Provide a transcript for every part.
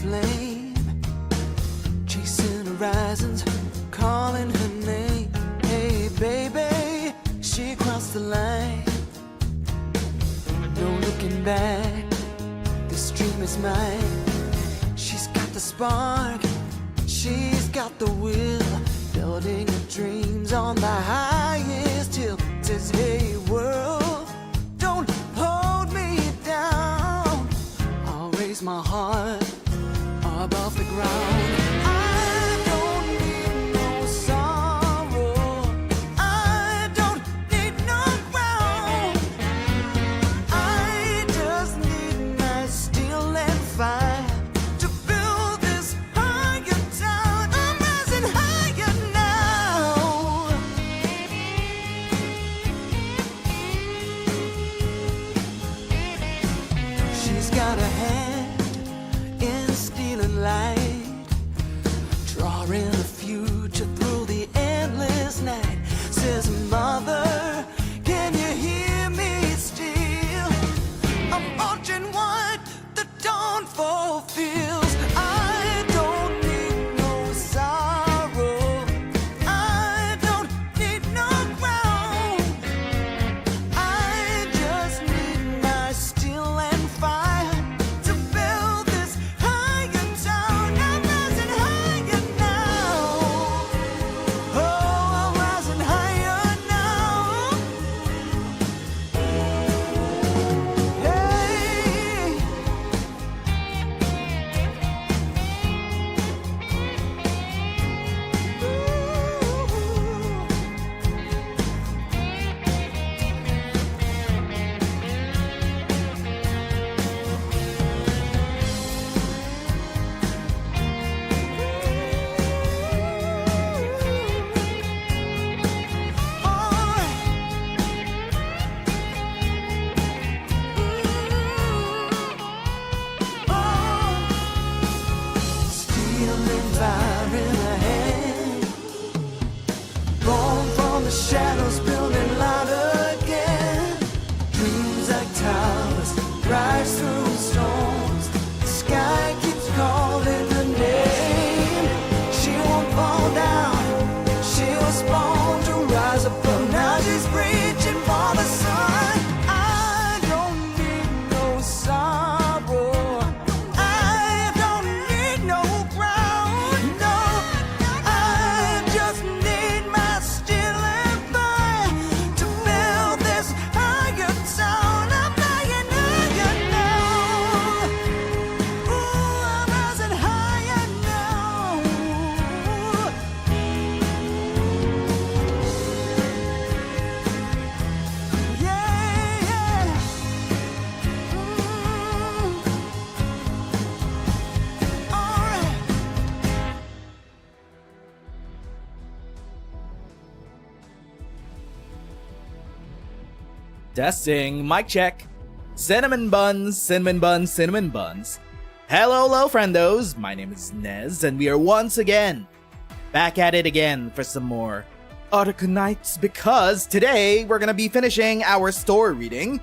flame, chasing horizons, calling her name. Hey baby, she crossed the line. No looking back, this dream is mine. She's got the spark, she's got the will, building her dreams on the highest hill. Says, hey world, don't hold me down. I'll raise my heart above the ground. I don't need no sorrow, I don't need no crown. I just need my steel and fire to build this higher town. I'm rising higher now. She's got a hand in steel and light, drawing the future through the endless night. Says, mother, can you hear me still? I'm watching what the dawn fulfills. I don't need no sorrow, I don't need no crown. I just need my steel and fire to build this higher town. I'm rising higher now. Oh, I'm rising higher now. Hey. Steel and fire in a hand, born from the shadows, building light again. Dreams like towers rise through storms. The sky keeps calling her name. She won't fall down, she was born to rise above. Now she's reaching for the sun. I don't need no sorrow, I don't need no crown. No, I just need my steel and fire to build this higher town. I'm flying higher now. Ooh, I'm rising higher now. Yeah, yeah. All right. Testing, mic check. Cinnamon buns, cinnamon buns, cinnamon buns. Hello, friendos. My name is Nez, and we are once again back at it again for some more Arknights, because today we're gonna be finishing our story reading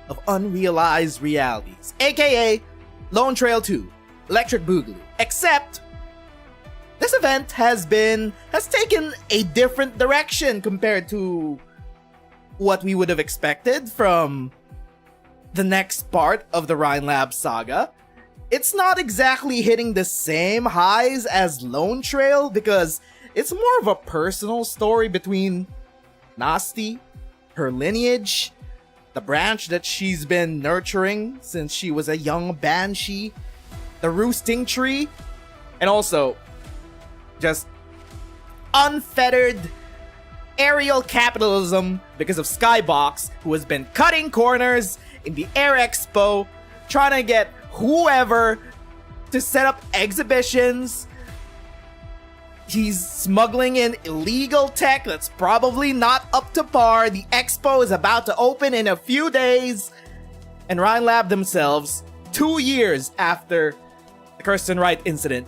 of Unrealized Realities, aka Lone Trail 2, Electric Boogaloo. Except this event has taken a different direction compared to what we would have expected from the next part of the Rhinelab saga. It's not exactly hitting the same highs as Lone Trail, because it's more of a personal story between Nasty, her lineage, the branch that she's been nurturing since she was a young banshee, the roosting tree, and also just unfettered aerial capitalism because of Skybox, who has been cutting corners in the Air Expo, trying to get whoever to set up exhibitions. He's smuggling in illegal tech that's probably not up to par. The expo is about to open in a few days, and Rhinelab themselves, 2 years after the Kirsten Wright incident,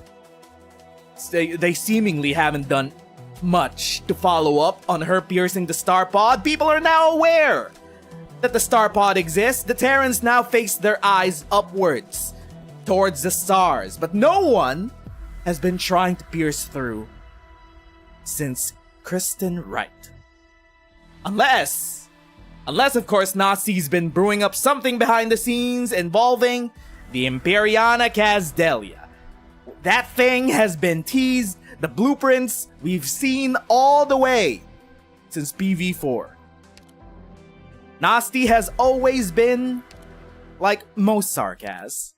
they seemingly haven't done much to follow up on her piercing the star pod. People are now aware that the star pod exists. The Terrans now face their eyes upwards. towards the stars, but no one has been trying to pierce through since Kristen Wright. Unless of course Nazi's been brewing up something behind the scenes involving the Empyreana Kazdelia. That thing has been teased, the blueprints we've seen all the way since PV4. Nasty has always been like most Sarkaz,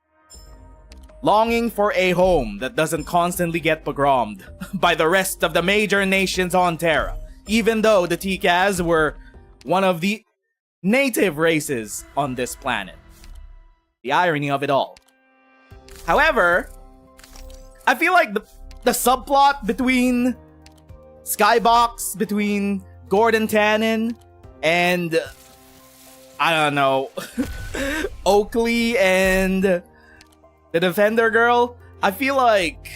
longing for a home that doesn't constantly get pogromed by the rest of the major nations on Terra, even though the T-Kaz were one of the native races on this planet. The irony of it all. However, I feel like the subplot between Skybox, between Gordon Tannen, and I don't know, Oakley and the Defender girl, I feel like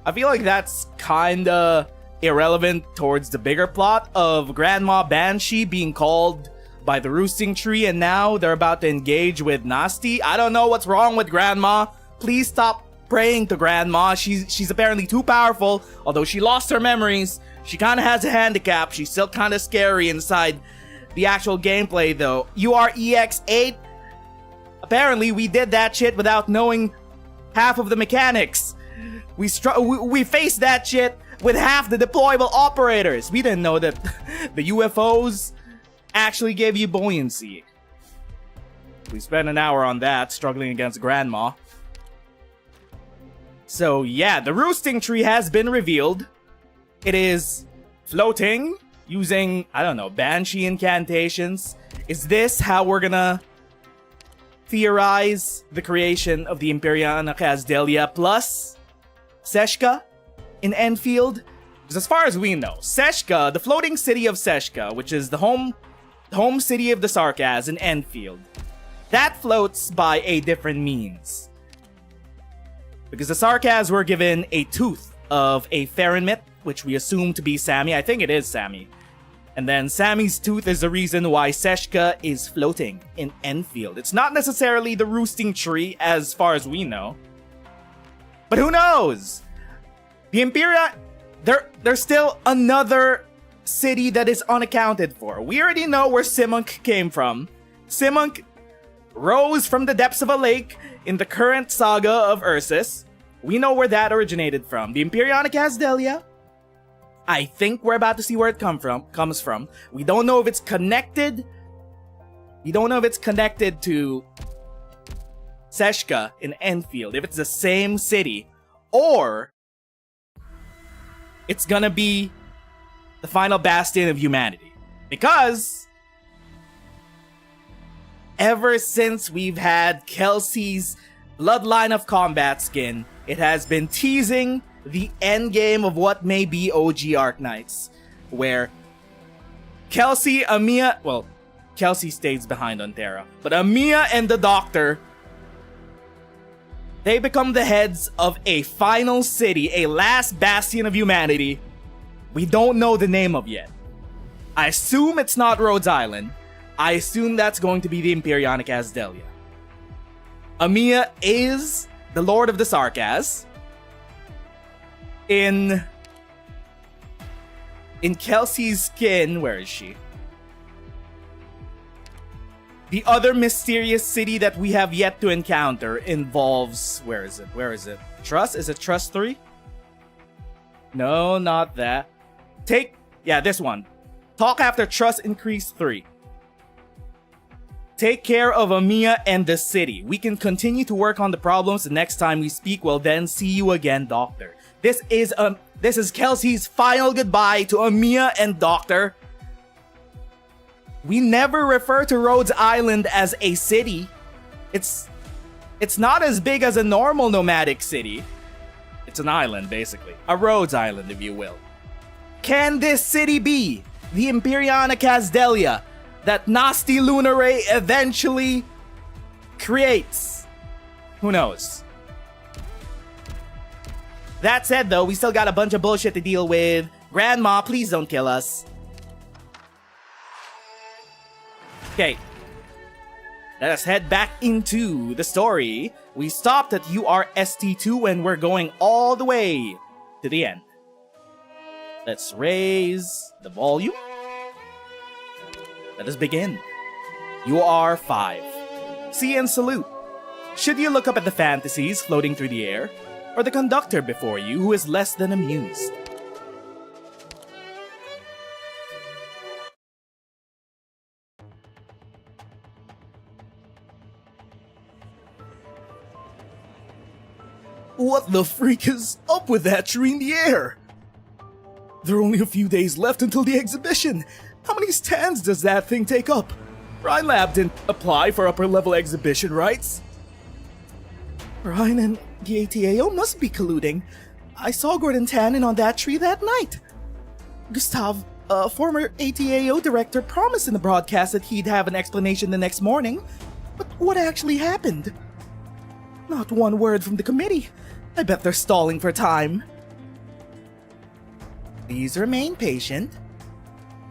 that's kinda irrelevant towards the bigger plot of Grandma Banshee being called by the Roosting Tree, and now they're about to engage with Nasty. I don't know what's wrong with Grandma. Please stop praying to Grandma. She's apparently too powerful. Although she lost her memories, she kinda has a handicap. She's still kinda scary inside the actual gameplay though. UR-EX8, apparently we did that shit without knowing half of the mechanics. We faced that shit with half the deployable operators. We didn't know that the UFOs actually gave you buoyancy. We spent an hour on that, struggling against Grandma. So yeah, the Roosting Tree has been revealed. It is floating using, I don't know, Banshee incantations. Is this how we're gonna theorize the creation of the Empyreana Kazdelia plus Seshka in Enfield? Because as far as we know, Seshka, the floating city of Seshka, which is the home city of the Sarkaz in Enfield, that floats by a different means. Because the Sarkaz were given a tooth of a Farinmit, which we assume to be Sammy. I think it is Sammy. And then Sammy's tooth is the reason why Seshka is floating in Enfield. It's not necessarily the Roosting Tree as far as we know. But who knows? The Empyreana, there's still another city that is unaccounted for. We already know where Simunk came from. Simunk rose from the depths of a lake in the current saga of Ursus. We know where that originated from. The Empyreana Kazdelia, I think we're about to see where it comes from. We don't know if it's connected. We don't know if it's connected to Seshka in Enfield, if it's the same city, or it's gonna be the final bastion of humanity. Because ever since we've had Kelsey's Bloodline of Combat skin, it has been teasing the endgame of what may be OG Arknights, where Kelsey stays behind on Terra, but Amiya and the Doctor, they become the heads of a final city, a last bastion of humanity we don't know the name of yet. I assume it's not Rhodes Island. I assume that's going to be the Empyreana Kazdelia. Amiya is the Lord of the Sarkaz. In Kelsey's skin, where is she? The other mysterious city that we have yet to encounter involves, where is it? Trust? Is it Trust 3? No, not that. This one. Talk after Trust Increase 3. Take care of Amiya and the city. We can continue to work on the problems the next time we speak. Well then, see you again, Doctor. This is Kelsey's final goodbye to Amiya and Doctor. We never refer to Rhodes Island as a city. It's not as big as a normal nomadic city. It's an island, basically. A Rhodes Island, if you will. Can this city be the Empyreana Kazdelia that Nasty Lunar Ray eventually creates? Who knows? That said, though, we still got a bunch of bullshit to deal with. Grandma, please don't kill us. Okay. Let us head back into the story We stopped at UR-ST-2 and we're going all the way to the end. Let's raise the volume. Let us begin. UR-5. See and salute. Should you look up at the fantasies floating through the air, or the conductor before you who is less than amused? What the freak is up with that tree in the air? There are only a few days left until the exhibition. How many stands does that thing take up? Rhinelab didn't apply for upper level exhibition rights. Rhine and the ATAO must be colluding. I saw Gordon Tannen on that tree that night. Gustav, a former ATAO director, promised in the broadcast that he'd have an explanation the next morning. But what actually happened? Not one word from the committee. I bet they're stalling for time. Please remain patient.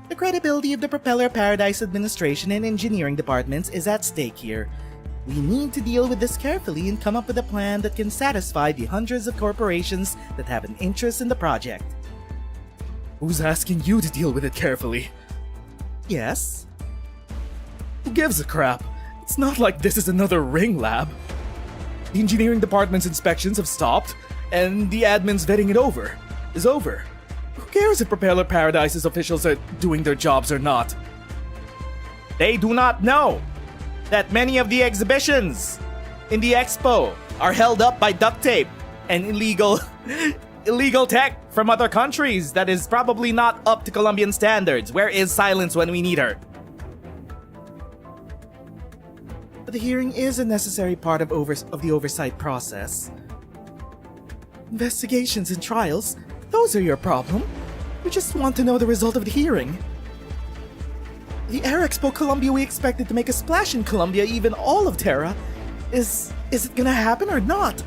The credibility of the Propeller Paradise administration and engineering departments is at stake here. We need to deal with this carefully and come up with a plan that can satisfy the hundreds of corporations that have an interest in the project. Who's asking you to deal with it carefully? Yes? Who gives a crap? It's not like this is another ring lab. The engineering department's inspections have stopped, and the admin's vetting it is over. Who cares if Propeller Paradise's officials are doing their jobs or not? They do not know that many of the exhibitions in the expo are held up by duct tape and illegal tech from other countries that is probably not up to Colombian standards. Where is Silence when we need her? But the hearing is a necessary part of the oversight process. Investigations and trials, those are your problem. We just want to know the result of the hearing. The Air Expo Colombia, we expected to make a splash in Colombia, even all of Terra. Is it gonna happen or not?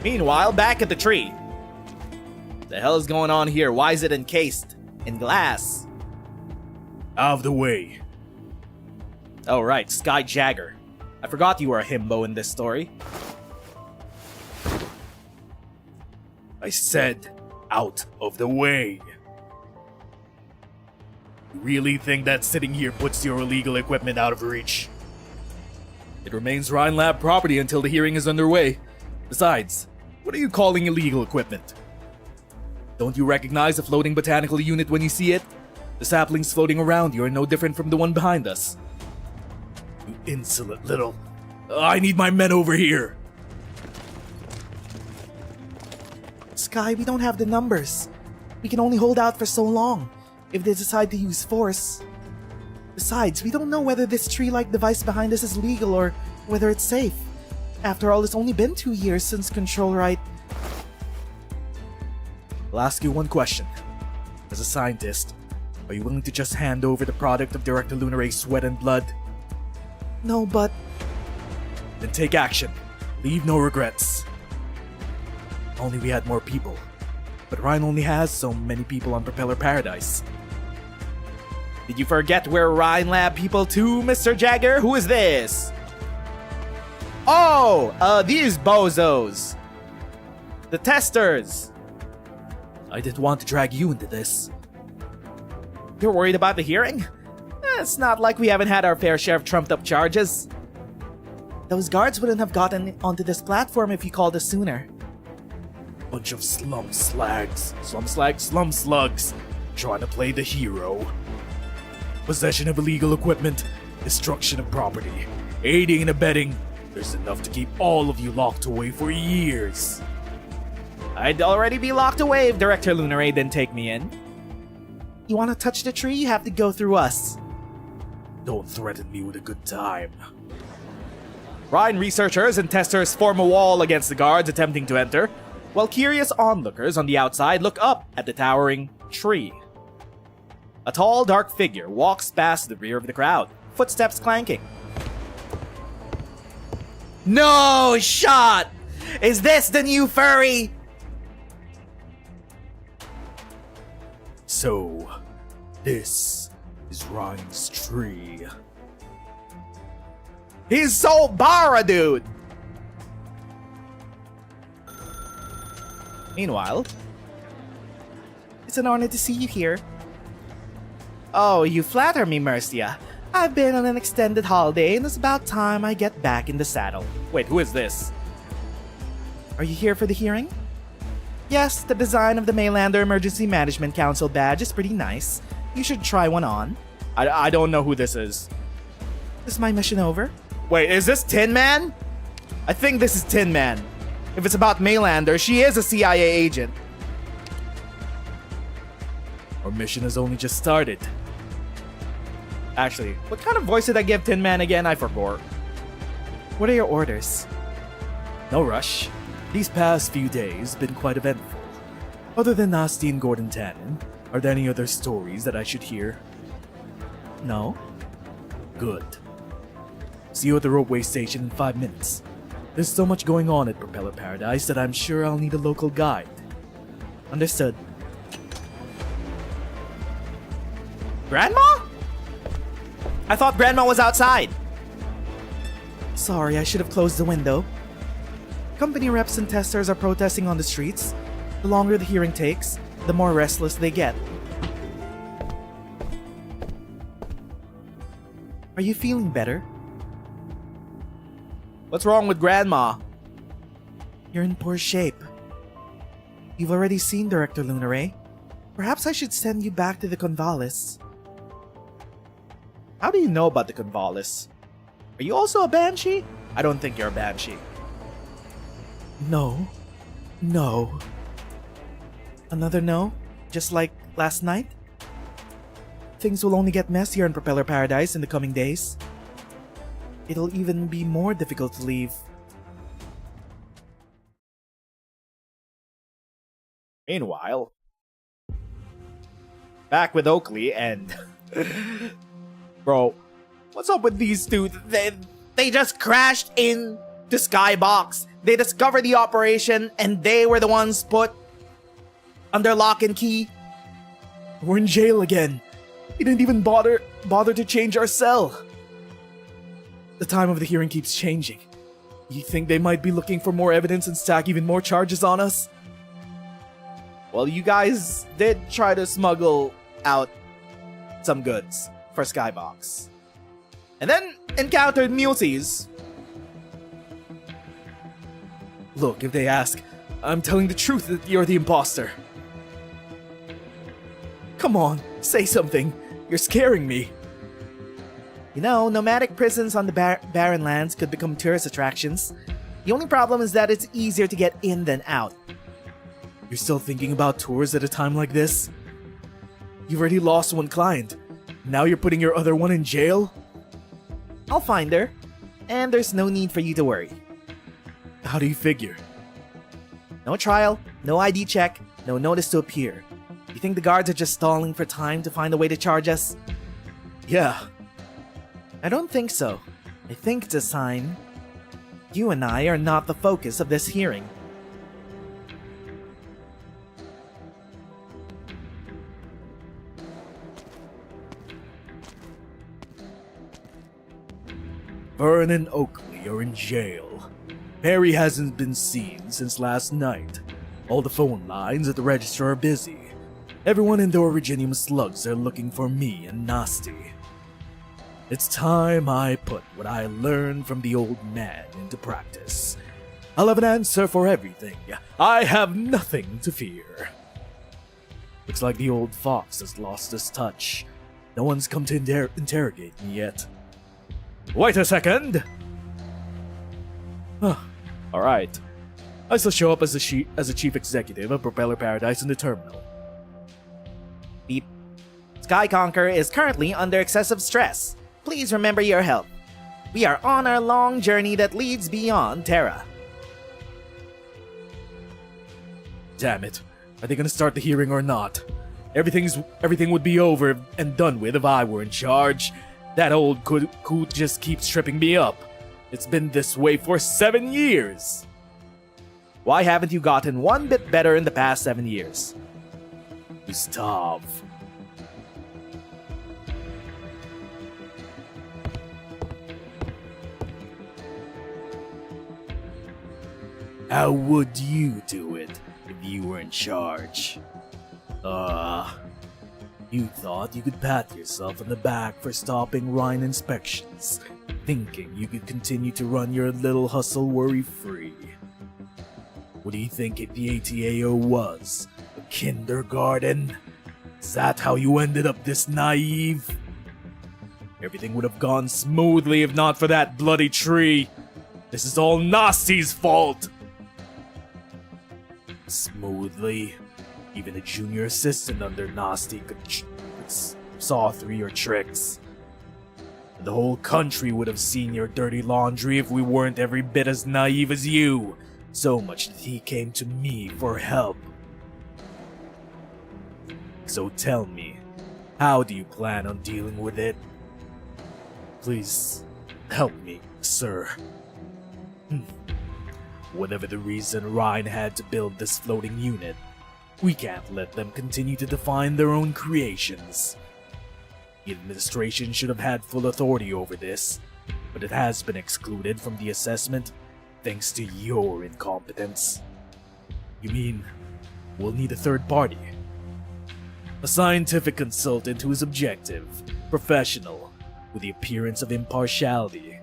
Meanwhile, back at the tree. The hell is going on here? Why is it encased in glass? Out of the way. Oh right, Sky Jagger. I forgot you were a himbo in this story. I said, out of the way. You really think that sitting here puts your illegal equipment out of reach? It remains Rhinelab property until the hearing is underway. Besides, what are you calling illegal equipment? Don't you recognize a floating botanical unit when you see it? The saplings floating around you are no different from the one behind us. You insolent little... I need my men over here! Sky, we don't have the numbers. We can only hold out for so long, if they decide to use force. Besides, we don't know whether this tree-like device behind us is legal or whether it's safe. After all, it's only been 2 years since Control Right... I'll ask you one question. As a scientist, are you willing to just hand over the product of Director Lunare's sweat and blood? No, but... Then take action. Leave no regrets. Only we had more people. But Rhine only has so many people on Propeller Paradise. Did you forget we're Rhine Lab people too, Mr. Jagger? Who is this? Oh! These bozos! The testers! I didn't want to drag you into this. You're worried about the hearing? It's not like we haven't had our fair share of trumped-up charges. Those guards wouldn't have gotten onto this platform if you called us sooner. Bunch of slum slugs, trying to play the hero. Possession of illegal equipment, destruction of property, aiding and abetting. There's enough to keep all of you locked away for years. I'd already be locked away if Director Lunare didn't take me in. You want to touch the tree, you have to go through us. Don't threaten me with a good time. Rhine researchers and testers form a wall against the guards attempting to enter, while curious onlookers on the outside look up at the towering tree. A tall, dark figure walks past the rear of the crowd, footsteps clanking. No shot! Is this the new furry? So, this is Rhine's tree. He's so bara, dude! Meanwhile, it's an honor to see you here. Oh, you flatter me, Mercia. I've been on an extended holiday and it's about time I get back in the saddle. Wait, who is this? Are you here for the hearing? Yes, the design of the Mainlander Emergency Management Council badge is pretty nice. You should try one on. I don't know who this is. Is my mission over? Wait, is this Tin Man? I think this is Tin Man. If it's about Mainlander, she is a CIA agent. Our mission has only just started. Actually, what kind of voice did I give Tin Man again? I forgot. What are your orders? No rush. These past few days have been quite eventful. Other than Nasty and Gordon Tannen, are there any other stories that I should hear? No? Good. See you at the roadway station in 5 minutes. There's so much going on at Propeller Paradise that I'm sure I'll need a local guide. Understood. Grandma? I thought Grandma was outside. Sorry, I should have closed the window. Company reps and testers are protesting on the streets. The longer the hearing takes, the more restless they get. Are you feeling better? What's wrong with Grandma? You're in poor shape. You've already seen Director Lunare. Perhaps I should send you back to the Convalis. How do you know about the Convalis? Are you also a Banshee? I don't think you're a Banshee. No. No. Another no? Just like last night? Things will only get messier in Propeller Paradise in the coming days. It'll even be more difficult to leave. Meanwhile, back with Oakley and... Bro, what's up with these two? They just crashed in the skybox. They discovered the operation and they were the ones put under lock and key. We're in jail again. We didn't even bother to change our cell. The time of the hearing keeps changing. You think they might be looking for more evidence and stack even more charges on us? Well, you guys did try to smuggle out some goods for Skybox. And then encountered Mulesies. Look, if they ask, I'm telling the truth that you're the imposter. Come on, say something. You're scaring me. You know, nomadic prisons on the barren lands could become tourist attractions. The only problem is that it's easier to get in than out. You're still thinking about tours at a time like this? You've already lost one client. Now you're putting your other one in jail? I'll find her. And there's no need for you to worry. How do you figure? No trial, no ID check, no notice to appear. You think the guards are just stalling for time to find a way to charge us? Yeah. I don't think so. I think it's a sign. You and I are not the focus of this hearing. Vern and Oakley are in jail. Perry hasn't been seen since last night. All the phone lines at the register are busy. Everyone in the Originium slugs are looking for me and Nasty. It's time I put what I learned from the old man into practice. I'll have an answer for everything. I have nothing to fear. Looks like the old fox has lost his touch. No one's come to interrogate me yet. Wait a second! Alright. I shall show up as a chief executive of Propeller Paradise in the terminal. Beep. Skyconquer is currently under excessive stress. Please remember your health. We are on our long journey that leads beyond Terra. Damn it. Are they gonna start the hearing or not? Everything would be over and done with if I were in charge. That old coot just keeps tripping me up. It's been this way for 7 years. Why haven't you gotten one bit better in the past 7 years? Gustav. How would you do it if you were in charge? You thought you could pat yourself on the back for stopping Rhine inspections, thinking you could continue to run your little hustle worry-free. What do you think the ATAO was? A kindergarten? Is that how you ended up this naive? Everything would have gone smoothly if not for that bloody tree. This is all Nasti's fault! Smoothly? Even a junior assistant under Nasty could saw through your tricks. The whole country would have seen your dirty laundry if we weren't every bit as naive as you. So much that he came to me for help. So tell me, how do you plan on dealing with it? Please, help me, sir. Whatever the reason Rhine had to build this floating unit, we can't let them continue to define their own creations. The administration should have had full authority over this, but it has been excluded from the assessment thanks to your incompetence. You mean, we'll need a third party? A scientific consultant who is objective, professional, with the appearance of impartiality.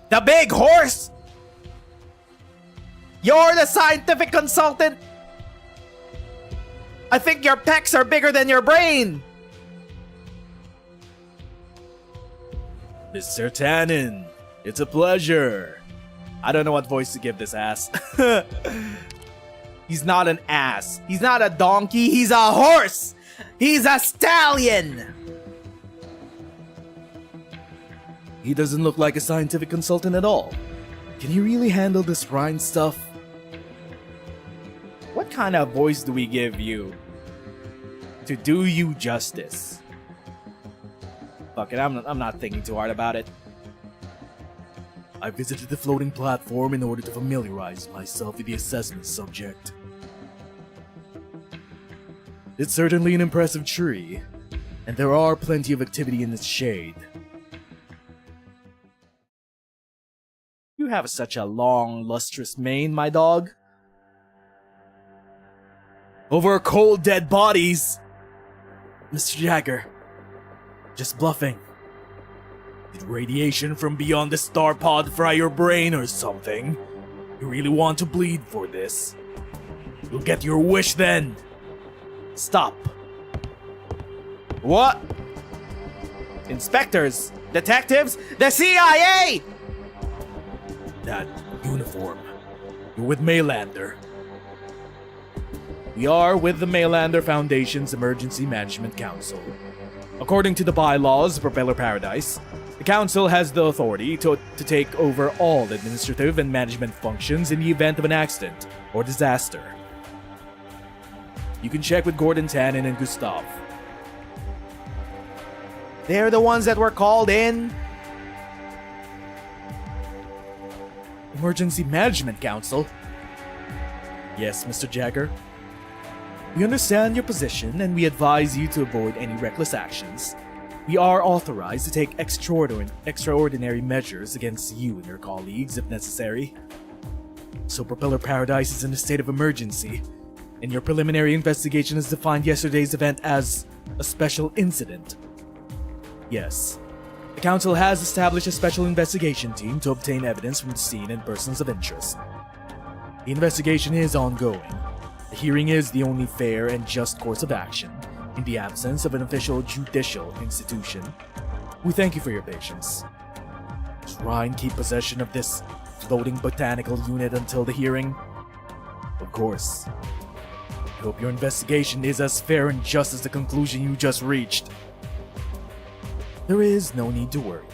The big horse! You're the scientific consultant! I think your pecs are bigger than your brain! Mr. Tannen, it's a pleasure. I don't know what voice to give this ass. He's not an ass. He's not a donkey. He's a horse! He's a stallion! He doesn't look like a scientific consultant at all. Can he really handle this Rhine stuff? What kind of voice do we give you to do you justice? Fuck it, I'm not thinking too hard about it. I visited the floating platform in order to familiarize myself with the assessment subject. It's certainly an impressive tree, and there are plenty of activity in its shade. You have such a long, lustrous mane, my dog. Over cold, dead bodies! Mr. Jagger, just bluffing. Did radiation from beyond the star pod fry your brain or something? You really want to bleed for this? You'll get your wish then! Stop. What? Inspectors? Detectives? The CIA! That uniform. You're with Maylander. We are with the Maylander Foundation's Emergency Management Council. According to the bylaws of Propeller Paradise, the Council has the authority to take over all administrative and management functions in the event of an accident or disaster. You can check with Gordon Tannen and Gustav. They're the ones that were called in? Emergency Management Council? Yes, Mr. Jagger. We understand your position and we advise you to avoid any reckless actions. We are authorized to take extraordinary measures against you and your colleagues if necessary. So Propeller Paradise is in a state of emergency, and your preliminary investigation has defined yesterday's event as a special incident. Yes, the Council has established a special investigation team to obtain evidence from the scene and persons of interest. The investigation is ongoing. The hearing is the only fair and just course of action, in the absence of an official judicial institution. We thank you for your patience. Does Rhine keep possession of this floating botanical unit until the hearing? Of course. I hope your investigation is as fair and just as the conclusion you just reached. There is no need to worry.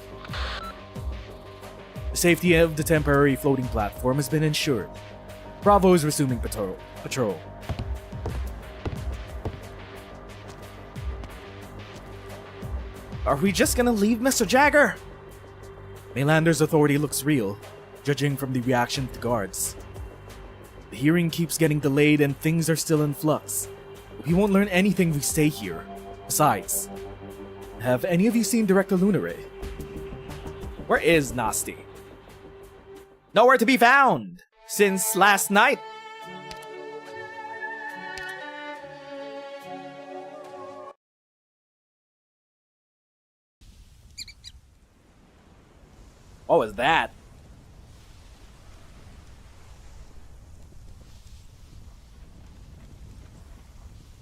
The safety of the temporary floating platform has been ensured. Bravo is resuming patrol. Are we just gonna leave, Mr. Jagger? Maylander's authority looks real, judging from the reaction of the guards. The hearing keeps getting delayed and things are still in flux. We won't learn anything if we stay here. Besides, have any of you seen Director Lunare? Where is Nasty? Nowhere to be found since last night. What was that?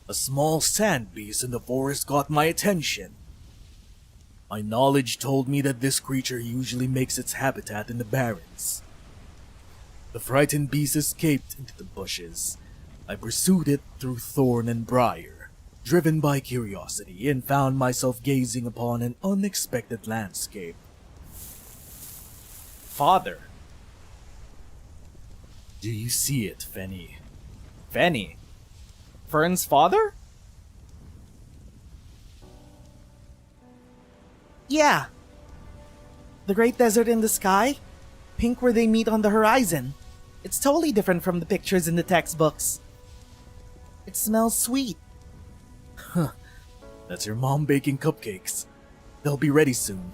A small sand beast in the forest caught my attention. My knowledge told me that this creature usually makes its habitat in the barrens. The frightened beast escaped into the bushes. I pursued it through thorn and briar, driven by curiosity, and found myself gazing upon an unexpected landscape. Father. Do you see it, Fenny? Fenny? Fern's father? Yeah. The great desert in the sky? Pink where they meet on the horizon. It's totally different from the pictures in the textbooks. It smells sweet. That's your mom baking cupcakes. They'll be ready soon.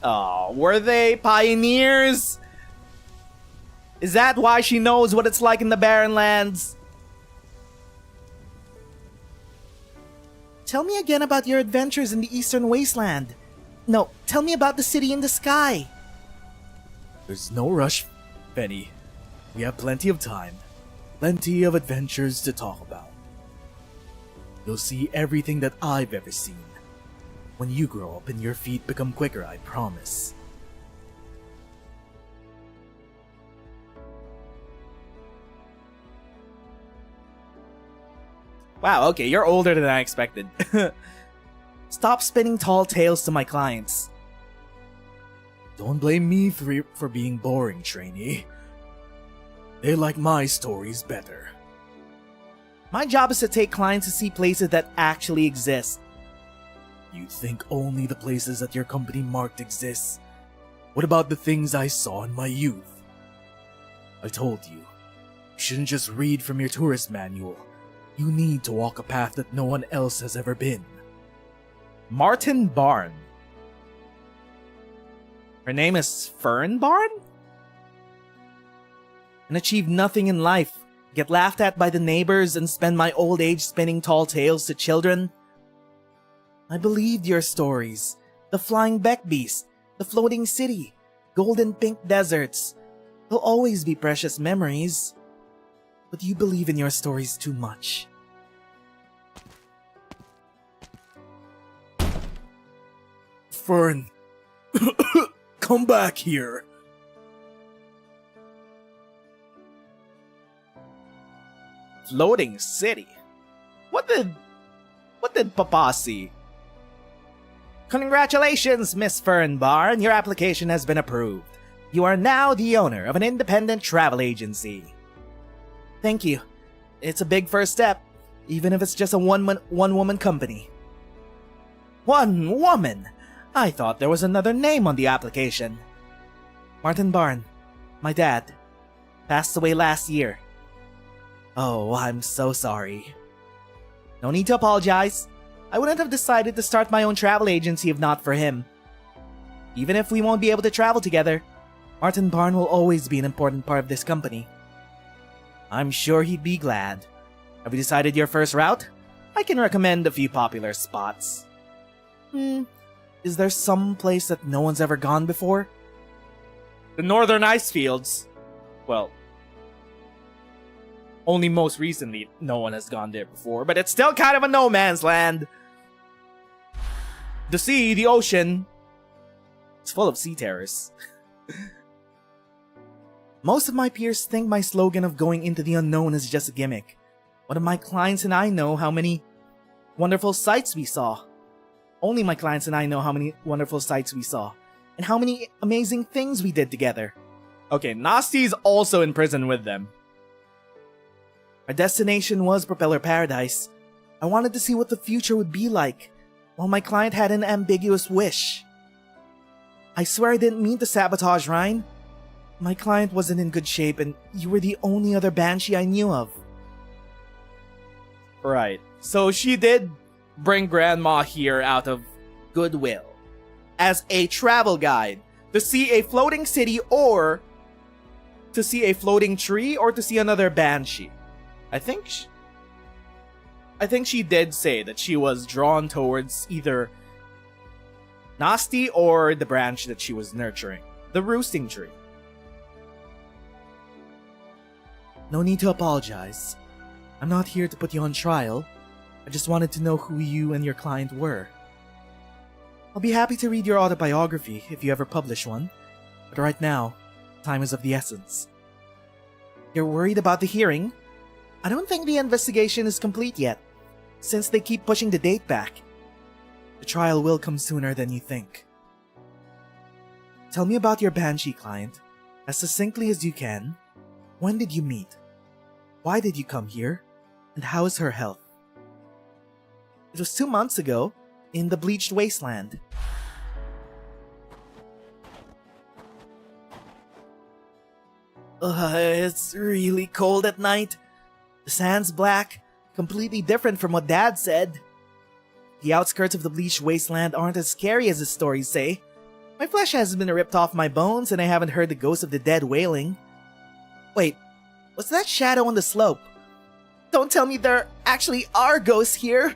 Oh, were they pioneers? Is that why she knows what it's like in the barren lands? Tell me again about your adventures in the Eastern Wasteland. No, tell me about the city in the sky. There's no rush, Fenny. We have plenty of time. Plenty of adventures to talk about. You'll see everything that I've ever seen. When you grow up and your feet become quicker, I promise. Wow, okay, you're older than I expected. Stop spinning tall tales to my clients. Don't blame me for being boring, trainee. They like my stories better. My job is to take clients to see places that actually exist. You think only the places that your company marked exist? What about the things I saw in my youth? I told you, you shouldn't just read from your tourist manual. You need to walk a path that no one else has ever been. Martin Barn. Her name is Fern Barn? And achieve nothing in life, get laughed at by the neighbors, and spend my old age spinning tall tales to children? I believed your stories. The flying beck beast, the floating city, golden pink deserts. They'll always be precious memories. But you believe in your stories too much. Fern, come back here. Floating city? What did Papa see? Congratulations, Miss Fern Barn. Your application has been approved. You are now the owner of an independent travel agency. Thank you. It's a big first step, even if it's just a one-woman company. One woman? I thought there was another name on the application. Martin Barn, my dad, passed away last year. Oh, I'm so sorry. No need to apologize. I wouldn't have decided to start my own travel agency if not for him. Even if we won't be able to travel together, Martin Barn will always be an important part of this company. I'm sure he'd be glad. Have you decided your first route? I can recommend a few popular spots. Is there some place that no one's ever gone before? The Northern Ice Fields. Well, only most recently no one has gone there before, but it's still kind of a no man's land. The sea, the ocean, it's full of sea terrors. Most of my peers think my slogan of going into the unknown is just a gimmick. One of my clients and I know how many wonderful sights we saw. Only my clients and I know how many wonderful sights we saw, and how many amazing things we did together. Okay, Nasti's also in prison with them. Our destination was Propeller Paradise. I wanted to see what the future would be like, while my client had an ambiguous wish. I swear I didn't mean to sabotage Ryan. My client wasn't in good shape, and you were the only other Banshee I knew of. Right, so she did bring Grandma here out of goodwill, as a travel guide, to see a floating city or to see a floating tree or to see another banshee? I think she did say that she was drawn towards either Nasty or the branch that she was nurturing, the roosting tree. No need to apologize. I'm not here to put you on trial. I just wanted to know who you and your client were. I'll be happy to read your autobiography if you ever publish one, but right now, time is of the essence. You're worried about the hearing? I don't think the investigation is complete yet, since they keep pushing the date back. The trial will come sooner than you think. Tell me about your Banshee client, as succinctly as you can. When did you meet? Why did you come here? And how is her health? It was 2 months ago, in the Bleached Wasteland. It's really cold at night. The sand's black, completely different from what Dad said. The outskirts of the Bleached Wasteland aren't as scary as the stories say. My flesh hasn't been ripped off my bones, and I haven't heard the ghosts of the dead wailing. Wait, what's that shadow on the slope? Don't tell me there actually are ghosts here!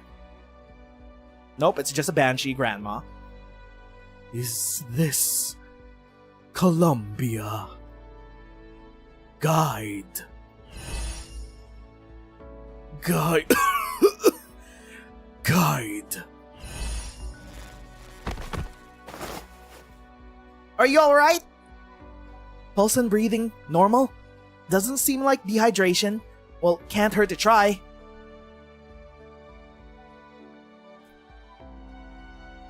Nope, it's just a banshee, Grandma. Is this Columbia? Guide. Guide. Are you alright? Pulse and breathing normal? Doesn't seem like dehydration. Well, can't hurt to try.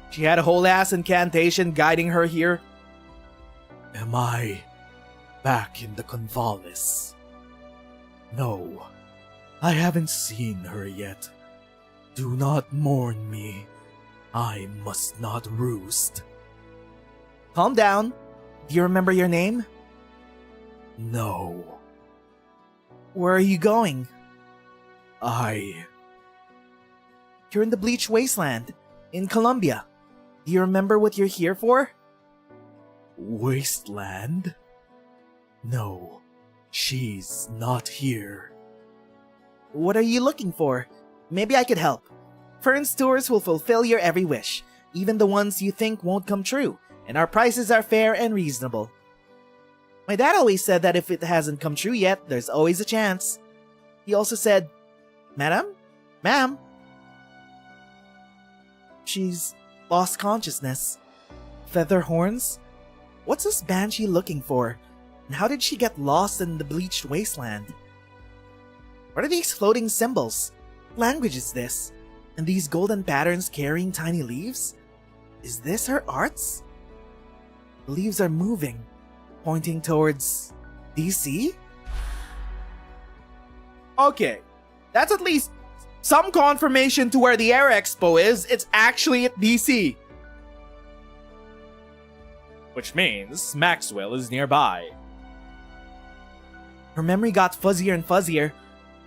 She had a whole ass incantation guiding her here. Am I back in the Convalis? No, I haven't seen her yet. Do not mourn me. I must not roost. Calm down. Do you remember your name? No. Where are you going? You're in the Bleached Wasteland, in Colombia. Do you remember what you're here for? Wasteland? No, she's not here. What are you looking for? Maybe I could help. Fern's tours will fulfill your every wish, even the ones you think won't come true, and our prices are fair and reasonable. My dad always said that if it hasn't come true yet, there's always a chance. He also said, Madam? Ma'am? She's lost consciousness. Feather horns? What's this banshee looking for? And how did she get lost in the Bleached Wasteland? What are these floating symbols? What language is this? And these golden patterns carrying tiny leaves? Is this her arts? The leaves are moving, pointing towards DC? Okay, that's at least some confirmation to where the Air Expo is. It's actually at DC. Which means Maxwell is nearby. Her memory got fuzzier and fuzzier.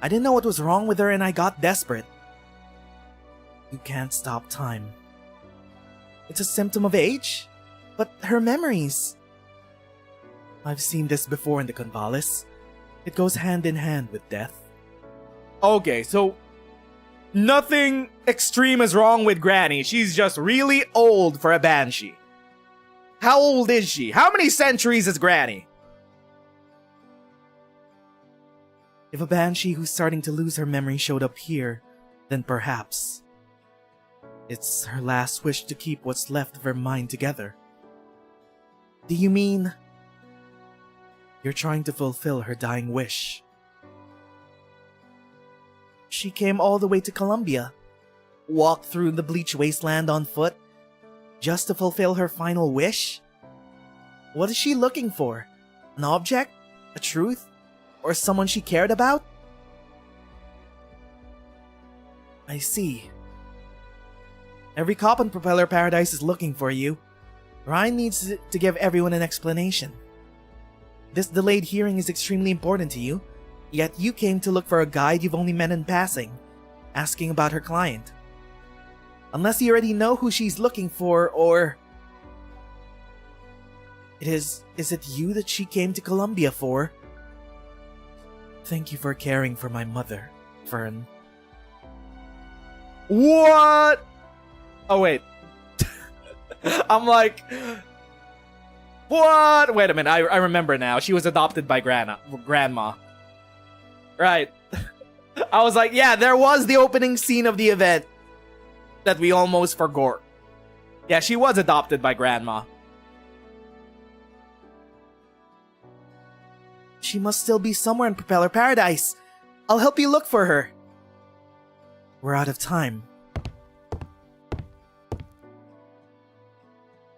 I didn't know what was wrong with her and I got desperate. You can't stop time. It's a symptom of age? But her memories... I've seen this before in the Convalis. It goes hand in hand with death. Okay, so nothing extreme is wrong with Granny. She's just really old for a banshee. How old is she? How many centuries is Granny? If a banshee who's starting to lose her memory showed up here, then perhaps it's her last wish to keep what's left of her mind together. Do you mean you're trying to fulfill her dying wish? She came all the way to Colombia, walked through the Bleached Wasteland on foot, just to fulfill her final wish? What is she looking for? An object? A truth? Or someone she cared about? I see. Every cop in Propeller Paradise is looking for you. Ryan needs to give everyone an explanation. This delayed hearing is extremely important to you, yet you came to look for a guide you've only met in passing, asking about her client. Unless you already know who she's looking for, or... Is it you that she came to Colombia for? Thank you for caring for my mother, Fern. What? Oh, wait. I'm like... What? Wait a minute, I remember now. She was adopted by Grandma. Right. I was like, yeah, there was the opening scene of the event that we almost forgot. Yeah, she was adopted by Grandma. She must still be somewhere in Propeller Paradise. I'll help you look for her. We're out of time.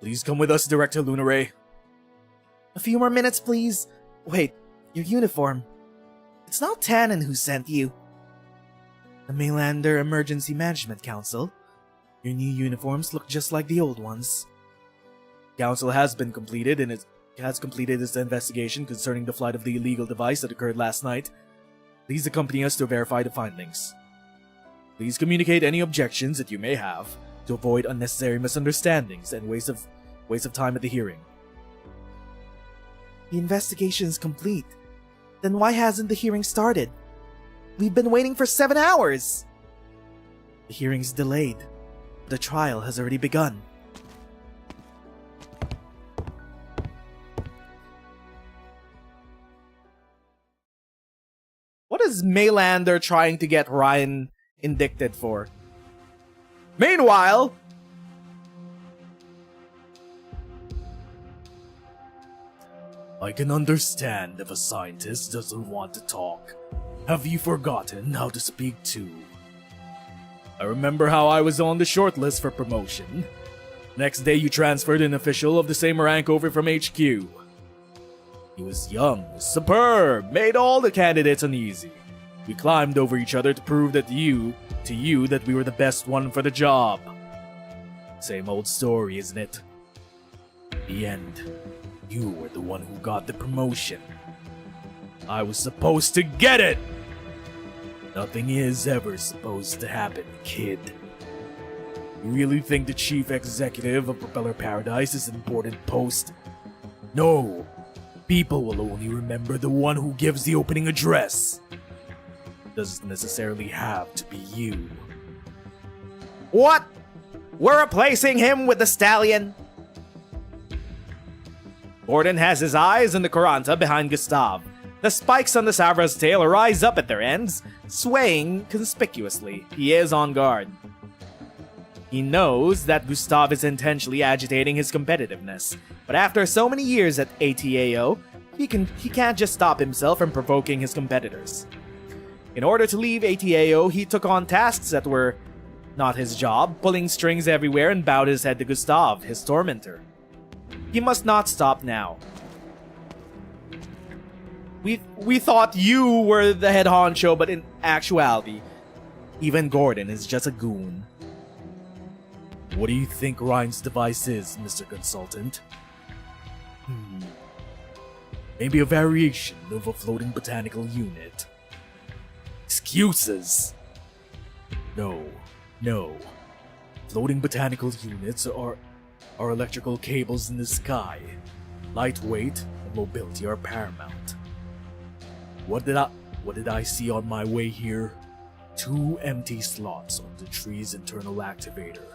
Please come with us, Director Lunaray. A few more minutes, please. Wait, your uniform. It's not Tannen who sent you. The Mainlander Emergency Management Council. Your new uniforms look just like the old ones. Council has been completed and it has completed its investigation concerning the flight of the illegal device that occurred last night. Please accompany us to verify the findings. Please communicate any objections that you may have to avoid unnecessary misunderstandings and waste of time at the hearing. The investigation is complete. Then why hasn't the hearing started? We've been waiting for 7 hours! The hearing's delayed. The trial has already begun. What is Mainlander trying to get Ryan indicted for? Meanwhile... I can understand if a scientist doesn't want to talk. Have you forgotten how to speak too? I remember how I was on the short list for promotion. Next day you transferred an official of the same rank over from HQ. He was young, superb, made all the candidates uneasy. We climbed over each other to prove to you that we were the best one for the job. Same old story, isn't it? The end. You were the one who got the promotion. I was supposed to get it! Nothing is ever supposed to happen, kid. You really think the chief executive of Propeller Paradise is an important post? No. People will only remember the one who gives the opening address. Doesn't necessarily have to be you. What? We're replacing him with the stallion? Gordon has his eyes on the Quaranta behind Gustav. The spikes on the Savra's tail rise up at their ends, swaying conspicuously. He is on guard. He knows that Gustav is intentionally agitating his competitiveness, but after so many years at ATAO, he can't just stop himself from provoking his competitors. In order to leave ATAO, he took on tasks that were not his job, pulling strings everywhere and bowed his head to Gustav, his tormentor. He must not stop now. We thought you were the head honcho, but in actuality, even Gordon is just a goon. What do you think Ryan's device is, Mr. Consultant? Maybe a variation of a floating botanical unit. Excuses! No. Floating botanical units are electrical cables in the sky. Lightweight and mobility are paramount. What did I see on my way here? 2 empty slots on the tree's internal activator.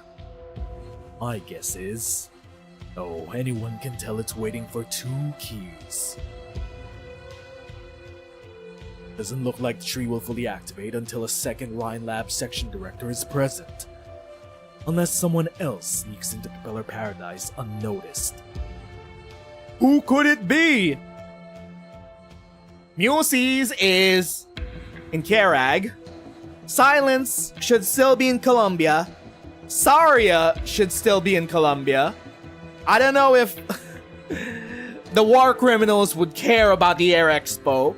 My guess is... oh, anyone can tell it's waiting for 2 keys. Doesn't look like the tree will fully activate until a second Rhine Lab section director is present. Unless someone else sneaks into Propeller Paradise unnoticed. Who could it be? Muses is in Karag. Silence should still be in Colombia. Saria should still be in Colombia. I don't know if the war criminals would care about the Air Expo.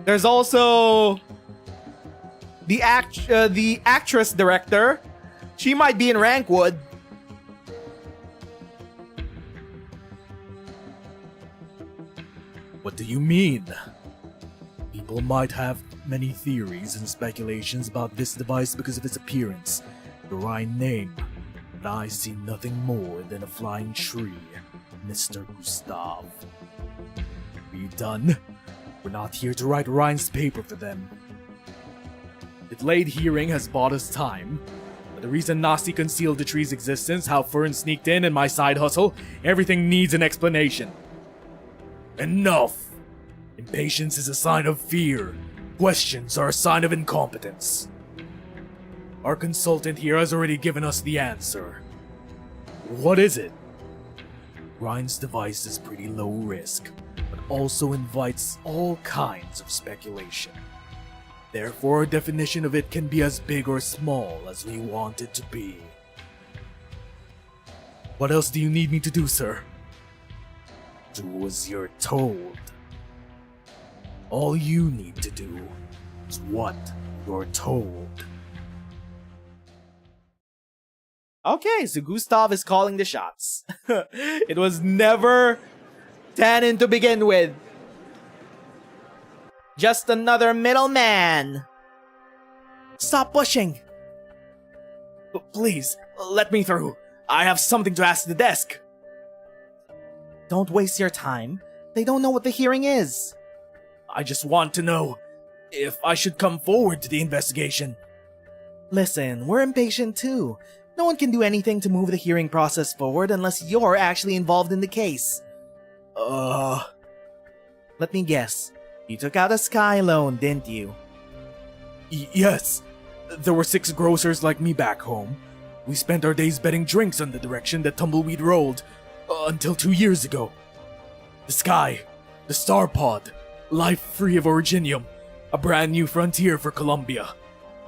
There's also the actress director. She might be in Rankwood. What do you mean? People might have many theories and speculations about this device because of its appearance, the Rhine name, but I see nothing more than a flying tree, Mr. Gustav. Are you done? We're not here to write Ryan's paper for them. The delayed hearing has bought us time, but the reason Nasi concealed the tree's existence, how Fern sneaked in, and my side hustle, everything needs an explanation. Enough! Impatience is a sign of fear. Questions are a sign of incompetence. Our consultant here has already given us the answer. What is it? Ryan's device is pretty low risk, but also invites all kinds of speculation. Therefore, our definition of it can be as big or small as we want it to be. What else do you need me to do, sir? Do as you're told. All you need to do is what you're told. Okay, so Gustav is calling the shots. It was never Tannen to begin with. Just another middleman. Stop pushing. Please, let me through. I have something to ask the desk. Don't waste your time. They don't know what the hearing is. I just want to know if I should come forward to the investigation. Listen, we're impatient too. No one can do anything to move the hearing process forward unless you're actually involved in the case. Let me guess. You took out a Sky loan, didn't you? Yes. There were 6 grocers like me back home. We spent our days betting drinks on the direction that Tumbleweed rolled, until 2 years ago. The Sky, the Star Pod, life free of Originium, a brand new frontier for Columbia.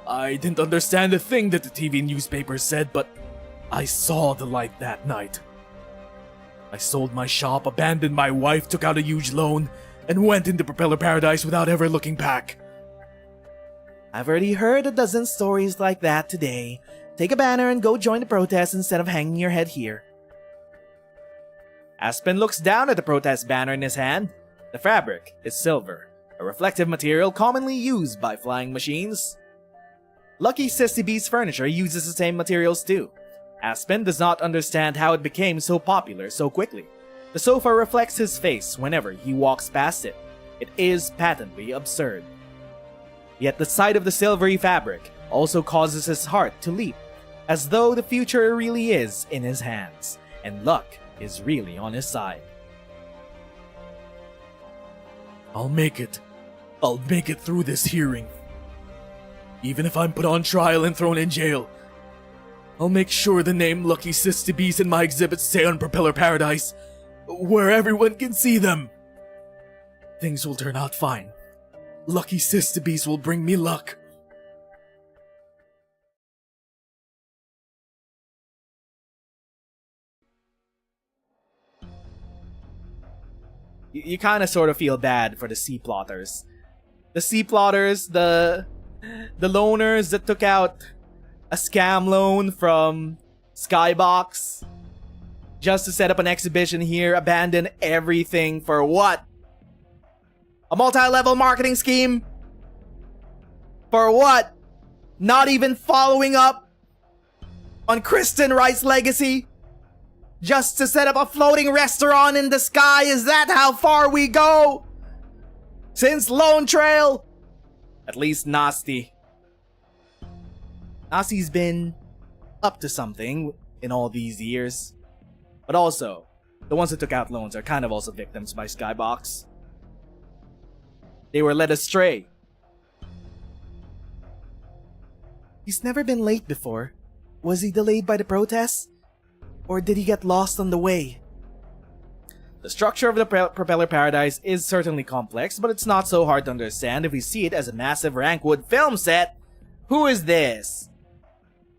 I didn't understand a thing that the TV newspapers said, but I saw the light that night. I sold my shop, abandoned my wife, took out a huge loan, and went into Propeller Paradise without ever looking back. I've already heard a dozen stories like that today. Take a banner and go join the protest instead of hanging your head here. Aspen looks down at the protest banner in his hand. The fabric is silver, a reflective material commonly used by flying machines. Lucky Sissy Bee's furniture uses the same materials too. Aspen does not understand how it became so popular so quickly. The sofa reflects his face whenever he walks past it. It is patently absurd. Yet the sight of the silvery fabric also causes his heart to leap, as though the future really is in his hands, and luck is really on his side. I'll make it. I'll make it through this hearing. Even if I'm put on trial and thrown in jail, I'll make sure the name Lucky Sissy Bees in my exhibits stay on Propeller Paradise, where everyone can see them. Things will turn out fine. Lucky Sissy Bees will bring me luck. You kind of sort of feel bad for the C-plotters. The C-plotters, the loners that took out a scam loan from Skybox just to set up an exhibition here, abandon everything for what? A multi-level marketing scheme? For what? Not even following up on Kristen Wright's legacy? Just to set up a floating restaurant in the sky? Is that how far we go? Since Lone Trail? At least Nasty. Nasty's been up to something in all these years. But also, the ones that took out loans are kind of also victims by Skybox. They were led astray. He's never been late before. Was he delayed by the protests? Or did he get lost on the way? The structure of the Propeller Paradise is certainly complex, but it's not so hard to understand if we see it as a massive Rankwood film set. Who is this?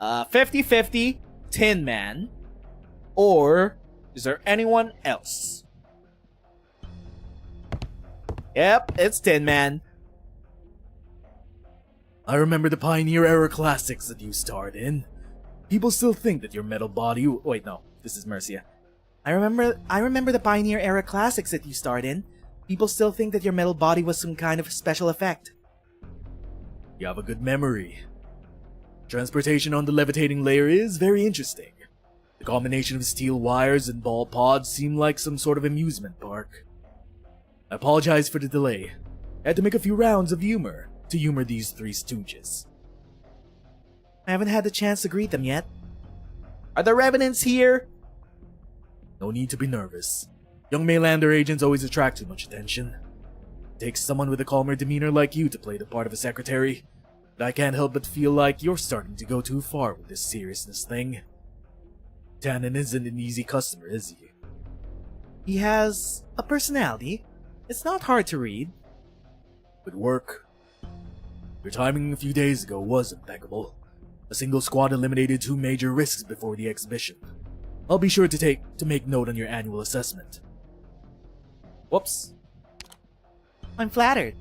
50-50 Tin Man? Or is there anyone else? Yep, it's Tin Man. I remember the Pioneer Era classics that you starred in. People still think that your metal body... Wait, no. This is Mercia. I remember the Pioneer Era classics that you starred in. People still think that your metal body was some kind of special effect. You have a good memory. Transportation on the levitating layer is very interesting. The combination of steel wires and ball pods seem like some sort of amusement park. I apologize for the delay. I had to make a few rounds of humor to humor these three stooges. I haven't had the chance to greet them yet. Are the revenants here? No need to be nervous. Young Maylander agents always attract too much attention. It takes someone with a calmer demeanor like you to play the part of a secretary, but I can't help but feel like you're starting to go too far with this seriousness thing. Tannen isn't an easy customer, is he? He has a personality. It's not hard to read. With work. Your timing a few days ago was impeccable. A single squad eliminated 2 major risks before the exhibition. I'll be sure to make note on your annual assessment. Whoops. I'm flattered.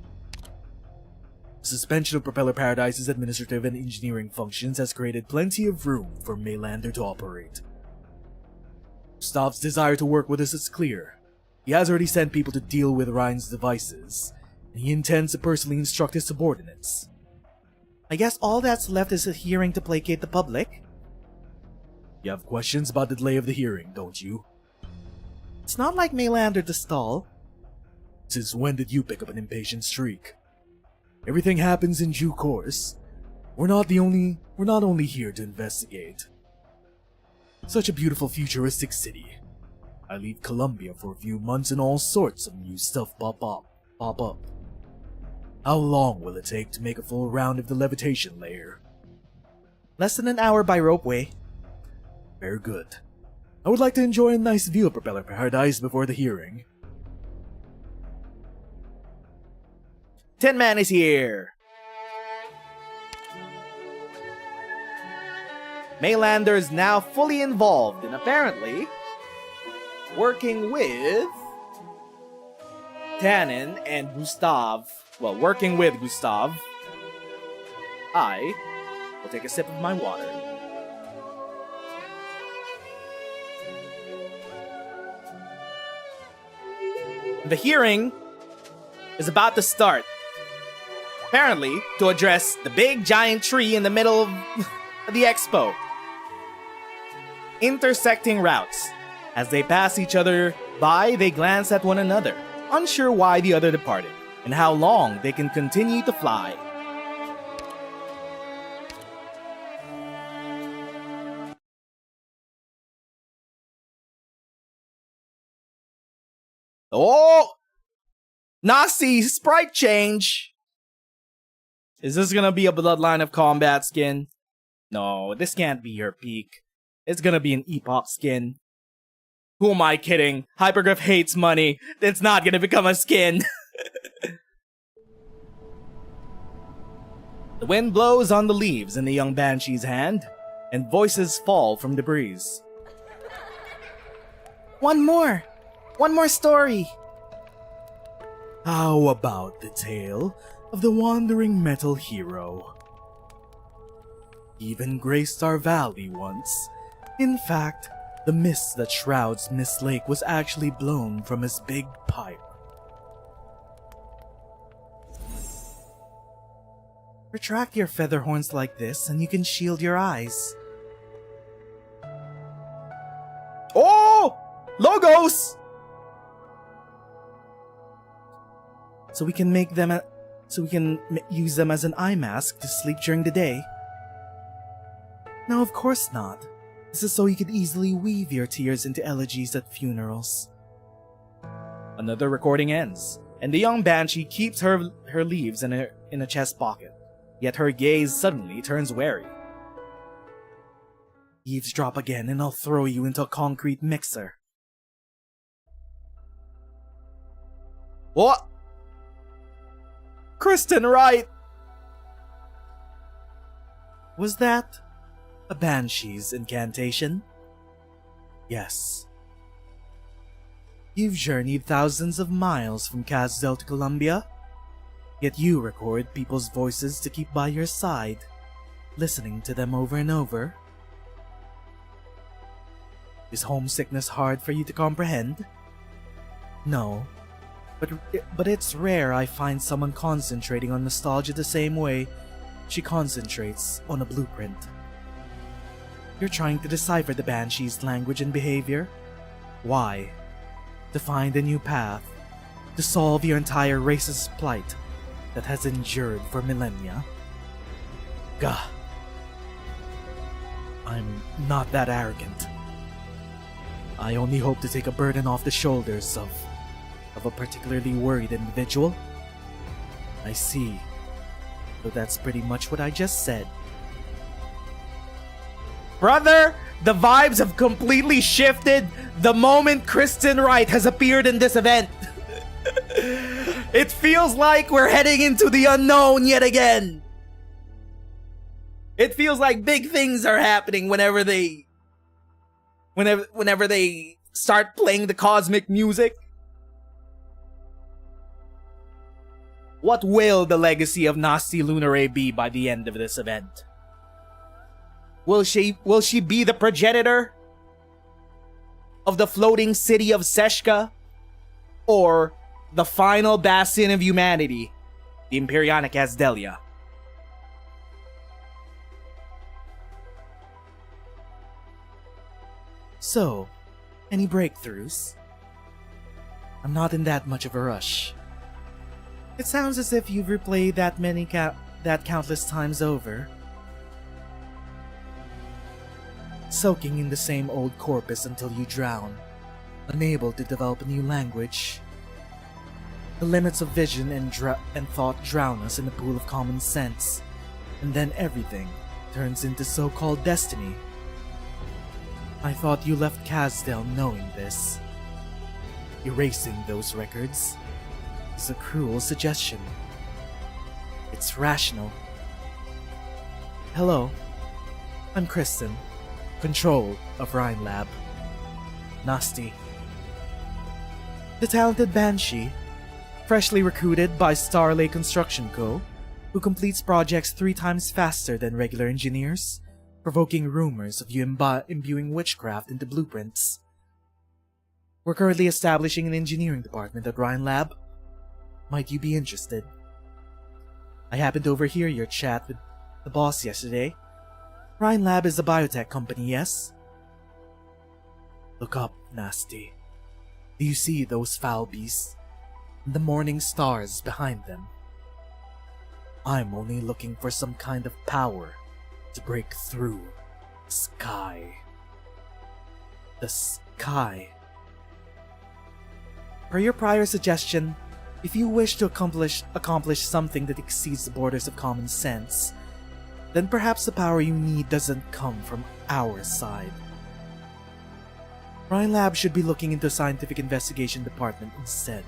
The suspension of Propeller Paradise's administrative and engineering functions has created plenty of room for Maylander to operate. Gustav's desire to work with us is clear. He has already sent people to deal with Ryan's devices, and he intends to personally instruct his subordinates. I guess all that's left is a hearing to placate the public. You have questions about the delay of the hearing, don't you? It's not like Maylander to stall. Since when did you pick up an impatient streak? Everything happens in due course. We're not only here to investigate. Such a beautiful futuristic city. I leave Columbia for a few months and all sorts of new stuff pop up. How long will it take to make a full round of the levitation layer? Less than an hour by ropeway. Very good. I would like to enjoy a nice view of Propeller Paradise before the hearing. Tin Man is here! Maylander is now fully involved and apparently working with Tannen and Gustav. Well, working with Gustav. I will take a sip of my water. The hearing is about to start. Apparently, to address the big giant tree in the middle of the expo. Intersecting routes. As they pass each other by, they glance at one another, unsure why the other departed, and how long they can continue to fly. Oh! Nazi sprite change! Is this gonna be a Bloodline of Combat skin? No, this can't be her peak. It's gonna be an Epoch skin. Who am I kidding? Hypergriff hates money. It's not gonna become a skin. The wind blows on the leaves in the young Banshee's hand, and voices fall from the breeze. One more story. How about the tale of the wandering metal hero? Even graced our valley once. In fact, the mist that shrouds Mist Lake was actually blown from his big pipe. Retract your feather horns like this and you can shield your eyes. Oh! Logos! So we can use them as an eye mask to sleep during the day. No, of course not. This is so you could easily weave your tears into elegies at funerals. Another recording ends, and the young Banshee keeps her leaves in a chest pocket. Yet her gaze suddenly turns wary. Eavesdrop again and I'll throw you into a concrete mixer. What? Kristen Wright! Was that a Banshee's incantation? Yes. You've journeyed thousands of miles from Kazdelia to Columbia, yet you record people's voices to keep by your side, listening to them over and over. Is homesickness hard for you to comprehend? No, but it's rare I find someone concentrating on nostalgia the same way she concentrates on a blueprint. You're trying to decipher the Banshee's language and behavior? Why? To find a new path, to solve your entire race's plight, that has endured for millennia? Gah. I'm not that arrogant. I only hope to take a burden off the shoulders of a particularly worried individual. I see. So that's pretty much what I just said. Brother, the vibes have completely shifted the moment Kristen Wright has appeared in this event. It feels like we're heading into the unknown yet again. It feels like big things are happening whenever they start playing the cosmic music. What will the legacy of Nasty Lunare be by the end of this event? Will she be the progenitor of the floating city of Seshka? Or the final bastion of humanity, the Empyreana Kazdelia? So, any breakthroughs? I'm not in that much of a rush. It sounds as if you've replayed that countless times over. Soaking in the same old corpus until you drown, unable to develop a new language. The limits of vision and thought drown us in the pool of common sense, and then everything turns into so-called destiny. I thought you left Kazdel knowing this. Erasing those records is a cruel suggestion. It's rational. Hello, I'm Kristen, Control of Rhine Lab. Nasty. The talented Banshee, freshly recruited by Starlay Construction Co., who completes projects 3 times faster than regular engineers, provoking rumors of you imbuing witchcraft into blueprints. We're currently establishing an engineering department at Rhine Lab. Might you be interested? I happened to overhear your chat with the boss yesterday. Rhine Lab is a biotech company, yes? Look up, Nasty. Do you see those foul beasts? And the morning stars behind them? I'm only looking for some kind of power to break through the sky. The sky. Per your prior suggestion, if you wish to accomplish something that exceeds the borders of common sense, then perhaps the power you need doesn't come from our side. Rhine Lab should be looking into a scientific investigation department instead.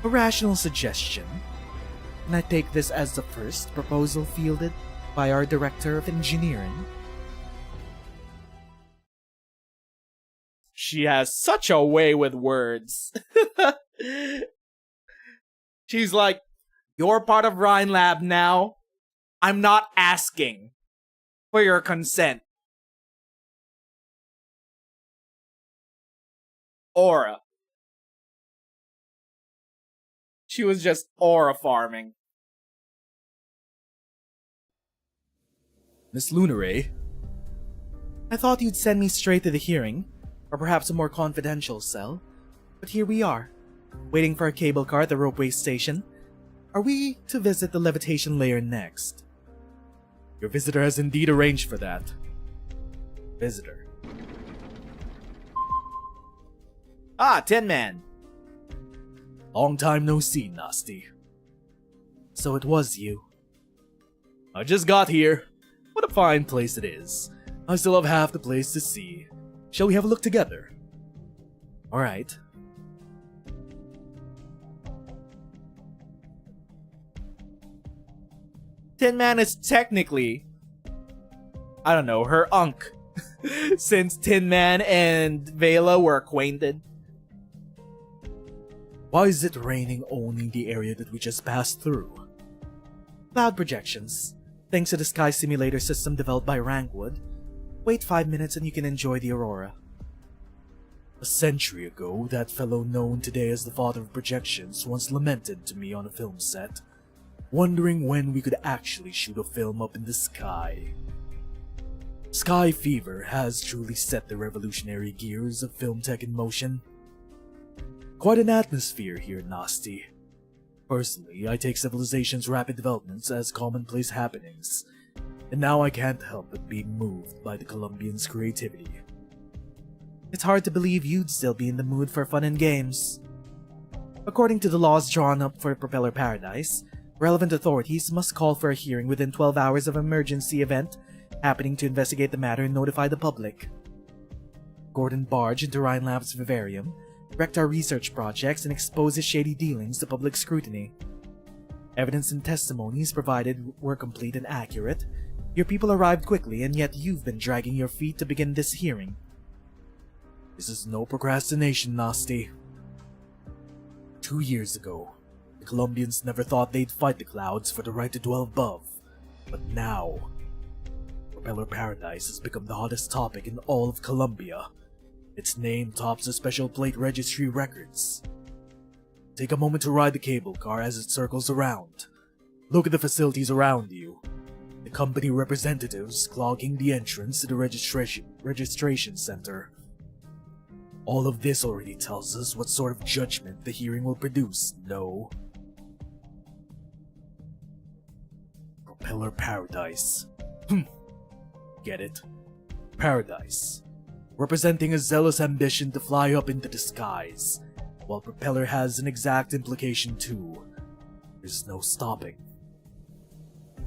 A rational suggestion, and I take this as the first proposal fielded by our Director of Engineering. She has such a way with words. She's like, you're part of Rhine Lab now. I'm not asking for your consent. Aura. She was just aura farming. Miss Lunare, I thought you'd send me straight to the hearing, or perhaps a more confidential cell, but here we are, waiting for a cable car at the ropeway station. Are we to visit the levitation layer next? Your visitor has indeed arranged for that. Visitor. Ah, Tin Man. Long time no see, Nasty. So it was you. I just got here. What a fine place it is. I still have half the place to see. Shall we have a look together? Alright. Tin Man is technically, I don't know, her unk. Since Tin Man and Vela were acquainted. Why is it raining only in the area that we just passed through? Cloud projections. Thanks to the sky simulator system developed by Rankwood. Wait 5 minutes and you can enjoy the aurora. A century ago, that fellow known today as the father of projections once lamented to me on a film set, wondering when we could actually shoot a film up in the sky. Sky fever has truly set the revolutionary gears of film tech in motion. Quite an atmosphere here, Nasty. Personally, I take civilization's rapid developments as commonplace happenings, and now I can't help but be moved by the Colombians' creativity. It's hard to believe you'd still be in the mood for fun and games. According to the laws drawn up for Propeller Paradise, relevant authorities must call for a hearing within 12 hours of an emergency event happening to investigate the matter and notify the public. Gordon barged into Rhine Lab's vivarium, wrecked our research projects, and exposed his shady dealings to public scrutiny. Evidence and testimonies provided were complete and accurate. Your people arrived quickly, and yet you've been dragging your feet to begin this hearing. This is no procrastination, Nasty. 2 years ago, the Colombians never thought they'd fight the clouds for the right to dwell above. But now, Propeller Paradise has become the hottest topic in all of Colombia. Its name tops the special plate registry records. Take a moment to ride the cable car as it circles around. Look at the facilities around you. The company representatives clogging the entrance to the registration center. All of this already tells us what sort of judgment the hearing will produce, no? Propeller Paradise. Get it? Paradise. Representing a zealous ambition to fly up into the skies, while Propeller has an exact implication too. There's no stopping.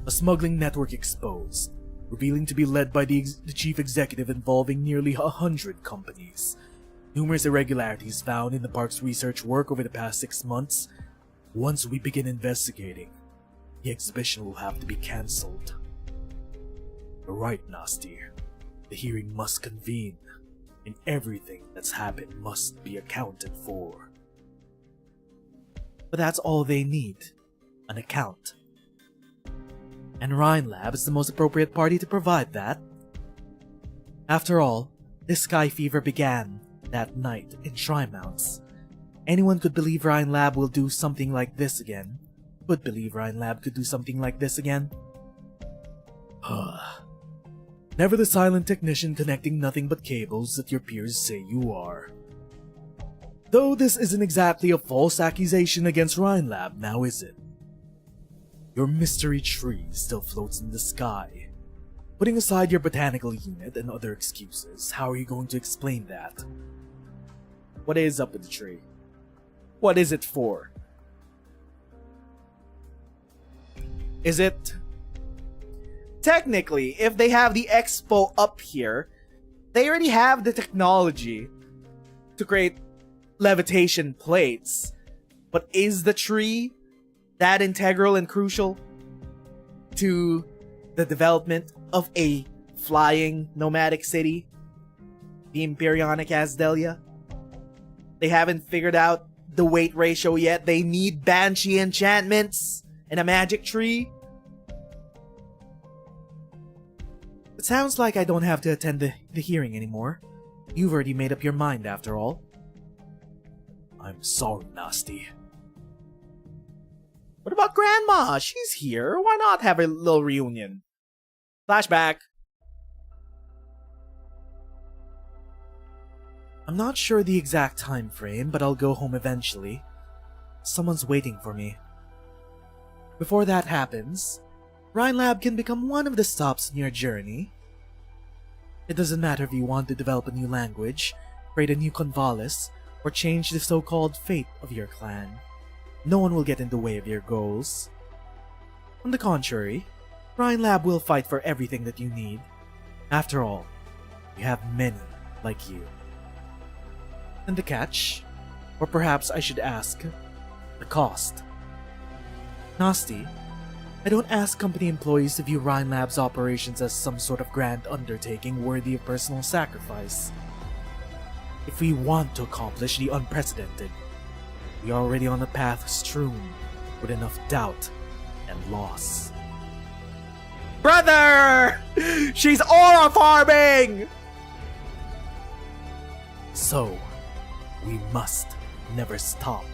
A smuggling network exposed, revealing to be led by the chief executive involving nearly 100 companies. Numerous irregularities found in the park's research work over the past 6 months. Once we begin investigating, the exhibition will have to be cancelled. You're right, Nasty. The hearing must convene, and everything that's happened must be accounted for. But that's all they need, an account. And Rhine Lab is the most appropriate party to provide that. After all, this sky fever began that night in Trimounts. Anyone could believe Rhine Lab will do something like this again. Could believe Rhine Lab could do something like this again. Never the silent technician connecting nothing but cables that your peers say you are. Though this isn't exactly a false accusation against Rhine Lab, now is it? Your mystery tree still floats in the sky. Putting aside your botanical unit and other excuses, how are you going to explain that? What is up with the tree? What is it for? Is it... Technically, if they have the expo up here, they already have the technology to create levitation plates. But is the tree that integral and crucial to the development of a flying nomadic city? The Empyreana Kazdelia? They haven't figured out the weight ratio yet. They need banshee enchantments and a magic tree. It sounds like I don't have to attend the hearing anymore. You've already made up your mind after all. I'm sorry, Nasty. What about Grandma? She's here. Why not have a little reunion? Flashback. I'm not sure the exact time frame, but I'll go home eventually. Someone's waiting for me. Before that happens, Rhine Lab can become one of the stops in your journey. It doesn't matter if you want to develop a new language, create a new convalis, or change the so-called fate of your clan. No one will get in the way of your goals. On the contrary, Rhine Lab will fight for everything that you need. After all, you have many like you. And the catch? Or perhaps I should ask, the cost. Nasty, I don't ask company employees to view Rhine Lab's operations as some sort of grand undertaking worthy of personal sacrifice. If we want to accomplish the unprecedented, we are already on a path strewn with enough doubt and loss. Brother! She's aura farming! So, we must never stop.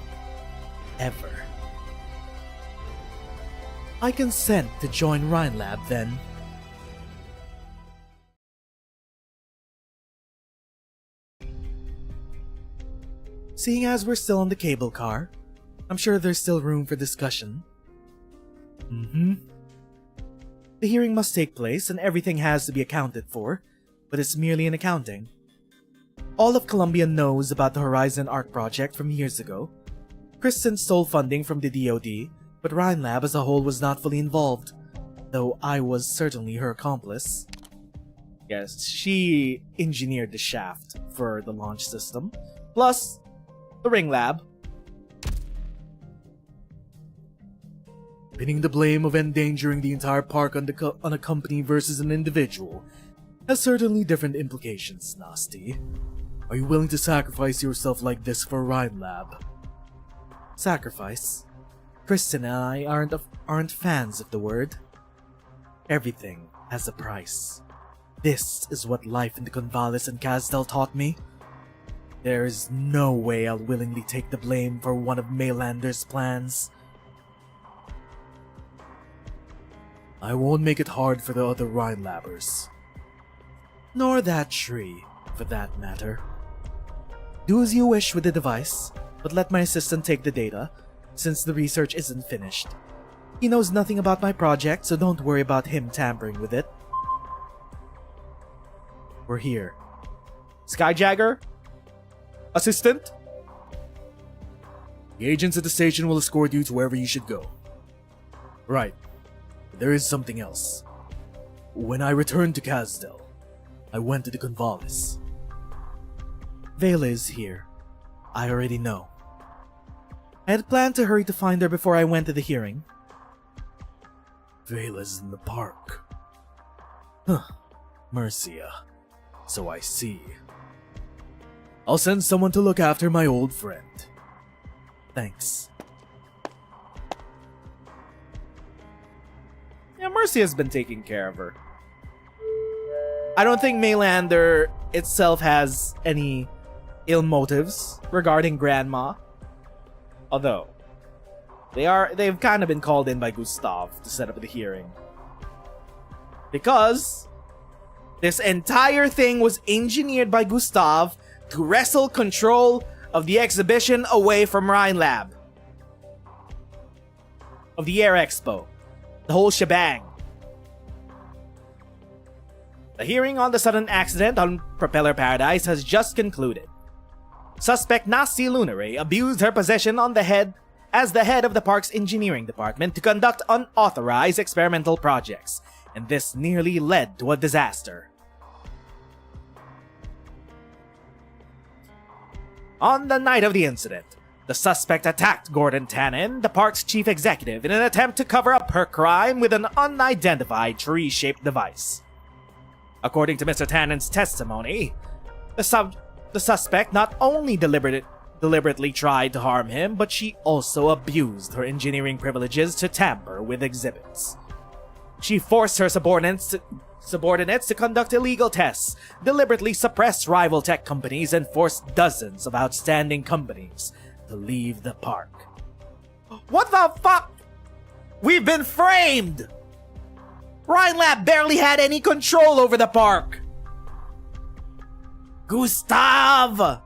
Ever. I consent to join Rhine Lab then. Seeing as we're still on the cable car, I'm sure there's still room for discussion. The hearing must take place and everything has to be accounted for, but it's merely an accounting. All of Columbia knows about the Horizon Arc project from years ago. Kristen stole funding from the DoD, but Rhinelab as a whole was not fully involved, though I was certainly her accomplice. Yes, she engineered the shaft for the launch system, plus the ring lab. Pinning the blame of endangering the entire park on a company versus an individual has certainly different implications, Nasty. Are you willing to sacrifice yourself like this for Rhinelab? Sacrifice? Kristen and I aren't fans of the word. Everything has a price. This is what life in the Convalis and Kazdel taught me. There is no way I'll willingly take the blame for one of Maylander's plans. I won't make it hard for the other Rhinelabbers. Nor that tree, for that matter. Do as you wish with the device, but let my assistant take the data, since the research isn't finished. He knows nothing about my project, so don't worry about him tampering with it. We're here. Skyjagger? Assistant? The agents at the station will escort you to wherever you should go. Right. There is something else. When I returned to Kazdel, I went to the Convalis. Vela is here. I already know. I had planned to hurry to find her before I went to the hearing. Vela's in the park. Mercia. So I see. I'll send someone to look after my old friend. Thanks. Yeah, Mercy has been taking care of her. I don't think Maylander itself has any ill motives regarding Grandma. Although, they've kind of been called in by Gustav to set up the hearing. Because this entire thing was engineered by Gustav to wrestle control of the exhibition away from Rhinelab. Of the Air Expo. The whole shebang. The hearing on the sudden accident on Propeller Paradise has just concluded. Suspect Nasty Lunare abused her position as the head of the park's engineering department to conduct unauthorized experimental projects, and this nearly led to a disaster. On the night of the incident, the suspect attacked Gordon Tannen, the park's chief executive, in an attempt to cover up her crime with an unidentified tree-shaped device. According to Mr. Tannen's testimony, the suspect not only deliberately tried to harm him, but she also abused her engineering privileges to tamper with exhibits. She forced her subordinates to conduct illegal tests, deliberately suppressed rival tech companies, and forced dozens of outstanding companies to leave the park. What the fuck? We've been framed! Rhinelab barely had any control over the park! Gustav!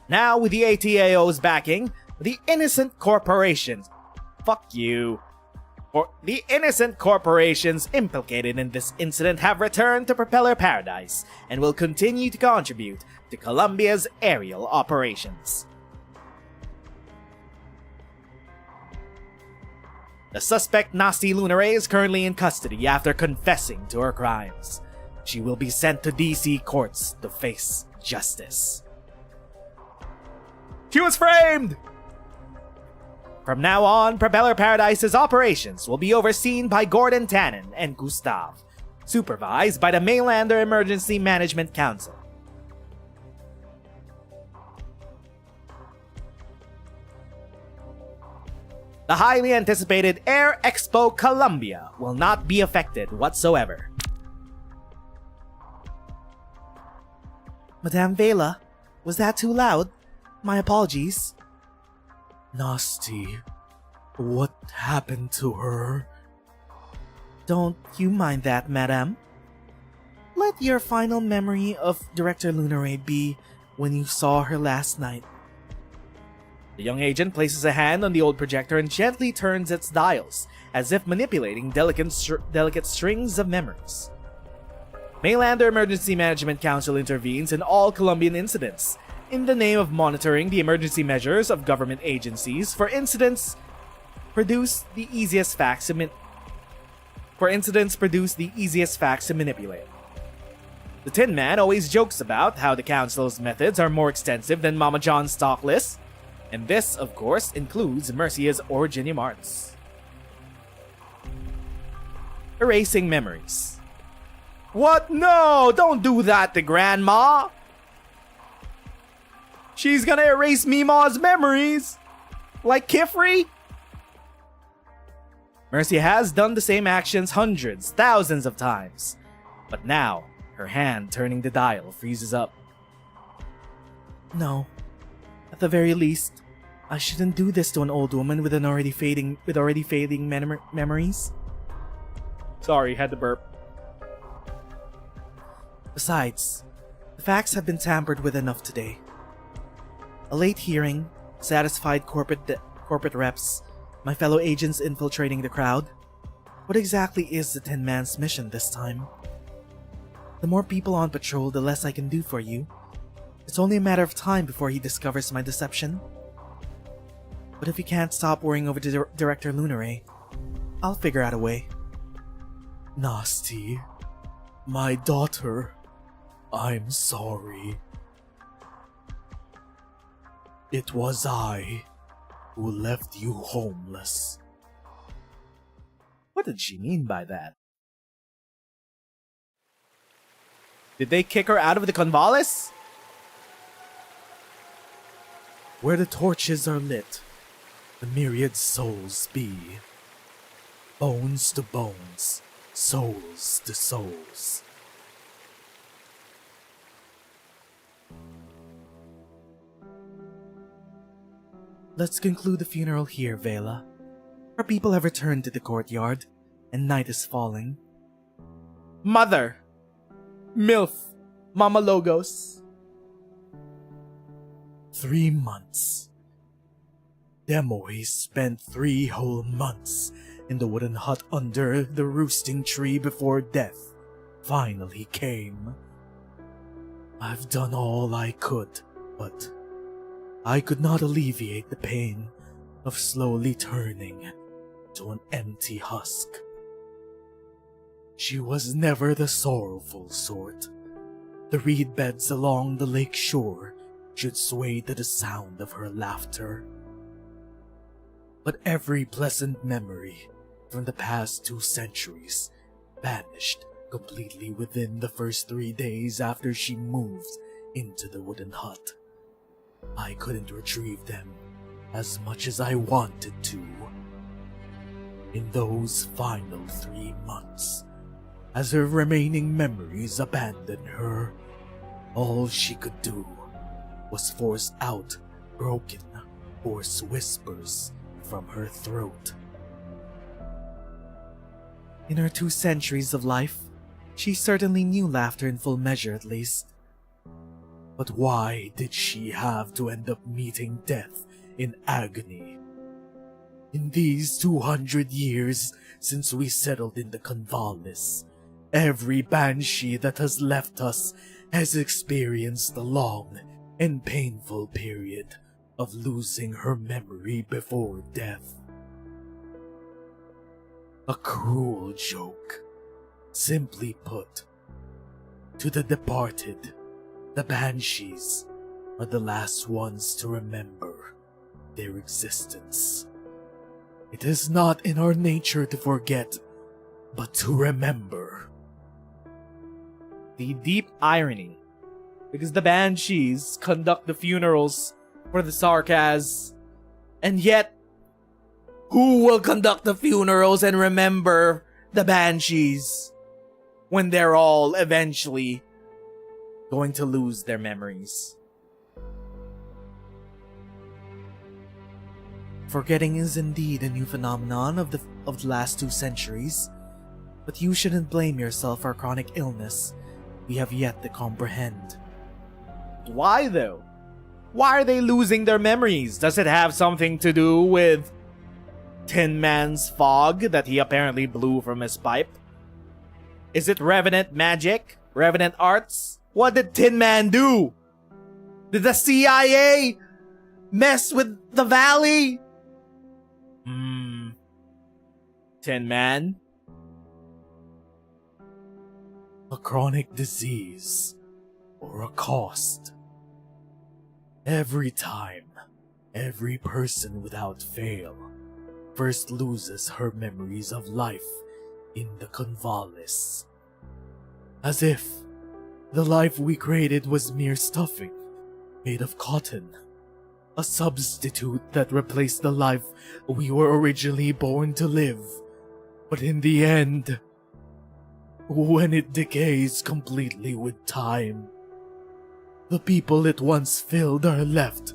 Now, with the ATAO's backing, the innocent corporations... Fuck you. The innocent corporations implicated in this incident have returned to Propeller Paradise and will continue to contribute to Columbia's aerial operations. The suspect Nasty Lunare is currently in custody after confessing to her crimes. She will be sent to DC courts to face justice. She was framed! From now on, Propeller Paradise's operations will be overseen by Gordon Tannen and Gustav, supervised by the Maylander Emergency Management Council. The highly anticipated Air Expo Columbia will not be affected whatsoever. Madame Vela, was that too loud? My apologies. Nasty, what happened to her? Don't you mind that, madame. Let your final memory of Director Lunare be when you saw her last night. The young agent places a hand on the old projector and gently turns its dials, as if manipulating delicate strings of memories. Mainlander Emergency Management Council intervenes in all Colombian incidents, in the name of monitoring the emergency measures of government agencies. For incidents, produce the easiest facts to manipulate. The Tin Man always jokes about how the council's methods are more extensive than Mama John's stock list, and this, of course, includes Mercia's Originium Arts. Erasing memories. What? No! Don't do that to Grandma! She's gonna erase Meemaw's memories! Like Kifri? Mercia has done the same actions hundreds, thousands of times. But now, her hand turning the dial freezes up. No. At the very least, I shouldn't do this to an old woman with already fading memories. Sorry, had to burp. Besides, the facts have been tampered with enough today. A late hearing, satisfied corporate reps, my fellow agents infiltrating the crowd. What exactly is the Tin Man's mission this time? The more people on patrol, the less I can do for you. It's only a matter of time before he discovers my deception. But if you can't stop worrying over Director Lunare, I'll figure out a way. Nasty, my daughter, I'm sorry. It was I who left you homeless. What did she mean by that? Did they kick her out of the convalescence? Where the torches are lit, the myriad souls be. Bones to bones, souls to souls. Let's conclude the funeral here, Vela. Our people have returned to the courtyard, and night is falling. Mother! MILF! Mama Logos! 3 months. Demoy spent 3 whole months in the wooden hut under the roosting tree before death finally came. I've done all I could, but I could not alleviate the pain of slowly turning to an empty husk. She was never the sorrowful sort. The reed beds along the lake shore should sway to the sound of her laughter. But every pleasant memory from the past 2 centuries vanished completely within the first 3 days after she moved into the wooden hut. I couldn't retrieve them as much as I wanted to. In those final 3 months, as her remaining memories abandoned her, all she could do was force out broken, hoarse whispers from her throat. In her 2 centuries of life, she certainly knew laughter in full measure at least. But why did she have to end up meeting death in agony? In these 200 years since we settled in the Convalis, every banshee that has left us has experienced the long and painful period of losing her memory before death. A cruel joke. Simply put, to the departed, the banshees are the last ones to remember their existence. It is not in our nature to forget, but to remember. The deep irony, because the banshees conduct the funerals for the Sarkaz, and yet, who will conduct the funerals and remember the banshees when they're all eventually going to lose their memories? Forgetting is indeed a new phenomenon of the last 2 centuries, but you shouldn't blame yourself for a chronic illness we have yet to comprehend. Why though? Why are they losing their memories? Does it have something to do with Tin Man's fog that he apparently blew from his pipe? Is it Revenant magic? Revenant arts? What did Tin Man do? Did the CIA mess with the valley? Tin Man? A chronic disease or a cost. Every time, every person without fail first loses her memories of life in the convalis. As if the life we created was mere stuffing, made of cotton. A substitute that replaced the life we were originally born to live. But in the end, when it decays completely with time, the people it once filled are left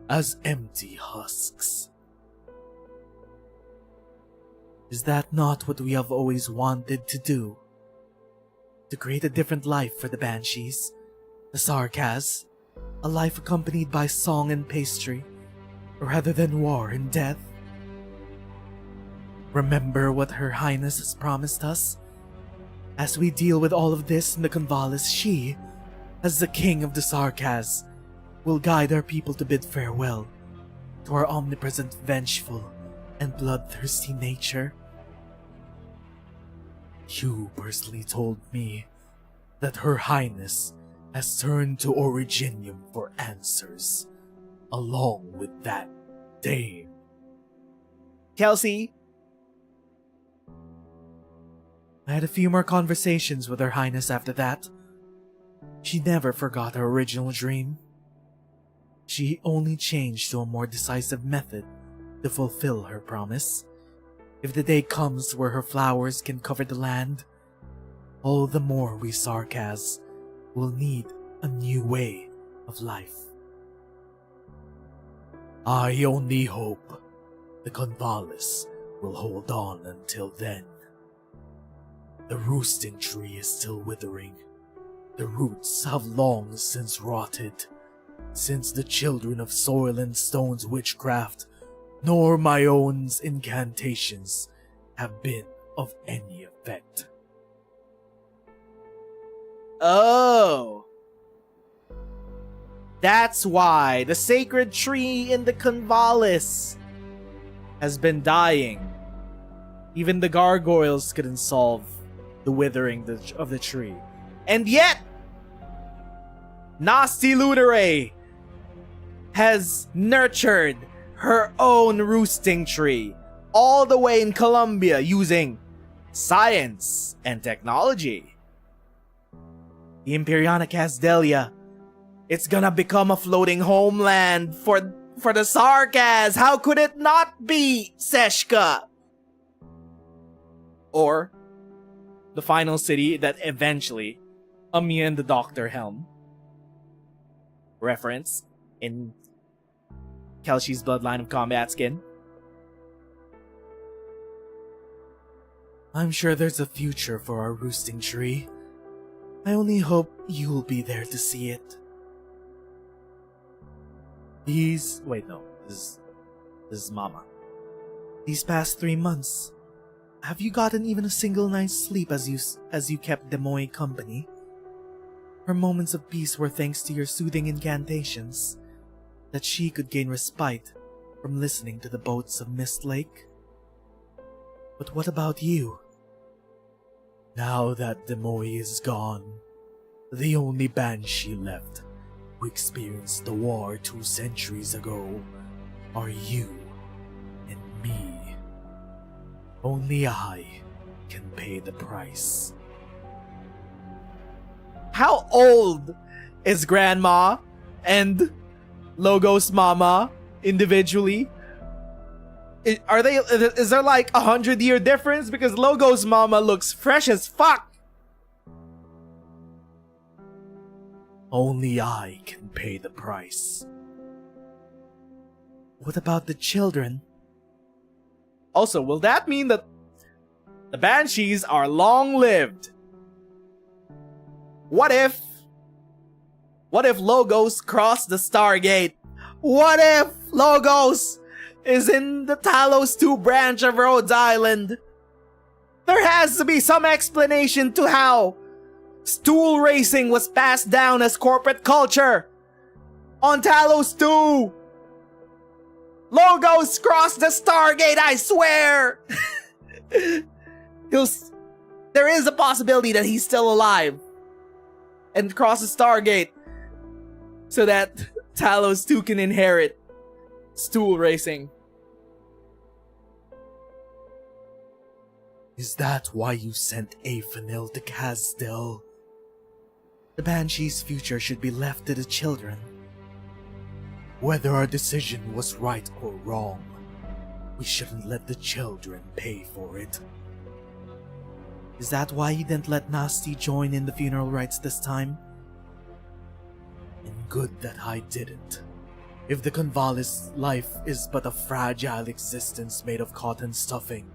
as empty husks. Is that not what we have always wanted to do? To create a different life for the Banshees, the Sarkaz, a life accompanied by song and pastry, rather than war and death? Remember what Her Highness has promised us? As we deal with all of this in the Convalis, she, as the king of the Sarkaz, will guide our people to bid farewell to our omnipresent, vengeful, and bloodthirsty nature. You personally told me that Her Highness has turned to Originium for answers, along with that dame. Kelsey? I had a few more conversations with Her Highness after that. She never forgot her original dream. She only changed to a more decisive method to fulfill her promise. If the day comes where her flowers can cover the land, all the more we Sarkaz will need a new way of life. I only hope the Convalis will hold on until then. The roosting tree is still withering. The roots have long since rotted, since the children of soil and stone's witchcraft, nor my own incantations, have been of any effect. Oh. That's why the sacred tree in the Convalis has been dying. Even the gargoyles couldn't solve the withering of the tree. And yet, Nasty Lunare has nurtured her own roosting tree all the way in Colombia using science and technology. The Empyreana Kazdelia, it's gonna become a floating homeland for the Sarkaz. How could it not be, Seshka? Or the final city that eventually Amiya and the Doctor helm. Reference in Kelsey's Bloodline of Combat skin. I'm sure there's a future for our roosting tree. I only hope you'll be there to see it. Wait, no. This is Mama. These past 3 months, have you gotten even a single night's sleep as you kept Demoy company? Her moments of peace were thanks to your soothing incantations, that she could gain respite from listening to the boats of Mist Lake. But what about you? Now that Demoy is gone, the only Banshee left who experienced the war 2 centuries ago are you and me. Only I can pay the price. How old is Grandma and Logos Mama individually? Is there like 100-year difference? Because Logos Mama looks fresh as fuck. Only I can pay the price. What about the children? Also, will that mean that the Banshees are long-lived? What if Logos crossed the Stargate What if Logos is in the Talos 2 branch of Rhodes Island? There has to be some explanation to how stool racing was passed down as corporate culture on Talos 2. Logos crossed the Stargate, I swear! There is a possibility that he's still alive and crosses Stargate so that Talos 2 can inherit stool racing. Is that why you sent Aphanil to Kazdelia? The Banshee's future should be left to the children. Whether our decision was right or wrong, we shouldn't let the children pay for it. Is that why you didn't let Nasty join in the funeral rites this time? And good that I didn't. If the Convalis life is but a fragile existence made of cotton stuffing,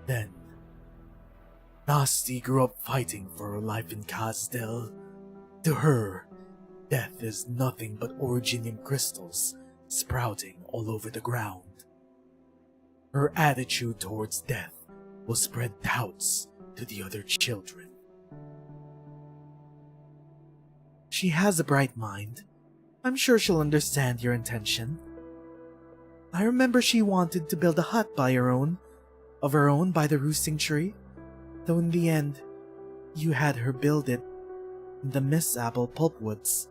then Nasty grew up fighting for her life in Kazdelia. To her, death is nothing but originium crystals sprouting all over the ground. Her attitude towards death will spread doubts to the other children. She has a bright mind. I'm sure she'll understand your intention. I remember she wanted to build a hut of her own by the roosting tree, though in the end, you had her build it in the Miss Apple pulpwoods.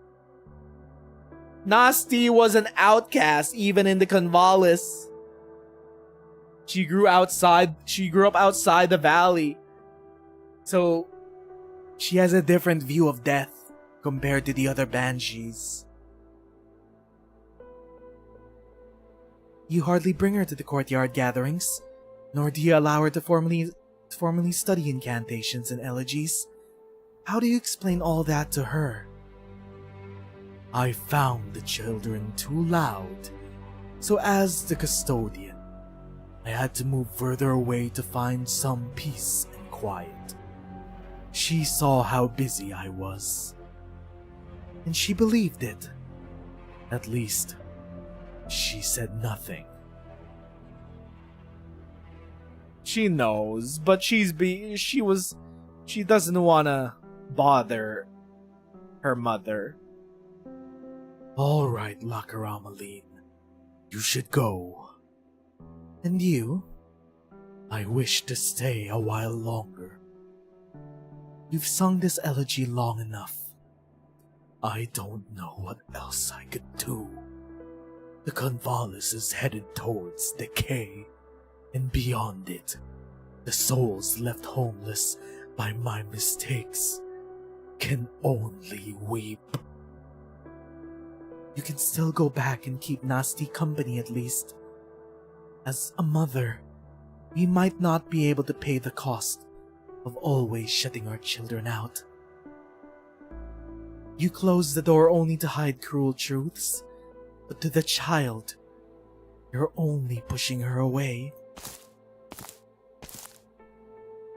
Nasty was an outcast even in the Convalis. She grew up outside the valley. So, she has a different view of death compared to the other Banshees. You hardly bring her to the courtyard gatherings, nor do you allow her to formally study incantations and elegies. How do you explain all that to her? I found the children too loud, so as the custodian, I had to move further away to find some peace and quiet. She saw how busy I was, and she believed it. At least, she said nothing. She knows, but she doesn't wanna bother her mother. All right, Lakaramaline, you should go. And you? I wish to stay a while longer. You've sung this elegy long enough. I don't know what else I could do. The Convalis is headed towards decay, and beyond it, the souls left homeless by my mistakes can only weep. You can still go back and keep Nasty company at least. As a mother, we might not be able to pay the cost of always shutting our children out. You close the door only to hide cruel truths, but to the child, you're only pushing her away.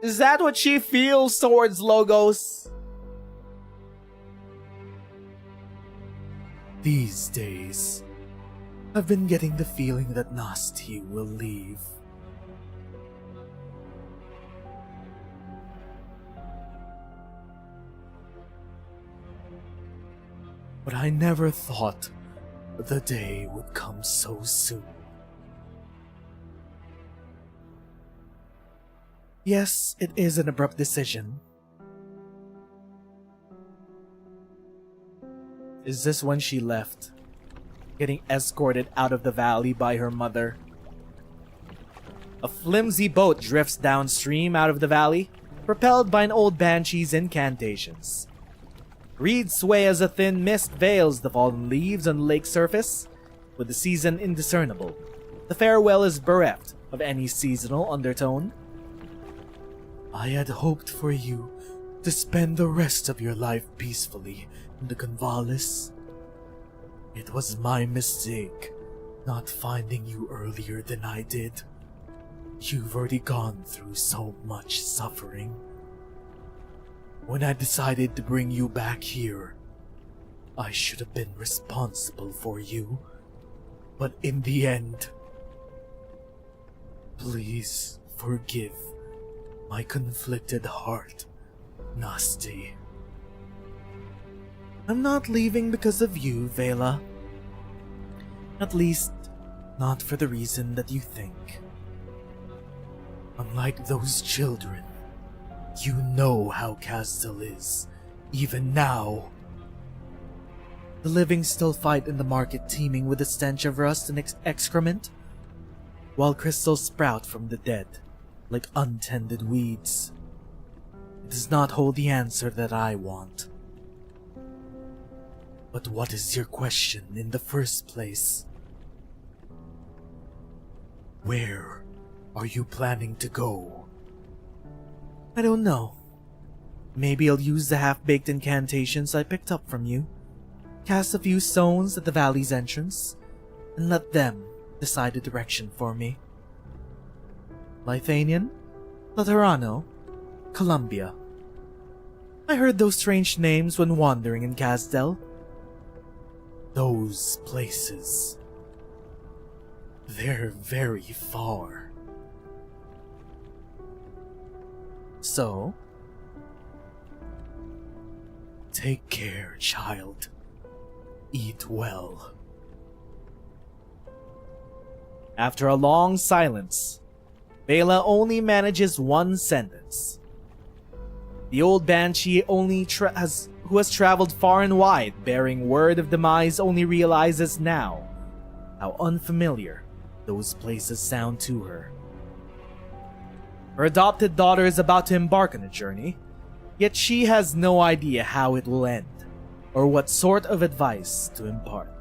Is that what she feels towards Logos? These days, I've been getting the feeling that Nasty will leave. But I never thought the day would come so soon. Yes, it is an abrupt decision. Is this when she left? Getting escorted out of the valley by her mother. A flimsy boat drifts downstream out of the valley, propelled by an old banshee's incantations. Reeds sway as a thin mist veils the fallen leaves on the lake's surface, with the season indiscernible. The farewell is bereft of any seasonal undertone. I had hoped for you to spend the rest of your life peacefully in the Convalis. It was my mistake not finding you earlier than I did. You've already gone through so much suffering. When I decided to bring you back here, I should have been responsible for you But in the end, please forgive my conflicted heart, Nasty. I'm not leaving because of you, Vela. At least, not for the reason that you think. Unlike those children, you know how Kazdelia is, even now. The living still fight in the market teeming with the stench of rust and excrement, while crystals sprout from the dead like untended weeds. It does not hold the answer that I want. But what is your question in the first place? Where are you planning to go? I don't know. Maybe I'll use the half-baked incantations I picked up from you, cast a few stones at the valley's entrance, and let them decide the direction for me. Lithanian, Laterano, Columbia. I heard those strange names when wandering in Kazdel. Those places. They're very far. So? Take care, child. Eat well. After a long silence, Vela only manages one sentence. The old banshee who has traveled far and wide bearing word of demise only realizes now how unfamiliar those places sound to her. Her adopted daughter is about to embark on a journey, yet she has no idea how it will end or what sort of advice to impart.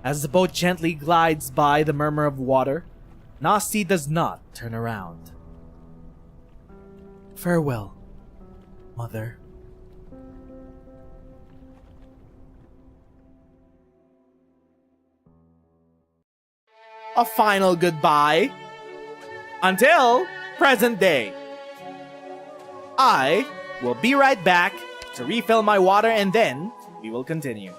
As the boat gently glides by the murmur of water, Nasty does not turn around. Farewell, Mother. A final goodbye until present day. I will be right back to refill my water and then we will continue.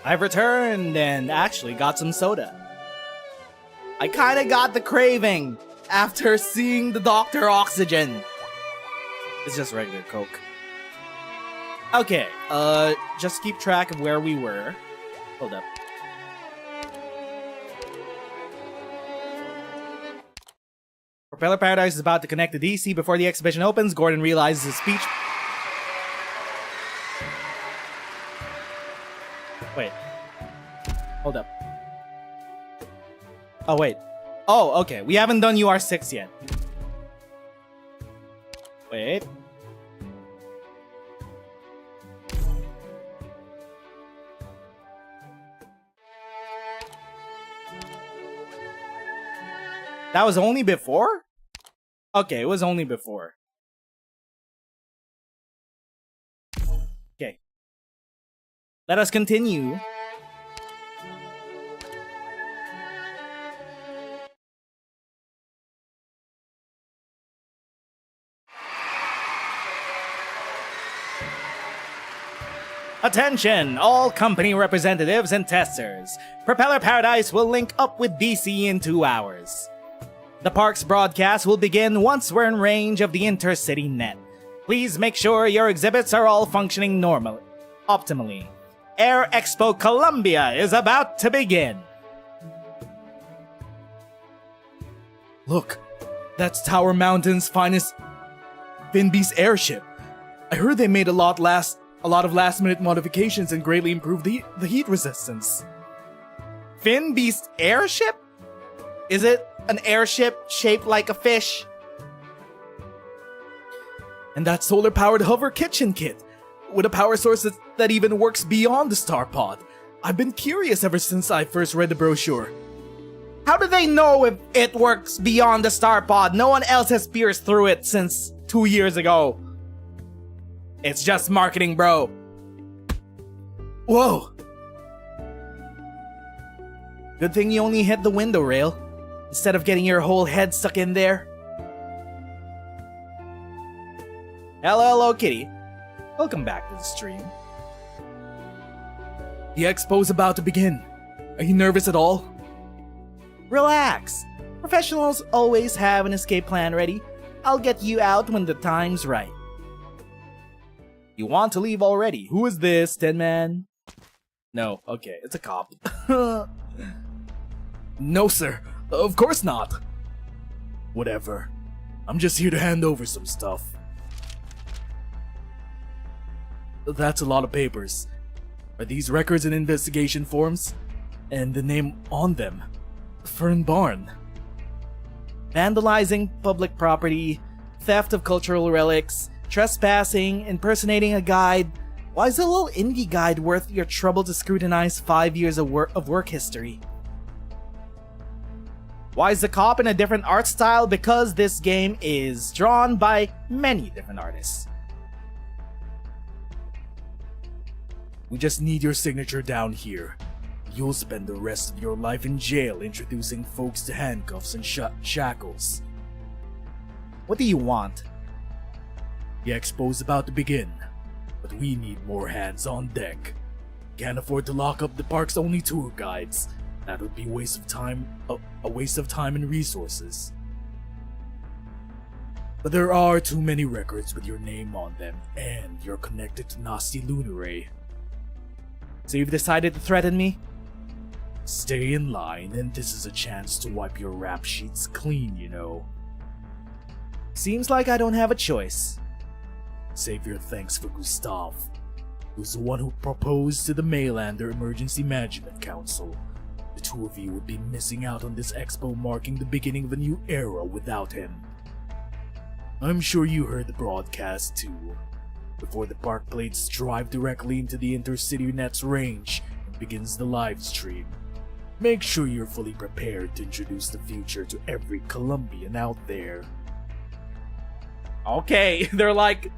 I've returned and actually got some soda. I kinda got the craving after seeing the Dr. Oxygen. It's just regular Coke. Okay, just keep track of where we were. Hold up. Propeller Paradise is about to connect to DC before the exhibition opens. Gordon realizes his speech. Wait. Hold up. Oh, wait. Oh, okay. We haven't done UR-6 yet. Wait. That was only before? Okay, it was only before. Okay. Let us continue. Attention, all company representatives and testers. Propeller Paradise will link up with DC in 2 hours. The park's broadcast will begin once we're in range of the intercity net. Please make sure your exhibits are all functioning optimally. Air Expo Columbia is about to begin. Look, that's Tower Mountain's finest Finbeast airship. I heard they made a lot of last-minute modifications and greatly improved the heat resistance. Finbeast airship? Is it an airship shaped like a fish? And that solar-powered hover kitchen kit, with a power source that even works beyond the star pod. I've been curious ever since I first read the brochure. How do they know if it works beyond the star pod? No one else has pierced through it since 2 years ago. It's just marketing, bro. Whoa! Good thing you only hit the window rail, instead of getting your whole head stuck in there. Hello, kitty. Welcome back to the stream. The expo's about to begin. Are you nervous at all? Relax. Professionals always have an escape plan ready. I'll get you out when the time's right. You want to leave already? Who is this, Tin Man? No, okay, it's a cop. No, sir. Of course not. Whatever. I'm just here to hand over some stuff. That's a lot of papers. Are these records and investigation forms? And the name on them? Fern Barn. Vandalizing public property, theft of cultural relics, trespassing, impersonating a guide. Why is a little indie guide worth your trouble to scrutinize 5 years of work history? Why is the cop in a different art style? Because this game is drawn by many different artists. We just need your signature down here. You'll spend the rest of your life in jail introducing folks to handcuffs and shackles. What do you want? The expo's about to begin, but we need more hands on deck. Can't afford to lock up the park's only tour guides. That would be a waste of time and resources. But there are too many records with your name on them, and you're connected to Nasty Lunare. So you've decided to threaten me? Stay in line, and this is a chance to wipe your rap sheets clean, you know. Seems like I don't have a choice. Save your thanks for Gustav, who's the one who proposed to the Maylander Emergency Management Council. The two of you would be missing out on this expo, marking the beginning of a new era without him. I'm sure you heard the broadcast too. Before the park plates drive directly into the intercity net's range and begins the live stream, make sure you're fully prepared to introduce the future to every Colombian out there. Okay, they're like,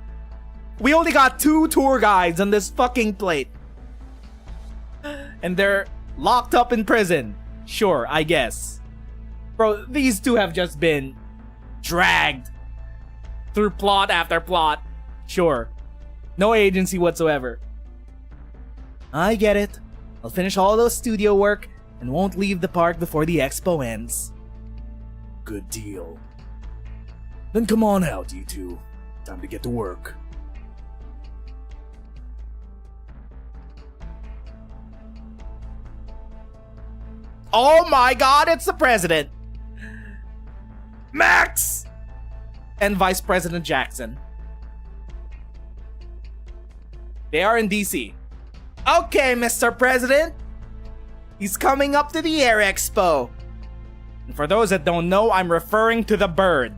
we only got 2 tour guides on this fucking plate. And they're locked up in prison. Sure, I guess. Bro, these 2 have just been dragged through plot after plot. Sure. No agency whatsoever. I get it. I'll finish all those studio work and won't leave the park before the expo ends. Good deal. Then come on out, you two. Time to get to work. Oh my god, it's the president! Max! And Vice President Jackson. They are in DC. Okay, Mr. President. He's coming up to the Air Expo. And for those that don't know, I'm referring to the bird.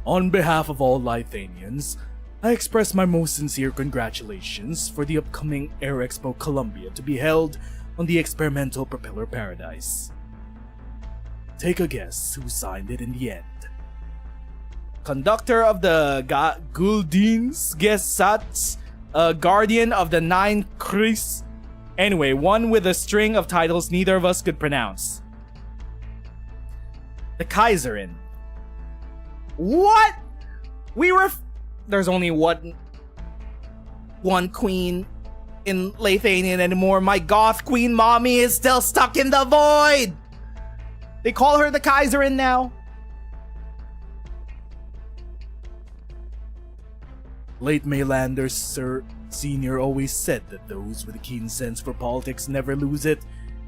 On behalf of all Lithanians, I express my most sincere congratulations for the upcoming Air Expo Columbia to be held on the experimental propeller paradise. Take a guess who signed it in the end. Conductor of the Guldins Gesats, Guardian of the Nine Chris. Anyway, one with a string of titles neither of us could pronounce. The Kaiserin. What? There's only one queen in Lithanian anymore. My goth queen mommy is still stuck in the void! They call her the Kaiserin now? Late Maylander Sir Sr. always said that those with a keen sense for politics never lose it,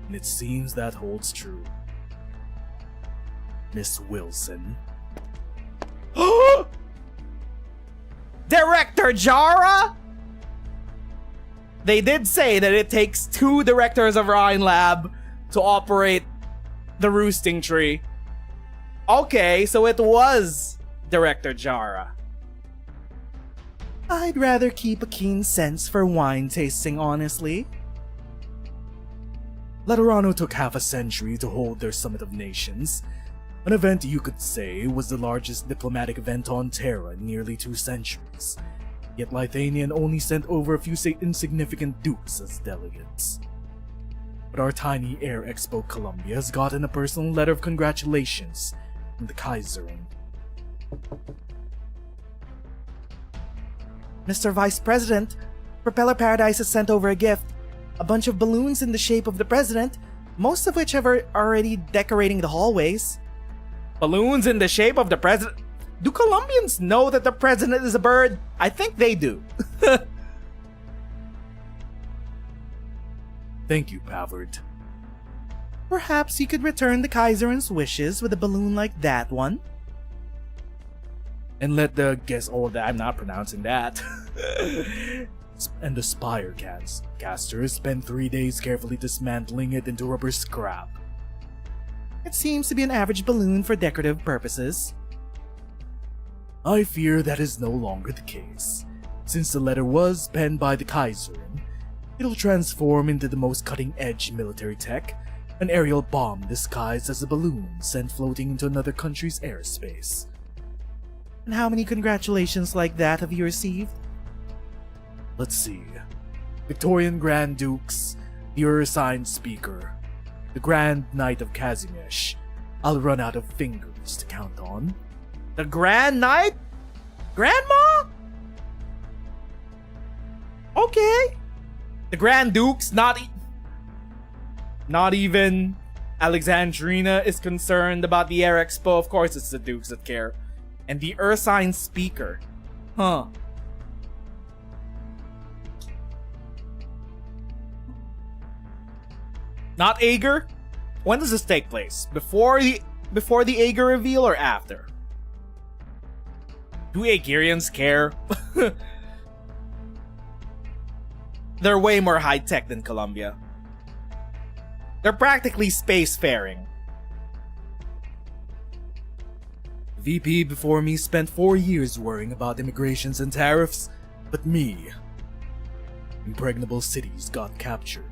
and it seems that holds true. Miss Wilson. Director Jara? They did say that it takes 2 directors of Rhine Lab to operate the roosting tree. Okay, so it was Director Jara. I'd rather keep a keen sense for wine tasting, honestly. Laterano took half a century to hold their Summit of Nations, an event you could say was the largest diplomatic event on Terra in nearly 2 centuries, yet Lithanian only sent over a few insignificant dukes as delegates. But our tiny Air Expo Columbia has gotten a personal letter of congratulations from the Kaiserin. Mr. Vice President, Propeller Paradise has sent over a gift. A bunch of balloons in the shape of the president, most of which have already decorating the hallways. Balloons in the shape of the president? Do Colombians know that the president is a bird? I think they do. Thank you, Pavard. Perhaps you could return the Kaiserin's wishes with a balloon like that one? And let the I'm not pronouncing that. And the Spire caster spent 3 days carefully dismantling it into rubber scrap. It seems to be an average balloon for decorative purposes. I fear that is no longer the case. Since the letter was penned by the Kaiserin, it'll transform into the most cutting-edge military tech, an aerial bomb disguised as a balloon sent floating into another country's airspace. And how many congratulations like that have you received? Let's see. Victorian Grand Dukes, the UR-signed speaker, the Grand Knight of Kazimesh. I'll run out of fingers to count on. The Grand Knight? Grandma? Okay. The Grand Dukes, not even Alexandrina is concerned about the Air Expo. Of course it's the Dukes that care. And the Ursine speaker. Huh. Not Ager? When does this take place? Before the Ager reveal or after? Do Agerians care? They're way more high-tech than Columbia. They're practically spacefaring. VP before me spent 4 years worrying about immigrations and tariffs, but me. Impregnable cities got captured.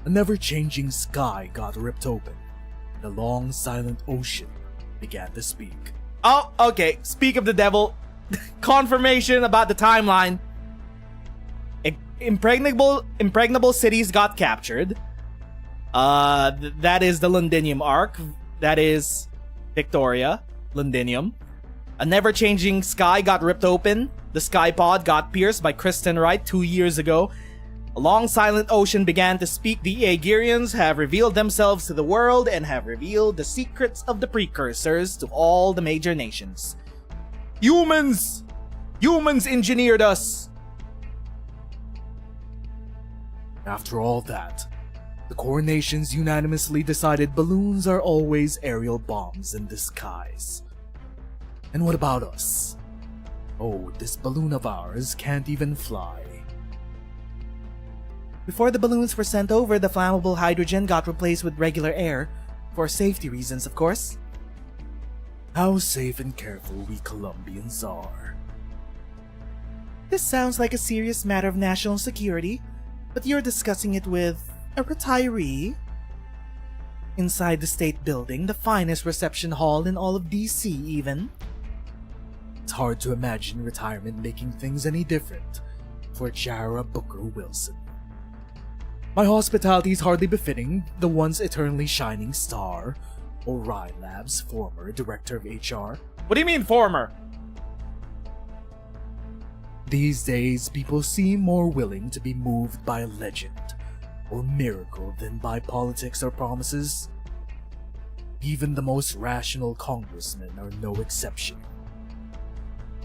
A never-changing sky got ripped open. The long, silent ocean began to speak. Oh, okay. Speak of the devil. Confirmation about the timeline. Impregnable cities got captured. That is the Londinium arc. That is Victoria. Londinium. A never-changing sky got ripped open. The sky pod got pierced by Kristen Wright 2 years ago. A long silent ocean began to speak. The Aegirians have revealed themselves to the world and have revealed the secrets of the precursors to all the major nations. Humans! Humans engineered us! After all that, the core nations unanimously decided balloons are always aerial bombs in disguise. And what about us? Oh, this balloon of ours can't even fly. Before the balloons were sent over, the flammable hydrogen got replaced with regular air, for safety reasons, of course. How safe and careful we Colombians are. This sounds like a serious matter of national security, but you're discussing it with a retiree? Inside the state building, the finest reception hall in all of DC even. It's hard to imagine retirement making things any different for Jara Booker Wilson. My hospitality is hardly befitting the once eternally shining star, Orion Labs' former director of HR. What do you mean, former? These days, people seem more willing to be moved by legend or miracle than by politics or promises. Even the most rational congressmen are no exception.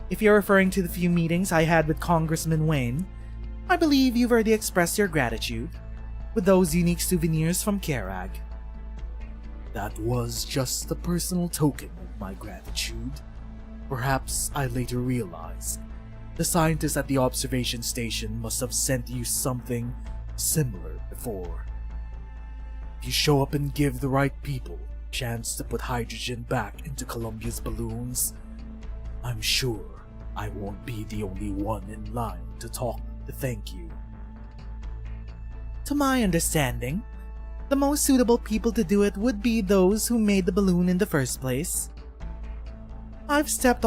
If you're referring to the few meetings I had with Congressman Wayne, I believe you've already expressed your gratitude with those unique souvenirs from Kerag. That was just a personal token of my gratitude. Perhaps I later realized the scientists at the observation station must have sent you something similar before. If you show up and give the right people a chance to put hydrogen back into Columbia's balloons, I'm sure I won't be the only one in line to thank you. To my understanding, the most suitable people to do it would be those who made the balloon in the first place. I've stepped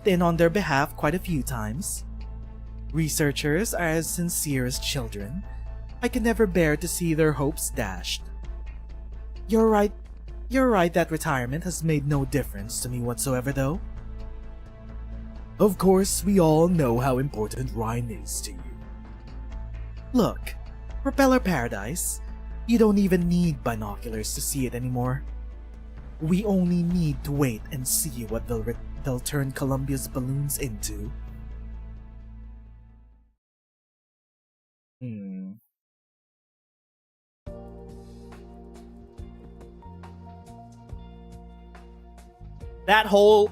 in on their behalf quite a few times. Researchers are as sincere as children. I can never bear to see their hopes dashed. You're right that retirement has made no difference to me whatsoever, though. Of course, we all know how important Rhine is to you. Look, Propeller Paradise, you don't even need binoculars to see it anymore. We only need to wait and see what they'll turn Columbia's balloons into. That whole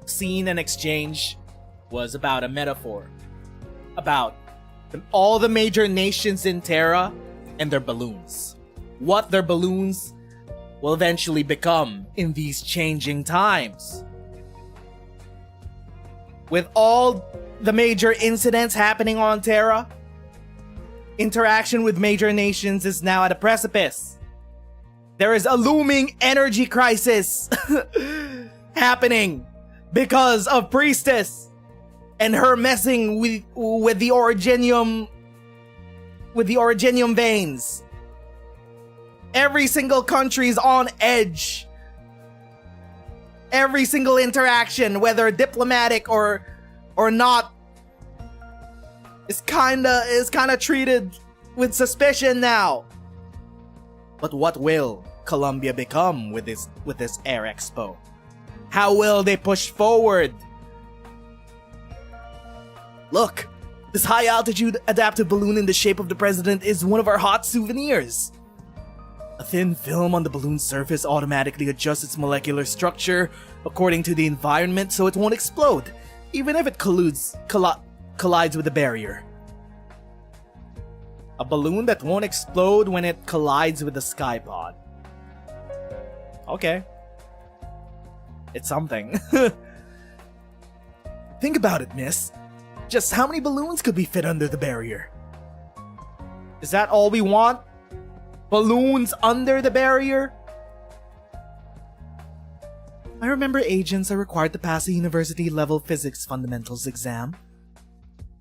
scene and exchange was about a metaphor. About all the major nations in Terra and their balloons. What their balloons will eventually become in these changing times. With all the major incidents happening on Terra, interaction with major nations is now at a precipice. There is a looming energy crisis happening because of Priestess and her messing with the originium veins. Every single country is on edge. Every single interaction, whether diplomatic or not, is kinda treated with suspicion now. But what will Colombia become with this Air Expo? How will they push forward? Look, this high-altitude adaptive balloon in the shape of the president is one of our hot souvenirs. A thin film on the balloon's surface automatically adjusts its molecular structure according to the environment so it won't explode, even if it collides with the barrier. A balloon that won't explode when it collides with the skypod. Okay. It's something. Think about it, miss. Just how many balloons could be fit under the barrier? Is that all we want? Balloons under the barrier? I remember agents are required to pass a university-level physics fundamentals exam.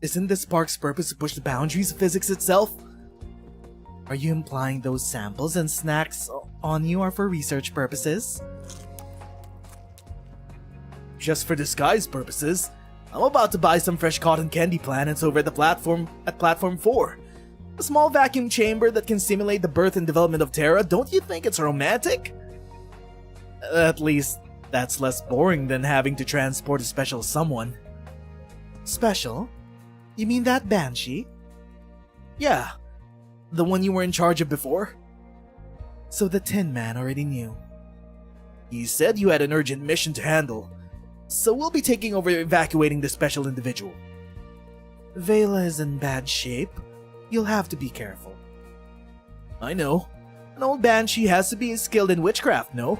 Isn't this park's purpose to push the boundaries of physics itself? Are you implying those samples and snacks on you are for research purposes? Just for disguise purposes. I'm about to buy some fresh cotton candy planets over at the platform 4. A small vacuum chamber that can simulate the birth and development of Terra, don't you think it's romantic? At least, that's less boring than having to transport a special someone. Special? You mean that Banshee? Yeah, the one you were in charge of before. So the Tin Man already knew. He said you had an urgent mission to handle, so we'll be taking over evacuating the special individual. Vela is in bad shape. You'll have to be careful. I know. An old Banshee has to be skilled in witchcraft, no?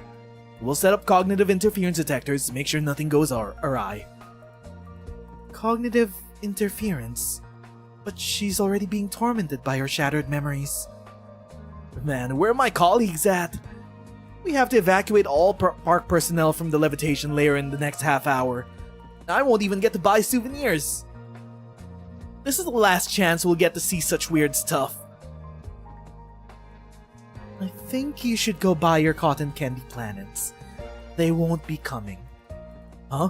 We'll set up cognitive interference detectors to make sure nothing goes awry. Cognitive interference? But she's already being tormented by her shattered memories. Man, where are my colleagues at? We have to evacuate all park personnel from the levitation layer in the next half hour. I won't even get to buy souvenirs. This is the last chance we'll get to see such weird stuff. I think you should go buy your cotton candy planets. They won't be coming. Huh?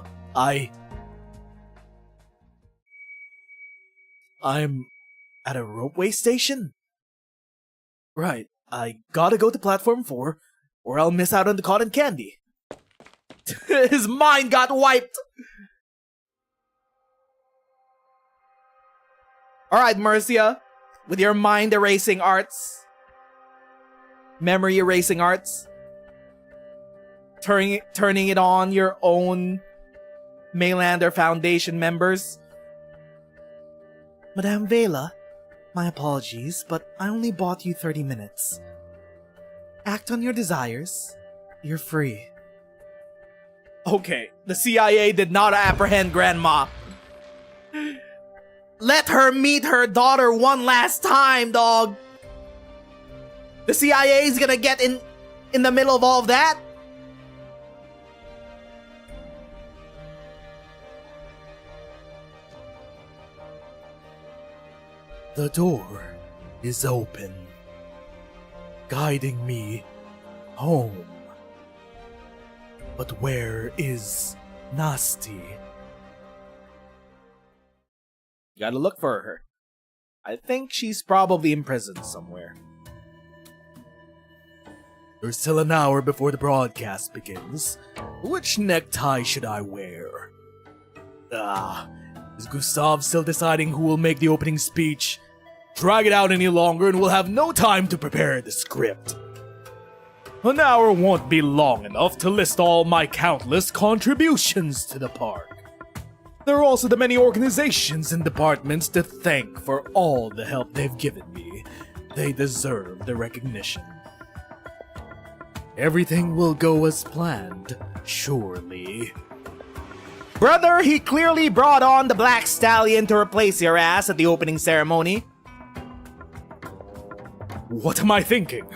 I'm at a ropeway station? Right, I gotta go to platform 4, or I'll miss out on the cotton candy. His mind got wiped! Alright, Mercia, with your mind erasing arts, memory erasing arts, turning it on your own Maylander Foundation members. Madame Vela, my apologies, but I only bought you 30 minutes. Act on your desires. You're free. Okay, the CIA did not apprehend Grandma. Let her meet her daughter one last time, dog. The CIA is gonna get in the middle of all of that? The door is open, guiding me home. But where is Nasty? Gotta look for her. I think she's probably in prison somewhere. There's still an hour before the broadcast begins. Which necktie should I wear? Is Gustav still deciding who will make the opening speech? Drag it out any longer and we'll have no time to prepare the script. An hour won't be long enough to list all my countless contributions to the park. There are also the many organizations and departments to thank for all the help they've given me. They deserve the recognition. Everything will go as planned, surely. Brother, he clearly brought on the Black Stallion to replace your ass at the opening ceremony. What am I thinking?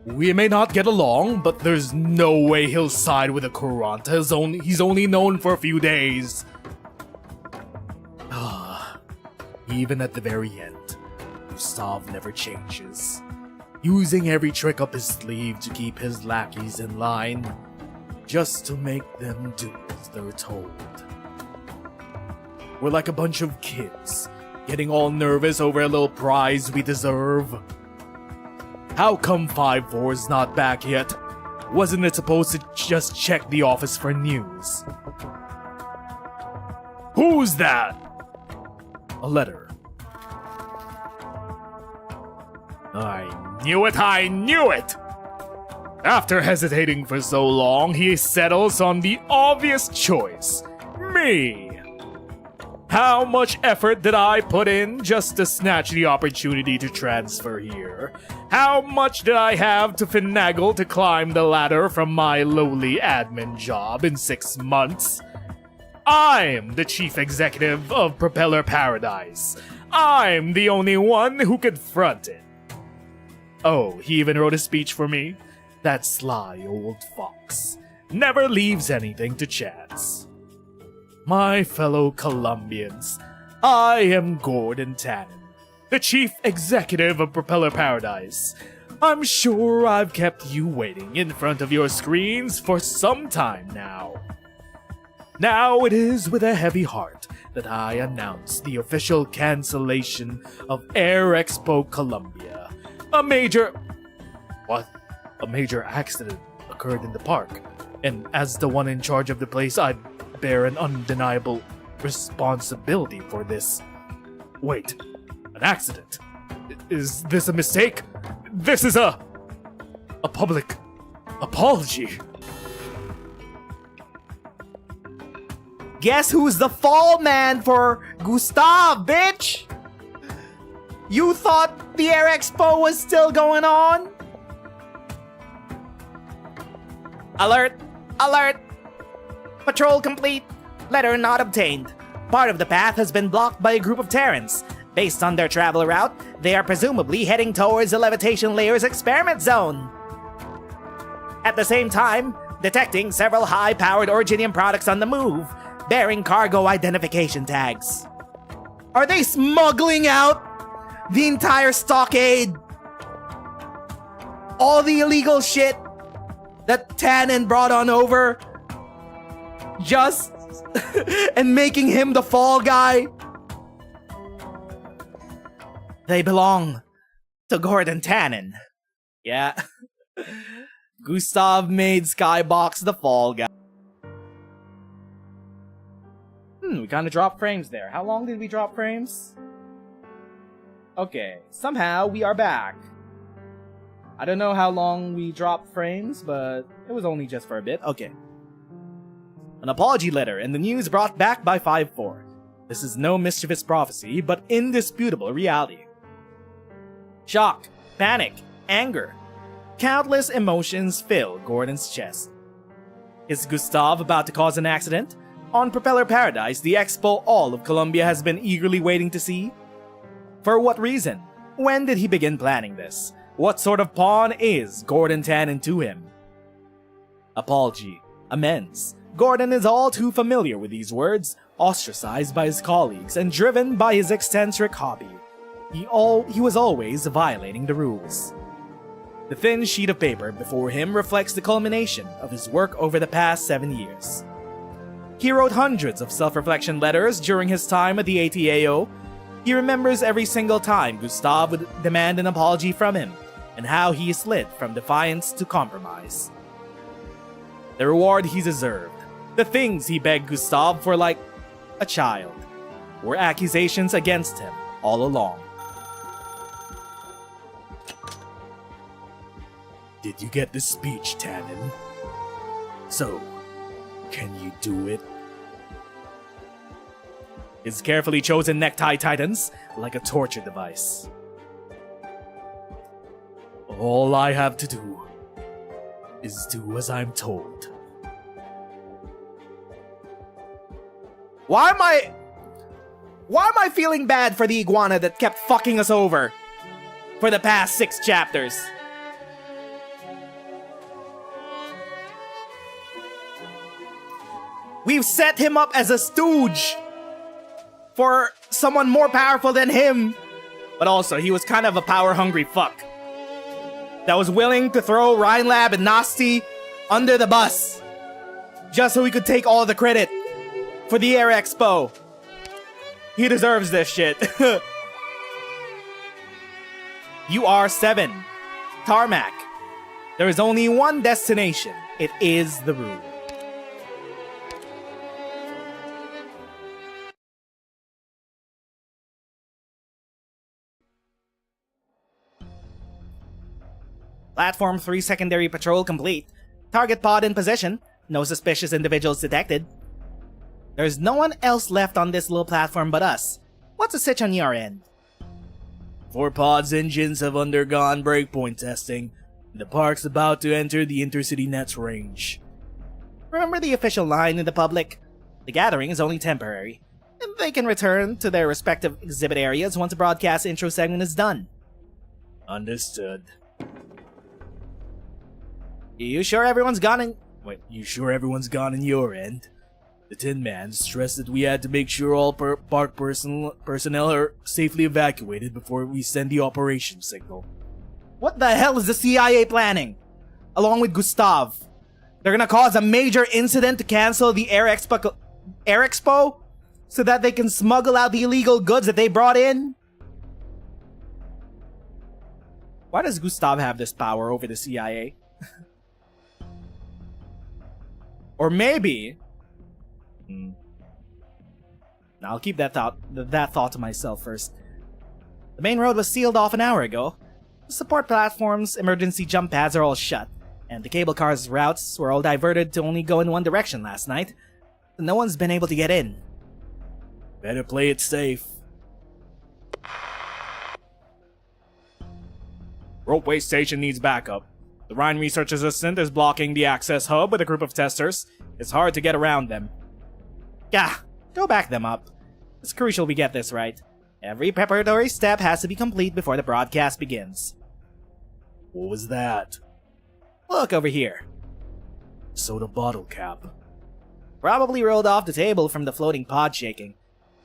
We may not get along, but there's no way he'll side with a Kuranta. He's only known for a few days. Even at the very end, Gustav never changes, using every trick up his sleeve to keep his lackeys in line, just to make them do as they're told. We're like a bunch of kids, getting all nervous over a little prize we deserve. How come 5-4's not back yet? Wasn't it supposed to just check the office for news? Who's that? A letter. I knew it! After hesitating for so long, he settles on the obvious choice. Me! How much effort did I put in just to snatch the opportunity to transfer here? How much did I have to finagle to climb the ladder from my lowly admin job in 6 months? I'm the chief executive of Propeller Paradise. I'm the only one who could front it. Oh, he even wrote a speech for me? That sly old fox. Never leaves anything to chance. My fellow Colombians, I am Gordon Tannen, the chief executive of Propeller Paradise. I'm sure I've kept you waiting in front of your screens for some time now. Now it is with a heavy heart that I announce the official cancellation of Air Expo Colombia. A major accident occurred in the park, and as the one in charge of the place, I bear an undeniable responsibility for this. Wait, an accident? Is this a mistake? This is a public apology. Guess who's the fall man for Gustav, bitch? You thought the Air Expo was still going on? Alert! Alert! Patrol complete. Letter not obtained. Part of the path has been blocked by a group of Terrans. Based on their travel route, they are presumably heading towards the Levitation Layer's experiment zone. At the same time, detecting several high-powered Originium products on the move, bearing cargo identification tags. Are they smuggling out the entire stockade? All the illegal shit that Tannen brought on over? Just and making him the fall guy? They belong to Gordon Tannen. Yeah. Gustav made Skybox the fall guy. We kind of dropped frames there. How long did we drop frames? Okay, somehow we are back. I don't know how long we dropped frames, but it was only just for a bit. Okay. An apology letter and the news brought back by 5-4. This is no mischievous prophecy, but indisputable reality. Shock, panic, anger. Countless emotions fill Gordon's chest. Is Gustav about to cause an accident? On Propeller Paradise, the expo all of Colombia has been eagerly waiting to see. For what reason? When did he begin planning this? What sort of pawn is Gordon Tannen to him? Apology, amends. Gordon is all too familiar with these words, ostracized by his colleagues and driven by his eccentric hobby. He was always violating the rules. The thin sheet of paper before him reflects the culmination of his work over the past 7 years. He wrote hundreds of self-reflection letters during his time at the ATAO. He remembers every single time Gustav would demand an apology from him, and how he slid from defiance to compromise. The reward he deserved, the things he begged Gustav for like a child, were accusations against him all along. Did you get the speech, Tannen? So, can you do it? His carefully chosen necktie tightens like a torture device. All I have to do is do as I'm told. Why am I feeling bad for the iguana that kept fucking us over for the past 6 chapters? We've set him up as a stooge for someone more powerful than him. But also, he was kind of a power-hungry fuck that was willing to throw Rhinelab and Nasty under the bus just so he could take all the credit for the Air Expo. He deserves this shit. UR-7. Tarmac. There is only one destination. It is the room. Platform 3 secondary patrol complete. Target pod in position. No suspicious individuals detected. There's no one else left on this little platform but us. What's the sitch on your end? 4 pods' engines have undergone breakpoint testing. The park's about to enter the Intercity Nets range. Remember the official line in the public? The gathering is only temporary, and they can return to their respective exhibit areas once the broadcast intro segment is done. Understood. You sure everyone's gone in? Wait, you sure everyone's gone in your end? The Tin Man stressed that we had to make sure all park personnel are safely evacuated before we send the operation signal. What the hell is the CIA planning? Along with Gustav, they're gonna cause a major incident to cancel the Air Expo Air Expo so that they can smuggle out the illegal goods that they brought in? Why does Gustav have this power over the CIA? Or maybe... I'll keep that thought to myself first. The main road was sealed off an hour ago. The support platforms, emergency jump pads are all shut, and the cable cars' routes were all diverted to only go in one direction last night. No one's been able to get in. Better play it safe. Ropeway station needs backup. The Rhine Research Assistant is blocking the access hub with a group of testers. It's hard to get around them. Gah, go back them up. It's crucial we get this right. Every preparatory step has to be complete before the broadcast begins. What was that? Look over here. Soda bottle cap. Probably rolled off the table from the floating pod shaking.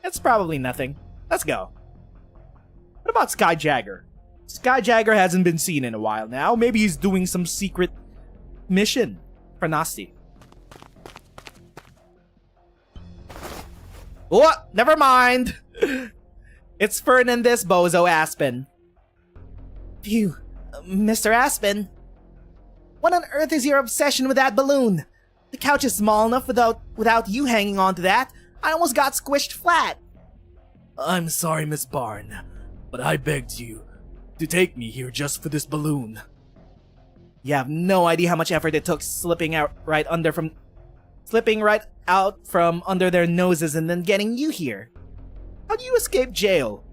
It's probably nothing. Let's go. What about Skyjagger? Skyjagger hasn't been seen in a while now. Maybe he's doing some secret mission for Nasty. What? Never mind. It's Fernandez Bozo Aspen. Phew, Mr. Aspen. What on earth is your obsession with that balloon? The couch is small enough without you hanging onto that. I almost got squished flat. I'm sorry, Miss Barn, but I begged you to take me here just for this balloon. You have no idea how much effort it took slipping right out from under their noses and then getting you here. How'd you escape jail?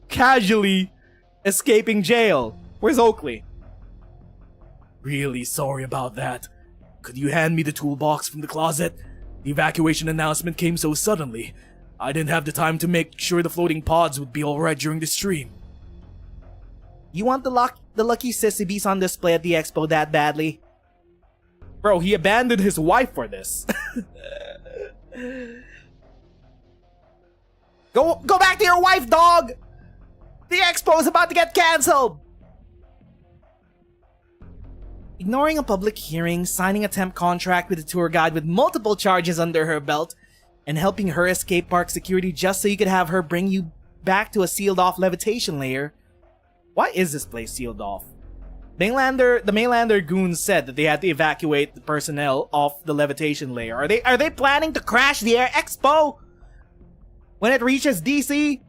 Casually escaping jail. Where's Oakley? Really sorry about that. Could you hand me the toolbox from the closet? The evacuation announcement came so suddenly. I didn't have the time to make sure the floating pods would be alright during the stream. You want the lucky sissy beast on display at the expo that badly? Bro, he abandoned his wife for this. Go back to your wife, dog! The expo is about to get cancelled! Ignoring a public hearing, signing a temp contract with a tour guide with multiple charges under her belt, and helping her escape park security just so you could have her bring you back to a sealed-off levitation layer. Why is this place sealed off? The mainlander goons said that they had to evacuate the personnel off the levitation layer. Are they planning to crash the Air Expo when it reaches DC?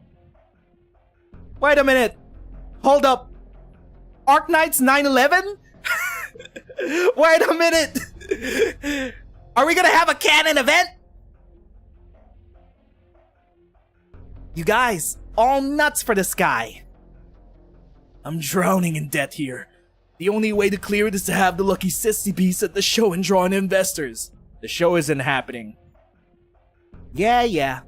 Wait a minute. Hold up. Arknights 9/11? Wait a minute. Are we gonna have a canon event? You guys, all nuts for the sky. I'm drowning in debt here. The only way to clear it is to have the lucky sissy beast at the show and draw in investors. The show isn't happening. Yeah.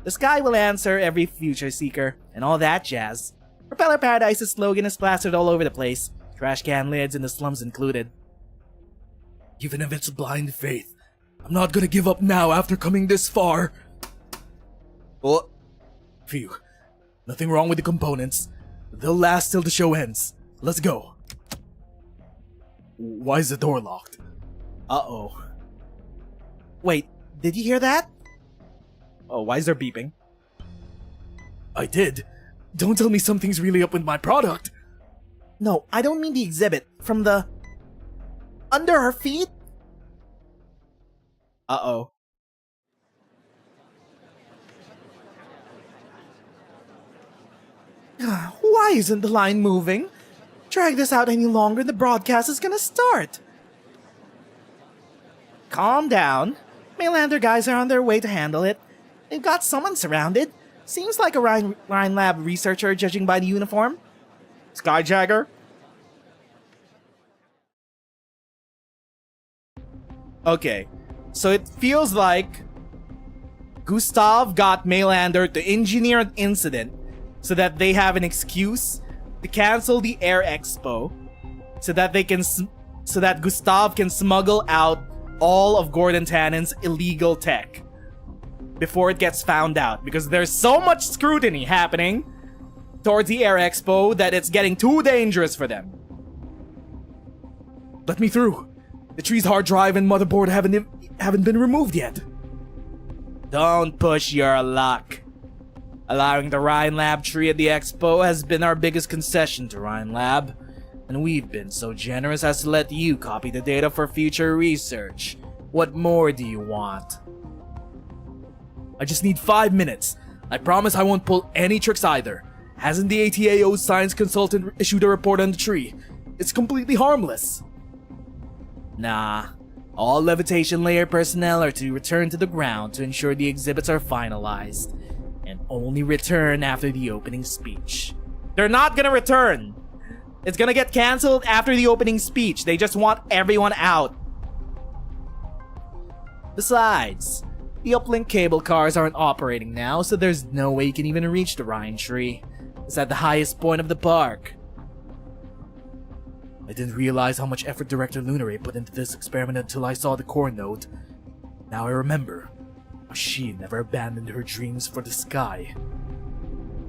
The sky will answer every future seeker and all that jazz. Propeller Paradise's slogan is plastered all over the place. Trash can lids in the slums included. Even if it's blind faith, I'm not gonna give up now after coming this far. What? Phew. Nothing wrong with the components. They'll last till the show ends. Let's go. Why is the door locked? Uh-oh. Wait, did you hear that? Oh, why is there beeping? I did. Don't tell me something's really up with my product. No, I don't mean the exhibit. From the... under her feet? Uh-oh. Why isn't the line moving? Drag this out any longer, the broadcast is gonna start. Calm down. Mainlander guys are on their way to handle it. They've got someone surrounded. Seems like a Rhine Lab researcher, judging by the uniform. Skyjagger? Okay, so it feels like Gustav got Mainlander to engineer an incident so that they have an excuse to cancel the Air Expo, so that Gustav can smuggle out all of Gordon Tannen's illegal tech before it gets found out, because there's so much scrutiny happening towards the Air Expo that it's getting too dangerous for them. Let me through. The tree's hard drive and motherboard have an haven't been removed yet. Don't push your luck. Allowing the Rhine Lab tree at the expo has been our biggest concession to Rhine Lab, and we've been so generous as to let you copy the data for future research. What more do you want? I just need 5 minutes. I promise I won't pull any tricks either. Hasn't the ATAO's science consultant issued a report on the tree? It's completely harmless. Nah. All levitation layer personnel are to return to the ground to ensure the exhibits are finalized, and only return after the opening speech. They're not gonna return! It's gonna get cancelled after the opening speech. They just want everyone out. Besides, the uplink cable cars aren't operating now, so there's no way you can even reach the Rhine tree. It's at the highest point of the park. I didn't realize how much effort Director Lunare put into this experiment until I saw the core node. Now I remember. She never abandoned her dreams for the sky.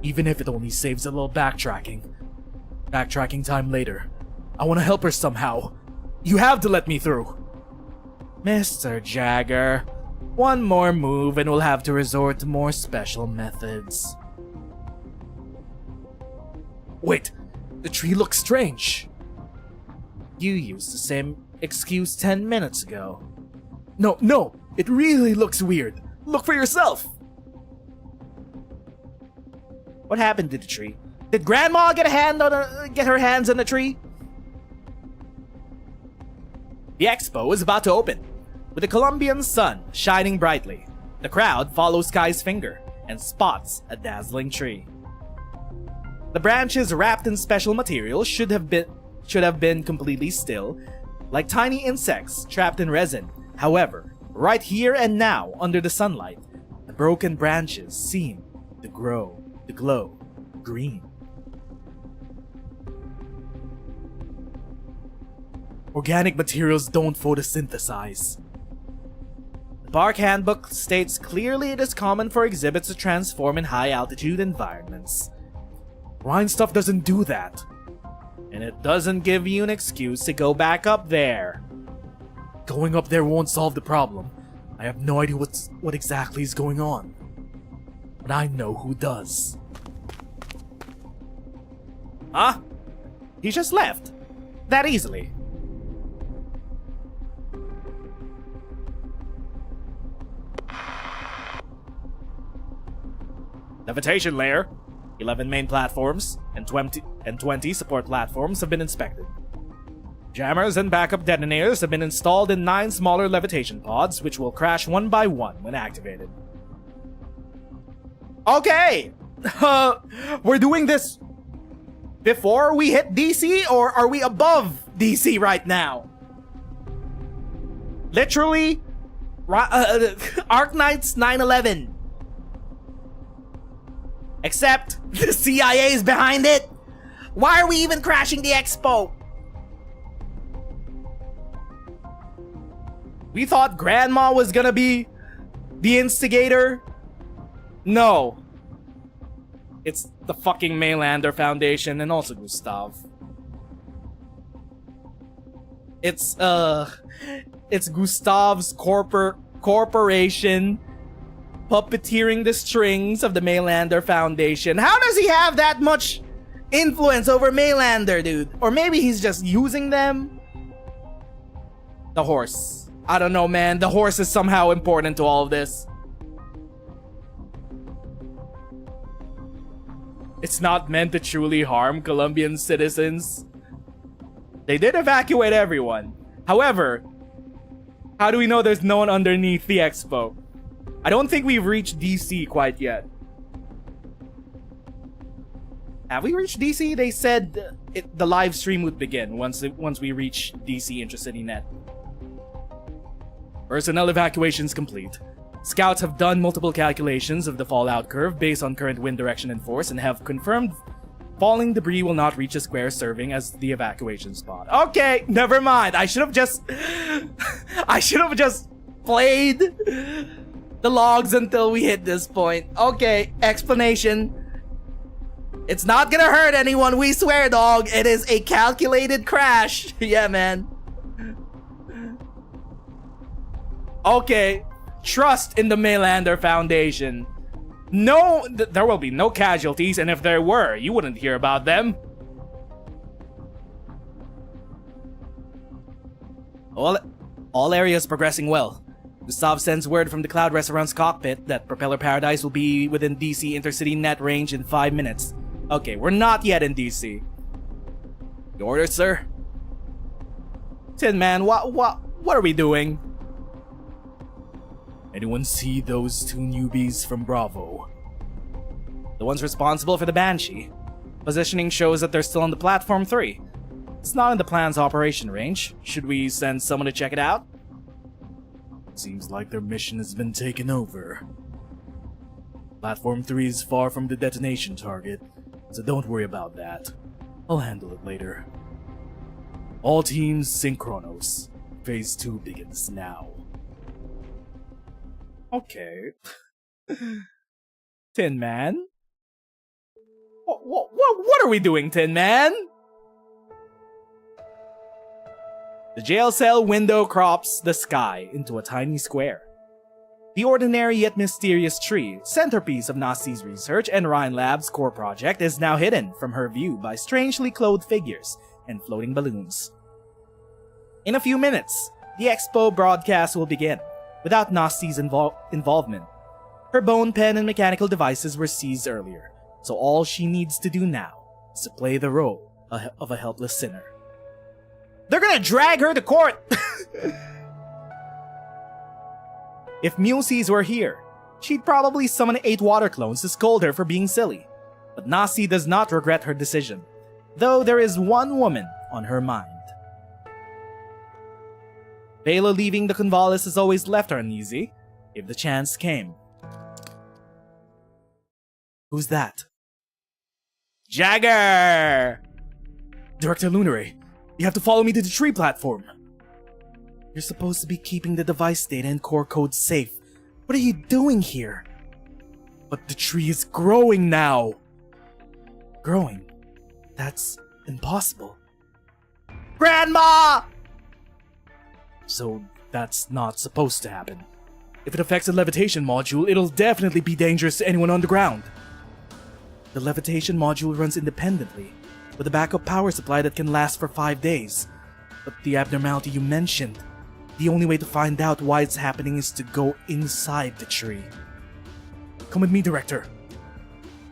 Even if it only saves a little backtracking. Backtracking time later. I want to help her somehow. You have to let me through. Mr. Jagger, one more move and we'll have to resort to more special methods. Wait, the tree looks strange. You used the same excuse 10 minutes ago. No, it really looks weird. Look for yourself. What happened to the tree? Did Grandma get her hands on the tree? The expo is about to open, with the Colombian sun shining brightly. The crowd follows Sky's finger and spots a dazzling tree. The branches wrapped in special material should have been completely still, like tiny insects trapped in resin. However, right here and now, under the sunlight, the broken branches seem to glow green. Organic materials don't photosynthesize. The Park Handbook states clearly it is common for exhibits to transform in high-altitude environments. Rhine stuff doesn't do that. And it doesn't give you an excuse to go back up there. Going up there won't solve the problem. I have no idea what exactly is going on. But I know who does. Huh? He just left. That easily. Levitation layer. 11 main platforms and 20 support platforms have been inspected. Jammers and backup detonators have been installed in 9 smaller levitation pods, which will crash one by one when activated. Okay! We're doing this before we hit DC, or are we above DC right now? Literally, Arknights 9/11. Except the CIA is behind it. Why are we even crashing the expo? We thought Grandma was gonna be the instigator. No. It's the fucking Mainlander Foundation and also Gustav. It's Gustav's corporation puppeteering the strings of the Mainlander Foundation. How does he have that much influence over Mainlander, dude? Or maybe he's just using them? The horse. I don't know, man. The horse is somehow important to all of this. It's not meant to truly harm Colombian citizens. They did evacuate everyone. However, how do we know there's no one underneath the expo? I don't think we've reached DC quite yet. Have we reached DC? They said the live stream would begin once we reach DC Intracity Net. Personnel evacuations complete. Scouts have done multiple calculations of the fallout curve based on current wind direction and force and have confirmed falling debris will not reach a square serving as the evacuation spot. Okay, never mind. I should have just played the logs until we hit this point. Okay, explanation. It's not gonna hurt anyone, we swear, dog. It is a calculated crash. Yeah, man. Okay, trust in the Melander Foundation. No, there will be no casualties, and if there were, you wouldn't hear about them. All areas progressing well. Gustav sends word from the Cloud Restaurant's cockpit that Propeller Paradise will be within DC Intercity net range in 5 minutes. Okay, we're not yet in DC. Your orders, sir? Tin Man, what are we doing? Anyone see those 2 newbies from Bravo? The ones responsible for the Banshee. Positioning shows that they're still on the Platform 3. It's not in the plan's operation range. Should we send someone to check it out? Seems like their mission has been taken over. Platform 3 is far from the detonation target, so don't worry about that. I'll handle it later. All teams synchronos. Phase 2 begins now. Okay. Tin Man? What are we doing, Tin Man? The jail cell window crops the sky into a tiny square. The ordinary yet mysterious tree, centerpiece of Nazi's research and Rhine Lab's core project, is now hidden from her view by strangely clothed figures and floating balloons. In a few minutes, the expo broadcast will begin, without Nazi's involvement. Her bone pen and mechanical devices were seized earlier, so all she needs to do now is to play the role of a helpless sinner. They're gonna drag her to court! If Mulesies were here, she'd probably summon 8 water clones to scold her for being silly. But Nazi does not regret her decision, though there is one woman on her mind. Bela leaving the Convalis has always left her uneasy, if the chance came. Who's that? Jagger! Director Lunare, you have to follow me to the tree platform. You're supposed to be keeping the device data and core code safe. What are you doing here? But the tree is growing now. Growing? That's impossible. Grandma! So that's not supposed to happen. If it affects the levitation module, it'll definitely be dangerous to anyone on the ground. The levitation module runs independently, with a backup power supply that can last for 5 days. But the abnormality you mentioned, the only way to find out why it's happening is to go inside the tree. Come with me, Director.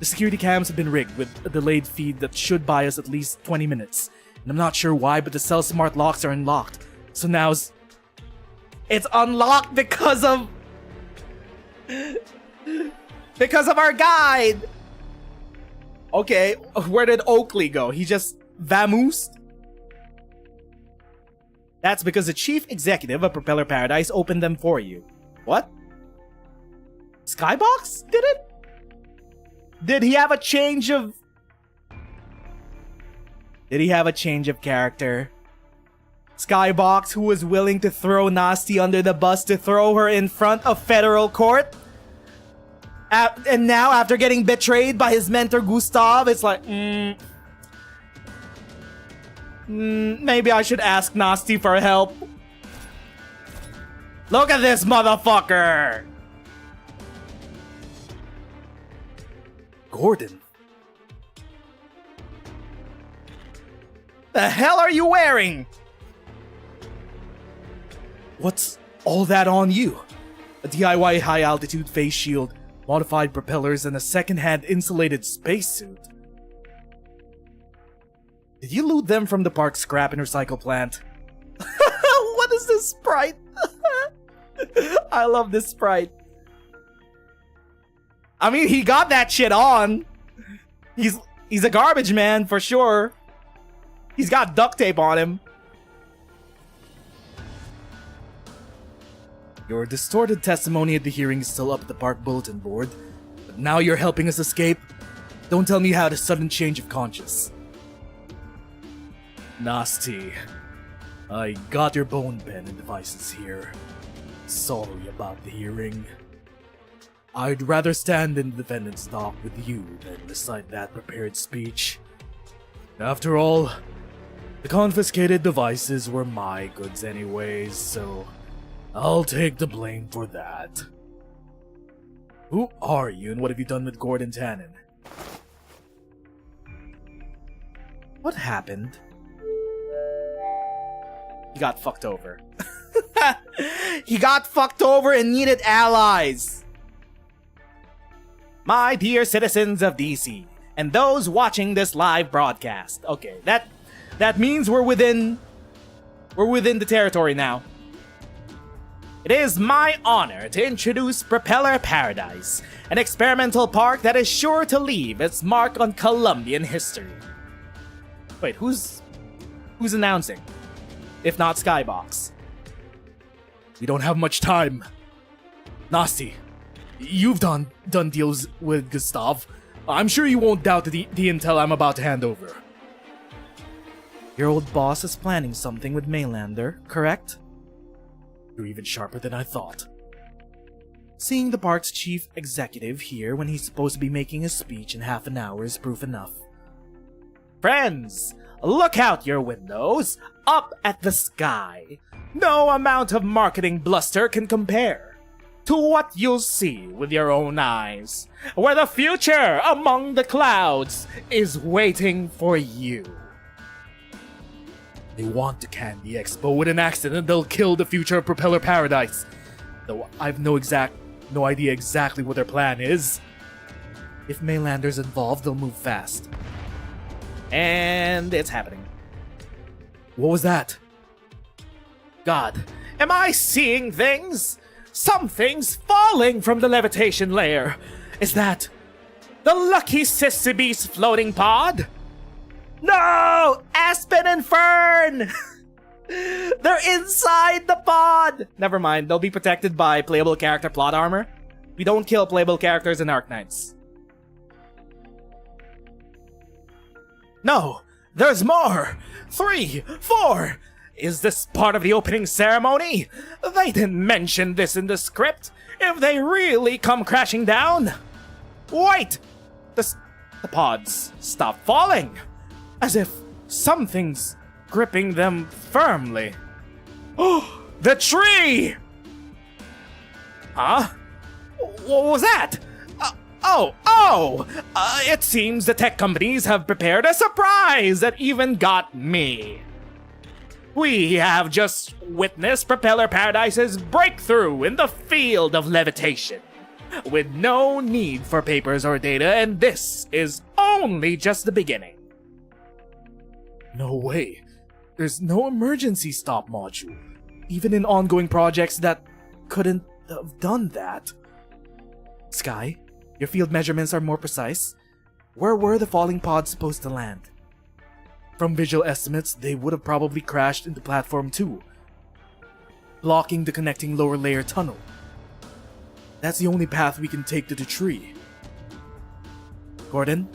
The security cams have been rigged with a delayed feed that should buy us at least 20 minutes. And I'm not sure why, but the cell smart locks are unlocked. So now's... It's unlocked because of... because of our guide! Okay, where did Oakley go? He just vamoosed? That's because the chief executive of Propeller Paradise opened them for you. What? Skybox did it? Did he have a change of... Did he have a change of character? Skybox, who was willing to throw Nasty under the bus to throw her in front of federal court? And now, after getting betrayed by his mentor Gustav, it's like, maybe I should ask Nasty for help. Look at this motherfucker! Gordon. The hell are you wearing? What's all that on you? A DIY high-altitude face shield, modified propellers, and a second-hand insulated spacesuit. Did you loot them from the park's scrap and recycle plant? What is this sprite? I love this sprite. I mean, he got that shit on. He's a garbage man for sure. He's got duct tape on him. Your distorted testimony at the hearing is still up at the park bulletin board, but now you're helping us escape? Don't tell me you had a sudden change of conscience. Nasty. I got your bone pen and devices here. Sorry about the hearing. I'd rather stand in the defendant's dock with you than recite that prepared speech. After all, the confiscated devices were my goods anyways, so I'll take the blame for that. Who are you and what have you done with Gordon Tannen? What happened? He got fucked over. He got fucked over and needed allies! My dear citizens of DC, and those watching this live broadcast. Okay, that means we're within the territory now. It is my honor to introduce Propeller Paradise, an experimental park that is sure to leave its mark on Colombian history. Wait, who's announcing? If not Skybox. We don't have much time. Nasty, you've done deals with Gustav. I'm sure you won't doubt the intel I'm about to hand over. Your old boss is planning something with Mainlander, correct? You're even sharper than I thought. Seeing the park's chief executive here when he's supposed to be making a speech in half an hour is proof enough. Friends, look out your windows, up at the sky. No amount of marketing bluster can compare to what you'll see with your own eyes, where the future among the clouds is waiting for you. They want to can the expo with an accident, they'll kill the future of Propeller Paradise. Though I've no idea exactly what their plan is. If Mainlander's involved, they'll move fast. And it's happening. What was that? God, am I seeing things? Something's falling from the levitation layer. Is that the lucky Sisybe's floating pod? No! Aspen and Fern! They're inside the pod! Never mind, they'll be protected by playable character plot armor. We don't kill playable characters in Arknights. No! There's more! 3, 4! Is this part of the opening ceremony? They didn't mention this in the script. If they really come crashing down... Wait! The pods stop falling! As if something's gripping them firmly. Oh, the tree! Huh? What was that? It seems the tech companies have prepared a surprise that even got me. We have just witnessed Propeller Paradise's breakthrough in the field of levitation, with no need for papers or data, and this is only just the beginning. No way. There's no emergency stop module. Even in ongoing projects that couldn't have done that. Sky, your field measurements are more precise. Where were the falling pods supposed to land? From visual estimates, they would have probably crashed into Platform 2, blocking the connecting lower layer tunnel. That's the only path we can take to the tree. Gordon,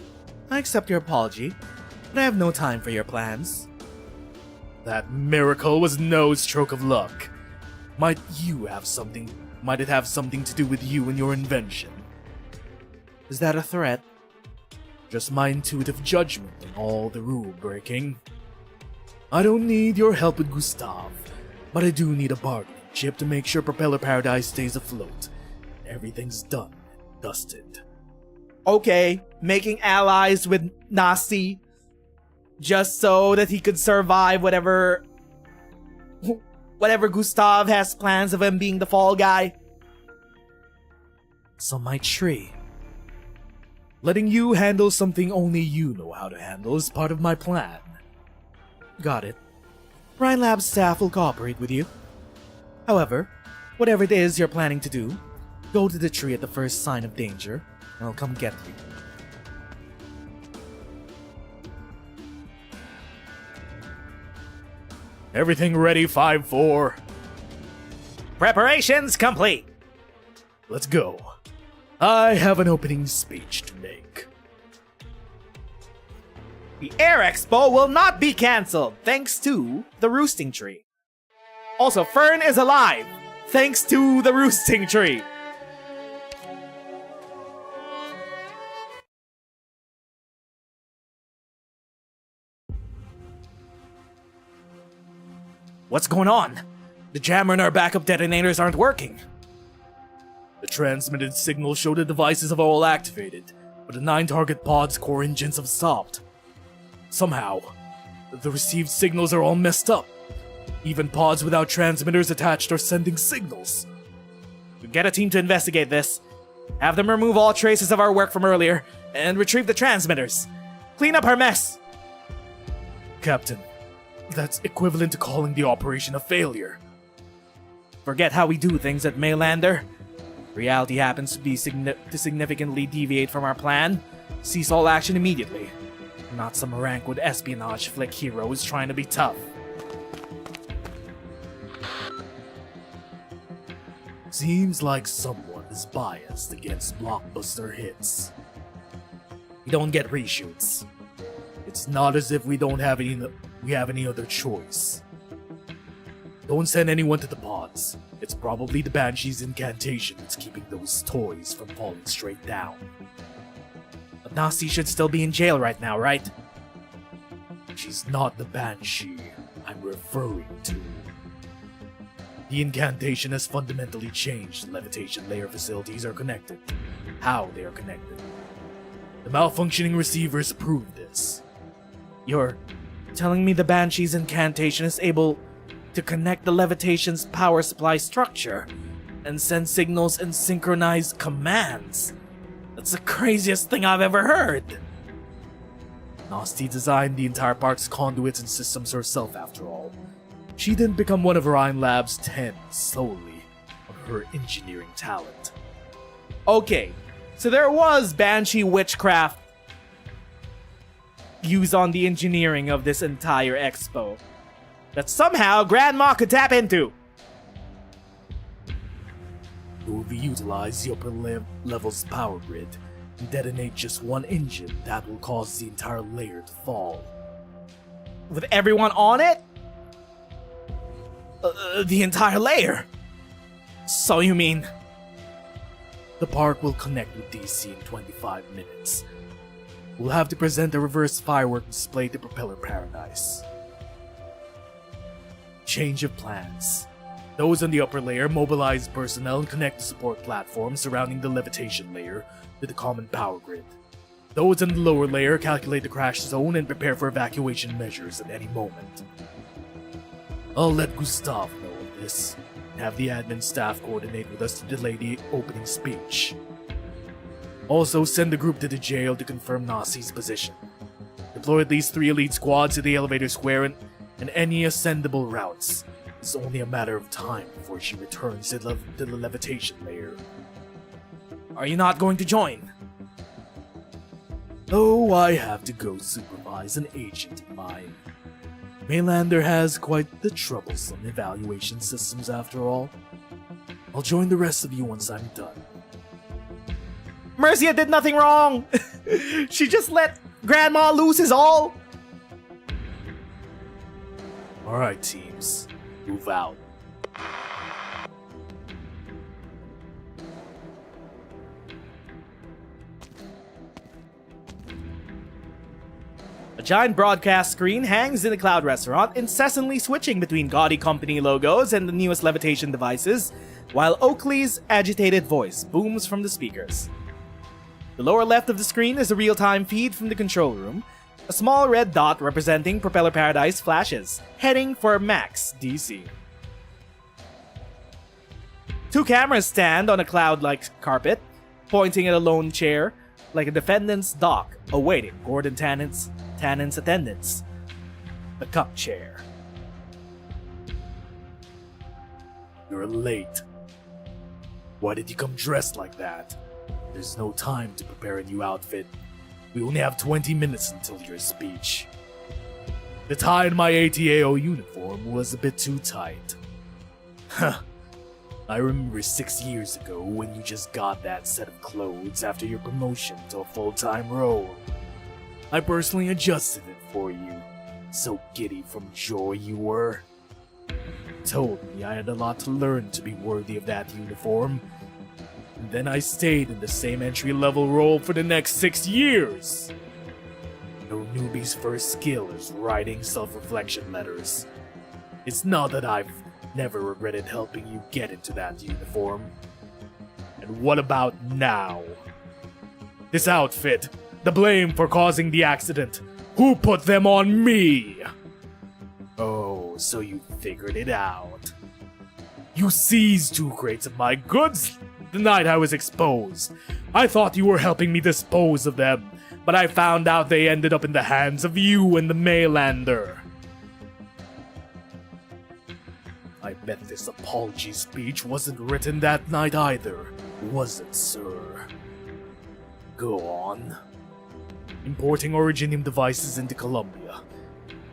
I accept your apology, but I have no time for your plans. That miracle was no stroke of luck. Might it have something to do with you and your invention? Is that a threat? Just my intuitive judgment on all the rule breaking. I don't need your help with Gustav, but I do need a bargaining chip to make sure Propeller Paradise stays afloat. Everything's done and dusted. Okay, making allies with Nasi just so that he could survive whatever Gustav has plans of him being the fall guy. So my tree. Letting you handle something only you know how to handle is part of my plan. Got it. Rhine Lab's staff will cooperate with you. However, whatever it is you're planning to do, go to the tree at the first sign of danger, and I'll come get you. Everything ready, 5-4? Preparations complete! Let's go. I have an opening speech to make. The Air Expo will not be cancelled thanks to the roosting tree. Also, Fern is alive thanks to the roosting tree. What's going on? The jammer and our backup detonators aren't working. The transmitted signals show the devices have all activated, but the 9 target pods' core engines have stopped. Somehow, the received signals are all messed up. Even pods without transmitters attached are sending signals. Get a team to investigate this. Have them remove all traces of our work from earlier, and retrieve the transmitters. Clean up our mess. Captain, that's equivalent to calling the operation a failure. Forget how we do things at Maylander. Reality happens to be to significantly deviate from our plan. Cease all action immediately. Not some rank with espionage flick heroes trying to be tough. Seems like someone is biased against blockbuster hits. We don't get reshoots. It's not as if we have any other choice. Don't send anyone to the pods. It's probably the Banshee's incantation that's keeping those toys from falling straight down. But Nasi should still be in jail right now, right? She's not the Banshee I'm referring to. The incantation has fundamentally changed. Levitation layer facilities are connected. How they are connected. The malfunctioning receivers prove this. You're telling me the Banshee's incantation is able to connect the levitation's power supply structure and send signals and synchronize commands? That's the craziest thing I've ever heard. Nasty designed the entire park's conduits and systems herself, after all. She didn't become one of Orion Lab's 10 solely on her engineering talent. Okay, so there was Banshee witchcraft used on the engineering of this entire expo that somehow Grandma could tap into. If we utilize the upper level's power grid and detonate just one engine, that will cause the entire layer to fall. With everyone on it? The entire layer? So you mean... The park will connect with DC in 25 minutes. We'll have to present a reverse firework display to Propeller Paradise. Change of plans. Those on the upper layer mobilize personnel and connect the support platforms surrounding the levitation layer to the common power grid. Those in the lower layer calculate the crash zone and prepare for evacuation measures at any moment. I'll let Gustav know of this, and have the admin staff coordinate with us to delay the opening speech. Also, send the group to the jail to confirm Nasi's position. Deploy at least 3 elite squads to the elevator square and any ascendable routes. It's only a matter of time before she returns to the levitation layer. Are you not going to join? Oh, I have to go supervise an agent of mine. Maylander has quite the troublesome evaluation systems after all. I'll join the rest of you once I'm done. Mercia did nothing wrong! She just let Grandma lose his all! Alright, teams. Move out. A giant broadcast screen hangs in the Cloud Restaurant, incessantly switching between gaudy company logos and the newest levitation devices, while Oakley's agitated voice booms from the speakers. The lower left of the screen is a real-time feed from the control room. A small red dot representing Propeller Paradise flashes, heading for Max, DC. 2 cameras stand on a cloud-like carpet, pointing at a lone chair, like a defendant's dock, awaiting Gordon Tannen's attendance. The cup chair. You're late. Why did you come dressed like that? There's no time to prepare a new outfit. We only have 20 minutes until your speech. The tie in my ATAO uniform was a bit too tight. Huh. I remember 6 years ago when you just got that set of clothes after your promotion to a full-time role. I personally adjusted it for you. So giddy from joy you were. Told me I had a lot to learn to be worthy of that uniform. And then I stayed in the same entry-level role for the next 6 years. No newbie's first skill is writing self-reflection letters. It's not that I've never regretted helping you get into that uniform. And what about now? This outfit, the blame for causing the accident, who put them on me? Oh, so you figured it out. You seized 2 crates of my goods the night I was exposed. I thought you were helping me dispose of them, but I found out they ended up in the hands of you and the Mainlander. I bet this apology speech wasn't written that night either, was it, sir? Go on. Importing Originium devices into Colombia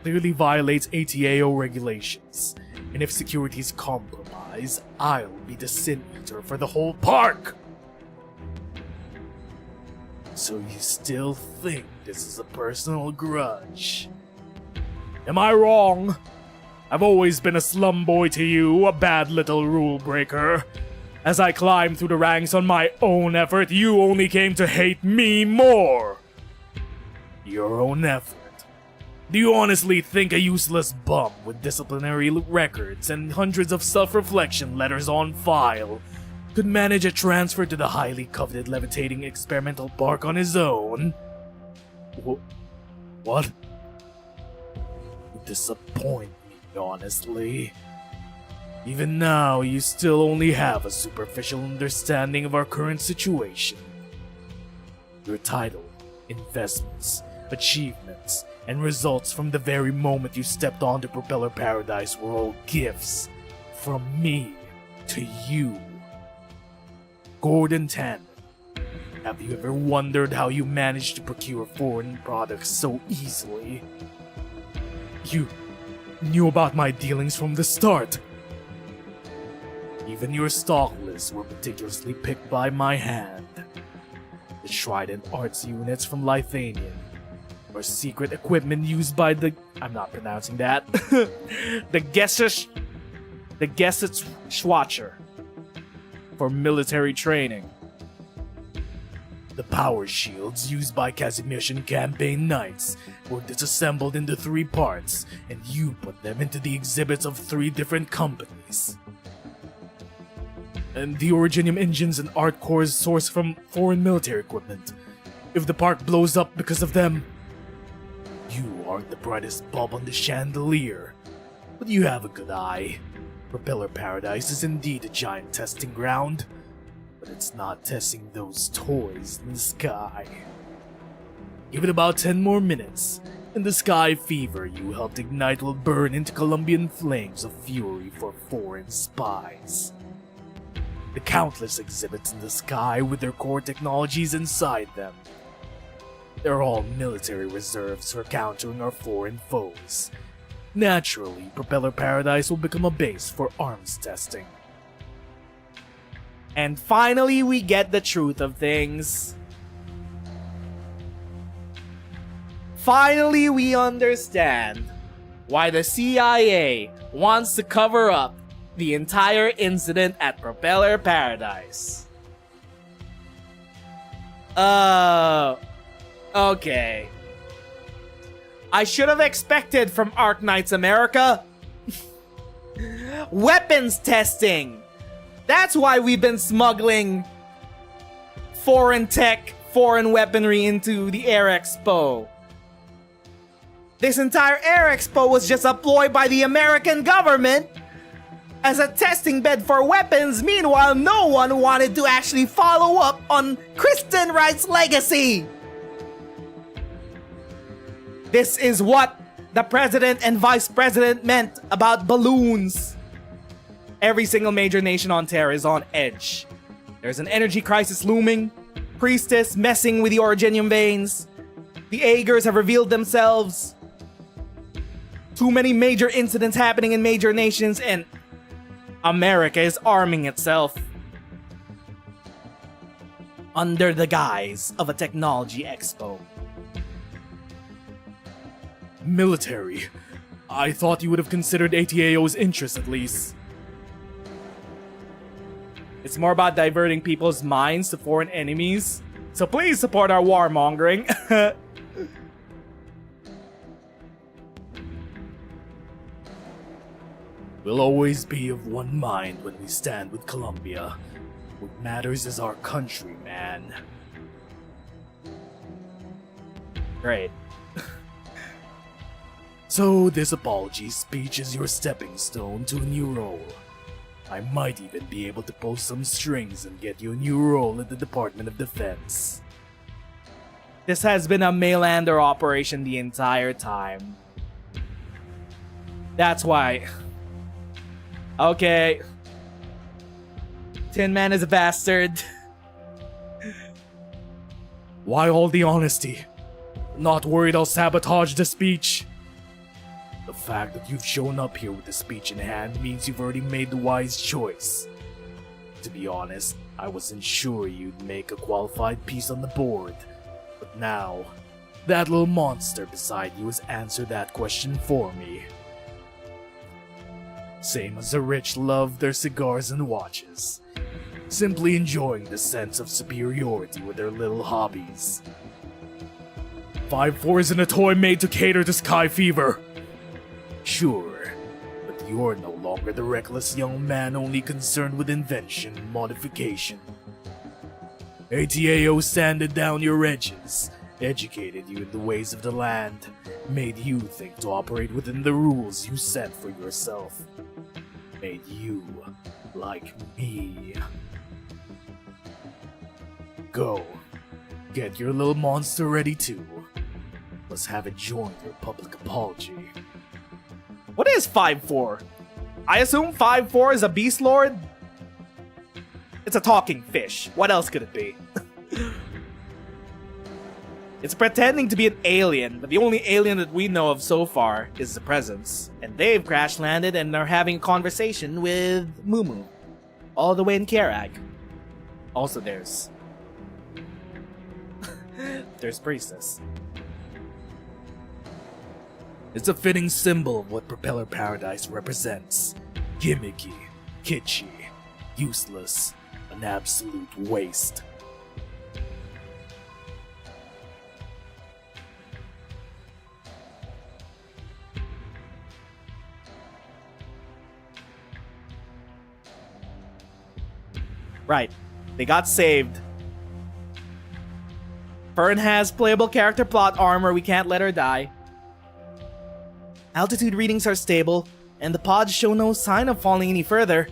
clearly violates ATAO regulations, and if security is compromised, I'll be the sin eater for the whole park! So you still think this is a personal grudge? Am I wrong? I've always been a slum boy to you, a bad little rule breaker. As I climbed through the ranks on my own effort, you only came to hate me more. Your own effort. Do you honestly think a useless bum with disciplinary records and hundreds of self-reflection letters on file could manage a transfer to the highly coveted levitating experimental park on his own? What? You disappoint me, honestly. Even now, you still only have a superficial understanding of our current situation. Your title, investments, achievements, and results from the very moment you stepped onto Propeller Paradise were all gifts from me to you. Gordon Tandon, have you ever wondered how you managed to procure foreign products so easily? You knew about my dealings from the start. Even your stock lists were meticulously picked by my hand. The Trident Arts units from Lithuania, or secret equipment used by the... I'm not pronouncing that. the Gesset Schwacher for military training. The power shields used by Kazimian campaign knights were disassembled into 3 parts, and you put them into the exhibits of 3 different companies. And the Originium engines and art cores sourced from foreign military equipment. If the park blows up because of them, you aren't the brightest bulb on the chandelier, but you have a good eye. Propeller Paradise is indeed a giant testing ground, but it's not testing those toys in the sky. Give it about 10 more minutes, and the sky fever you helped ignite will burn into Colombian flames of fury for foreign spies. The countless exhibits in the sky with their core technologies inside them. They're all military reserves for countering our foreign foes. Naturally, Propeller Paradise will become a base for arms testing. And finally, we get the truth of things. Finally, we understand why the CIA wants to cover up the entire incident at Propeller Paradise. Okay. I should have expected from Arknights America. Weapons testing! That's why we've been smuggling foreign tech, foreign weaponry into the Air Expo. This entire Air Expo was just a ploy by the American government as a testing bed for weapons. Meanwhile, no one wanted to actually follow up on Kristen Wright's legacy. This is what the president and vice president meant about balloons. Every single major nation on Terra is on edge. There's an energy crisis looming. Priestess messing with the Originium veins. The Aegers have revealed themselves. Too many major incidents happening in major nations, and America is arming itself under the guise of a technology expo. Military. I thought you would have considered ATAO's interest at least. It's more about diverting people's minds to foreign enemies. So please support our warmongering. We'll always be of one mind when we stand with Columbia. What matters is our country, man. Great. So this apology speech is your stepping stone to a new role. I might even be able to pull some strings and get you a new role at the Department of Defense. This has been a Mailander operation the entire time. That's why. Okay. Tin Man is a bastard. Why all the honesty? Not worried I'll sabotage the speech? The fact that you've shown up here with the speech in hand means you've already made the wise choice. To be honest, I wasn't sure you'd make a qualified piece on the board. But now, that little monster beside you has answered that question for me. Same as the rich love their cigars and watches. Simply enjoying the sense of superiority with their little hobbies. 5-4 isn't a toy made to cater to sky fever. Sure, but you're no longer the reckless young man only concerned with invention and modification. ATAO sanded down your edges, educated you in the ways of the land, made you think to operate within the rules you set for yourself. Made you like me. Go, get your little monster ready too. Let's have it join your public apology. What is 5-4? I assume 5-4 is a beast lord? It's a talking fish. What else could it be? It's pretending to be an alien, but the only alien that we know of so far is the Presence. And they've crash landed and are having a conversation with Mumu. All the way in Karag. Also there's Priestess. It's a fitting symbol of what Propeller Paradise represents. Gimmicky, kitschy, useless, an absolute waste. Right. They got saved. Fern has playable character plot armor. We can't let her die. Altitude readings are stable, and the pods show no sign of falling any further,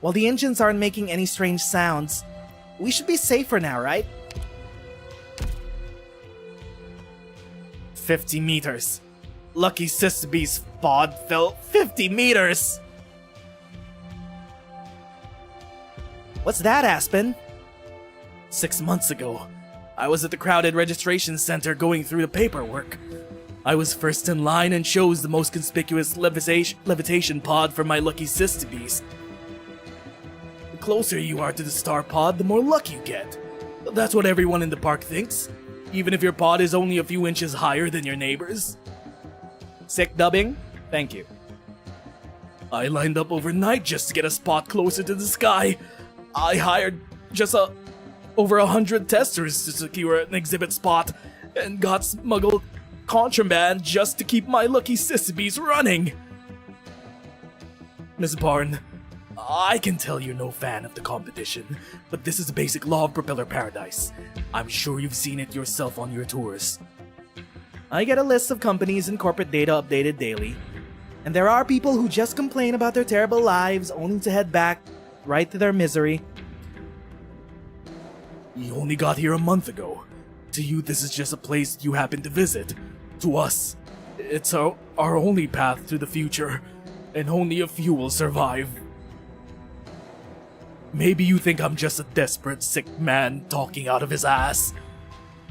while the engines aren't making any strange sounds. We should be safe for now, right? 50 meters. Lucky Sisterbee's pod fell 50 meters! What's that, Aspen? 6 months ago, I was at the crowded registration center going through the paperwork. I was first in line and chose the most conspicuous levitation pod for my lucky Sisterbees. The closer you are to the star pod, the more luck you get. That's what everyone in the park thinks, even if your pod is only a few inches higher than your neighbor's. Sick dubbing? Thank you. I lined up overnight just to get a spot closer to the sky. I hired just over 100 testers to secure an exhibit spot, and got smuggled contraband just to keep my lucky Sisterbees running. Miss Barn, I can tell you're no fan of the competition, but this is a basic law of Propeller Paradise. I'm sure you've seen it yourself on your tours. I get a list of companies and corporate data updated daily, and there are people who just complain about their terrible lives only to head back right to their misery. You only got here a month ago. To you, this is just a place you happen to visit. To us, it's our only path to the future, and only a few will survive. Maybe you think I'm just a desperate, sick man talking out of his ass.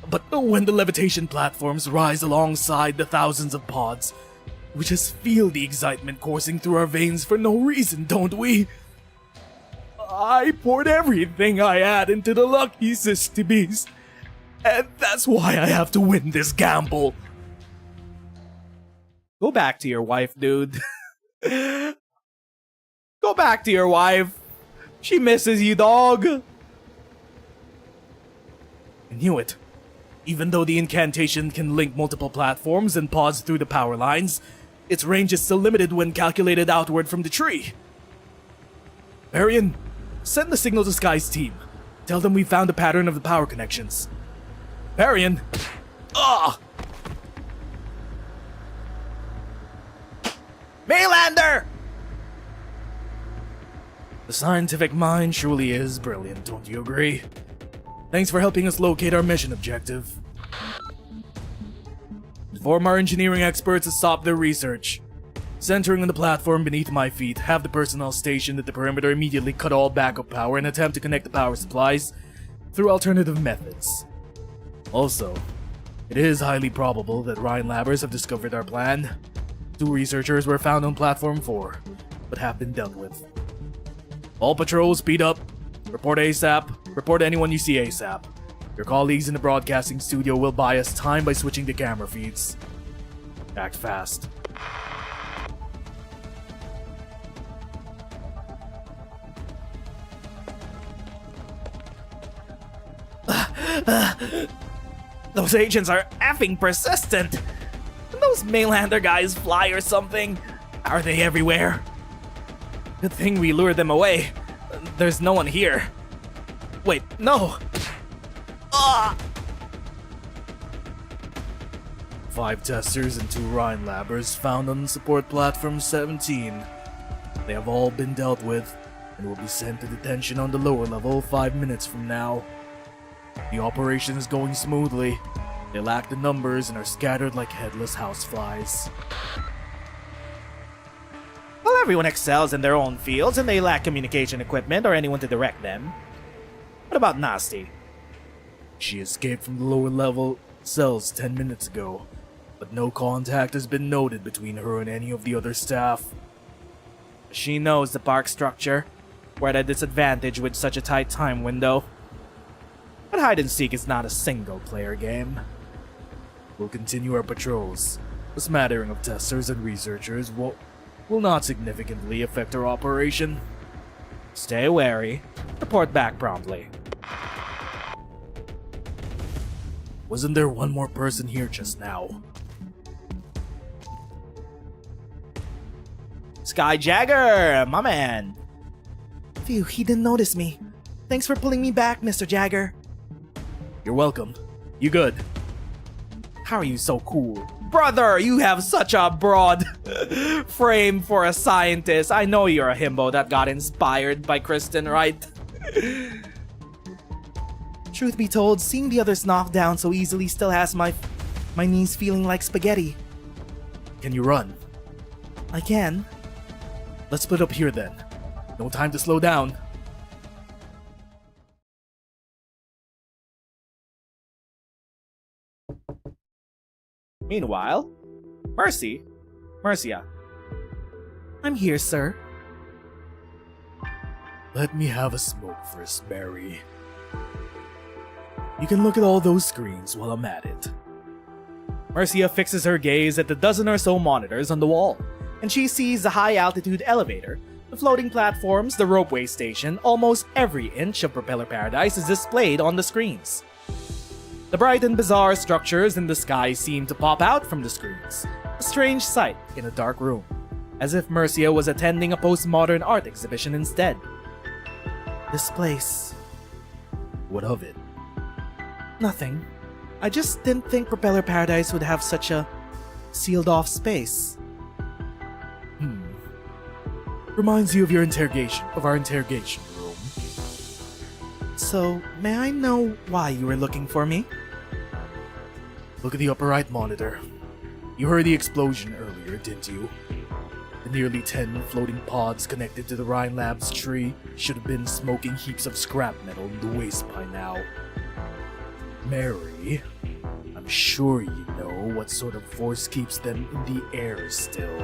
But when the levitation platforms rise alongside the thousands of pods, we just feel the excitement coursing through our veins for no reason, don't we? I poured everything I had into the lucky Sisterbees, and that's why I have to win this gamble. Go back to your wife, dude. Go back to your wife. She misses you, dog. I knew it. Even though the incantation can link multiple platforms and pods through the power lines, its range is still limited when calculated outward from the tree. Varian, send the signal to Sky's team. Tell them we found the pattern of the power connections. Varian! Ah! Mainlander! The scientific mind surely is brilliant, don't you agree? Thanks for helping us locate our mission objective. Inform our engineering experts to stop their research. Centering on the platform beneath my feet, have the personnel stationed at the perimeter immediately cut all backup power and attempt to connect the power supplies through alternative methods. Also, it is highly probable that Ryan Labbers have discovered our plan. 2 researchers were found on Platform 4, but have been dealt with. All patrols, speed up. Report ASAP. Report anyone you see ASAP. Your colleagues in the broadcasting studio will buy us time by switching to camera feeds. Act fast. Those agents are effing persistent. Can those mainlander guys fly or something? Are they everywhere? Good thing we lured them away. There's no one here. Wait, no! Ah! 5 testers and 2 Ryan Labbers found on support platform 17. They have all been dealt with and will be sent to detention on the lower level 5 minutes from now. The operation is going smoothly. They lack the numbers and are scattered like headless houseflies. Well, everyone excels in their own fields and they lack communication equipment or anyone to direct them. What about Nasty? She escaped from the lower level cells 10 minutes ago, but no contact has been noted between her and any of the other staff. She knows the park structure. We're at a disadvantage with such a tight time window. But hide and seek is not a single player game. We'll continue our patrols. A smattering of testers and researchers will not significantly affect our operation. Stay wary. Report back promptly. Wasn't there one more person here just now? Sky Jagger, my man. Phew, he didn't notice me. Thanks for pulling me back, Mr. Jagger. You're welcome. You good? How are you so cool? Brother, you have such a broad frame for a scientist. I know you're a himbo that got inspired by Kristen, right? Truth be told, seeing the others knocked down so easily still has my knees feeling like spaghetti. Can you run? I can. Let's split up here then. No time to slow down. Meanwhile, Mercia. I'm here, sir. Let me have a smoke first, Barry. You can look at all those screens while I'm at it. Mercia fixes her gaze at the dozen or so monitors on the wall, and she sees the high-altitude elevator, the floating platforms, the ropeway station. Almost every inch of Propeller Paradise is displayed on the screens. The bright and bizarre structures in the sky seem to pop out from the screens, a strange sight in a dark room, as if Mercia was attending a postmodern art exhibition instead. This place... What of it? Nothing. I just didn't think Propeller Paradise would have such a sealed-off space. Reminds you of our interrogation room. So, may I know why you were looking for me? Look at the upper right monitor. You heard the explosion earlier, didn't you? The nearly 10 floating pods connected to the Ryan Labs tree should have been smoking heaps of scrap metal in the waste by now. Mary, I'm sure you know what sort of force keeps them in the air still.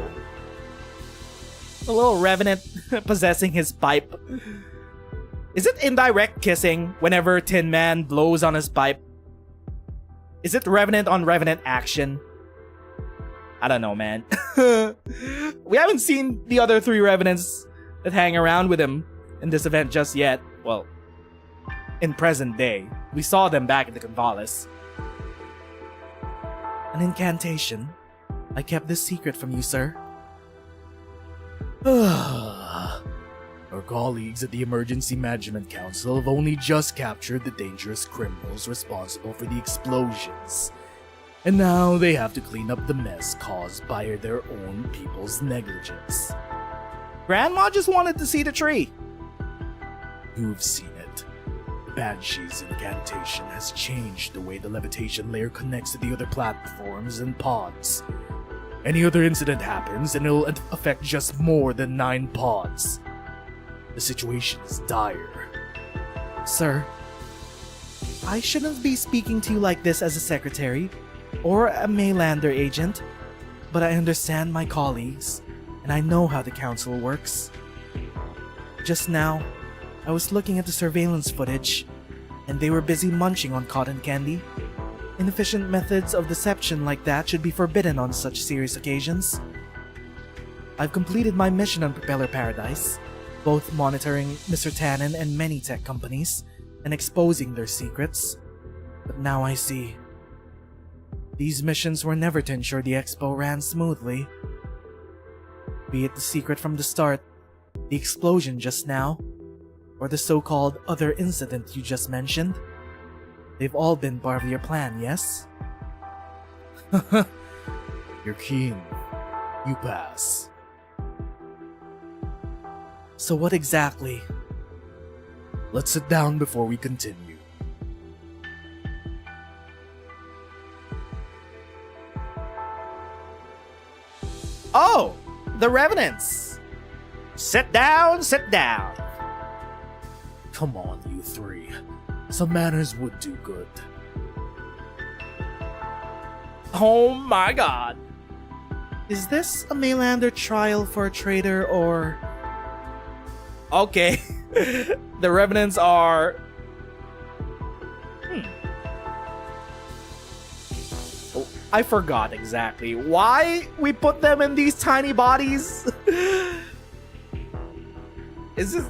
The little revenant possessing his pipe. Is it indirect kissing whenever Tin Man blows on his pipe? Is it revenant on revenant action? I don't know, man. We haven't seen the other 3 revenants that hang around with him in this event just yet. Well, in present day. We saw them back at the Convalis. An incantation? I kept this secret from you, sir. Our colleagues at the Emergency Management Council have only just captured the dangerous criminals responsible for the explosions. And now they have to clean up the mess caused by their own people's negligence. Grandma just wanted to see the tree. You've seen it. The Banshee's incantation has changed the way the levitation layer connects to the other platforms and pods. Any other incident happens and it'll affect just more than 9 pods. The situation is dire. Sir, I shouldn't be speaking to you like this as a secretary or a Maylander agent, but I understand my colleagues, and I know how the council works. Just now, I was looking at the surveillance footage, and they were busy munching on cotton candy. Inefficient methods of deception like that should be forbidden on such serious occasions. I've completed my mission on Propeller Paradise, both monitoring Mr. Tannen and many tech companies, and exposing their secrets. But now I see. These missions were never to ensure the expo ran smoothly. Be it the secret from the start, the explosion just now, or the so-called other incident you just mentioned, they've all been part of your plan, yes? You're keen. You pass. So what exactly? Let's sit down before we continue. Oh! The Revenants! Sit down, sit down! Come on, you three. Some manners would do good. Oh my god! Is this a Maylander trial for a traitor or... Okay. The Revenants are... Oh, I forgot exactly why we put them in these tiny bodies. Is this...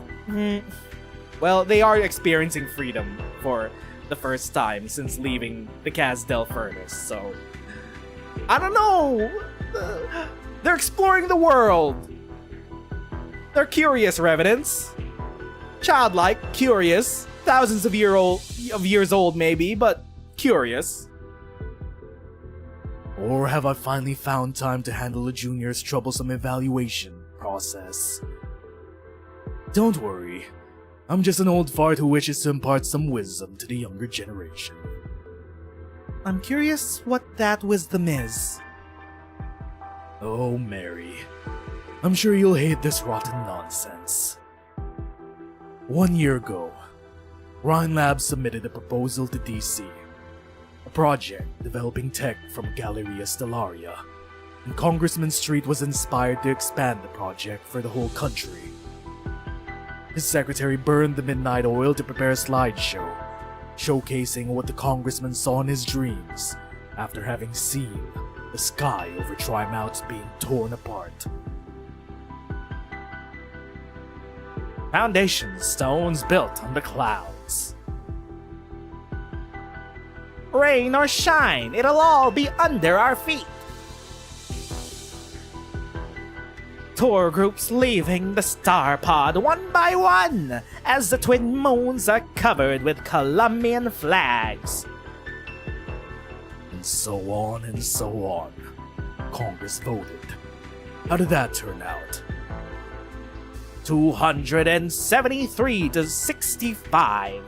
Well, they are experiencing freedom for the first time since leaving the Kazdelia furnace, so... I don't know! They're exploring the world! They're curious Revenants. Childlike, curious, thousands of years old maybe, but curious. Or have I finally found time to handle a junior's troublesome evaluation process? Don't worry. I'm just an old fart who wishes to impart some wisdom to the younger generation. I'm curious what that wisdom is. Oh, Mary. I'm sure you'll hate this rotten nonsense. 1 year ago, Rhine Labs submitted a proposal to DC. A project developing tech from Galleria Stellaria. And Congressman Street was inspired to expand the project for the whole country. His secretary burned the midnight oil to prepare a slideshow, showcasing what the congressman saw in his dreams after having seen the sky over Trimouths being torn apart. Foundation stones built on the clouds. Rain or shine, it'll all be under our feet. Tour groups leaving the star pod one by one as the twin moons are covered with Colombian flags. And so on and so on. Congress voted. How did that turn out? 273 to 65.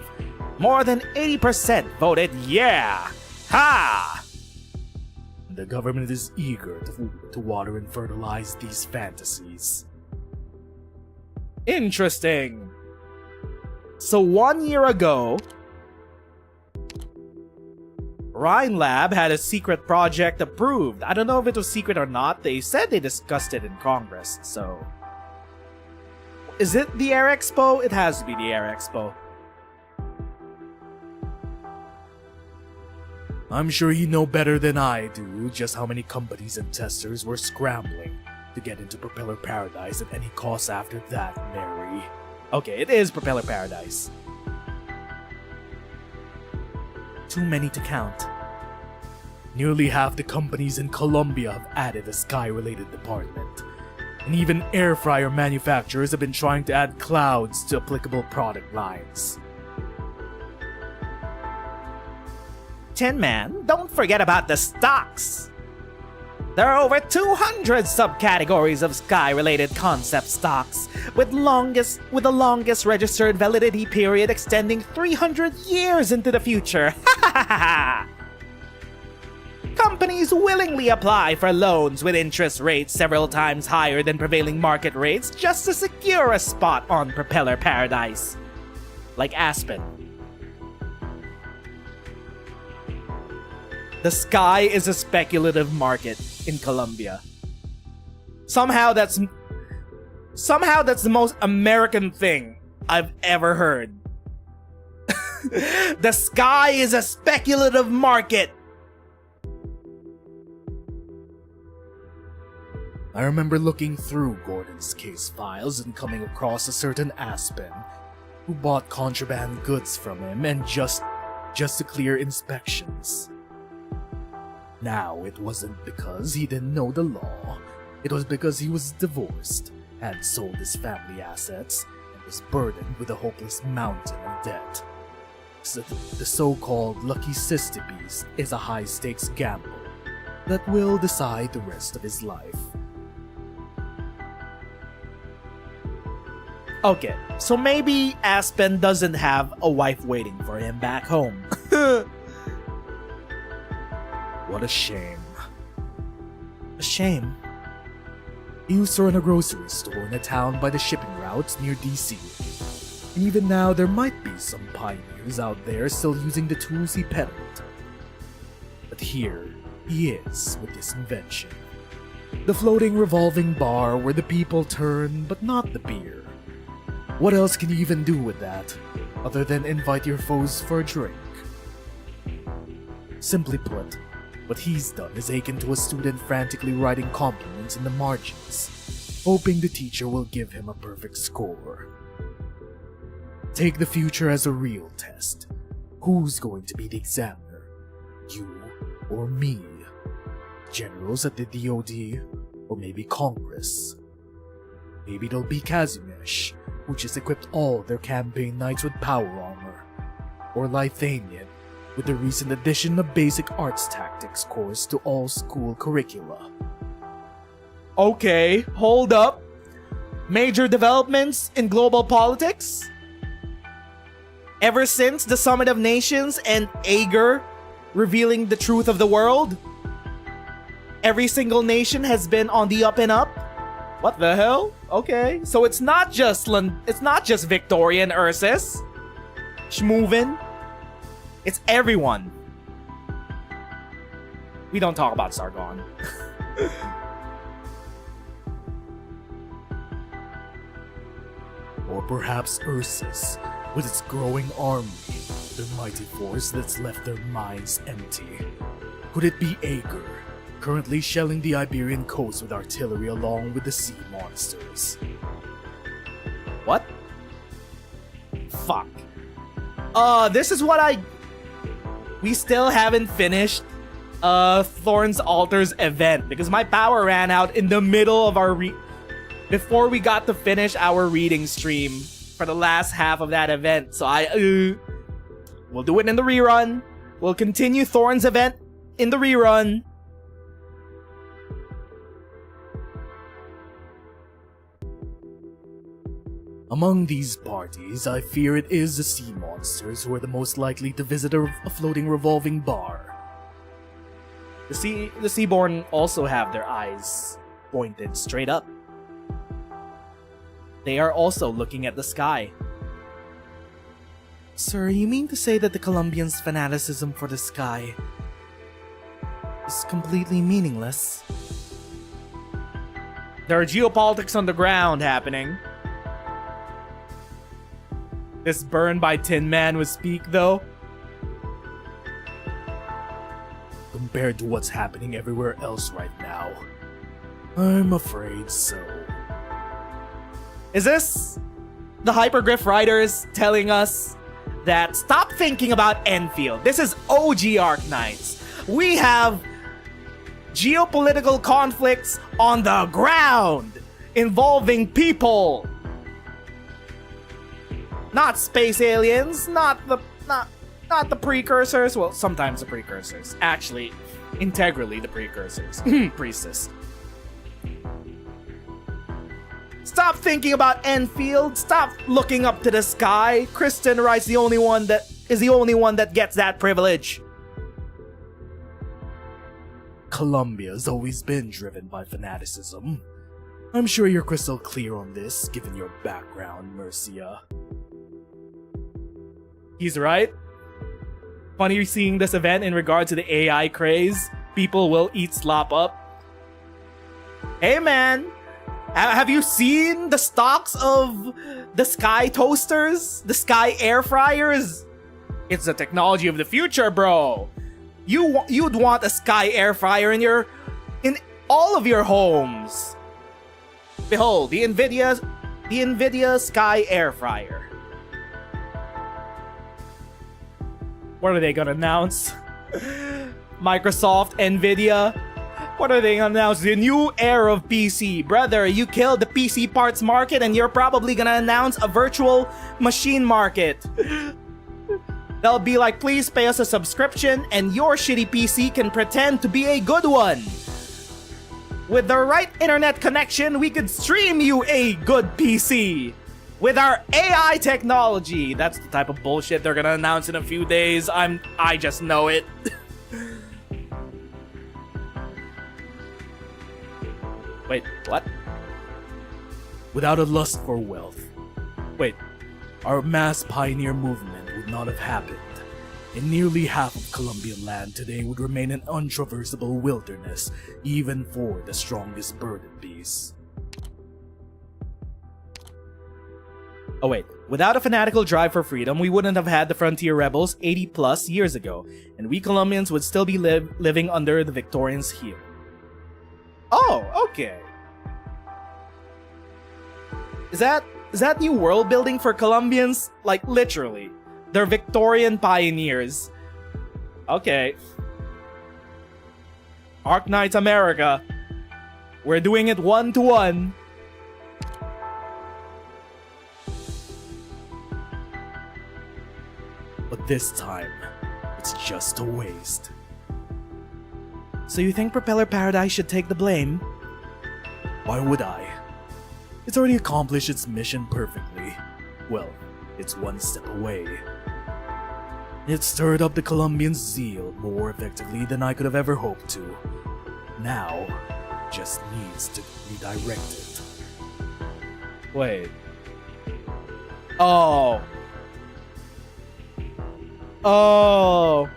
More than 80% voted yeah! Ha! The government is eager to water and fertilize these fantasies. Interesting. So 1 year ago, Rhine Lab had a secret project approved. I don't know if it was secret or not. They said they discussed it in Congress, so... Is it the Air Expo? It has to be the Air Expo. I'm sure you know better than I do just how many companies and testers were scrambling to get into Propeller Paradise at any cost after that, Mary. Okay, it is Propeller Paradise. Too many to count. Nearly half the companies in Colombia have added a sky-related department. And even air fryer manufacturers have been trying to add clouds to applicable product lines. Tin Man, don't forget about the stocks! There are over 200 subcategories of sky-related concept stocks, with the longest registered validity period extending 300 years into the future. Companies willingly apply for loans with interest rates several times higher than prevailing market rates just to secure a spot on Propeller Paradise. Like Aspen. The sky is a speculative market in Colombia. Somehow that's the most American thing I've ever heard. The sky is a speculative market. I remember looking through Gordon's case files and coming across a certain Aspen who bought contraband goods from him and just to clear inspections. Now, it wasn't because he didn't know the law. It was because he was divorced, had sold his family assets, and was burdened with a hopeless mountain of debt. So the so-called Lucky Sister Beast is a high-stakes gamble that will decide the rest of his life. Okay, so maybe Aspen doesn't have a wife waiting for him back home. What a shame. A shame. He used to run a grocery store in a town by the shipping routes near DC. And even now, there might be some pioneers out there still using the tools he peddled. But here, he is with this invention. The floating revolving bar where the people turn, but not the beer. What else can you even do with that, other than invite your foes for a drink? Simply put, what he's done is akin to a student frantically writing compliments in the margins, hoping the teacher will give him a perfect score. Take the future as a real test. Who's going to be the examiner? You or me? Generals at the DoD? Or maybe Congress? Maybe it'll be Kazumesh, who just equipped all their campaign knights with power armor. Or Lithanian, with the recent addition of Basic Arts Tactics course to all school curricula. Okay, hold up. Major developments in global politics? Ever since the Summit of Nations and Ager revealing the truth of the world? Every single nation has been on the up and up? What the hell? Okay, so it's not just Victoria and Ursus. Schmoovin. It's everyone. We don't talk about Sargon. Or perhaps Ursus, with its growing army, their mighty force that's left their minds empty. Could it be Ager, currently shelling the Iberian coast with artillery along with the sea monsters? What? Fuck. This is what we still haven't finished Thorn's Altar's event because my power ran out in the middle of our before we got to finish our reading stream for the last half of that event. So we'll do it in the rerun. We'll continue Thorn's event in the rerun. Among these parties, I fear it is the sea monsters who are the most likely to visit a floating revolving bar. The Seaborn also have their eyes pointed straight up. They are also looking at the sky. Sir, you mean to say that the Colombians' fanaticism for the sky is completely meaningless? There are geopolitics on the ground happening. This burn by Tin Man would speak, though. Compared to what's happening everywhere else right now, I'm afraid so. Is this the Hypergriff Riders telling us that stop thinking about Enfield? This is OG Arknights. We have geopolitical conflicts on the ground involving people. Not space aliens, not the precursors. Well, sometimes the precursors. Actually, integrally the precursors. Priestess. Stop thinking about Enfield. Stop looking up to the sky. Kristen Wright's the only one that gets that privilege. Columbia's always been driven by fanaticism. I'm sure you're crystal clear on this, given your background, Mercia. He's right. Funny seeing this event in regard to the AI craze. People will eat slop up. Hey man, have you seen the stocks of the Sky toasters? The Sky air fryers? It's the technology of the future, bro. You'd want a Sky air fryer in all of your homes. Behold, the Nvidia Sky air fryer. What are they gonna announce? Microsoft, Nvidia. What are they gonna announce? The new era of PC. Brother, you killed the PC parts market and you're probably gonna announce a virtual machine market. They'll be like, please pay us a subscription and your shitty PC can pretend to be a good one. With the right internet connection, we could stream you a good PC. With our AI technology. That's the type of bullshit they're gonna announce in a few days. I just know it. Wait, what? Without a lust for wealth, Wait, our mass pioneer movement would not have happened, and nearly half of Colombian land today would remain an untraversable wilderness, even for the strongest bird and beast. oh wait. Without a fanatical drive for freedom, we wouldn't have had the frontier rebels 80 plus years ago, and we Colombians would still be living under the Victorians' heel. Oh, okay. Is that new world building for Colombians? Like, literally. They're Victorian pioneers. Okay. Arknights America. We're doing it 1-to-1. But this time, it's just a waste. So you think Propeller Paradise should take the blame? Why would I? It's already accomplished its mission perfectly. Well, it's one step away. It stirred up the Colombians' zeal more effectively than I could have ever hoped to. Now, it just needs to redirect it. Wait. Oh. Oh.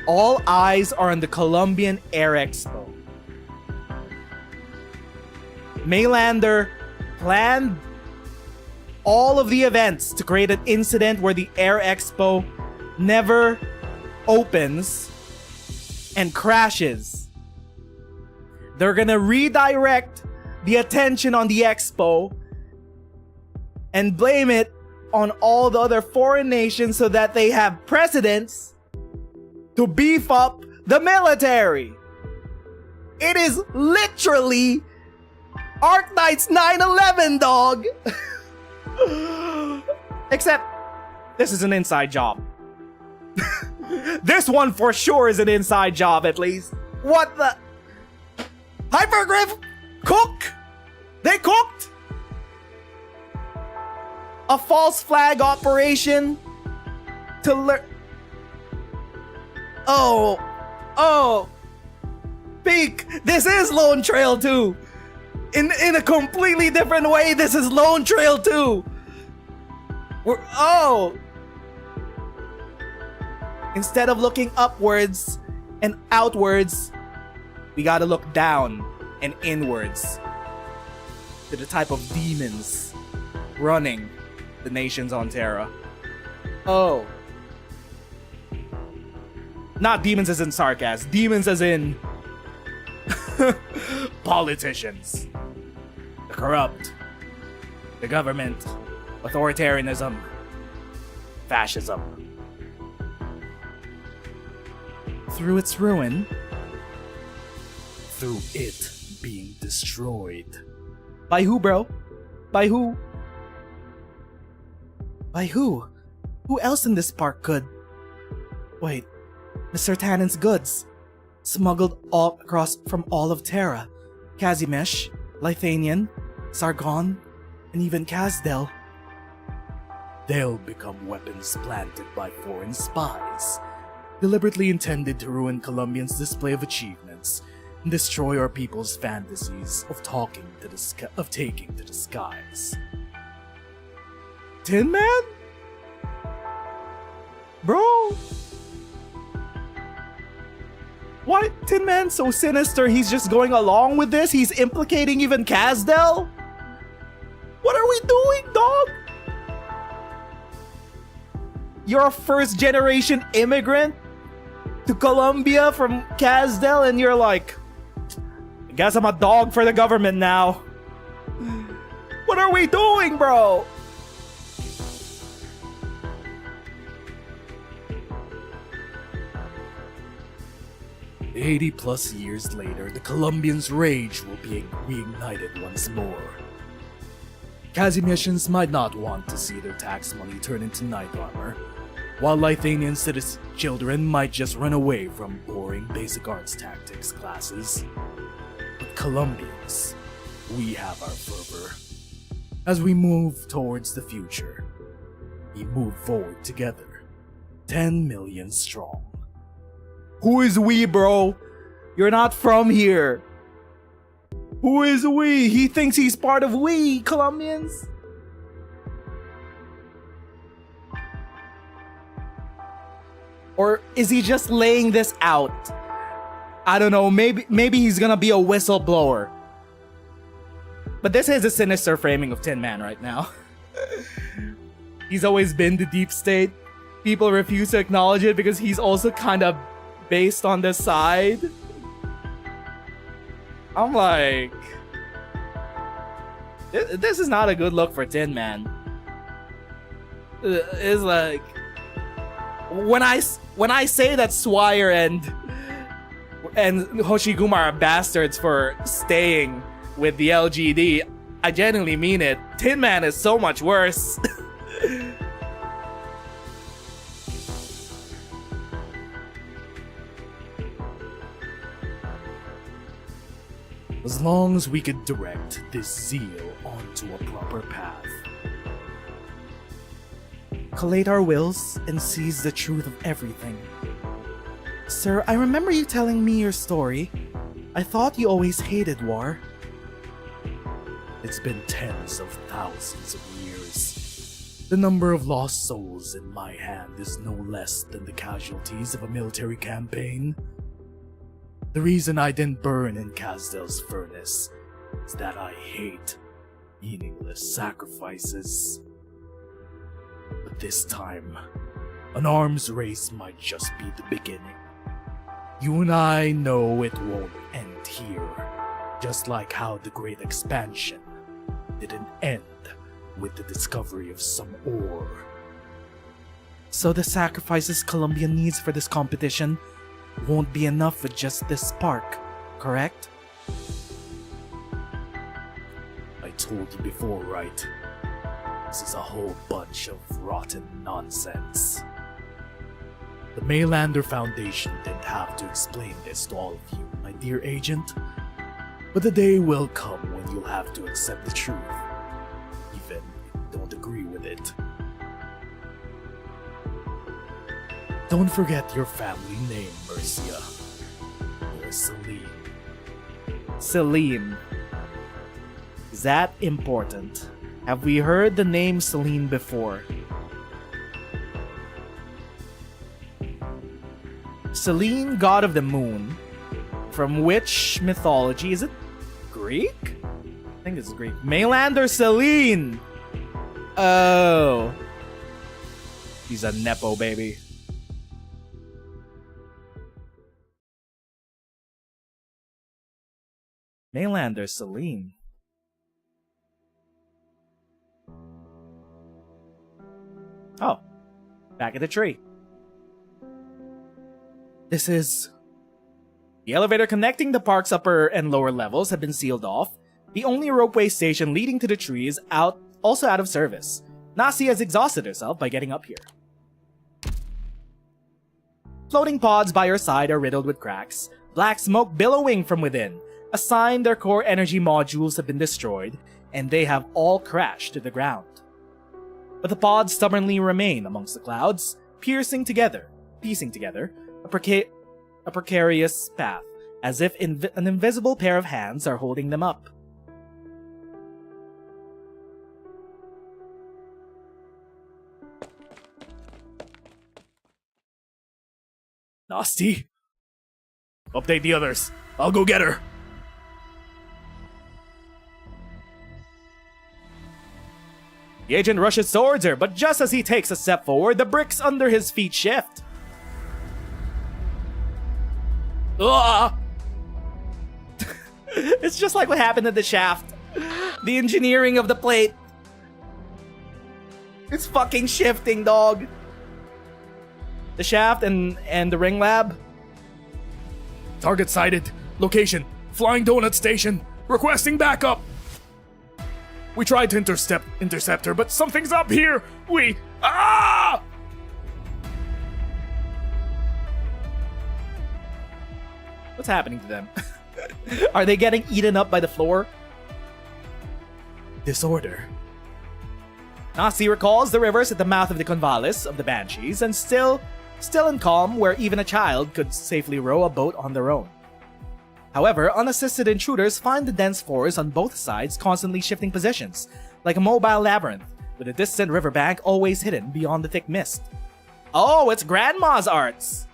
All eyes are on the Colombian Air Expo. Maylander planned all of the events to create an incident where the Air Expo never opens and crashes. They're gonna redirect the attention on the expo and blame it on all the other foreign nations so that they have precedents to beef up the military. It is literally Arknights 9/11, dog. Except this is an inside job. This one for sure is an inside job, at least. What the? Hypergriff cook? They cooked? A false flag operation to learn. Oh, Peak. This is Lone Trail 2. In a completely different way, this is Lone Trail 2. Instead of looking upwards and outwards, we gotta look down and inwards to the type of demons running the nations on Terra. Oh. Not demons as in sarcasm, demons as in politicians. The corrupt. The government. Authoritarianism. Fascism. through its ruin? Through it being destroyed. By who, bro? By who? By who? Who else in this park could? Wait, Mr. Tannen's goods. Smuggled all across from all of Terra. Kazimesh, Lithanian, Sargon, and even Kazdel. They'll become weapons planted by foreign spies, deliberately intended to ruin Columbians' display of achievements and destroy our people's fantasies of taking to the skies. Tin Man? Bro? Why Tin Man so sinister he's just going along with this? He's implicating even Kazdel? What are we doing, dog? You're a first-generation immigrant to Colombia from Kazdel, and you're like, I guess I'm a dog for the government now. What are we doing, bro? +80 years later, the Colombians' rage will be reignited once more. Kazimiersians might not want to see their tax money turn into knight armor, while Lithanian citizen children might just run away from boring basic arts tactics classes. But Colombians, we have our fervor. As we move towards the future, we move forward together, 10 million strong. Who is we, bro? You're not from here. Who is we? He thinks he's part of we, Colombians. Or is he just laying this out? I don't know, maybe he's gonna be a whistleblower. But this is a sinister framing of Tin Man right now. He's always been the deep state. People refuse to acknowledge it because he's also kind of based on this side. I'm like, this is not a good look for Tin Man. It's like, when I say that Swire and Hoshiguma are bastards for staying with the LGD, I genuinely mean it. Tin Man is so much worse. As long as we could direct this zeal onto a proper path. Collate our wills and seize the truth of everything. Sir, I remember you telling me your story. I thought you always hated war. It's been tens of thousands of years. The number of lost souls in my hand is no less than the casualties of a military campaign. The reason I didn't burn in Kazdel's furnace is that I hate meaningless sacrifices. But this time, an arms race might just be the beginning. You and I know it won't end here, just like how the Great Expansion didn't end with the discovery of some ore. So the sacrifices Colombia needs for this competition won't be enough with just this spark, correct? I told you before, right? This is a whole bunch of rotten nonsense. The Maylander Foundation didn't have to explain this to all of you, my dear agent. But the day will come when you'll have to accept the truth, even if you don't agree with it. Don't forget your family name, Mercia. You're Celine. Celine. Is that important? Have we heard the name Celine before? Celine, god of the moon. From which mythology? Is it Greek? I think it's Greek. Maylander Celine! Oh. He's a Nepo baby. Maylander Celine. Oh. Back at the tree. This is... The elevator connecting the park's upper and lower levels have been sealed off. The only ropeway station leading to the tree is also out of service. Nasi has exhausted herself by getting up here. Floating pods by her side are riddled with cracks, black smoke billowing from within, a sign their core energy modules have been destroyed, and they have all crashed to the ground. But the pods stubbornly remain amongst the clouds, piecing together a precarious path, as if an invisible pair of hands are holding them up. Nasty? Update the others. I'll go get her. The agent rushes towards her, but just as he takes a step forward, the bricks under his feet shift. Ugh! It's just like what happened at the shaft. The engineering of the plate. It's fucking shifting, dog. The shaft and the ring lab. Target sighted. Location: Flying Donut Station. Requesting backup. We tried to intercept her, but something's up here. Ah! What's happening to them? Are they getting eaten up by the floor? Disorder. Nasi recalls the rivers at the mouth of the Convalis of the Banshees, and still and calm where even a child could safely row a boat on their own. However, unassisted intruders find the dense forest on both sides constantly shifting positions, like a mobile labyrinth, with a distant riverbank always hidden beyond the thick mist. Oh, it's Grandma's arts!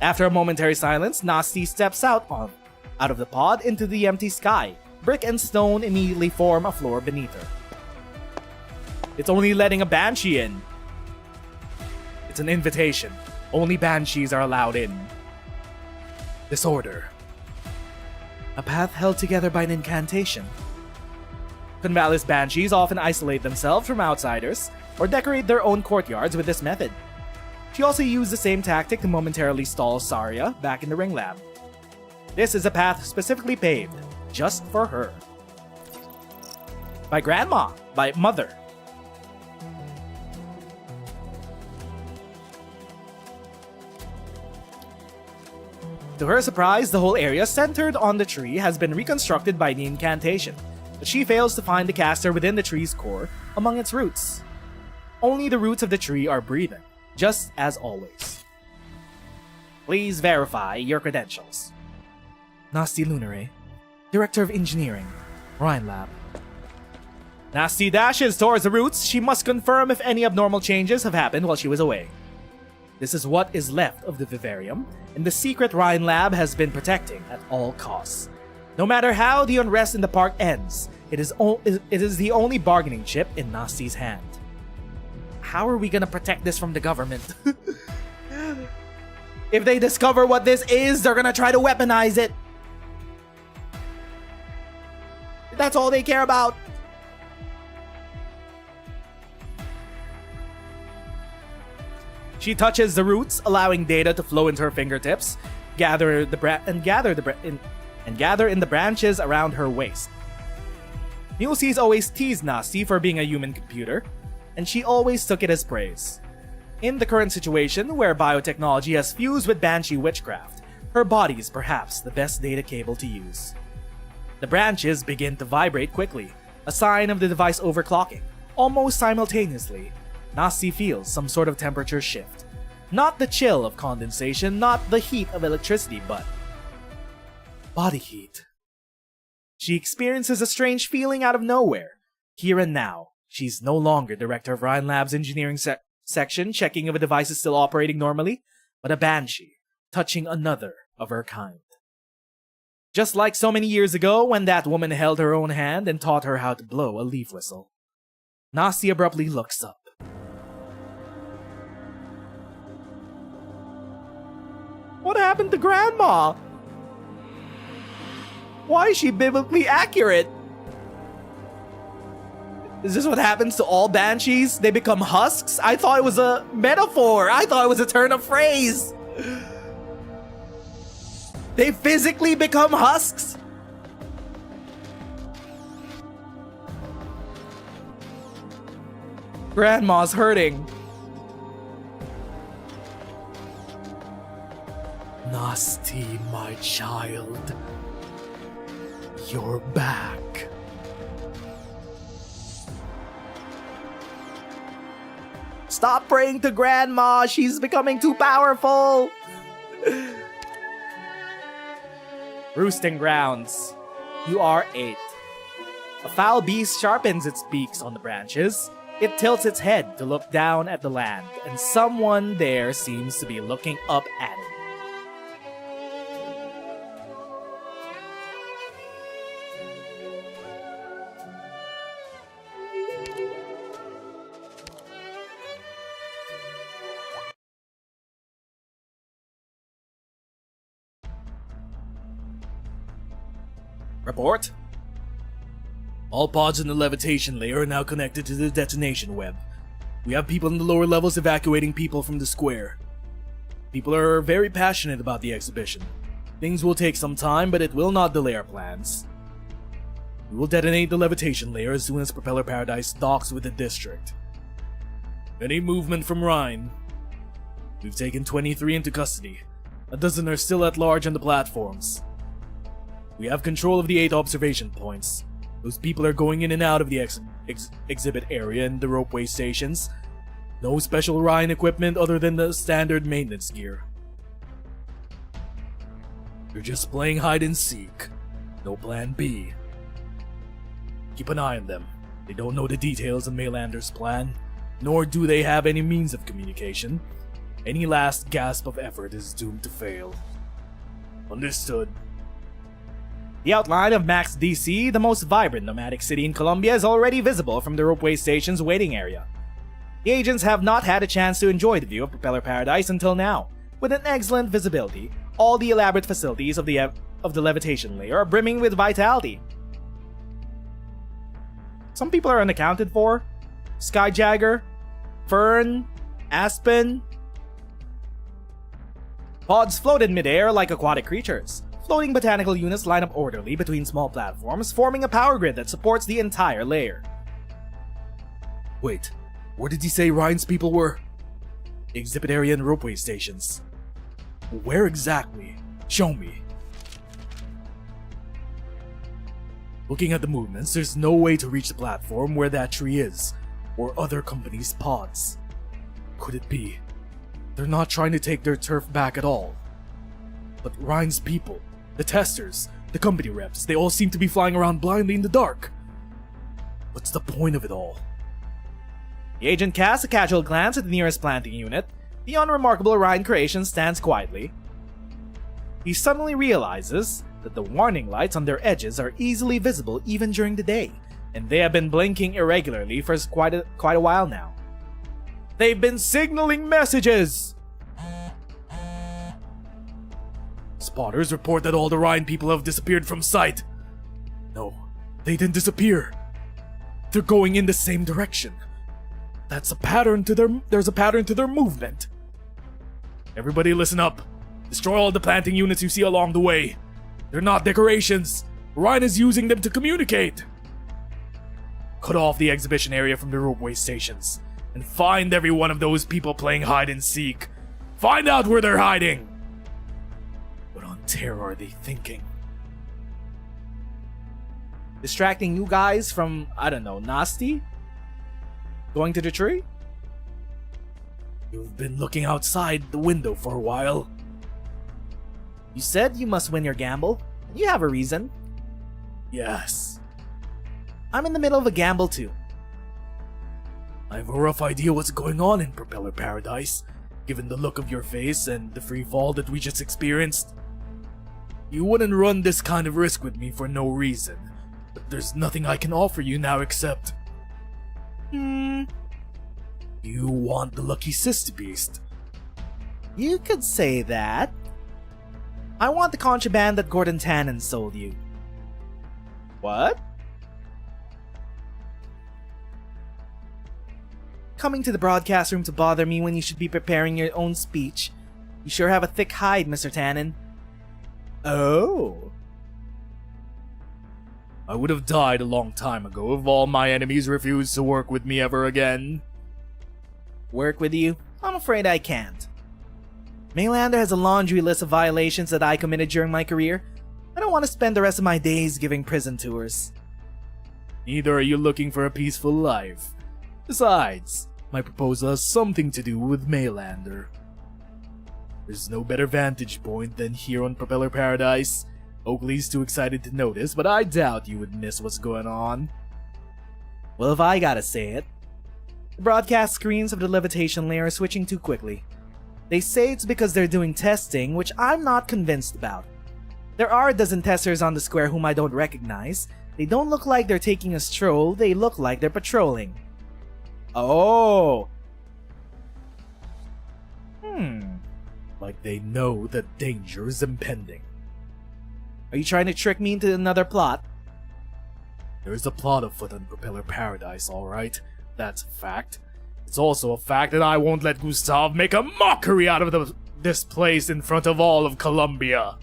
After a momentary silence, Nasti steps out of the pod into the empty sky. Brick and stone immediately form a floor beneath her. It's only letting a banshee in. It's an invitation. Only banshees are allowed in. Disorder. A path held together by an incantation. Convalis banshees often isolate themselves from outsiders or decorate their own courtyards with this method. She also used the same tactic to momentarily stall Saria back in the ring lab. This is a path specifically paved just for her. By Grandma, by Mother. To her surprise, the whole area centered on the tree has been reconstructed by the incantation, but she fails to find the caster within the tree's core among its roots. Only the roots of the tree are breathing, just as always. Please verify your credentials. Nasty Lunare, Director of Engineering, Rhine Lab. Nasty dashes towards the roots. She must confirm if any abnormal changes have happened while she was away. This is what is left of the vivarium, and the secret Rhine Lab has been protecting at all costs. No matter how the unrest in the park ends, it is the only bargaining chip in Nasti's hand. How are we gonna protect this from the government? If they discover what this is, they're gonna try to weaponize it. That's all they care about. She touches the roots, allowing data to flow into her fingertips, gather in the branches around her waist. Mulesies always teased Nasty for being a human computer, and she always took it as praise. In the current situation, where biotechnology has fused with Banshee witchcraft, her body is perhaps the best data cable to use. The branches begin to vibrate quickly, a sign of the device overclocking. Almost simultaneously, Nasty feels some sort of temperature shift. Not the chill of condensation, not the heat of electricity, but body heat. She experiences a strange feeling out of nowhere. Here and now, she's no longer director of Rhine Lab's engineering section checking if a device is still operating normally, but a banshee touching another of her kind. Just like so many years ago when that woman held her own hand and taught her how to blow a leaf whistle. Nasty abruptly looks up. What happened to Grandma? Why is she biblically accurate? Is this what happens to all banshees? They become husks? I thought it was a metaphor. I thought it was a turn of phrase. They physically become husks? Grandma's hurting. Nasty, my child. You're back. Stop praying to Grandma. She's becoming too powerful. Roosting grounds. UR-8. A foul beast sharpens its beaks on the branches. It tilts its head to look down at the land, and someone there seems to be looking up at it. Report. All pods in the levitation layer are now connected to the detonation web. We have people in the lower levels evacuating people from the square. People are very passionate about the exhibition. Things will take some time, but it will not delay our plans. We will detonate the levitation layer as soon as Propeller Paradise docks with the district. Any movement from Rhine? We've taken 23 into custody. A dozen are still at large on the platforms. We have control of the 8 observation points. Those people are going in and out of the exhibit area and the ropeway stations. No special Rhine equipment other than the standard maintenance gear. You're just playing hide and seek. No plan B. Keep an eye on them. They don't know the details of Maylander's plan, nor do they have any means of communication. Any last gasp of effort is doomed to fail. Understood. The outline of Max DC, the most vibrant nomadic city in Colombia, is already visible from the ropeway station's waiting area. The agents have not had a chance to enjoy the view of Propeller Paradise until now. With an excellent visibility, all the elaborate facilities of the levitation layer are brimming with vitality. Some people are unaccounted for. Skyjagger, Fern, Aspen. Pods float in midair like aquatic creatures. Floating botanical units line up orderly between small platforms, forming a power grid that supports the entire layer. Wait, where did he say Rhine's people were? Exhibit area and ropeway stations. Where exactly? Show me. Looking at the movements, there's no way to reach the platform where that tree is, or other companies' pods. Could it be? They're not trying to take their turf back at all. But Rhine's people, the testers, the company reps, they all seem to be flying around blindly in the dark. What's the point of it all? The agent casts a casual glance at the nearest planting unit. The unremarkable Rhine creation stands quietly. He suddenly realizes that the warning lights on their edges are easily visible even during the day, and they have been blinking irregularly for quite a while now. They've been signaling messages! Spotters report that all the Rhine people have disappeared from sight. No, they didn't disappear. They're going in the same direction. There's a pattern to their movement. Everybody listen up. Destroy all the planting units you see along the way. They're not decorations. Rhine is using them to communicate. Cut off the exhibition area from the ropeway stations and find every one of those people playing hide and seek. Find out where they're hiding. What on terror are they thinking? Distracting you guys from, I don't know, Nasty? Going to the tree? You've been looking outside the window for a while. You said you must win your gamble. You have a reason. Yes. I'm in the middle of a gamble too. I have a rough idea what's going on in Propeller Paradise, given the look of your face and the free fall that we just experienced. You wouldn't run this kind of risk with me for no reason, but there's nothing I can offer you now except... You want the lucky sister beast. You could say that. I want the contraband that Gordon Tannen sold you. What? coming to the broadcast room to bother me when you should be preparing your own speech. You sure have a thick hide, Mr. Tannen. Oh. I would have died a long time ago if all my enemies refused to work with me ever again. Work with you? I'm afraid I can't. Maylander has a laundry list of violations that I committed during my career. I don't want to spend the rest of my days giving prison tours. Neither are you looking for a peaceful life. Besides, my proposal has something to do with Maylander. There's no better vantage point than here on Propeller Paradise. Oakley's too excited to notice, but I doubt you would miss what's going on. Well, if I gotta say it, the broadcast screens of the levitation layer are switching too quickly. They say it's because they're doing testing, which I'm not convinced about. There are a dozen testers on the square whom I don't recognize. They don't look like they're taking a stroll, they look like they're patrolling. Oh! Like they know that danger is impending. Are you trying to trick me into another plot? There's a plot afoot on Propeller Paradise, alright. That's a fact. It's also a fact that I won't let Gustav make a mockery out of this place in front of all of Columbia.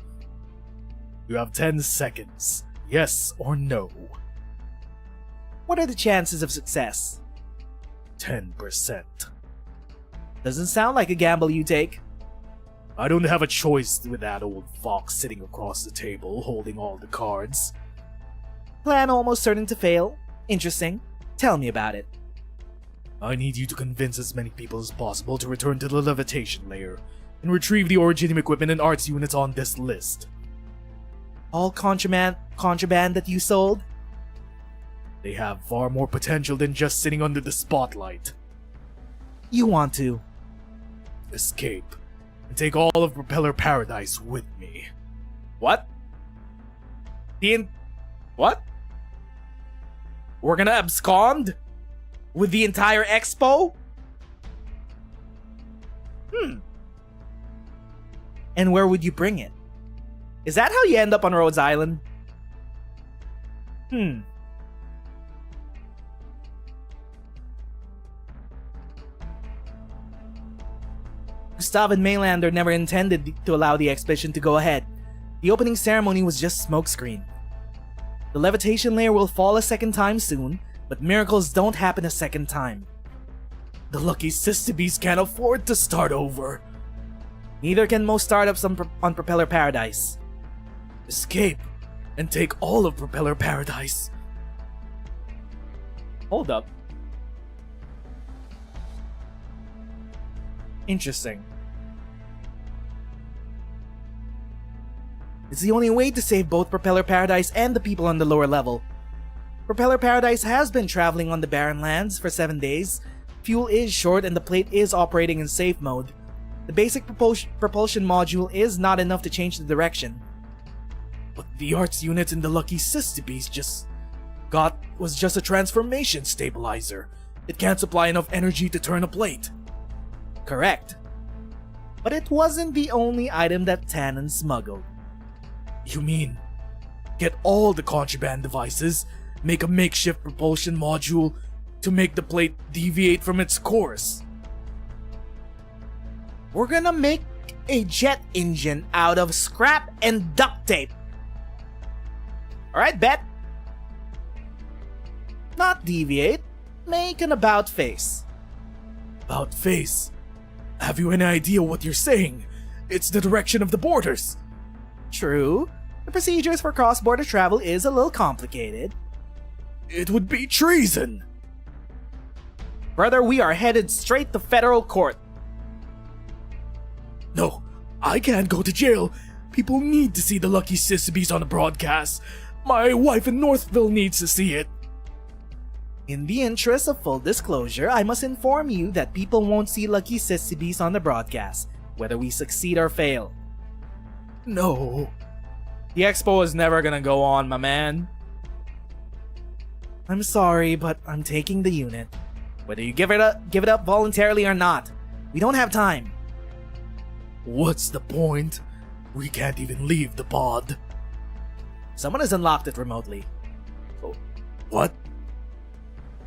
You have 10 seconds. Yes or no? What are the chances of success? 10%. Doesn't sound like a gamble you take. I don't have a choice with that old fox sitting across the table holding all the cards. Plan almost certain to fail. Interesting. Tell me about it. I need you to convince as many people as possible to return to the levitation layer and retrieve the Originium equipment and arts units on this list. All contraband that you sold? They have far more potential than just sitting under the spotlight. You want to escape and take all of Propeller Paradise with me. What? What? We're gonna abscond? With the entire expo? And where would you bring it? Is that how you end up on Rhodes Island? Gustav and Maylander never intended to allow the expedition to go ahead. The opening ceremony was just smokescreen. The levitation layer will fall a second time soon, but miracles don't happen a second time. The lucky Sistebes can't afford to start over. Neither can most startups on Propeller Paradise. Escape and take all of Propeller Paradise. Hold up. Interesting. It's the only way to save both Propeller Paradise and the people on the lower level. Propeller Paradise has been traveling on the barren lands for 7 days. Fuel is short and the plate is operating in safe mode. The basic propulsion module is not enough to change the direction. But the arts unit in the Lucky Sistebes was just a transformation stabilizer. It can't supply enough energy to turn a plate. Correct. But it wasn't the only item that Tannen smuggled. You mean, get all the contraband devices, make a makeshift propulsion module to make the plate deviate from its course? We're gonna make a jet engine out of scrap and duct tape. Alright, bet. Not deviate, make an about face. About face? Have you any idea what you're saying? It's the direction of the borders. True. The procedures for cross-border travel is a little complicated. It would be treason. Brother, we are headed straight to federal court. No, I can't go to jail. People need to see the Lucky Sistebes on the broadcast. My wife in Northville needs to see it. In the interest of full disclosure, I must inform you that people won't see Lucky Sistebes on the broadcast, whether we succeed or fail. No. The expo is never gonna go on, my man. I'm sorry, but I'm taking the unit. Whether you give it up voluntarily or not, we don't have time. What's the point? We can't even leave the pod. Someone has unlocked it remotely. Oh, what?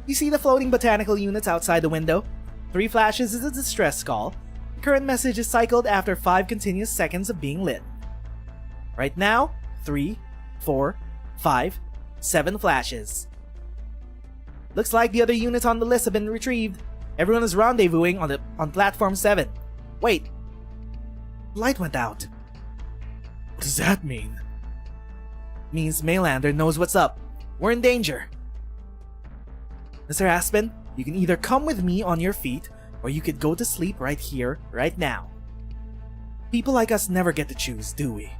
You see the floating botanical units outside the window? 3 flashes is a distress call. The current message is cycled after 5 continuous seconds of being lit. Right now, 3, 4, 5, 7 flashes. Looks like the other units on the list have been retrieved. Everyone is rendezvousing on platform 7. Wait. Light went out. What does that mean? Means Maylander knows what's up. We're in danger. Mr. Aspen, you can either come with me on your feet, or you could go to sleep right here, right now. People like us never get to choose, do we?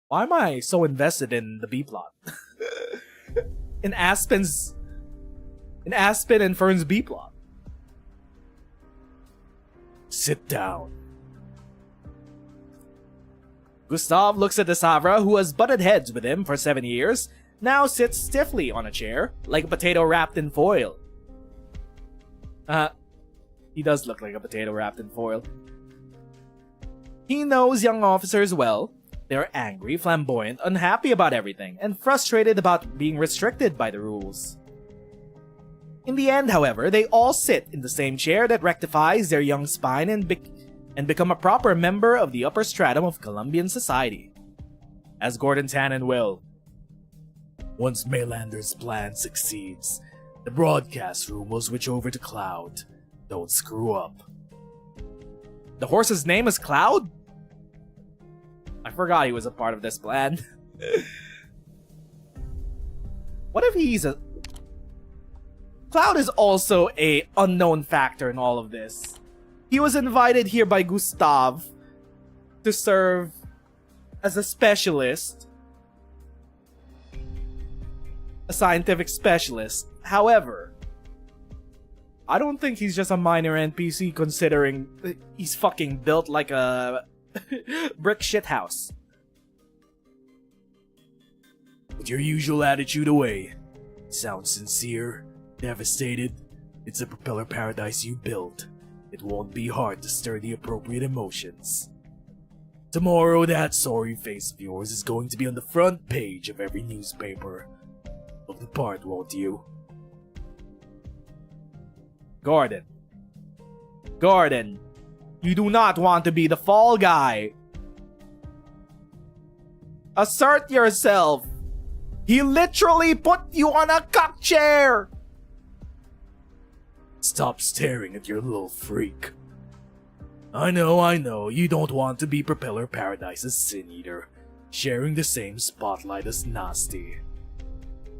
Why am I so invested in the B-plot? in Aspen and Fern's B-plot. Sit down. Gustav looks at the Savra, who has butted heads with him for 7 years, now sits stiffly on a chair, like a potato wrapped in foil. He does look like a potato wrapped in foil. He knows young officers well. They're angry, flamboyant, unhappy about everything, and frustrated about being restricted by the rules. In the end, however, they all sit in the same chair that rectifies their young spine and become a proper member of the upper stratum of Colombian society. As Gordon Tannen will. Once Maylander's plan succeeds, the broadcast room will switch over to Cloud. Don't screw up. The horse's name is Cloud? I forgot he was a part of this plan. What if he's a... Cloud is also a unknown factor in all of this. He was invited here by Gustav to serve as a specialist. A scientific specialist. However, I don't think he's just a minor NPC considering he's fucking built like a brick shithouse. Put your usual attitude away. Sound sincere, devastated. It's a propeller paradise you built. It won't be hard to stir the appropriate emotions. Tomorrow, that sorry face of yours is going to be on the front page of every newspaper. Look the part, won't you? Gordon, you do not want to be the fall guy. Assert yourself. He literally put you on a cock chair. Stop staring at your little freak. I know, you don't want to be Propeller Paradise's Sin Eater, sharing the same spotlight as Nasty.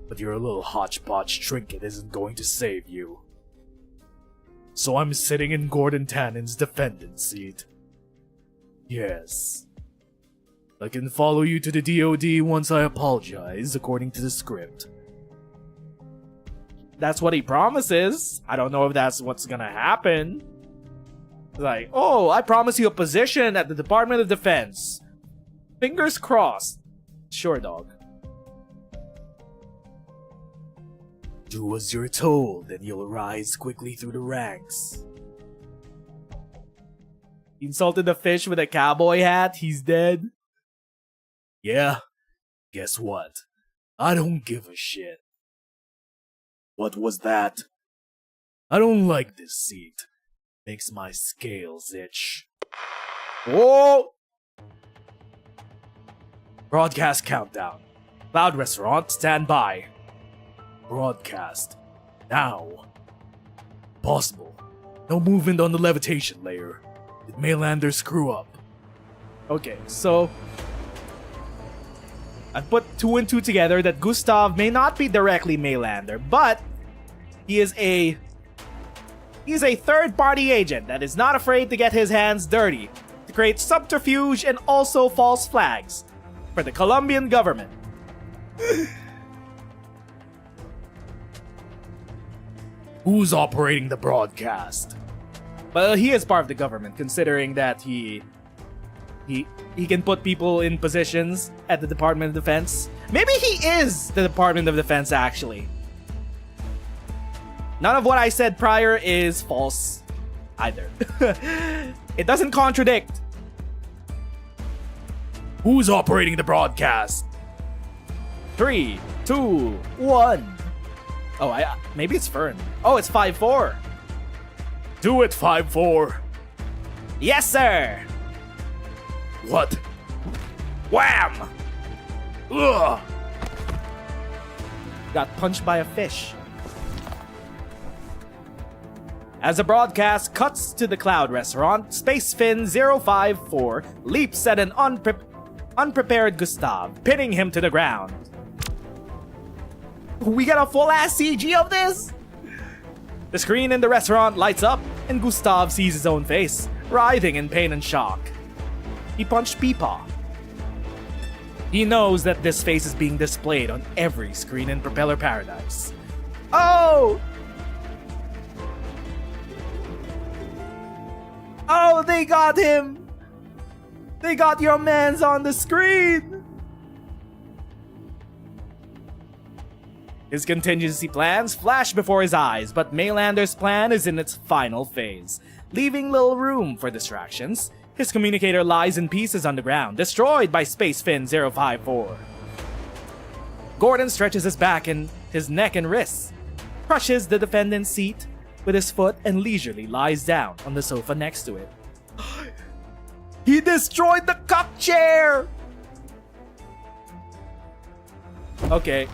But your little hodgepodge trinket isn't going to save you. So I'm sitting in Gordon Tannen's defendant seat. Yes. I can follow you to the DOD once I apologize, according to the script. That's what he promises. I don't know if that's what's gonna happen. Like, oh, I promise you a position at the Department of Defense. Fingers crossed. Sure, dog. Do as you're told, and you'll rise quickly through the ranks. He insulted the fish with a cowboy hat. He's dead. Yeah, guess what? I don't give a shit. What was that? I don't like this seat. Makes my scales itch. Whoa! Broadcast countdown. Cloud Restaurant, stand by. Broadcast. Now. Possible. No movement on the levitation layer. Did Maylander screw up? Okay, so I've put 2 and 2 together that Gustav may not be directly Maylander, but he is a third-party agent that is not afraid to get his hands dirty to create subterfuge and also false flags for the Colombian government. Who's operating the broadcast? Well, he is part of the government, considering that he can put people in positions at the Department of Defense. Maybe he is the Department of Defense, actually. None of what I said prior is false either. It doesn't contradict. Who's operating the broadcast? 3, 2, 1. Oh, maybe it's Fern. Oh, it's 5-4. Do it, 5-4. Yes, sir. What? Wham! Ugh! Got punched by a fish. As the broadcast cuts to the Cloud Restaurant, Space Fin 054 leaps at an unprepared Gustav, pinning him to the ground. We got a full-ass CG of this? The screen in the restaurant lights up, and Gustav sees his own face, writhing in pain and shock. He punched Peepaw. He knows that this face is being displayed on every screen in Propeller Paradise. Oh! Oh, they got him! They got your mans on the screen! His contingency plans flash before his eyes, but Maylander's plan is in its final phase. Leaving little room for distractions, his communicator lies in pieces on the ground, destroyed by Space Fin 054. Gordon stretches his back and his neck and wrists, crushes the defendant's seat with his foot, and leisurely lies down on the sofa next to it. He destroyed the cup chair! Okay.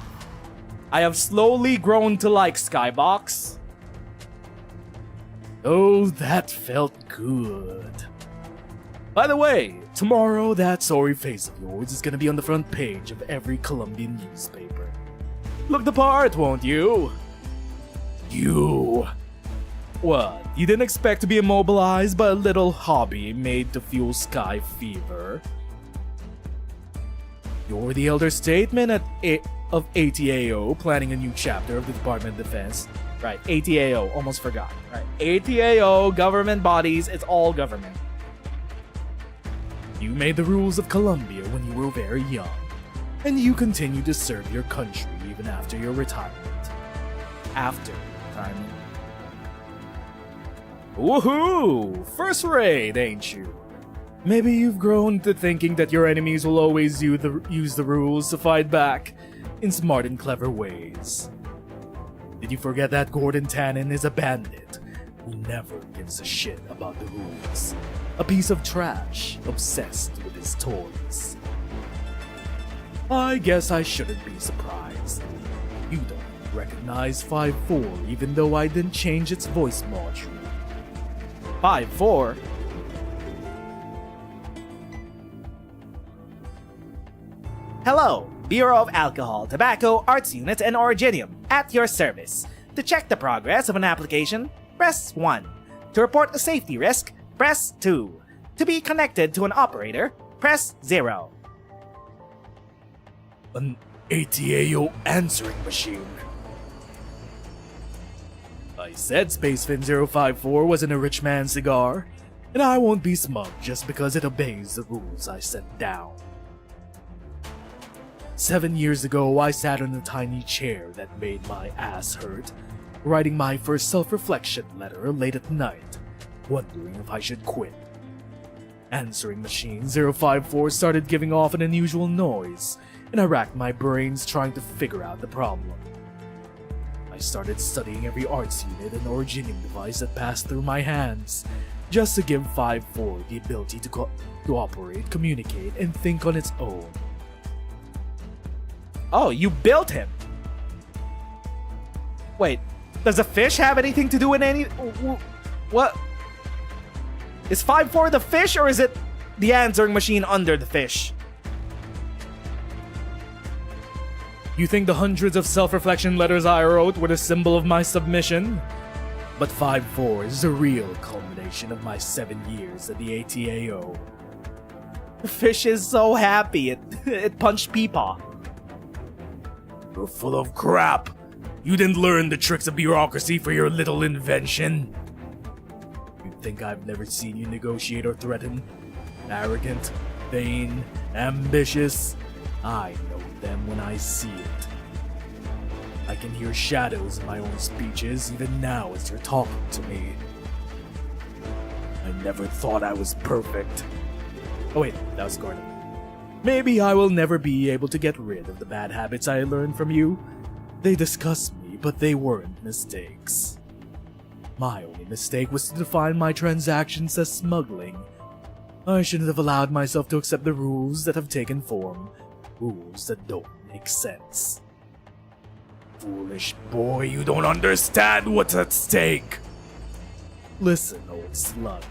I have slowly grown to like Skybox. Oh, that felt good. By the way, tomorrow that sorry face of yours is gonna be on the front page of every Colombian newspaper. Look the part, won't you? You. What, you didn't expect to be immobilized by a little hobby made to fuel sky fever? You're the elder statesman of ATAO, planning a new chapter of the Department of Defense. Right, ATAO, almost forgot. Right, ATAO, government bodies, it's all government. You made the rules of Colombia when you were very young, and you continue to serve your country even after your retirement. After retirement. Woohoo! First rate, ain't you? Maybe you've grown to thinking that your enemies will always use the rules to fight back in smart and clever ways. Did you forget that Gordon Tannen is a bandit who never gives a shit about the rules? A piece of trash, obsessed with his toys. I guess I shouldn't be surprised. You don't recognize 5-4 even though I didn't change its voice module. 5-4? Hello, Bureau of Alcohol, Tobacco, Arts Unit, and Originium, at your service. To check the progress of an application, press 1. To report a safety risk, press 2. To be connected to an operator, press 0. An ATAO answering machine. I said Spacefin 054 wasn't a rich man's cigar, and I won't be smug just because it obeys the rules I set down. 7 years ago, I sat in a tiny chair that made my ass hurt, writing my first self-reflection letter late at night, wondering if I should quit. Answering machine 054 started giving off an unusual noise, and I racked my brains trying to figure out the problem. I started studying every arts unit and originating device that passed through my hands, just to give 5-4 the ability to operate, communicate, and think on its own. Oh, you built him! Wait, does the fish have anything to do with any... What? Is 5-4 the fish, or is it the answering machine under the fish? You think the hundreds of self-reflection letters I wrote were the symbol of my submission? But 5-4 is the real culmination of my 7 years at the ATAO. The fish is so happy it punched Peepaw. You're full of crap! You didn't learn the tricks of bureaucracy for your little invention? You think I've never seen you negotiate or threaten? Arrogant, vain, ambitious? I know them when I see it. I can hear shadows in my own speeches even now as you're talking to me. I never thought I was perfect. Oh wait, that was Gordon. Maybe I will never be able to get rid of the bad habits I learned from you. They disgust me, but they weren't mistakes. My only mistake was to define my transactions as smuggling. I shouldn't have allowed myself to accept the rules that have taken form, rules that don't make sense. Foolish boy, you don't understand what's at stake! Listen, old slug.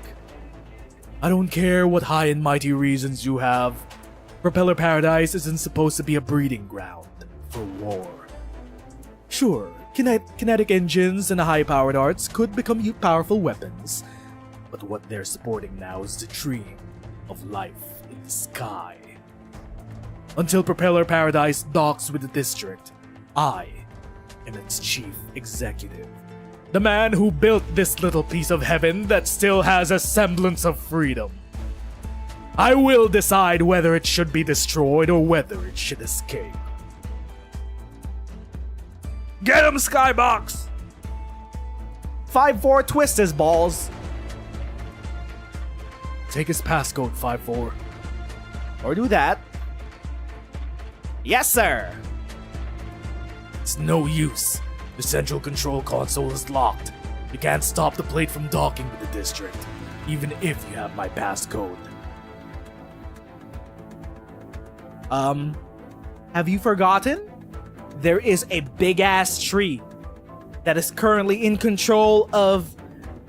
I don't care what high and mighty reasons you have. Propeller Paradise isn't supposed to be a breeding ground for war. Sure, kinetic engines and high-powered arts could become powerful weapons, but what they're supporting now is the dream of life in the sky. Until Propeller Paradise docks with the district, I am its chief executive. The man who built this little piece of heaven that still has a semblance of freedom. I will decide whether it should be destroyed or whether it should escape. Get him, Skybox! 5-4 twist his balls. Take his passcode, 5-4. Or do that. Yes, sir! It's no use. The central control console is locked. You can't stop the plate from docking with the district, even if you have my passcode. Have you forgotten? There is a big-ass tree that is currently in control of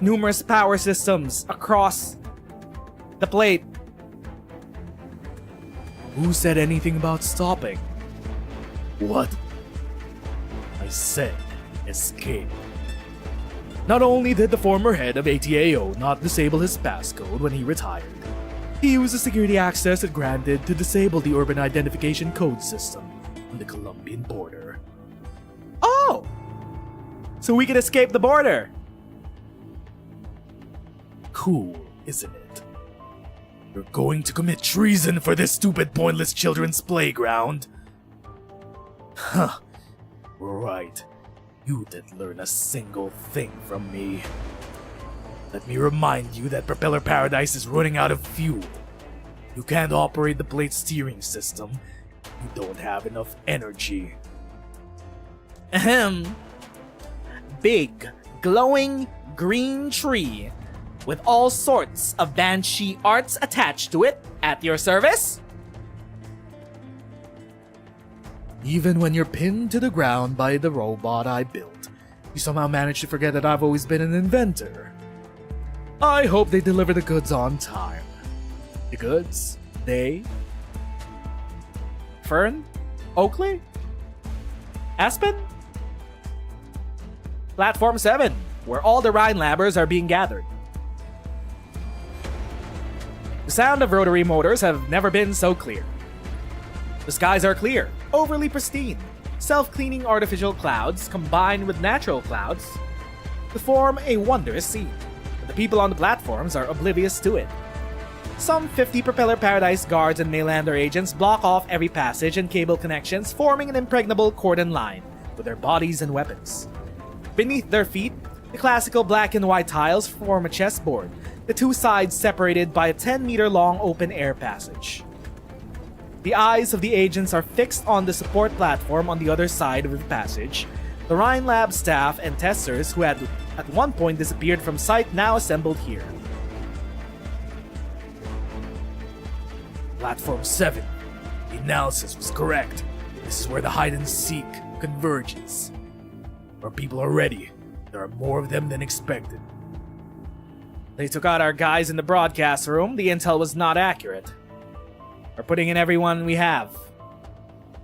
numerous power systems across the plate. Who said anything about stopping? What? I said escape. Not only did the former head of ATAO not disable his passcode when he retired, he used the security access it granted to disable the urban identification code system on the Colombian border. Oh! So we can escape the border! Cool, isn't it? You're going to commit treason for this stupid, pointless children's playground? Huh. Right. You didn't learn a single thing from me. Let me remind you that Propeller Paradise is running out of fuel. You can't operate the plate steering system. You don't have enough energy. Ahem. Big, glowing green tree with all sorts of banshee arts attached to it at your service. Even when you're pinned to the ground by the robot I built, you somehow manage to forget that I've always been an inventor. I hope they deliver the goods on time. The goods? They? Fern? Oakley? Aspen? Platform 7, where all the Rhine labbers are being gathered. The sound of rotary motors have never been so clear. The skies are clear, overly pristine. Self-cleaning artificial clouds combined with natural clouds to form a wondrous scene. But the people on the platforms are oblivious to it. Some 50 Propeller Paradise guards and Maylander agents block off every passage and cable connections, forming an impregnable cordon line with their bodies and weapons. Beneath their feet, the classical black and white tiles form a chessboard, the two sides separated by a 10-meter-long open-air passage. The eyes of the agents are fixed on the support platform on the other side of the passage. The Rhine Lab staff and testers who had at one point disappeared from sight now assembled here. Platform 7. The analysis was correct. This is where the hide-and-seek converges. Our people are ready. There are more of them than expected. They took out our guys in the broadcast room. The intel was not accurate. We're putting in everyone we have.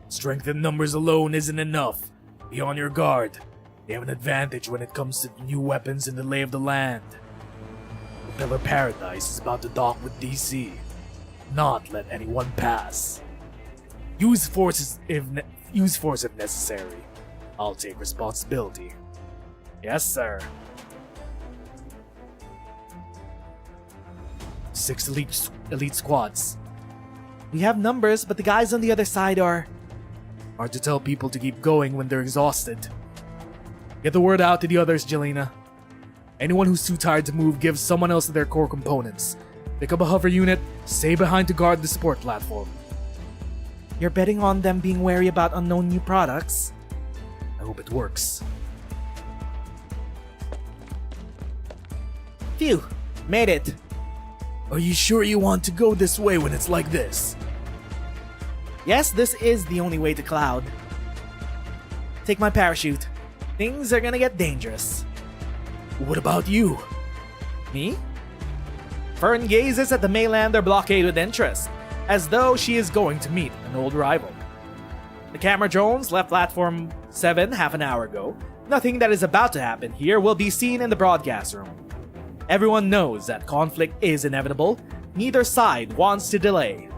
Strength in numbers alone isn't enough. Be on your guard. They have an advantage when it comes to new weapons and the lay of the land. Propeller Paradise is about to dock with DC. Not let anyone pass. Use force if necessary. I'll take responsibility. Yes, sir. 6 elite squads. We have numbers, but the guys on the other side are... Hard to tell people to keep going when they're exhausted. Get the word out to the others, Jelena. Anyone who's too tired to move, give someone else their core components. Pick up a hover unit, stay behind to guard the support platform. You're betting on them being wary about unknown new products? I hope it works. Phew, made it. Are you sure you want to go this way when it's like this? Yes, this is the only way to Cloud. Take my parachute. Things are gonna get dangerous. What about you? Me? Fern gazes at the Maylander blockade with interest, as though she is going to meet an old rival. The camera drones left platform 7 half an hour ago. Nothing that is about to happen here will be seen in the broadcast room. Everyone knows that conflict is inevitable. Neither side wants to delay.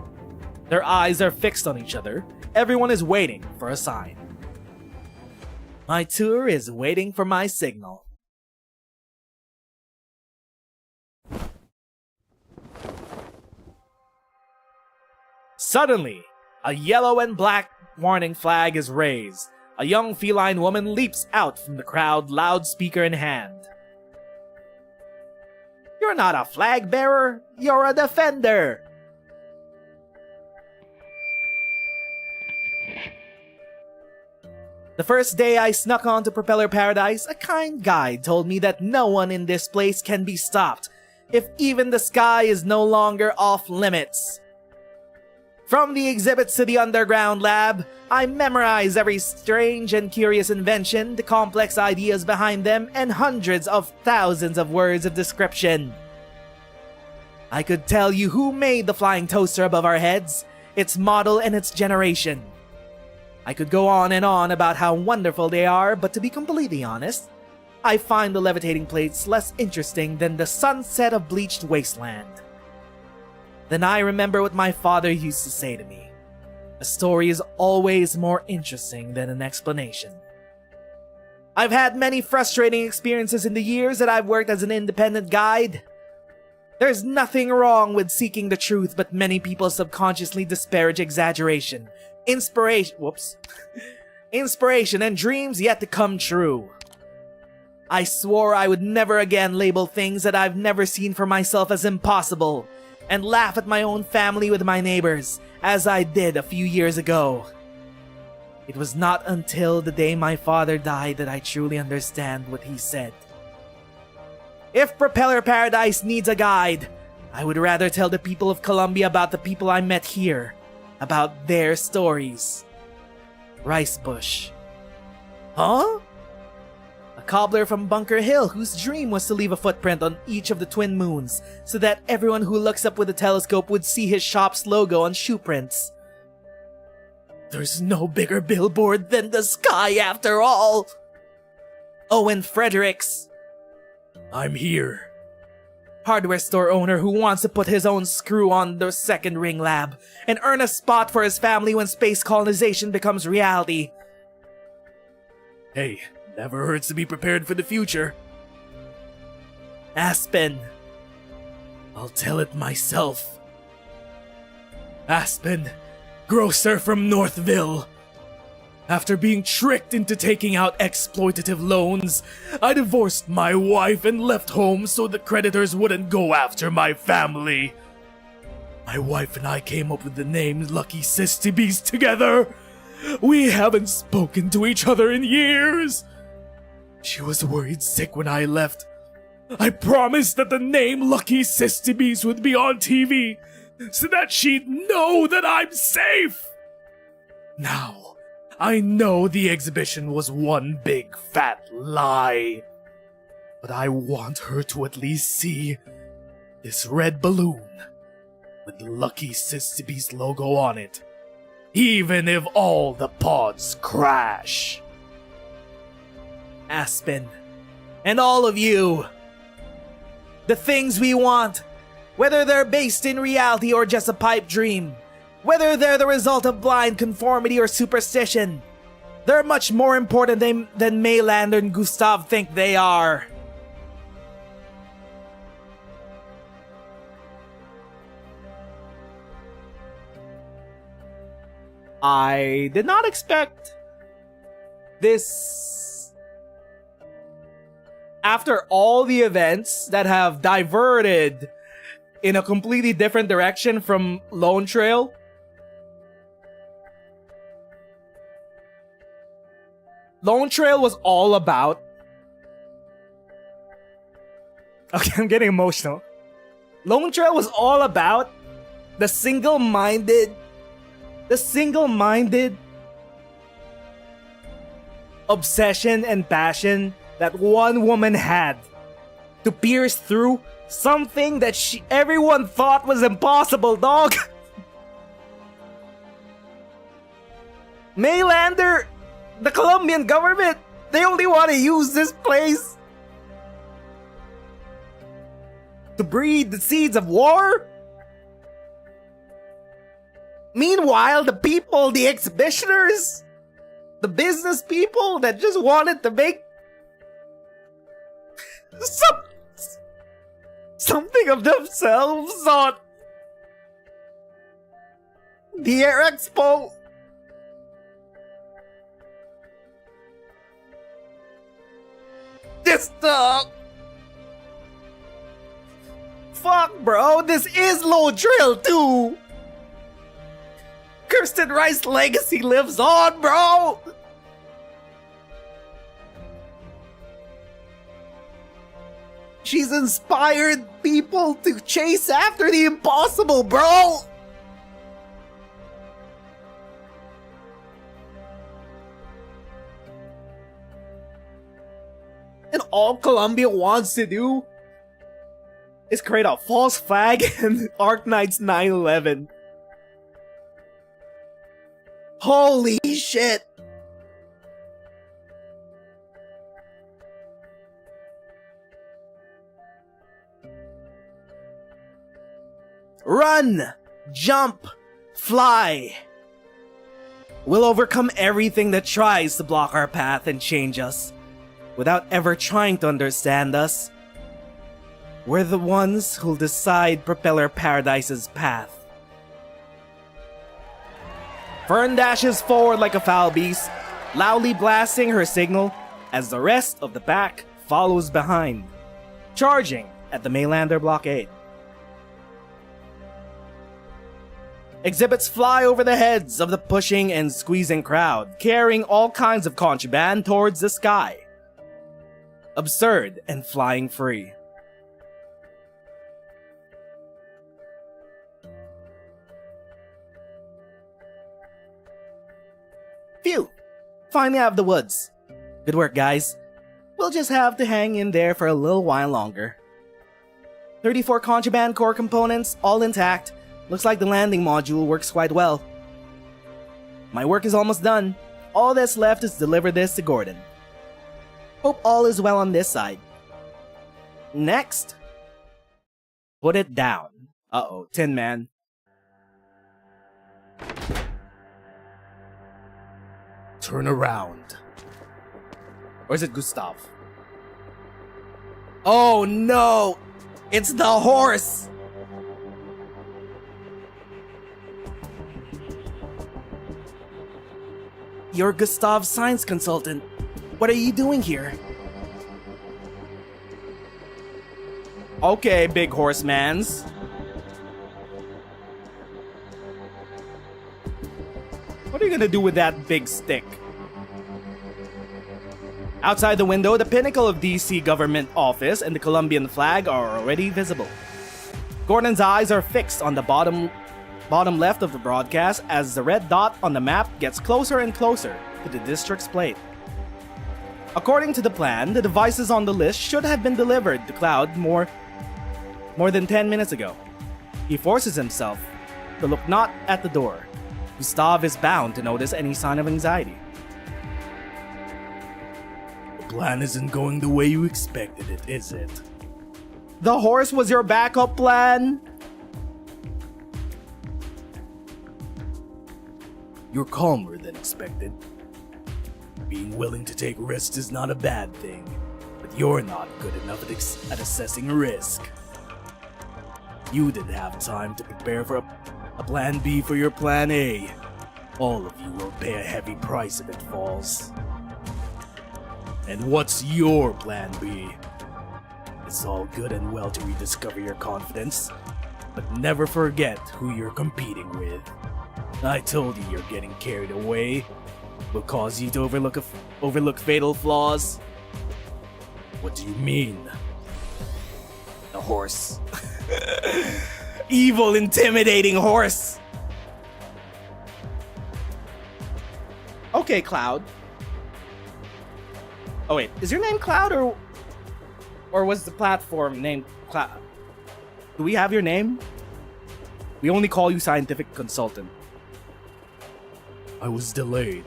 Their eyes are fixed on each other. Everyone is waiting for a sign. My tour is waiting for my signal. Suddenly, a yellow and black warning flag is raised. A young feline woman leaps out from the crowd, loudspeaker in hand. You're not a flag bearer, you're a defender! The first day I snuck onto Propeller Paradise, a kind guide told me that no one in this place can be stopped, if even the sky is no longer off limits. From the exhibits to the underground lab, I memorize every strange and curious invention, the complex ideas behind them, and hundreds of thousands of words of description. I could tell you who made the flying toaster above our heads, its model and its generation. I could go on and on about how wonderful they are, but to be completely honest, I find the levitating plates less interesting than the sunset of bleached wasteland. Then I remember what my father used to say to me. A story is always more interesting than an explanation. I've had many frustrating experiences in the years that I've worked as an independent guide. There's nothing wrong with seeking the truth, but many people subconsciously disparage exaggeration, inspiration and dreams yet to come true. I swore I would never again label things that I've never seen for myself as impossible, and laugh at my own family with my neighbors, as I did a few years ago. It was not until the day my father died that I truly understand what he said. If Propeller Paradise needs a guide, I would rather tell the people of Columbia about the people I met here, about their stories. Ricebush. Huh? A cobbler from Bunker Hill whose dream was to leave a footprint on each of the twin moons so that everyone who looks up with a telescope would see his shop's logo on shoe prints. There's no bigger billboard than the sky after all! Owen Fredericks. I'm here. Hardware store owner who wants to put his own screw on the second ring lab and earn a spot for his family when space colonization becomes reality. Hey, never hurts to be prepared for the future. Aspen. I'll tell it myself. Aspen, grocer from Northville. After being tricked into taking out exploitative loans, I divorced my wife and left home so the creditors wouldn't go after my family. My wife and I came up with the name Lucky Sistibes together. We haven't spoken to each other in years. She was worried sick when I left. I promised that the name Lucky Sistibes would be on TV so that she'd know that I'm safe. Now, I know the exhibition was one big fat lie, but I want her to at least see this red balloon with the Lucky Sistibes logo on it, even if all the pods crash. Aspen, and all of you, the things we want, whether they're based in reality or just a pipe dream, whether they're the result of blind conformity or superstition, they're much more important than Maylander and Gustav think they are. I did not expect this. After all the events that have diverted in a completely different direction from Lone Trail, Lone Trail was all about Okay, I'm getting emotional. Lone Trail was all about the single-minded obsession and passion that one woman had to pierce through something that everyone thought was impossible, dog. Maylander, the Colombian government, they only want to use this place to breed the seeds of war. Meanwhile, the people, the exhibitioners, the business people that just wanted to make something of themselves on the Air Expo. This dog. Fuck, bro. This is Low Trail too. Kirsten Rice's legacy lives on, bro. She's inspired people to chase after the impossible, bro. And all Colombia wants to do is create a false flag and Arknights 9/11. Holy shit! Run! Jump! Fly! We'll overcome everything that tries to block our path and change us without ever trying to understand us. We're the ones who'll decide Propeller Paradise's path. Fern dashes forward like a foul beast, loudly blasting her signal as the rest of the pack follows behind, charging at the Maylander blockade. Exhibits fly over the heads of the pushing and squeezing crowd, carrying all kinds of contraband towards the sky. Absurd and flying free. Phew! Finally out of the woods. Good work, guys. We'll just have to hang in there for a little while longer. 34 contraband core components, all intact. Looks like the landing module works quite well. My work is almost done. All that's left is to deliver this to Gordon. Hope all is well on this side. Next. Put it down. Uh-oh, Tin Man. Turn around. Or is it Gustav? Oh no! It's the horse! You're Gustav's science consultant. What are you doing here? Okay, big horsemans. What are you gonna do with that big stick? Outside the window, the pinnacle of DC government office and the Colombian flag are already visible. Gordon's eyes are fixed on the bottom left of the broadcast as the red dot on the map gets closer and closer to the district's plate. According to the plan, the devices on the list should have been delivered to Cloud more than 10 minutes ago. He forces himself to look not at the door. Gustav is bound to notice any sign of anxiety. The plan isn't going the way you expected it, is it? The horse was your backup plan? You're calmer than expected. Being willing to take risks is not a bad thing, but you're not good enough at assessing risk. You didn't have time to prepare for a plan B for your plan A. All of you will pay a heavy price if it falls. And what's your plan B? It's all good and well to rediscover your confidence, but never forget who you're competing with. I told you you're getting carried away will cause you to overlook fatal flaws. What do you mean? The horse. Evil, intimidating horse. Okay, Cloud. Oh wait, is your name Cloud or was the platform named Cloud? Do we have your name? We only call you scientific consultant. I was delayed.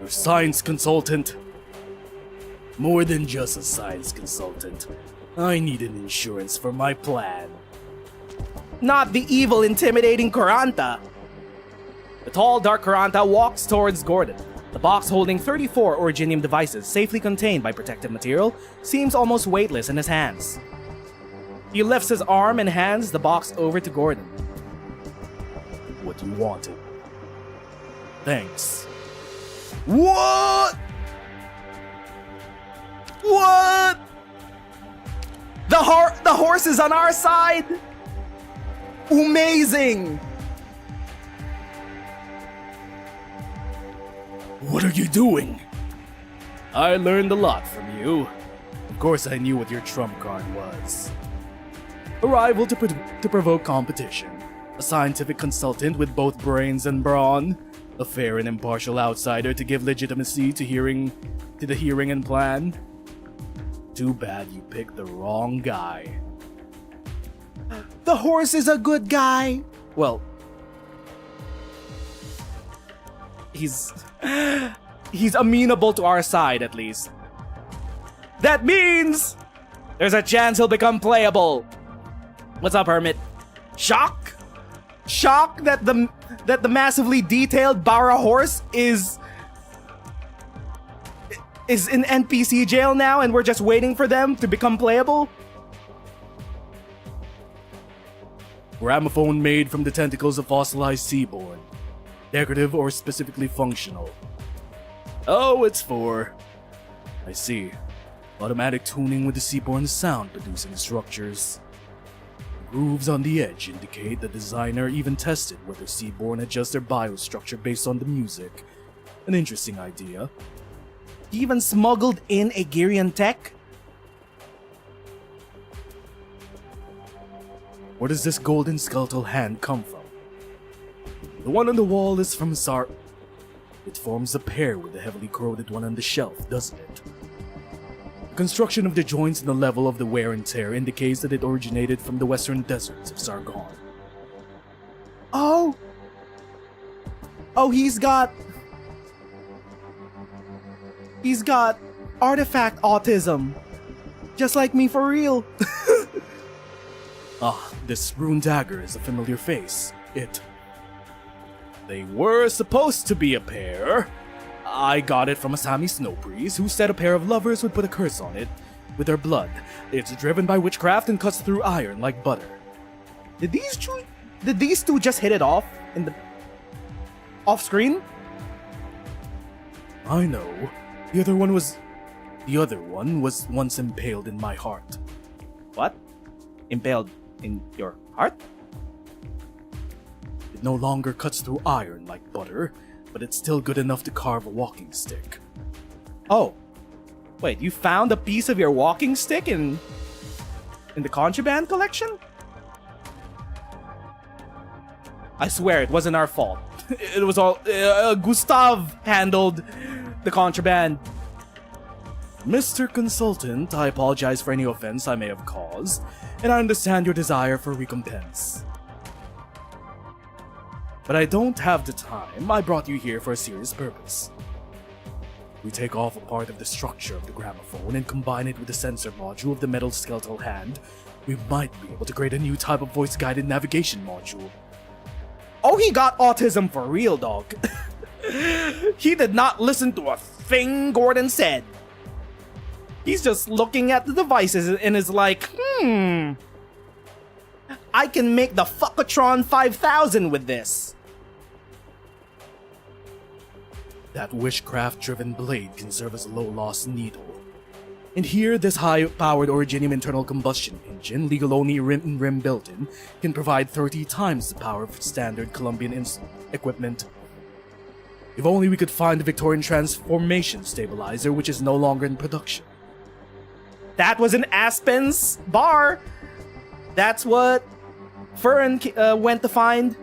Your science consultant. More than just a science consultant. I needed insurance for my plan. Not the evil, intimidating Kuranta. The tall, dark Kuranta walks towards Gordon. The box holding 34 Originium devices, safely contained by protective material, seems almost weightless in his hands. He lifts his arm and hands the box over to Gordon. What you wanted. Thanks. What? What? The horse is on our side? Amazing! What are you doing? I learned a lot from you. Of course I knew what your trump card was. A rival to provoke competition. A scientific consultant with both brains and brawn. A fair and impartial outsider to give legitimacy to the hearing and plan. Too bad you picked the wrong guy. The horse is a good guy. Well, he's amenable to our side at least. That means there's a chance he'll become playable. What's up, Hermit? Shock? Shock that the massively detailed Bara horse is in NPC jail now and we're just waiting for them to become playable? Gramophone made from the tentacles of fossilized seaborn. Decorative or specifically functional. Oh, it's for... I see. Automatic tuning with the seaborn sound producing structures. Grooves on the edge indicate the designer even tested whether seaborn adjust their biostructure based on the music. An interesting idea. He even smuggled in a Girian tech? Where does this golden skeletal hand come from? The one on the wall is from Sar... It forms a pair with the heavily corroded one on the shelf, doesn't it? The construction of the joints and the level of the wear and tear indicates that it originated from the western deserts of Sargon. Oh! Oh, he's got artifact autism. Just like me for real. Ah, this rune dagger is a familiar face. They were supposed to be a pair. I got it from a Sami Snowbreeze who said a pair of lovers would put a curse on it with their blood. It's driven by witchcraft and cuts through iron like butter. Did these two just hit it off in the off screen? I know. The other one was once impaled in my heart. What? Impaled in your heart? It no longer cuts through iron like butter, but it's still good enough to carve a walking stick. Oh. Wait, you found a piece of your walking stick in the contraband collection? I swear it wasn't our fault. It was all Gustav handled the contraband. Mr. Consultant, I apologize for any offense I may have caused, and I understand your desire for recompense. But I don't have the time. I brought you here for a serious purpose. We take off a part of the structure of the gramophone and combine it with the sensor module of the metal skeletal hand, we might be able to create a new type of voice-guided navigation module. Oh, he got autism for real, dog. He did not listen to a thing Gordon said. He's just looking at the devices and is like, I can make the Fuckatron 5000 with this. That witchcraft-driven blade can serve as a low-loss needle. And here, this high-powered Originium internal combustion engine, legal only rim built-in, can provide 30 times the power of standard Colombian equipment. If only we could find the Victorian transformation stabilizer, which is no longer in production. That was in Aspen's bar. That's what Fern went to find.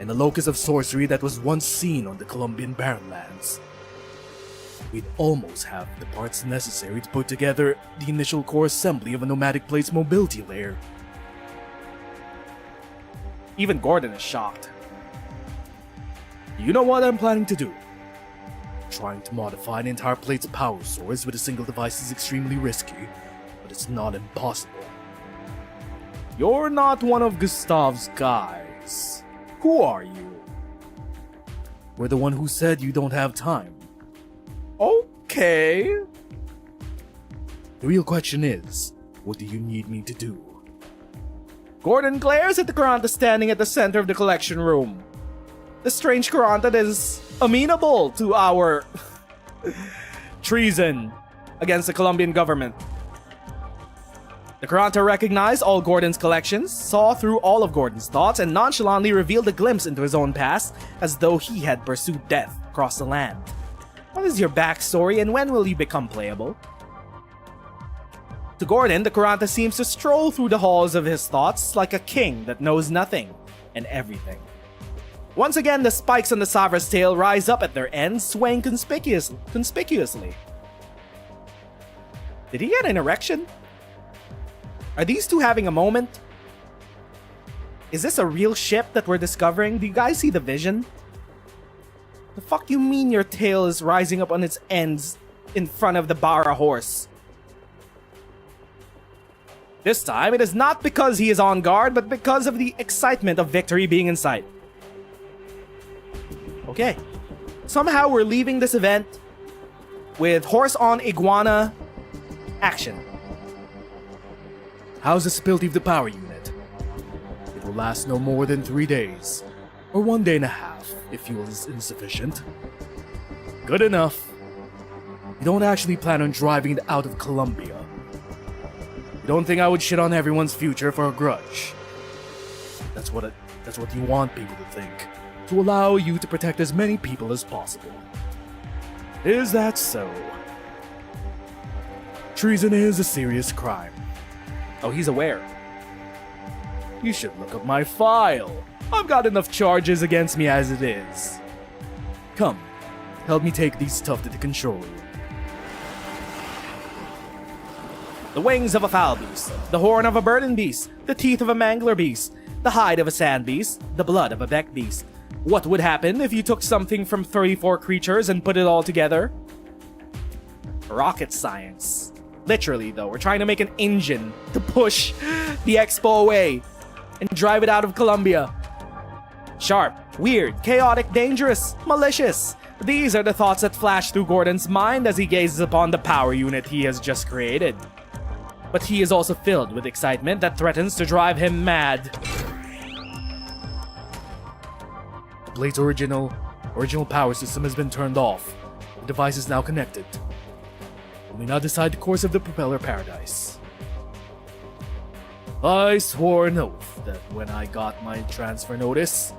And the locus of sorcery that was once seen on the Colombian barren lands. We'd almost have the parts necessary to put together the initial core assembly of a nomadic plate's mobility layer. Even Gordon is shocked. You know what I'm planning to do? Trying to modify an entire plate's power source with a single device is extremely risky, but it's not impossible. You're not one of Gustav's guys. Who are you? We're the one who said you don't have time. Okay. The real question is, what do you need me to do? Gordon glares at the Kuranta standing at the center of the collection room. The strange Kuranta that is amenable to our treason against the Colombian government. The Kuranta recognized all Gordon's collections, saw through all of Gordon's thoughts, and nonchalantly revealed a glimpse into his own past, as though he had pursued death across the land. What is your backstory, and when will you become playable? To Gordon, the Kuranta seems to stroll through the halls of his thoughts like a king that knows nothing and everything. Once again, the spikes on the Savra's tail rise up at their ends, swaying conspicuously. Did he get an erection? Are these two having a moment? Is this a real ship that we're discovering? Do you guys see the vision? The fuck you mean your tail is rising up on its ends in front of the Bara horse? This time, it is not because he is on guard, but because of the excitement of victory being in sight. Okay. Somehow we're leaving this event with horse on iguana action. How's the stability of the power unit? It will last no more than 3 days, or 1 day and a half if fuel is insufficient. Good enough. You don't actually plan on driving it out of Colombia. You don't think I would shit on everyone's future for a grudge? That's what you want people to think, to allow you to protect as many people as possible. Is that so? Treason is a serious crime. Oh, he's aware. You should look up my file. I've got enough charges against me as it is. Come, help me take these stuff to the control room. The wings of a foul beast, the horn of a burden beast, the teeth of a mangler beast, the hide of a sand beast, the blood of a beck beast. What would happen if you took something from 34 creatures and put it all together? Rocket science. Literally, though, we're trying to make an engine to push the Expo away and drive it out of Colombia. Sharp, weird, chaotic, dangerous, malicious. These are the thoughts that flash through Gordon's mind as he gazes upon the power unit he has just created. But he is also filled with excitement that threatens to drive him mad. The blade's original power system has been turned off. The device is now connected. We may now decide the course of the propeller paradise. I swore an oath that when I got my transfer notice,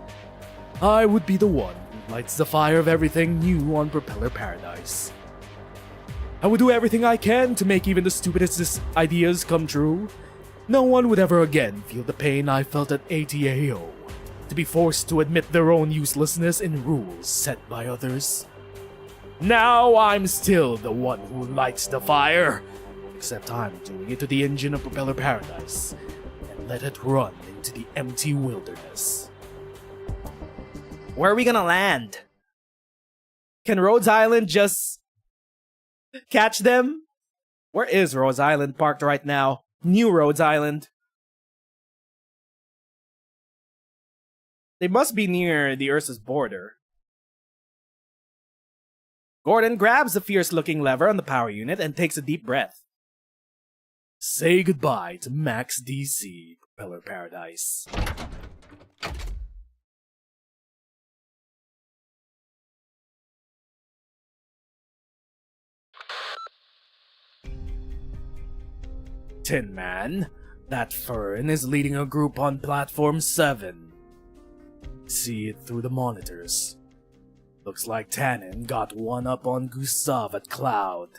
I would be the one who lights the fire of everything new on Propeller Paradise. I would do everything I can to make even the stupidest ideas come true. No one would ever again feel the pain I felt at ATAO, to be forced to admit their own uselessness in rules set by others. Now I'm still the one who lights the fire, except I'm doing it to the engine of Propeller Paradise, and let it run into the empty wilderness. Where are we gonna land? Can Rhodes Island just catch them? Where is Rhodes Island parked right now? New Rhodes Island. They must be near the Ursa's border. Gordon grabs the fierce-looking lever on the power unit and takes a deep breath. Say goodbye to Max DC, Propeller Paradise. Tin Man, that Fern is leading a group on Platform 7. See it through the monitors. Looks like Tannen got one up on Gustav at Cloud.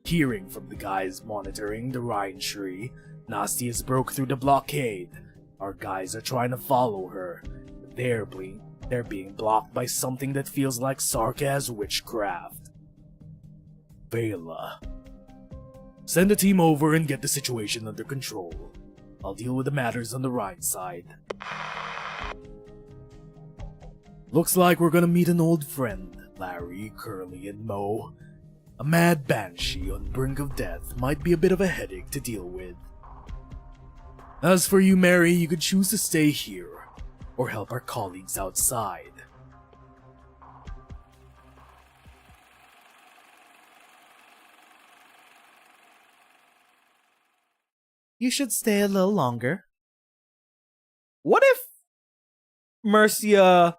Hearing from the guys monitoring the Rhine tree, Nasty has broke through the blockade. Our guys are trying to follow her, but they're being blocked by something that feels like Sarkaz witchcraft. Vela. Send a team over and get the situation under control. I'll deal with the matters on the Rhine side. Looks like we're gonna meet an old friend, Larry, Curly, and Mo. A mad banshee on the brink of death might be a bit of a headache to deal with. As for you, Mary, you could choose to stay here, or help our colleagues outside. You should stay a little longer. What if Mercia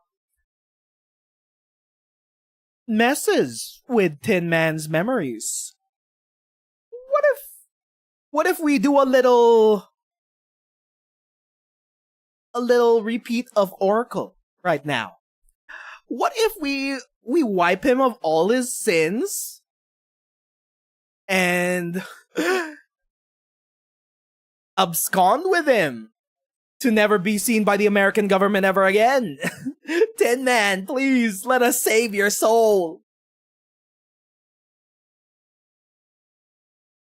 messes with Tin Man's memories? What if we do a little repeat of Oracle right now? What if we wipe him of all his sins and abscond with him to never be seen by the American government ever again? Tin Man, please let us save your soul.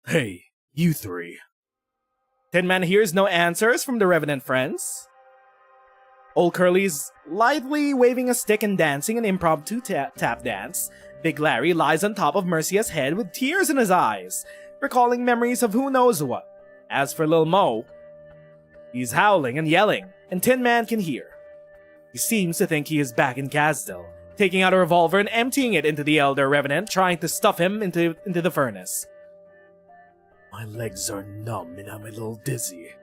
Hey, you three. Tin Man hears no answers from the Revenant friends. Old Curly's lightly waving a stick and dancing an impromptu tap dance. Big Larry lies on top of Mercia's head with tears in his eyes, recalling memories of who knows what. As for Lil Mo, he's howling and yelling, and Tin Man can hear. He seems to think he is back in Kazdelia, taking out a revolver and emptying it into the Elder Revenant, trying to stuff him into the furnace. My legs are numb and I'm a little dizzy.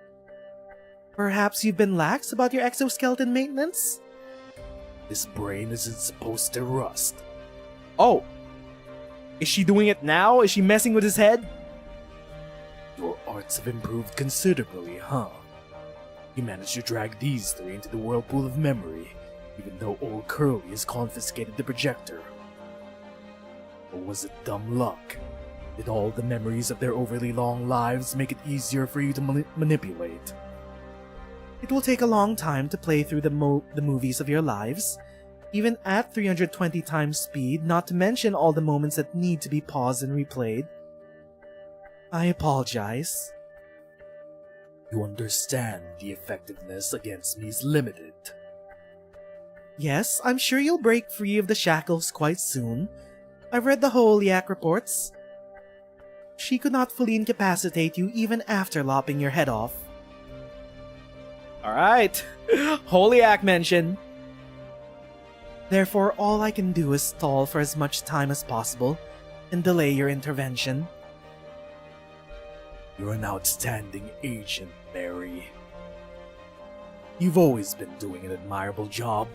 Perhaps you've been lax about your exoskeleton maintenance? This brain isn't supposed to rust. Oh. Is she doing it now? Is she messing with his head? Your arts have improved considerably, huh? You managed to drag these three into the whirlpool of memory, even though old Curly has confiscated the projector. Or was it dumb luck? Did all the memories of their overly long lives make it easier for you to manipulate? It will take a long time to play through the movies of your lives, even at 320 times speed, not to mention all the moments that need to be paused and replayed. I apologize. You understand the effectiveness against me is limited. Yes, I'm sure you'll break free of the shackles quite soon. I've read the Holiak reports. She could not fully incapacitate you even after lopping your head off. Alright, Holiak mention. Therefore, all I can do is stall for as much time as possible and delay your intervention. You're an outstanding agent, Mary. You've always been doing an admirable job,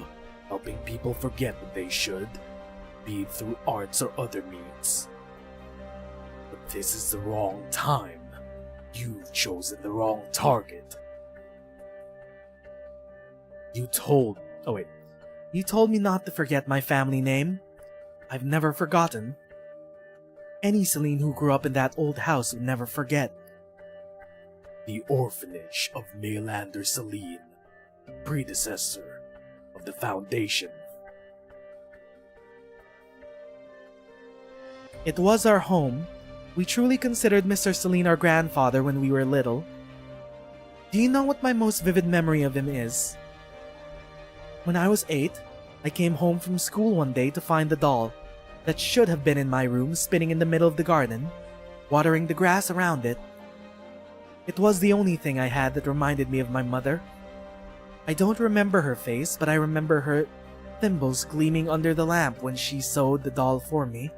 helping people forget what they should, be it through arts or other means. But this is the wrong time. You've chosen the wrong target. You told me not to forget my family name. I've never forgotten. Any Celine who grew up in that old house would never forget. The orphanage of Melander Celine, predecessor of the Foundation. It was our home. We truly considered Mr. Celine our grandfather when we were little. Do you know what my most vivid memory of him is? When I was 8, I came home from school one day to find the doll that should have been in my room spinning in the middle of the garden, watering the grass around it. It was the only thing I had that reminded me of my mother. I don't remember her face, but I remember her thimbles gleaming under the lamp when she sewed the doll for me.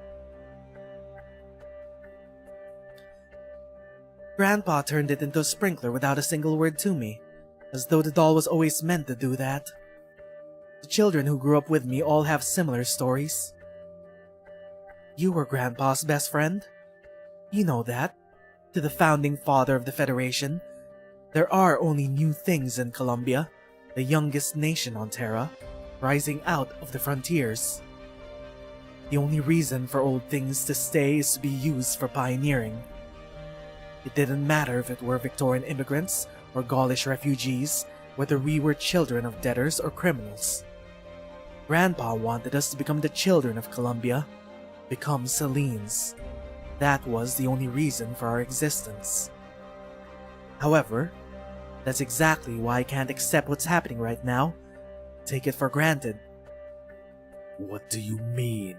Grandpa turned it into a sprinkler without a single word to me, as though the doll was always meant to do that. The children who grew up with me all have similar stories. You were Grandpa's best friend. You know that. To the founding father of the Federation, there are only new things in Columbia, the youngest nation on Terra, rising out of the frontiers. The only reason for old things to stay is to be used for pioneering. It didn't matter if it were Victorian immigrants or Gaulish refugees, whether we were children of debtors or criminals. Grandpa wanted us to become the children of Columbia, become Selines. That was the only reason for our existence. However, that's exactly why I can't accept what's happening right now. Take it for granted. What do you mean?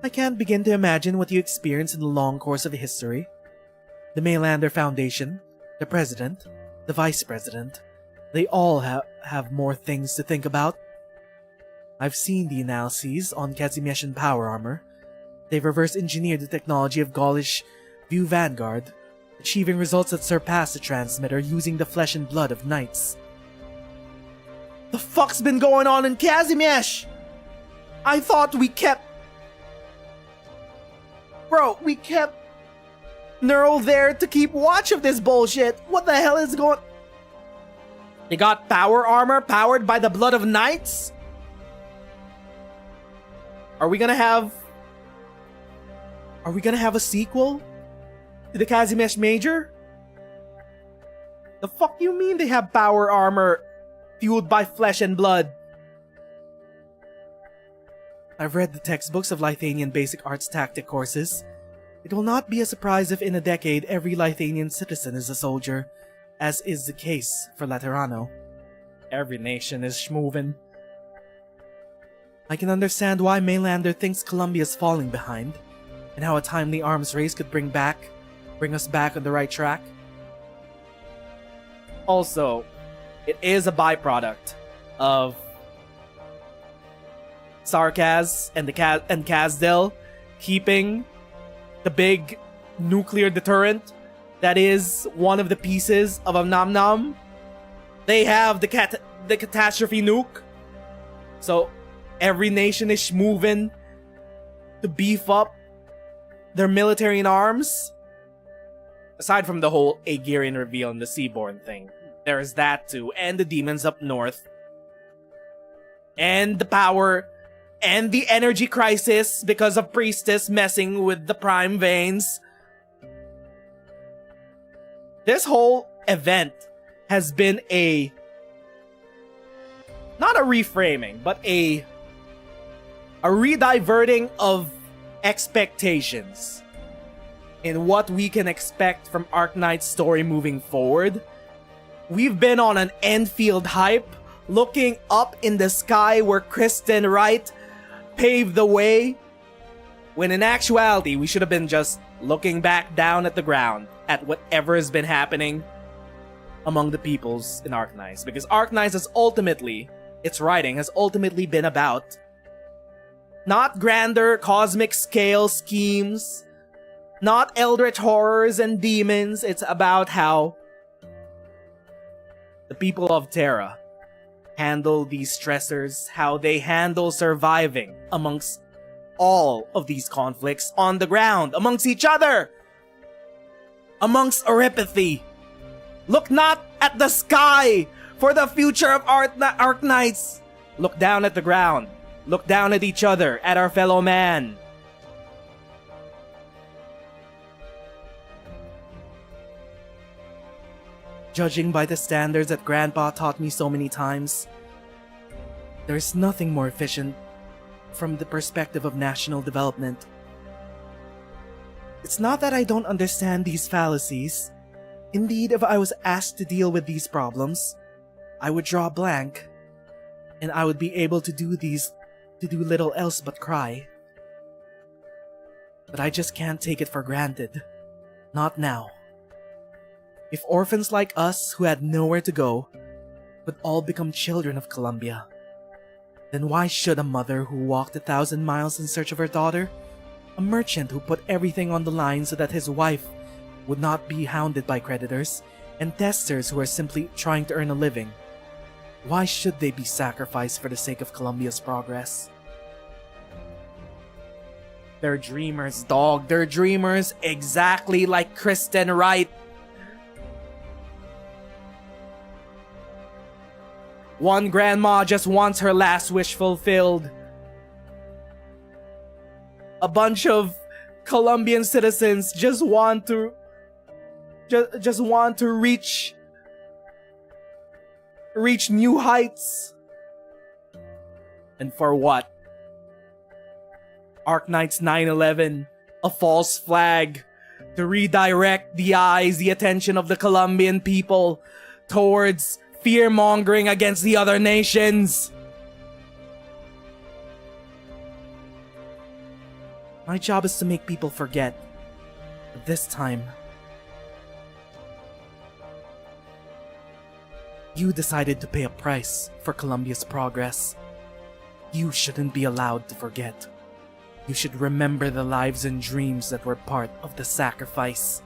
I can't begin to imagine what you experienced in the long course of history. The Maylander Foundation, the President, the Vice President, they all have more things to think about. I've seen the analyses on Kazimierzian power armor. They've reverse engineered the technology of Gaulish View Vanguard, achieving results that surpass the transmitter using the flesh and blood of knights. The fuck's been going on in Kazimierz? I thought we kept... Bro, we kept Neural there to keep watch of this bullshit. What the hell is going... They got power armor powered by the blood of knights? Are we gonna have a sequel to the Kazimierz Major? The fuck you mean they have power armor fueled by flesh and blood? I've read the textbooks of Lithanian basic arts tactic courses. It will not be a surprise if in a decade every Lithanian citizen is a soldier, as is the case for Laterano. Every nation is schmovin'. I can understand why Maylander thinks Columbia's falling behind, and how a timely arms race could bring us back on the right track. Also, it is a byproduct of Sarkaz and Kazdel keeping the big nuclear deterrent that is one of the pieces of a Nam Nam. They have the catastrophe nuke. So every nation is moving to beef up their military and arms. Aside from the whole Aegirian reveal and the Seaborn thing, there is that too, and the demons up north, and the power, and the energy crisis because of Priestess messing with the prime veins. This whole event has been not a reframing, but a rediverting of expectations in what we can expect from Arknights' story moving forward. We've been on an Enfield hype, looking up in the sky where Kristen Wright paved the way, when in actuality we should have been just looking back down at the ground at whatever has been happening among the peoples in Arknights. Because Arknights has ultimately, its writing has ultimately been about not grander cosmic scale schemes, not eldritch horrors and demons. It's about how the people of Terra handle these stressors, how they handle surviving amongst all of these conflicts on the ground, amongst each other, amongst Oripathy. Look not at the sky for the future of Arknights. Look down at the ground. Look down at each other, at our fellow man. Judging by the standards that Grandpa taught me so many times, there's nothing more efficient from the perspective of national development. It's not that I don't understand these fallacies. Indeed, if I was asked to deal with these problems, I would draw blank, and I would be able to do little else but cry. But I just can't take it for granted. Not now. If orphans like us, who had nowhere to go, would all become children of Columbia, then why should a mother who walked 1,000 miles in search of her daughter, a merchant who put everything on the line so that his wife would not be hounded by creditors, and testers who are simply trying to earn a living, why should they be sacrificed for the sake of Columbia's progress? They're dreamers, dog. They're dreamers, exactly like Kristen Wright. One grandma just wants her last wish fulfilled. a bunch of Colombian citizens just want to reach new heights. And for what? Arknights 9/11, a false flag to redirect the eyes, the attention of the Colombian people towards fear-mongering against the other nations. My job is to make people forget. But this time, you decided to pay a price for Colombia's progress. You shouldn't be allowed to forget. You should remember the lives and dreams that were part of the sacrifice.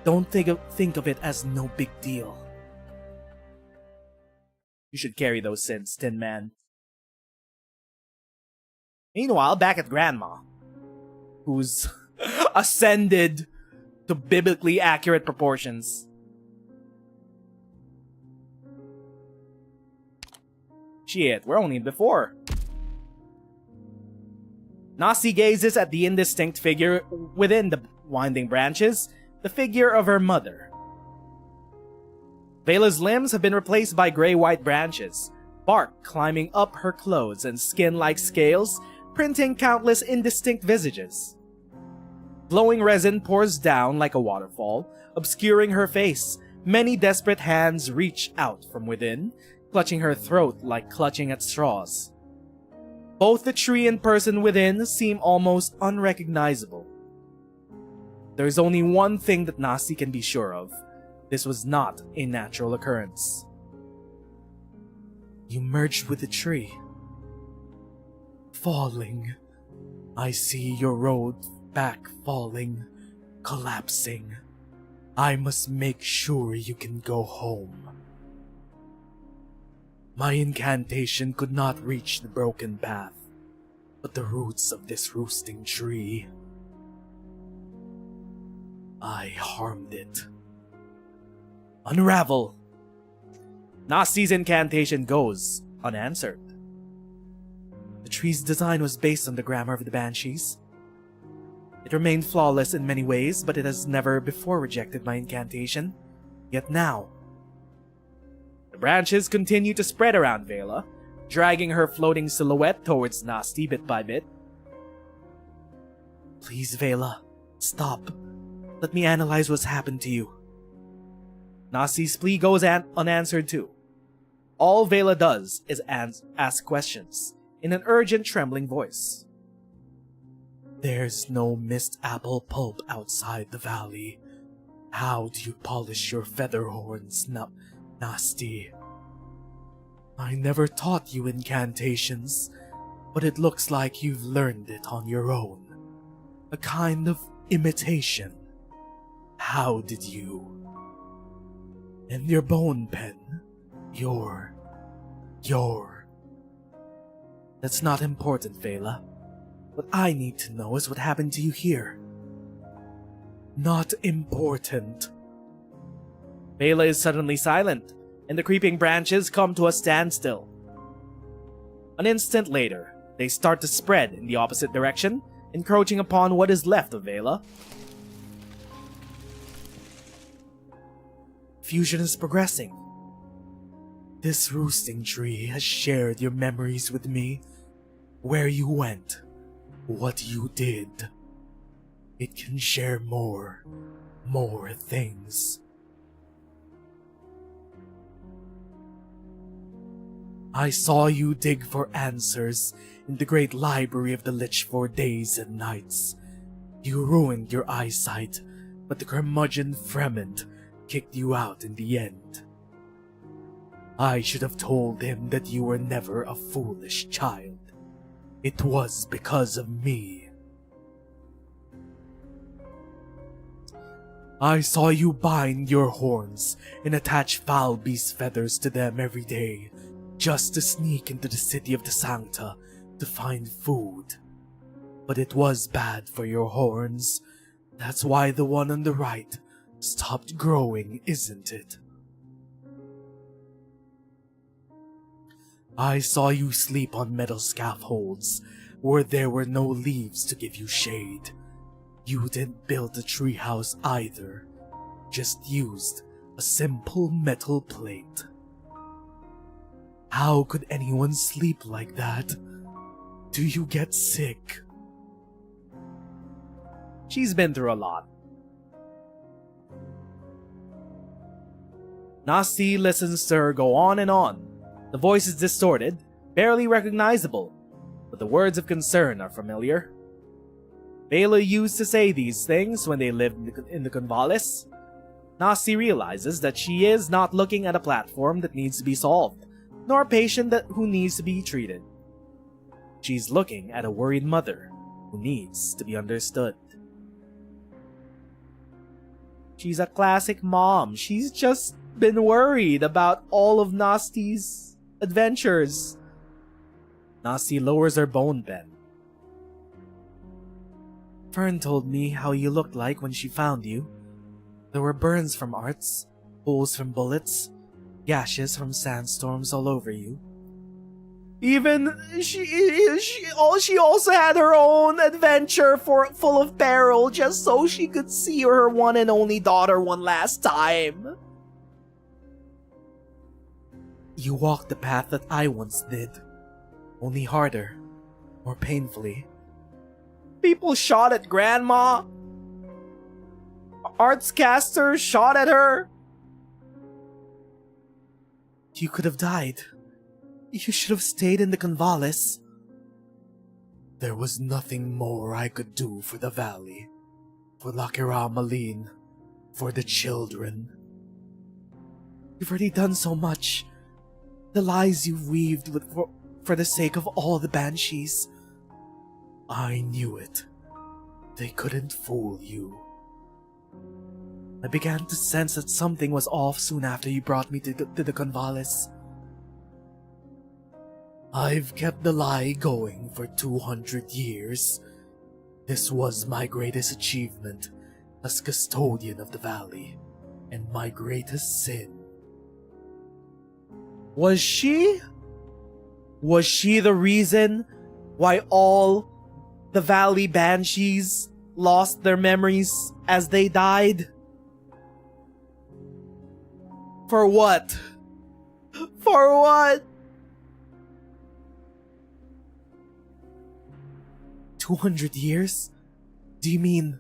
Don't think of it as no big deal. You should carry those sins, Tin Man. Meanwhile, back at Grandma, who's ascended to biblically accurate proportions. Shit, we're only before. Nasi gazes at the indistinct figure within the winding branches, the figure of her mother. Vela's limbs have been replaced by gray-white branches, bark climbing up her clothes and skin like scales, printing countless indistinct visages. Glowing resin pours down like a waterfall, obscuring her face. Many desperate hands reach out from within, clutching her throat like clutching at straws. Both the tree and person within seem almost unrecognizable. There's only one thing that Nasi can be sure of. This was not a natural occurrence. You merged with the tree. Falling. I see your road back falling, collapsing. I must make sure you can go home. My incantation could not reach the broken path, but the roots of this roosting tree. I harmed it. Unravel! Nasi's incantation goes unanswered. The tree's design was based on the grammar of the Banshees. It remained flawless in many ways, but it has never before rejected my incantation. Yet now, the branches continue to spread around Vela, dragging her floating silhouette towards Nasti bit by bit. Please, Vela, stop. Let me analyze what's happened to you. Nasti's plea goes unanswered too. All Vela does is ask questions, in an urgent, trembling voice. There's no mist apple pulp outside the valley. How do you polish your feather horns, Nasti? I never taught you incantations, but it looks like you've learned it on your own. A kind of imitation. How did you? And your bone pen, your... That's not important, Vela. What I need to know is what happened to you here. Not important. Vela is suddenly silent, and the creeping branches come to a standstill. An instant later, they start to spread in the opposite direction, encroaching upon what is left of Vela. Fusion is progressing. This roosting tree has shared your memories with me. Where you went, what you did. It can share more things. I saw you dig for answers in the great library of the Lich for days and nights. You ruined your eyesight, but the curmudgeon Fremont kicked you out in the end. I should have told him that you were never a foolish child. It was because of me. I saw you bind your horns and attach foul beast feathers to them every day, just to sneak into the city of the Sancta to find food. But it was bad for your horns. That's why the one on the right stopped growing, isn't it? I saw you sleep on metal scaffolds, where there were no leaves to give you shade. You didn't build a treehouse either, just used a simple metal plate. How could anyone sleep like that? Do you get sick? She's been through a lot. Nasti listens to her go on and on. The voice is distorted, barely recognizable, but the words of concern are familiar. Bela used to say these things when they lived in the Convalis. Nasti realizes that she is not looking at a platform that needs to be solved, nor a patient who needs to be treated. She's looking at a worried mother who needs to be understood. She's a classic mom. She's just been worried about all of Nasti's adventures. Nasti lowers her bone pen. Fern told me how you looked like when she found you. There were burns from arts, holes from bullets, gashes from sandstorms all over you. Even she also had her own adventure full of peril just so she could see her one and only daughter one last time. You walked the path that I once did, only harder, more painfully. People shot at Grandma. Artscasters shot at her. You could have died. You should have stayed in the Convalis. There was nothing more I could do for the valley, for Lakira Malin, for the children. You've already done so much. The lies you've weaved for the sake of all the banshees. I knew it. They couldn't fool you. I began to sense that something was off soon after you brought me to the Convalis. I've kept the lie going for 200 years. This was my greatest achievement as custodian of the valley, and my greatest sin. Was she? Was she the reason why all the valley banshees lost their memories as they died? For what? For what? 200 years? Do you mean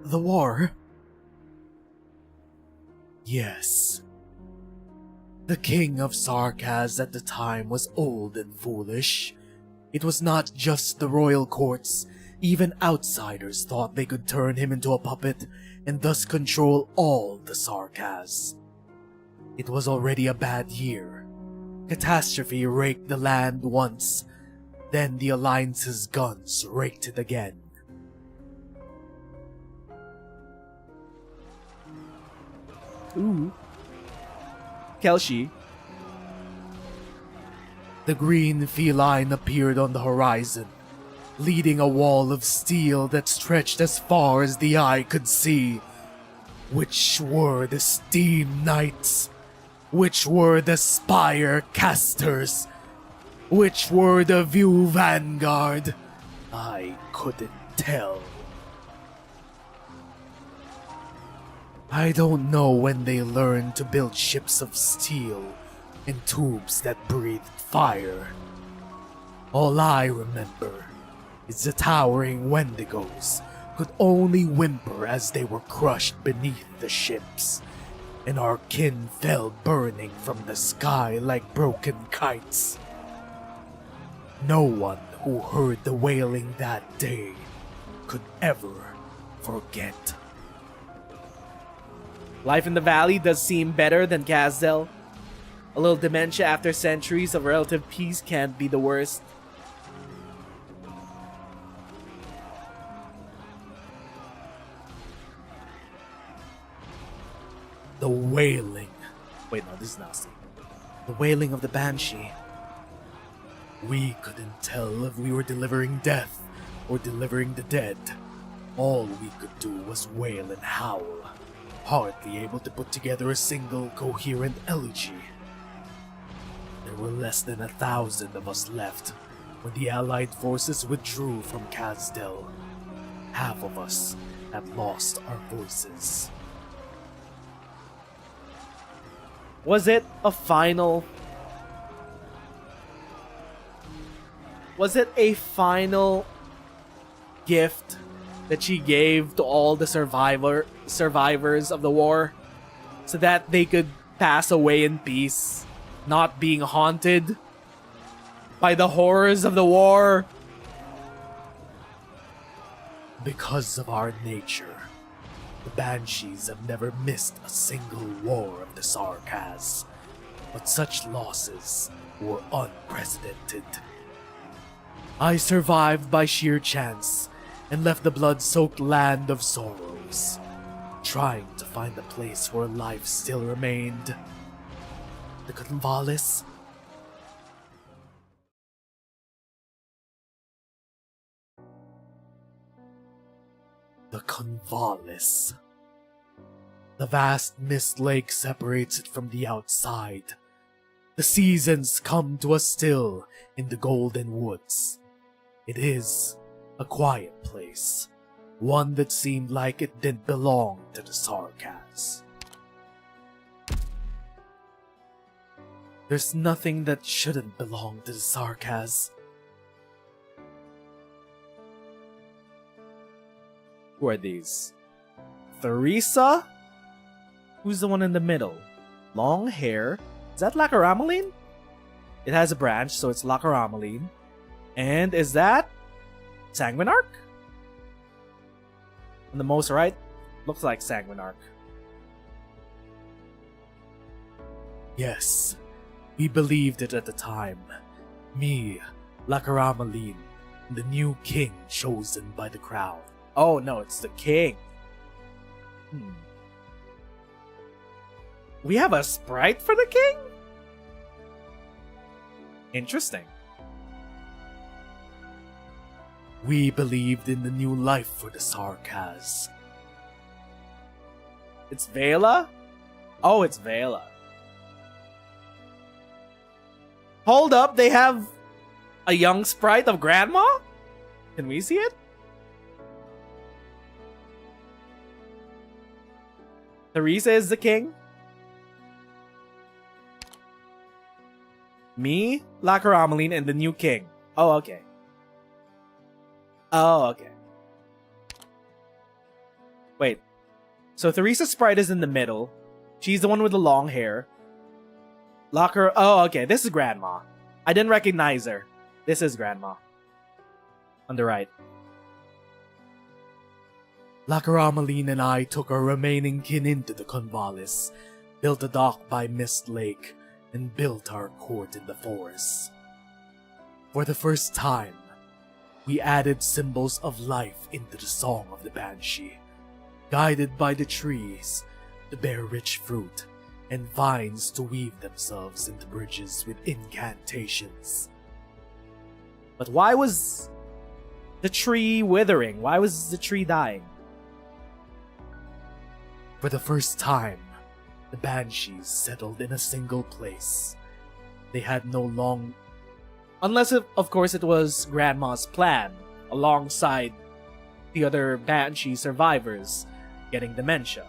the war? Yes. The king of Sarkaz at the time was old and foolish. It was not just the royal courts, even outsiders thought they could turn him into a puppet and thus control all the Sarkaz. It was already a bad year. Catastrophe raked the land once, then the Alliance's guns raked it again. Ooh. Kelshi. The green feline appeared on the horizon, leading a wall of steel that stretched as far as the eye could see. Which were the Steam Knights? Which were the Spire Casters? Which were the View Vanguard? I couldn't tell. I don't know when they learned to build ships of steel and tubes that breathed fire. All I remember is the towering Wendigos could only whimper as they were crushed beneath the ships, and our kin fell burning from the sky like broken kites. No one who heard the wailing that day could ever forget. Life in the valley does seem better than Kazdel. A little dementia after centuries of relative peace can't be the worst. The wailing. Wait, no, this is nasty. The wailing of the Banshee. We couldn't tell if we were delivering death or delivering the dead. All we could do was wail and howl, hardly able to put together a single coherent elegy. There were less than 1,000 of us left, When the Allied forces withdrew from Kazdelia, half of us had lost our voices. Was it a final gift that she gave to all the survivors of the war so that they could pass away in peace, not being haunted by the horrors of the war? Because of our nature, the Banshees have never missed a single war of the Sarkaz, but such losses were unprecedented. I survived by sheer chance and left the blood-soaked land of sorrows, trying to find a place where life still remained. The Convalis? The Convalis. The vast mist lake separates it from the outside. The seasons come to us still in the golden woods. It is a quiet place, one that seemed like it didn't belong to the Sarkaz. There's nothing that shouldn't belong to the Sarkaz. Who are these? Theresa? Who's the one in the middle? Long hair. Is that Lacarameline? It has a branch, so it's Lacarameline. And is that Sanguinarch? On the most right, looks like Sanguinarch. Yes, we believed it at the time. Me, Lacarameline, the new king chosen by the crown. Oh no, it's the king. We have a sprite for the king? Interesting. We believed in the new life for the Sarkaz. It's Vela? Oh, it's Vela. Hold up, they have a young sprite of Grandma? Can we see it? Theresa is the king. Me, Lacarameline, and the new king. Oh, okay. Oh, okay. Wait. So Theresa's sprite is in the middle. She's the one with the long hair. Oh, okay. This is Grandma. I didn't recognize her. This is Grandma. On the right. Lacarameline and I took our remaining kin into the Convalis, built a dock by Mist Lake, and built our court in the forest. For the first time, we added symbols of life into the song of the Banshee, guided by the trees to bear rich fruit, and vines to weave themselves into bridges with incantations. But why was the tree withering? Why was the tree dying? For the first time, the Banshees settled in a single place. They had no long... Unless, of course, it was Grandma's plan, alongside the other Banshee survivors getting dementia.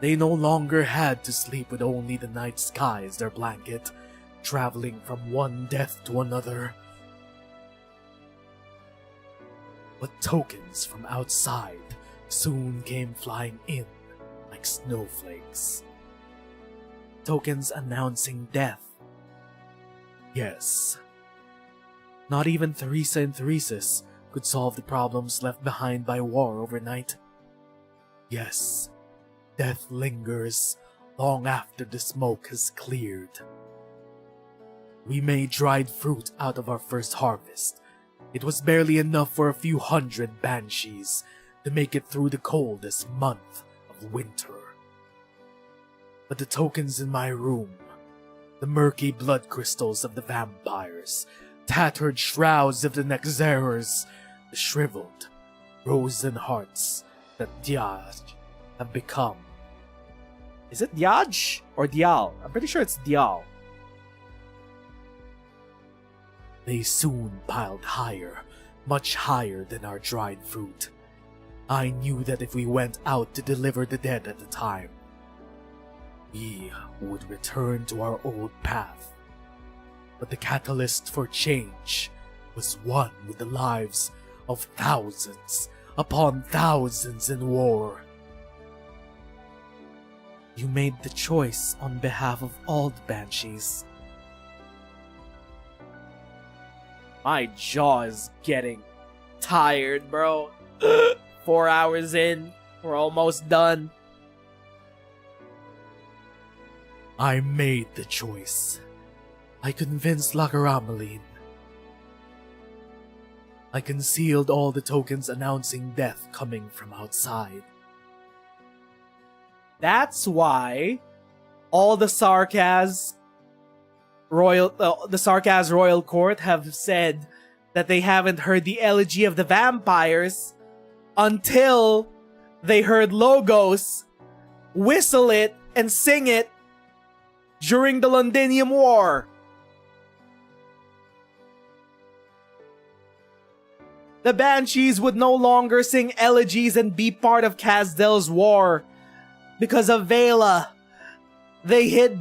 They no longer had to sleep with only the night sky as their blanket, traveling from one death to another. But tokens from outside soon came flying in like snowflakes. Tokens announcing death. Yes. Not even Theresa and Theresis could solve the problems left behind by war overnight. Yes, death lingers long after the smoke has cleared. We made dried fruit out of our first harvest. It was barely enough for a few hundred banshees to make it through the coldest month of winter. But the tokens in my room, the murky blood crystals of the vampires, tattered shrouds of the Nezerus, the shriveled, frozen hearts that Diaj have become. Is it Diaj or Dial? I'm pretty sure it's Dial. They soon piled higher, much higher than our dried fruit. I knew that if we went out to deliver the dead at the time, we would return to our old path. But the catalyst for change was one with the lives of thousands upon thousands in war. You made the choice on behalf of all the banshees. My jaw is getting tired, bro. 4 hours in, we're almost done. I made the choice. I convinced Lakaramaline. I concealed all the tokens announcing death coming from outside. That's why all the Sarkaz royal court have said that they haven't heard the elegy of the vampires until they heard Logos whistle it and sing it during the Londinium War. The Banshees would no longer sing elegies and be part of Kazdel's war because of Vela. They hid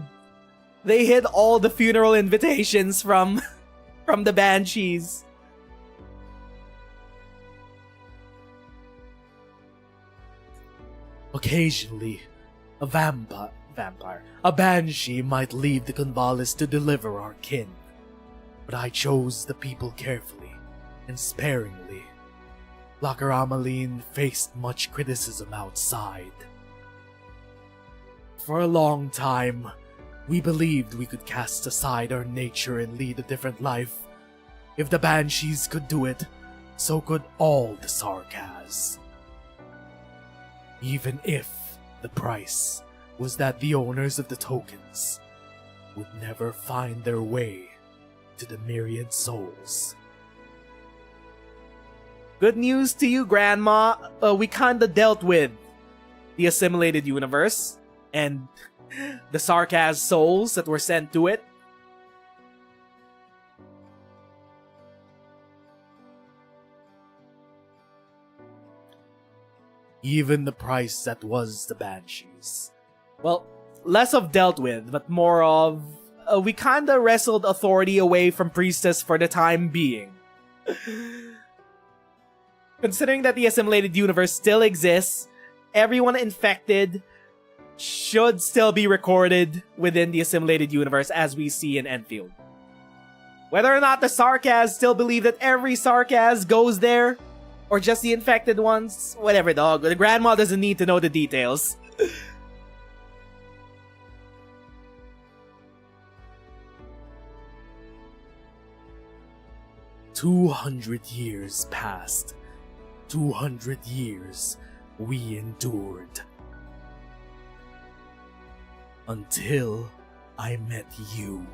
all the funeral invitations from the Banshees. Occasionally, a banshee might leave the Convalis to deliver our kin, but I chose the people carefully and sparingly. Lakaramaline faced much criticism outside. For a long time, we believed we could cast aside our nature and lead a different life. If the Banshees could do it, so could all the Sarkaz. Even if the price was that the owners of the tokens would never find their way to the myriad souls. Good news to you, Grandma. We kinda dealt with the assimilated universe and the Sarkaz souls that were sent to it. Even the price that was the Banshees. Well, less of dealt with, but more of we kinda wrestled authority away from Priestess for the time being. Considering that the assimilated universe still exists, everyone infected should still be recorded within the assimilated universe as we see in Enfield. Whether or not the Sarkaz still believe that every Sarkaz goes there, or just the infected ones, whatever, dog. The grandma doesn't need to know the details. 200 years passed. 200 years we endured. Until I met you.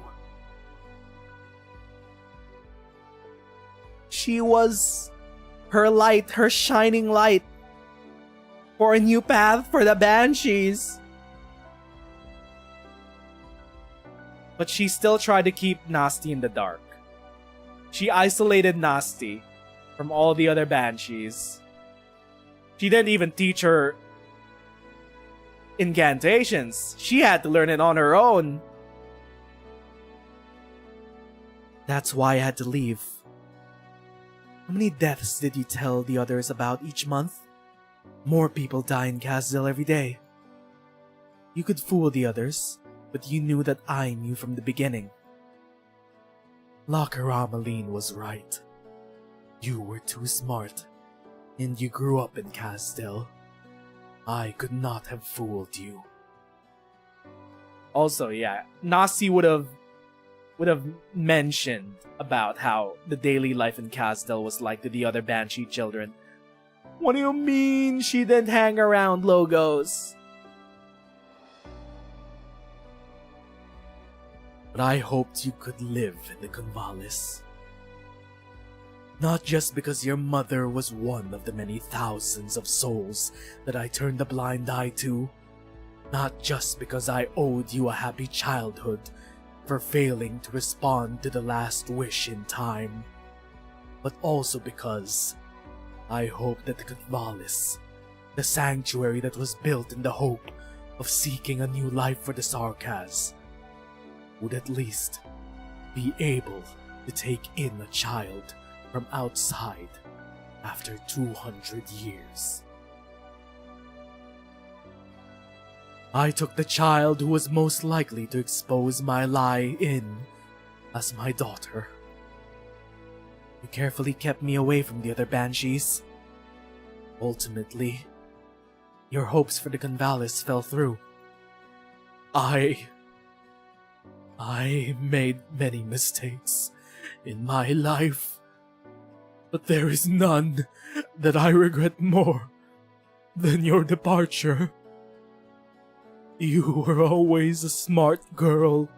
She was her light, her shining light for a new path for the Banshees. But she still tried to keep Nasty in the dark. She isolated Nasty from all the other Banshees. She didn't even teach her incantations. She had to learn it on her own. That's why I had to leave. How many deaths did you tell the others about each month? More people die in Kazdelia every day. You could fool the others, but you knew that I knew from the beginning. Lakaramaline was right. You were too smart, and you grew up in Kazdelia. I could not have fooled you. Also, yeah, Nasi would have mentioned about how the daily life in Kazdelia was like to the other Banshee children. What do you mean she didn't hang around Logos? But I hoped you could live in the Convalis. Not just because your mother was one of the many thousands of souls that I turned a blind eye to. Not just because I owed you a happy childhood for failing to respond to the last wish in time, but also because I hope that the Kavalis, the sanctuary that was built in the hope of seeking a new life for the Sarkaz, would at least be able to take in a child from outside after 200 years. I took the child who was most likely to expose my lie in as my daughter. You carefully kept me away from the other banshees. Ultimately, your hopes for the Convalis fell through. I made many mistakes in my life, but there is none that I regret more than your departure. You were always a smart girl.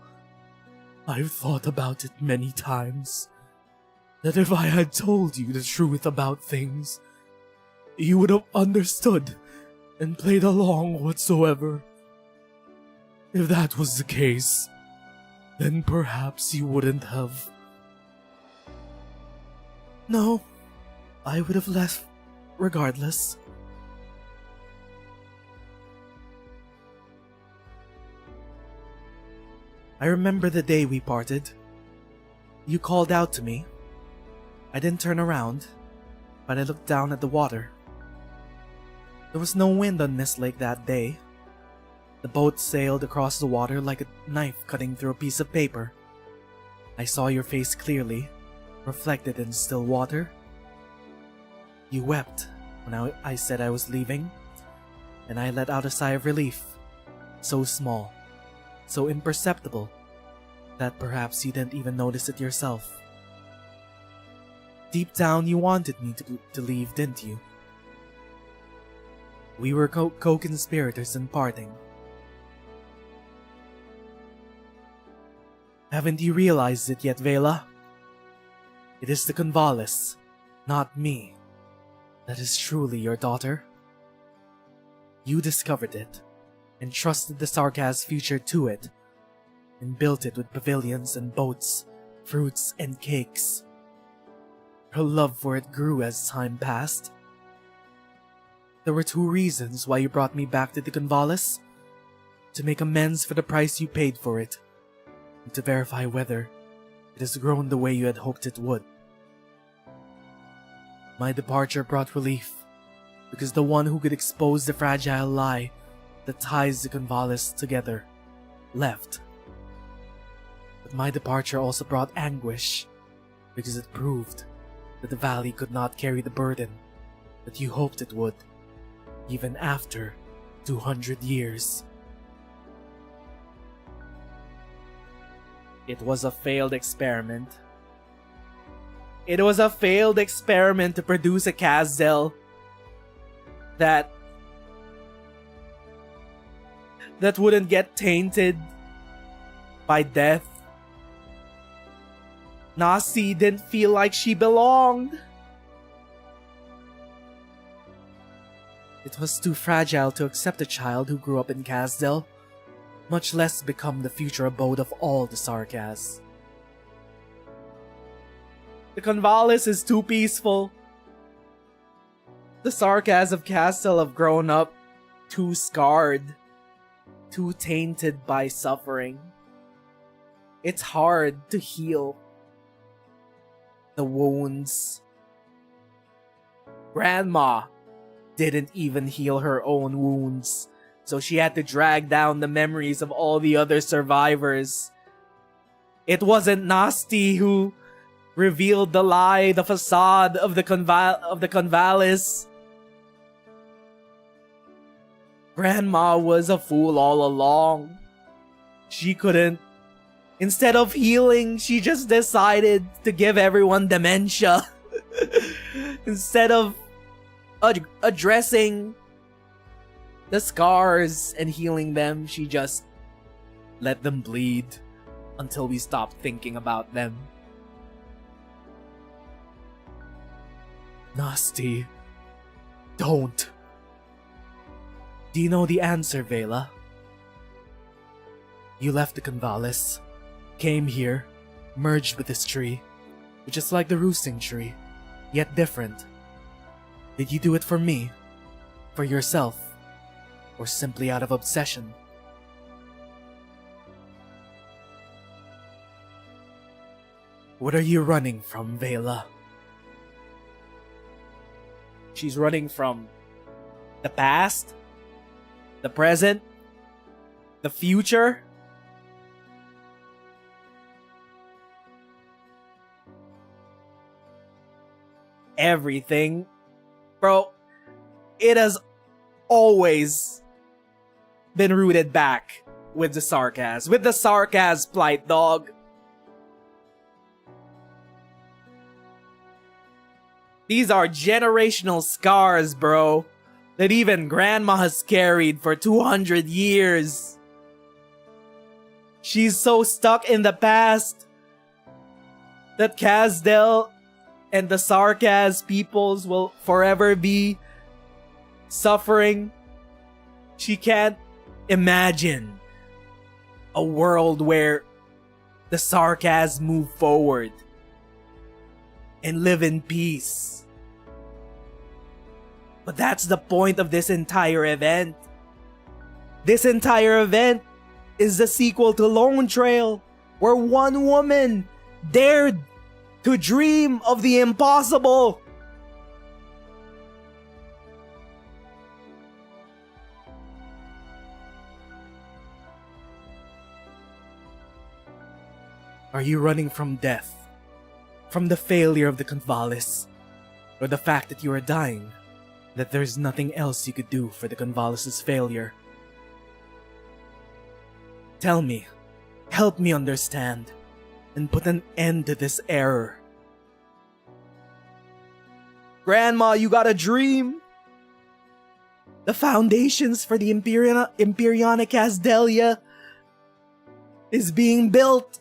I've thought about it many times, that if I had told you the truth about things, you would have understood and played along whatsoever. If that was the case, then perhaps you wouldn't have. No, I would have left regardless. I remember the day we parted. You called out to me. I didn't turn around, but I looked down at the water. There was no wind on Mist Lake that day. The boat sailed across the water like a knife cutting through a piece of paper. I saw your face clearly, reflected in still water. You wept when I said I was leaving, and I let out a sigh of relief, so small, so imperceptible, that perhaps you didn't even notice it yourself. Deep down, you wanted me to leave, didn't you? We were co-conspirators in parting. Haven't you realized it yet, Vela? It is the Convalis, not me, that is truly your daughter. You discovered it, and trusted the Sarkaz future to it, and built it with pavilions and boats, fruits and cakes. Her love for it grew as time passed. There were two reasons why you brought me back to the Convalis: to make amends for the price you paid for it, and to verify whether it has grown the way you had hoped it would. My departure brought relief, because the one who could expose the fragile lie that ties the Convalis together left. But my departure also brought anguish, because it proved that the valley could not carry the burden that you hoped it would, even after 200 years. It was a failed experiment. It was a failed experiment to produce a Kazdel that wouldn't get tainted by death. Nasi didn't feel like she belonged. It was too fragile to accept a child who grew up in Kazdel, much less become the future abode of all the Sarkaz. The Convalis is too peaceful. The Sarkaz of Kazdel have grown up too scarred, too tainted by suffering. It's hard to heal the wounds. Grandma didn't even heal her own wounds, so she had to drag down the memories of all the other survivors. It wasn't Nasty who revealed the lie, the facade of the Convalis. Grandma was a fool all along. She couldn't. Instead of healing, she just decided to give everyone dementia. Instead of addressing the scars and healing them, she just let them bleed until we stopped thinking about them. Nasty, don't. Do you know the answer, Vela? You left the Convalis, came here, merged with this tree, which is like the roosting tree, yet different. Did you do it for me? For yourself? Or simply out of obsession? What are you running from, Vela? She's running from the past, the present, the future. Everything. Bro, it has always been rooted back with the sarcasm. With the sarcasm plight, dog. These are generational scars, bro, that even Grandma has carried for 200 years. She's so stuck in the past that Kazdel and the Sarkaz peoples will forever be suffering. She can't imagine a world where the Sarkaz move forward and live in peace. But that's the point of this entire event. This entire event is the sequel to Lone Trail, where one woman dared to dream of the impossible. Are you running from death? From the failure of the Convalis? Or the fact that you are dying? That there's nothing else you could do for the Convalis' failure? Tell me, help me understand, and put an end to this error. Grandma, you got a dream? The foundations for the Empyreana Kazdelia is being built.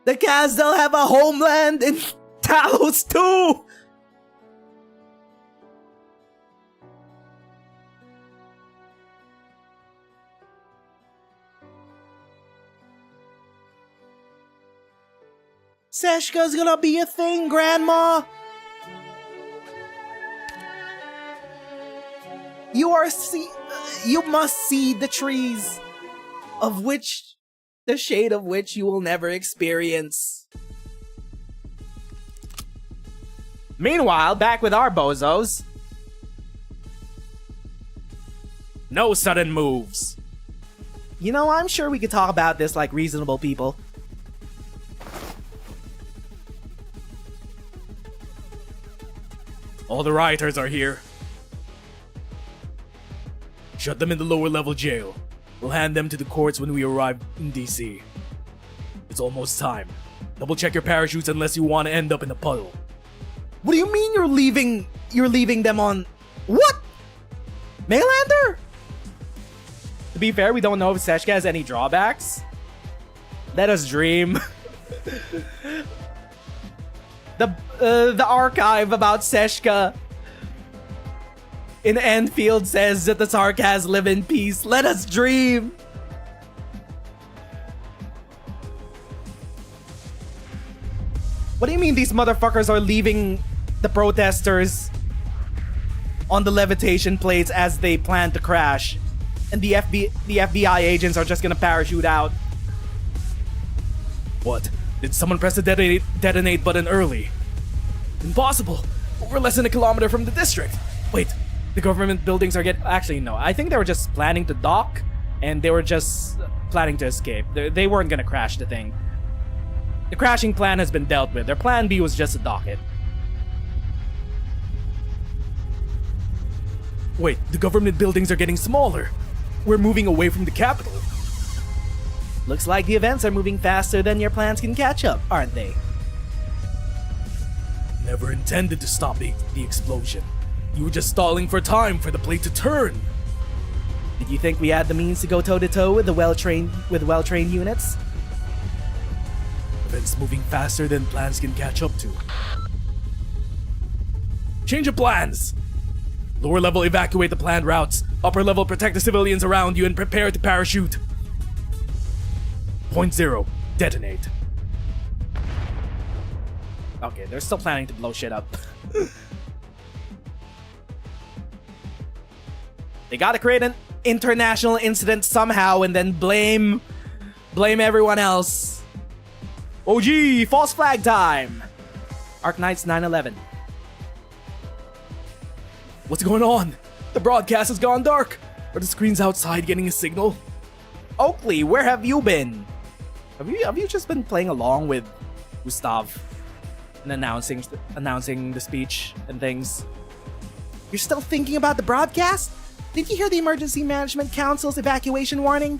The Kazdel have a homeland in Talos too! Seshka's gonna be a thing, Grandma! You must see the trees, of which, the shade of which you will never experience. Meanwhile, back with our bozos. No sudden moves. You know, I'm sure we could talk about this like reasonable people. All the rioters are here. Shut them in the lower level jail. We'll hand them to the courts when we arrive in DC. It's almost time. Double check your parachutes unless you want to end up in a puddle. What do you mean you're leaving them on... What? Maylander? To be fair, we don't know if Seshka has any drawbacks. Let us dream. The archive about Seshka in Enfield says that the Sarkaz live in peace. Let us dream. What do you mean these motherfuckers are leaving the protesters on the levitation plates as they plan to crash, and the FBI agents are just gonna parachute out? What? Did someone press the detonate button early? Impossible! We're less than a kilometer from the district! Wait, the government buildings are Actually, no. I think they were just planning to dock, and they were just planning to escape. They weren't gonna crash the thing. The crashing plan has been dealt with. Their plan B was just to dock it. Wait, the government buildings are getting smaller. We're moving away from the capital. Looks like the events are moving faster than your plans can catch up, aren't they? Never intended to stop the explosion. You were just stalling for time for the plate to turn. Did you think we had the means to go toe-to-toe with the well-trained units? Events moving faster than plans can catch up to. Change of plans! Lower level evacuate the planned routes. Upper level protect the civilians around you and prepare to parachute. Point 0. Detonate. Okay, they're still planning to blow shit up. They gotta create an international incident somehow and then blame everyone else. Oh gee, false flag time! Arknights 9/11. What's going on? The broadcast has gone dark. Are the screens outside getting a signal? Oakley, where have you been? Have you just been playing along with Gustav and announcing the speech and things? You're still thinking about the broadcast? Did you hear the Emergency Management Council's evacuation warning?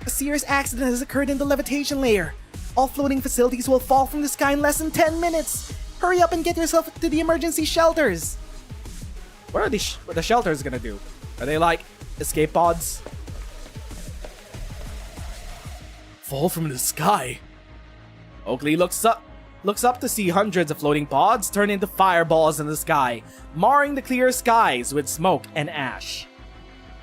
A serious accident has occurred in the levitation layer. All floating facilities will fall from the sky in less than 10 minutes. Hurry up and get yourself to the emergency shelters. What are the shelters gonna do? Are they like escape pods? Fall from the sky? Oakley looks up to see hundreds of floating pods turn into fireballs in the sky, marring the clear skies with smoke and ash.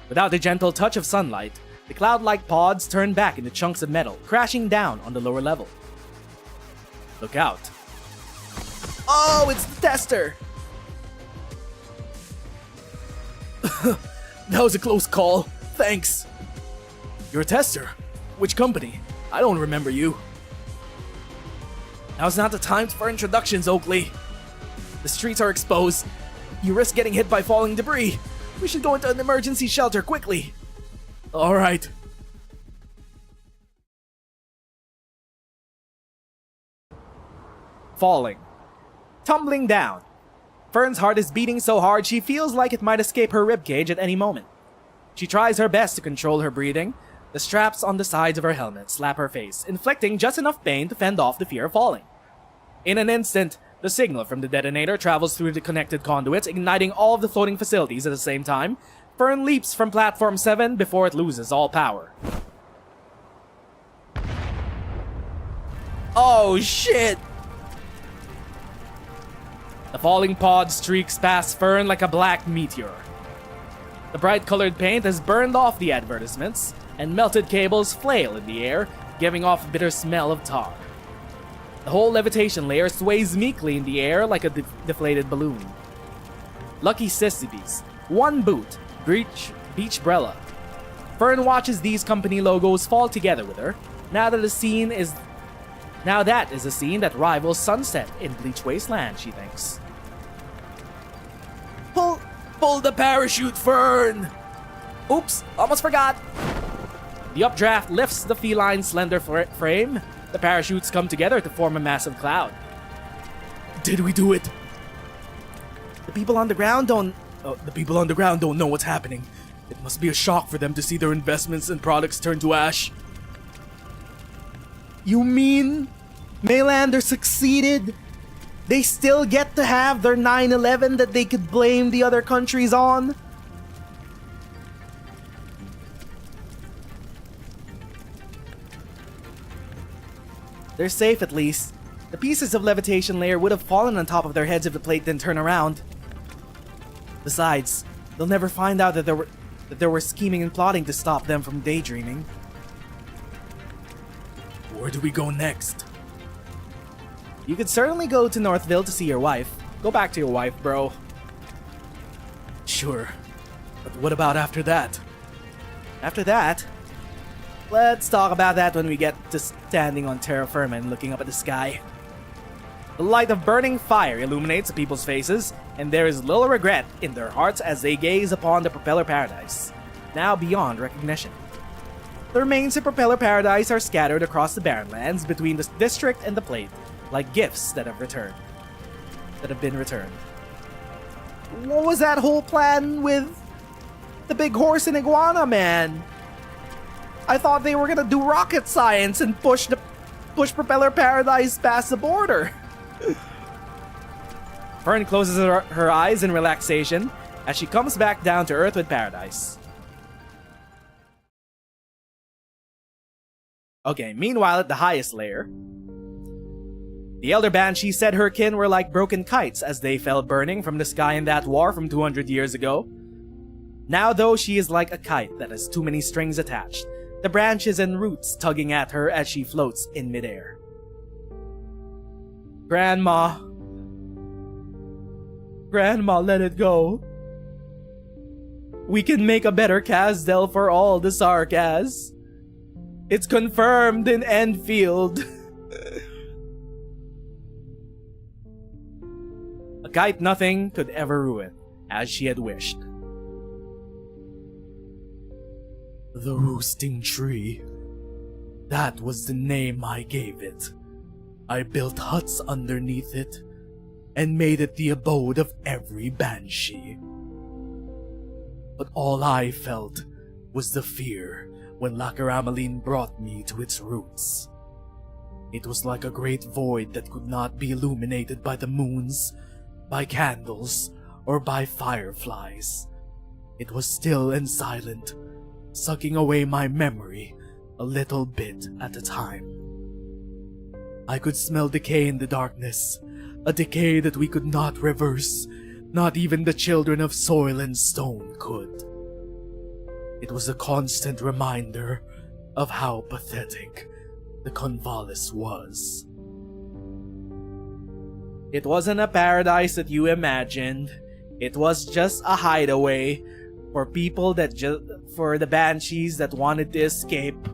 Without the gentle touch of sunlight, the cloud-like pods turn back into chunks of metal, crashing down on the lower level. Look out. Oh, it's the tester! That was a close call. Thanks. You're a tester. Which company? I don't remember you. Now's not the time for introductions, Oakley. The streets are exposed. You risk getting hit by falling debris. We should go into an emergency shelter quickly. Alright. Falling. Tumbling down. Fern's heart is beating so hard she feels like it might escape her ribcage at any moment. She tries her best to control her breathing. The straps on the sides of her helmet slap her face, inflicting just enough pain to fend off the fear of falling. In an instant, the signal from the detonator travels through the connected conduits, igniting all of the floating facilities at the same time. Fern leaps from platform 7 before it loses all power. Oh shit! The falling pod streaks past Fern like a black meteor. The bright-colored paint has burned off the advertisements, and melted cables flail in the air, giving off a bitter smell of tar. The whole levitation layer sways meekly in the air like a deflated balloon. Lucky Sissies, One Boot, Beachbrella. Fern watches these company logos fall together with her. Now that is a scene that rivals Sunset in Bleach Wasteland, she thinks. Pull the parachute, Fern! Oops, almost forgot. The updraft lifts the feline's slender frame. The parachutes come together to form a massive cloud. Did we do it? The people on the ground don't know what's happening. It must be a shock for them to see their investments and products turn to ash. You mean Maylander succeeded? They still get to have their 9/11 that they could blame the other countries on? They're safe at least. The pieces of levitation layer would have fallen on top of their heads if the plate didn't turn around. Besides, they'll never find out that there were scheming and plotting to stop them from daydreaming. Where do we go next? You could certainly go to Northville to see your wife. Go back to your wife, bro. Sure. But what about after that? After that? Let's talk about that when we get to standing on terra firma and looking up at the sky. The light of burning fire illuminates the people's faces, and there is little regret in their hearts as they gaze upon the Propeller Paradise, now beyond recognition. The remains of Propeller Paradise are scattered across the barren lands between the district and the plate, like gifts that have been returned. What was that whole plan with the big horse and iguana, man? I thought they were gonna do rocket science and push Propeller Paradise past the border. Fern closes her eyes in relaxation as she comes back down to Earth with Paradise. Okay, meanwhile at the highest layer, the Elder Banshee said her kin were like broken kites as they fell burning from the sky in that war from 200 years ago. Now though, she is like a kite that has too many strings attached. the branches and roots tugging at her as she floats in midair. Grandma, let it go. We can make a better Kazdel for all the Sarkaz. It's confirmed in Enfield. A kite nothing could ever ruin, as she had wished. The roosting tree. That was the name I gave it. I built huts underneath it, and made it the abode of every banshee. But all I felt was the fear when Lakaramaline brought me to its roots. It was like a great void that could not be illuminated by the moons, by candles, or by fireflies. It was still and silent, sucking away my memory a little bit at a time. I could smell decay in the darkness, a decay that we could not reverse, not even the children of soil and stone could. It was a constant reminder of how pathetic the Convalis was. It wasn't a paradise that you imagined. It was just a hideaway for people for the banshees that wanted to escape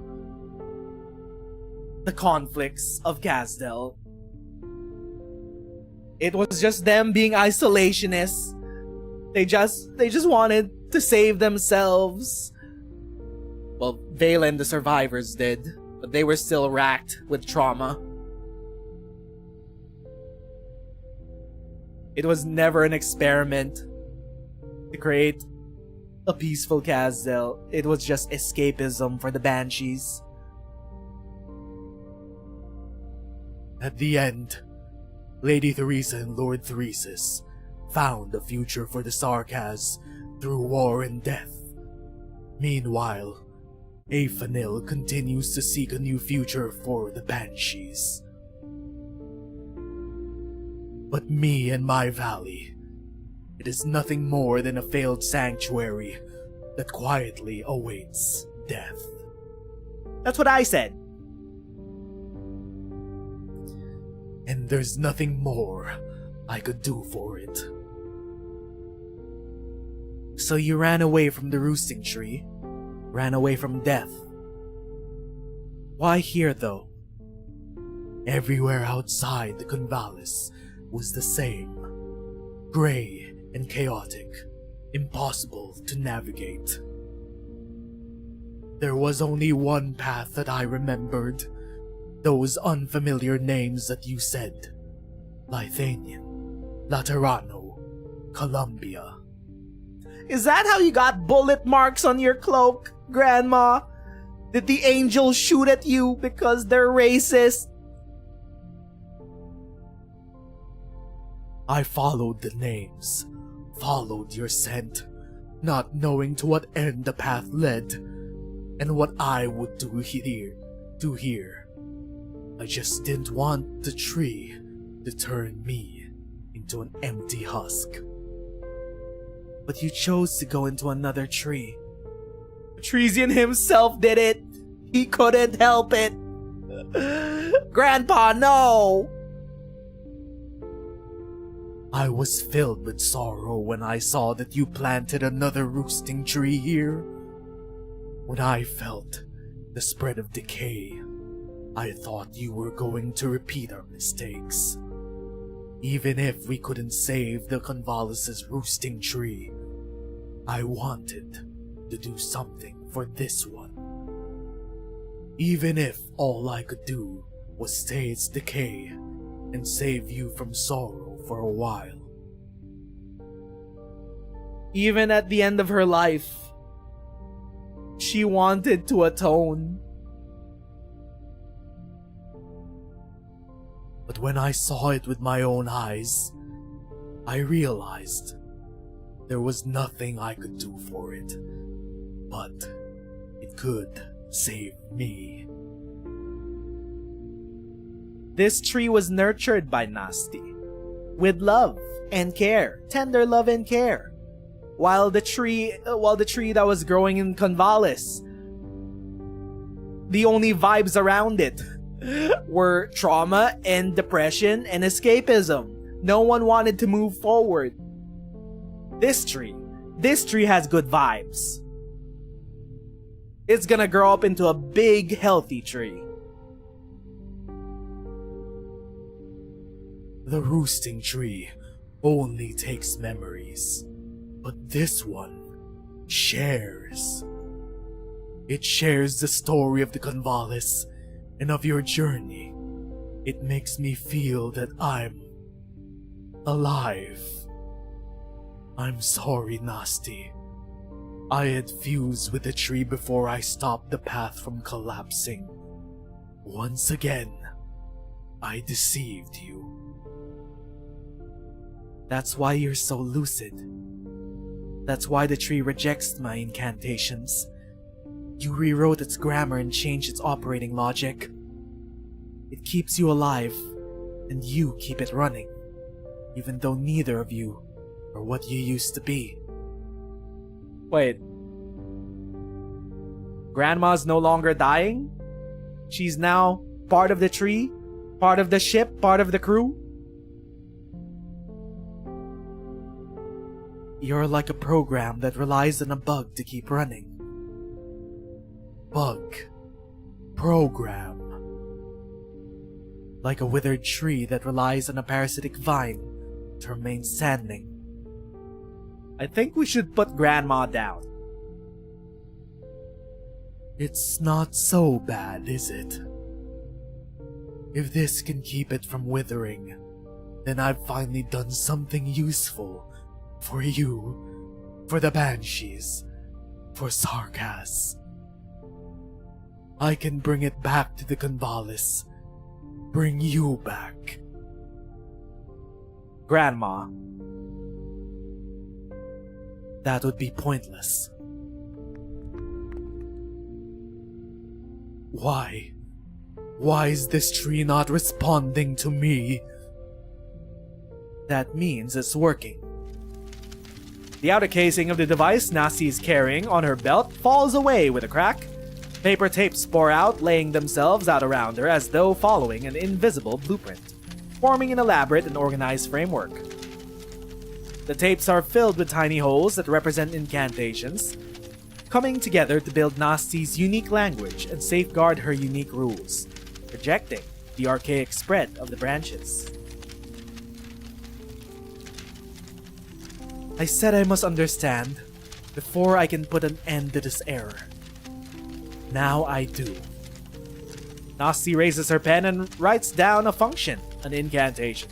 the conflicts of Kazdel. It was just them being isolationists. They just wanted to save themselves. Well, Vela and the survivors did, but they were still racked with trauma. It was never an experiment to create a peaceful Kazdel. It was just escapism for the banshees. At the end, Lady Theresa and Lord Theresis found a future for the Sarkaz through war and death. Meanwhile, Afanil continues to seek a new future for the Banshees. But me and my valley, it is nothing more than a failed sanctuary that quietly awaits death. That's what I said. And there's nothing more I could do for it. So you ran away from the roosting tree? Ran away from death? Why here, though? Everywhere outside the Convalis was the same. Gray and chaotic, impossible to navigate. There was only one path that I remembered. Those unfamiliar names that you said. Lithanian, Laterano, Columbia. Is that how you got bullet marks on your cloak, Grandma? Did the angels shoot at you because they're racist? I followed the names, followed your scent, not knowing to what end the path led, and what I would do here. I just didn't want the tree to turn me into an empty husk. But you chose to go into another tree. Tresian himself did it. He couldn't help it. Grandpa, no! I was filled with sorrow when I saw that you planted another roosting tree here. When I felt the spread of decay, I thought you were going to repeat our mistakes. Even if we couldn't save the Convalis' roosting tree, I wanted to do something for this one. Even if all I could do was stay its decay and save you from sorrow for a while. Even at the end of her life, she wanted to atone. But when I saw it with my own eyes, I realized there was nothing I could do for it, but it could save me. This tree was nurtured by Nasty, with love and care, tender love and care, while the tree that was growing in Convalis the only vibes around it were trauma and depression and escapism. No one wanted to move forward. This tree has good vibes. It's gonna grow up into a big, healthy tree. The roosting tree only takes memories, but this one shares. It shares the story of the convalescence and of your journey. It makes me feel that I'm alive. I'm sorry, Nasty. I had fused with the tree before I stopped the path from collapsing. Once again, I deceived you. That's why you're so lucid. That's why the tree rejects my incantations. You rewrote its grammar and changed its operating logic. It keeps you alive, and you keep it running, even though neither of you are what you used to be. Wait. Grandma's no longer dying? She's now part of the tree? Part of the ship? Part of the crew? You're like a program that relies on a bug to keep running. Bug. Program. Like a withered tree that relies on a parasitic vine to remain standing. I think we should put Grandma down. It's not so bad, is it? If this can keep it from withering, then I've finally done something useful for you, for the Banshees, for Sarkas. I can bring it back to the Convalis. Bring you back. Grandma. That would be pointless. Why? Why is this tree not responding to me? That means it's working. The outer casing of the device Nasi is carrying on her belt falls away with a crack. Paper tapes pour out, laying themselves out around her as though following an invisible blueprint, forming an elaborate and organized framework. The tapes are filled with tiny holes that represent incantations, coming together to build Nasti's unique language and safeguard her unique rules, rejecting the archaic spread of the branches. I said I must understand before I can put an end to this error. Now I do. Nasti raises her pen and writes down a function, an incantation.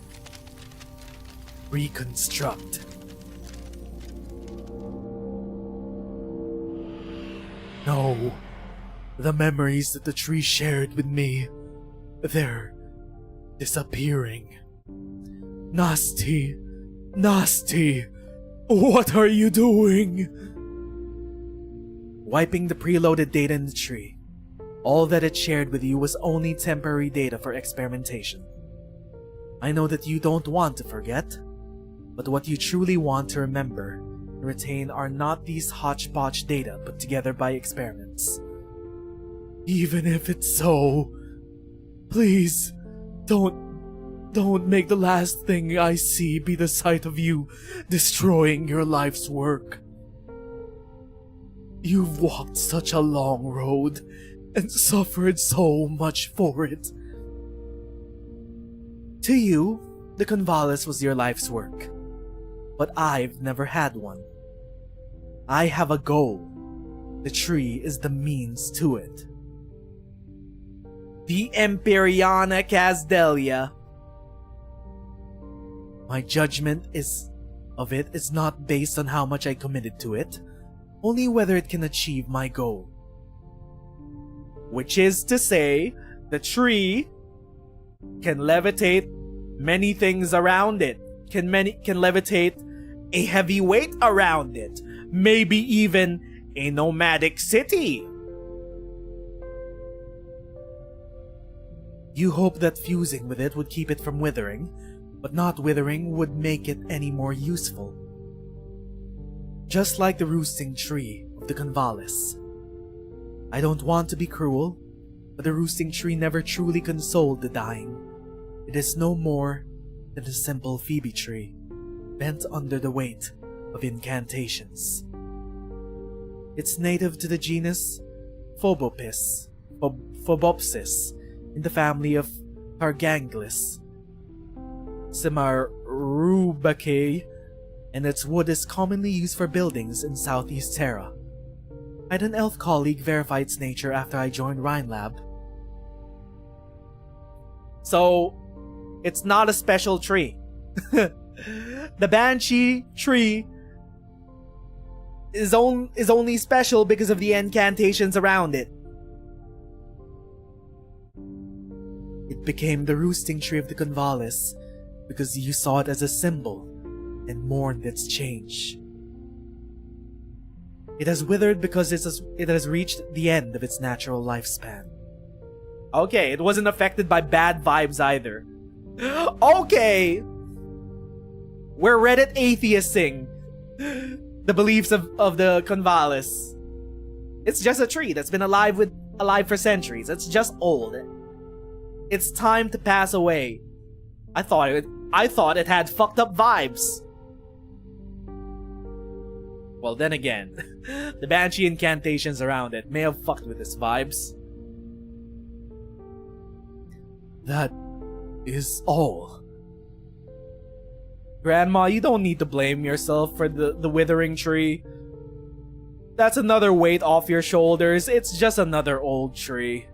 Reconstruct. No. The memories that the tree shared with me, they're disappearing. Nasty. Nasty. What are you doing? Wiping the preloaded data in the tree. All that it shared with you was only temporary data for experimentation. I know that you don't want to forget, but what you truly want to remember and retain are not these hodgepodge data put together by experiments. Even if it's so, please, don't make the last thing I see be the sight of you destroying your life's work. You've walked such a long road and suffered so much for it. To you, the Convalis was your life's work, but I've never had one. I have a goal. The tree is the means to it. The Empyreana Kazdelia. My judgment of it is not based on how much I committed to it, only whether it can achieve my goal. Which is to say, the tree can levitate many things around it. Can levitate a heavy weight around it. Maybe even a nomadic city. You hope that fusing with it would keep it from withering, but not withering would make it any more useful. Just like the roosting tree of the Convalis. I don't want to be cruel, but the roosting tree never truly consoled the dying. It is no more than a simple Phoebe tree, bent under the weight of incantations. It's native to the genus Phobopsis, in the family of Targanglis, Simarubaceae, and its wood is commonly used for buildings in Southeast Terra. I had an elf colleague verify its nature after I joined Rhinelab. So, it's not a special tree. The Banshee tree is only special because of the incantations around it. It became the roosting tree of the Convalis because you saw it as a symbol and mourned its change. It has withered because it has reached the end of its natural lifespan. Okay, it wasn't affected by bad vibes either. Okay! We're Reddit atheisting the beliefs of the Convalis. It's just a tree that's been alive for centuries. It's just old. It's time to pass away. I thought it had fucked up vibes. Well, then again, the Banshee incantations around it may have fucked with its vibes. That is all. Grandma, you don't need to blame yourself for the withering tree. That's another weight off your shoulders. It's just another old tree.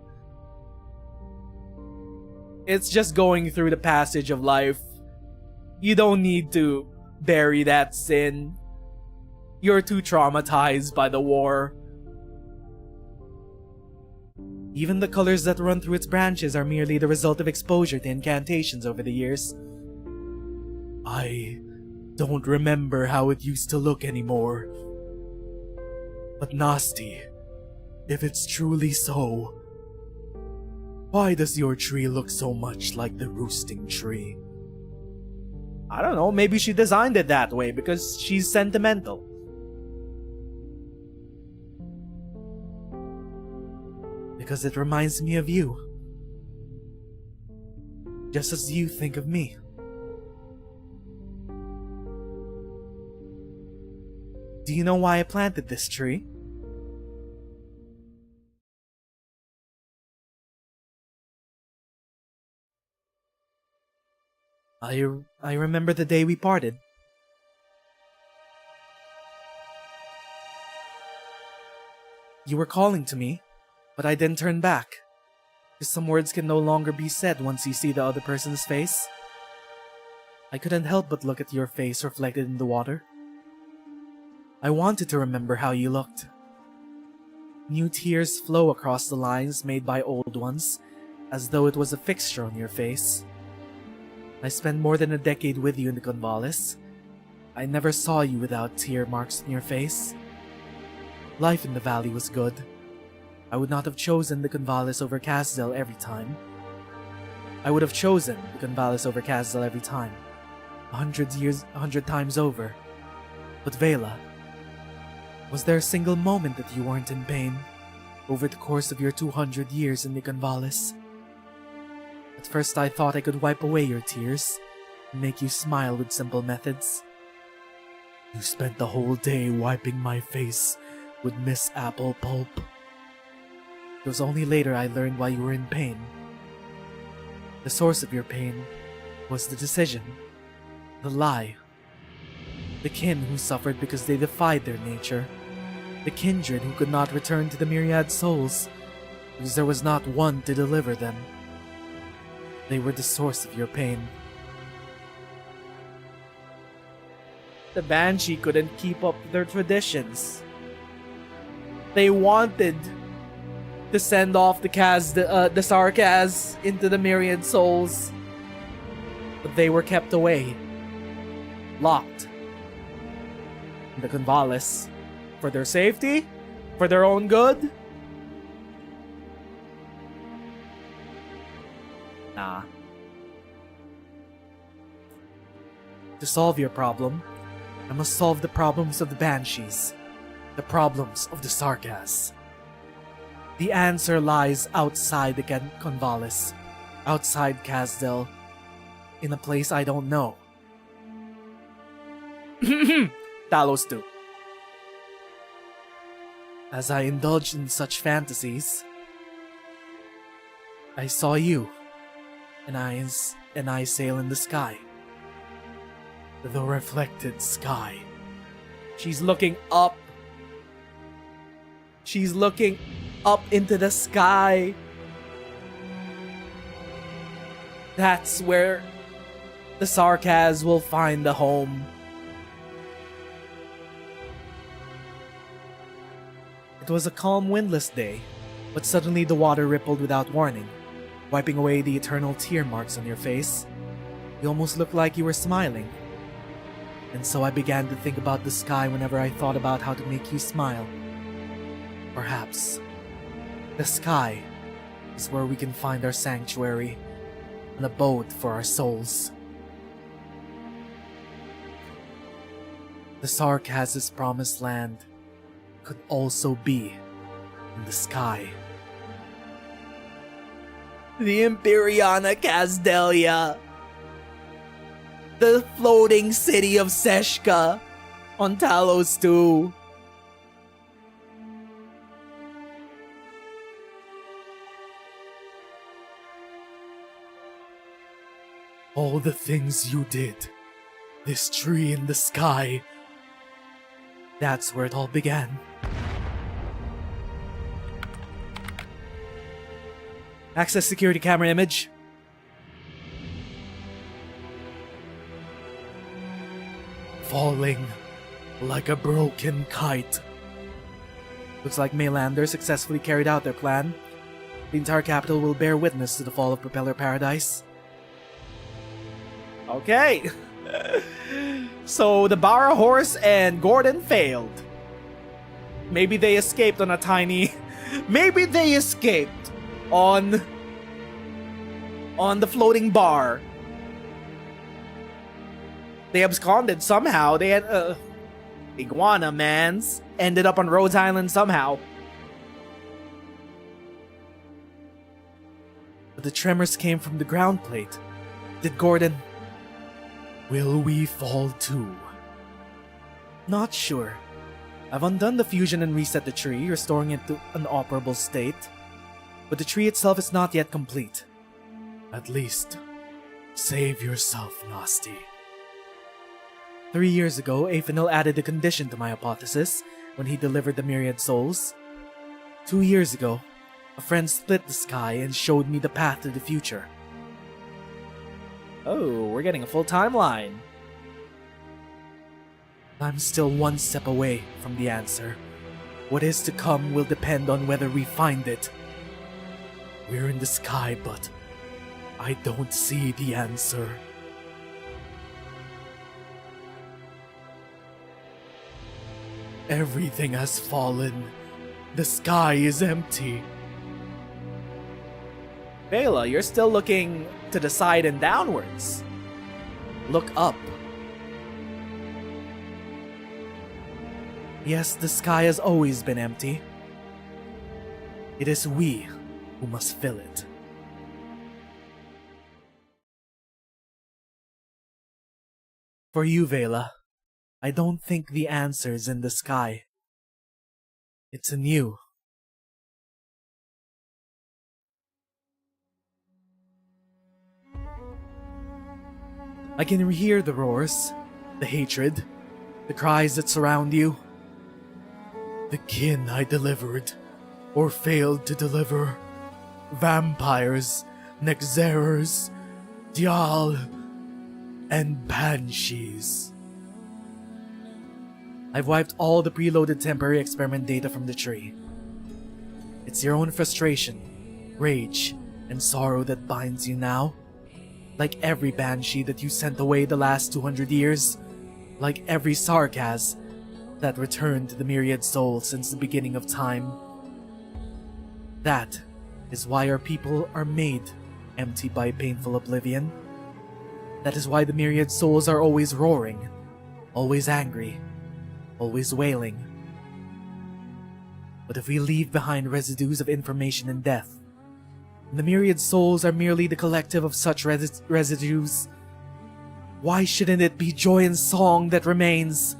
It's just going through the passage of life. You don't need to bury that sin. You're too traumatized by the war. Even the colors that run through its branches are merely the result of exposure to incantations over the years. I don't remember how it used to look anymore. But Nasty, if it's truly so, why does your tree look so much like the roosting tree? I don't know, maybe she designed it that way because she's sentimental. Because it reminds me of you. Just as you think of me. Do you know why I planted this tree? I remember the day we parted. You were calling to me, but I didn't turn back. Because some words can no longer be said once you see the other person's face. I couldn't help but look at your face reflected in the water. I wanted to remember how you looked. New tears flow across the lines made by old ones, as though it was a fixture on your face. I spent more than a decade with you in the Convalis. I never saw you without tear marks on your face. Life in the valley was good. I would not have chosen the Convalis over Kazdelia every time. I would have chosen the Convalis over Kazdelia every time. 100 times over. But Vela, was there a single moment that you weren't in pain over the course of your 200 years in the Convalis? At first I thought I could wipe away your tears and make you smile with simple methods. You spent the whole day wiping my face with Miss Apple Pulp. It was only later I learned why you were in pain. The source of your pain was the decision, the lie. The kin who suffered because they defied their nature. The kindred who could not return to the myriad souls because there was not one to deliver them. They were the source of your pain. The Banshee couldn't keep up their traditions. They wanted to send off the Sarkaz into the myriad souls, but they were kept away, locked in the Convalis, for their safety, for their own good. Nah. To solve your problem, I must solve the problems of the Banshees, the problems of the Sarkaz. The answer lies outside the Convalis, outside Kazdel, in a place I don't know. Talos 2. As I indulged in such fantasies, I saw you, and I sail in the sky. The reflected sky. She's looking up. She's looking up into the sky. That's where the Sarkaz will find a home. It was a calm, windless day, but suddenly the water rippled without warning, wiping away the eternal tear marks on your face. You almost looked like you were smiling. And so I began to think about the sky whenever I thought about how to make you smile. Perhaps the sky is where we can find our sanctuary, an abode for our souls. The Sarkaz's promised land could also be in the sky. The Empyreana Kazdelia. The floating city of Seshka on Talos 2. All the things you did, this tree in the sky, that's where it all began. Access security camera image. Falling like a broken kite. Looks like Maylander successfully carried out their plan. The entire capital will bear witness to the fall of Propeller Paradise. Okay. So the Barra Horse and Gordon failed. Maybe they escaped on a tiny... Maybe they escaped on the floating bar. They absconded somehow. They had iguana mans ended up on Rhodes Island somehow. But the tremors came from the ground plate. Did Gordon... Will we fall too? Not sure. I've undone the fusion and reset the tree, restoring it to an operable state. But the tree itself is not yet complete. At least, save yourself, Nasty. 3 years ago, Aphanil added a condition to my hypothesis when he delivered the myriad souls. 2 years ago, a friend split the sky and showed me the path to the future. Oh, we're getting a full timeline. I'm still one step away from the answer. What is to come will depend on whether we find it. We're in the sky, but I don't see the answer. Everything has fallen. The sky is empty. Bela, you're still looking to the side and downwards. Look up. Yes, the sky has always been empty. It is we who must fill it. For you, Vela, I don't think the answer's in the sky. It's in you. I can hear the roars, the hatred, the cries that surround you. The kin I delivered, or failed to deliver. Vampires, Nexerers, Dial, and Banshees. I've wiped all the preloaded temporary experiment data from the tree. It's your own frustration, rage, and sorrow that binds you now. Like every Banshee that you sent away the last 200 years. Like every Sarkaz that returned to the myriad souls since the beginning of time. That is why our people are made empty by painful oblivion. That is why the myriad souls are always roaring, always angry, always wailing. But if we leave behind residues of information and death, and the myriad souls are merely the collective of such residues, why shouldn't it be joy and song that remains?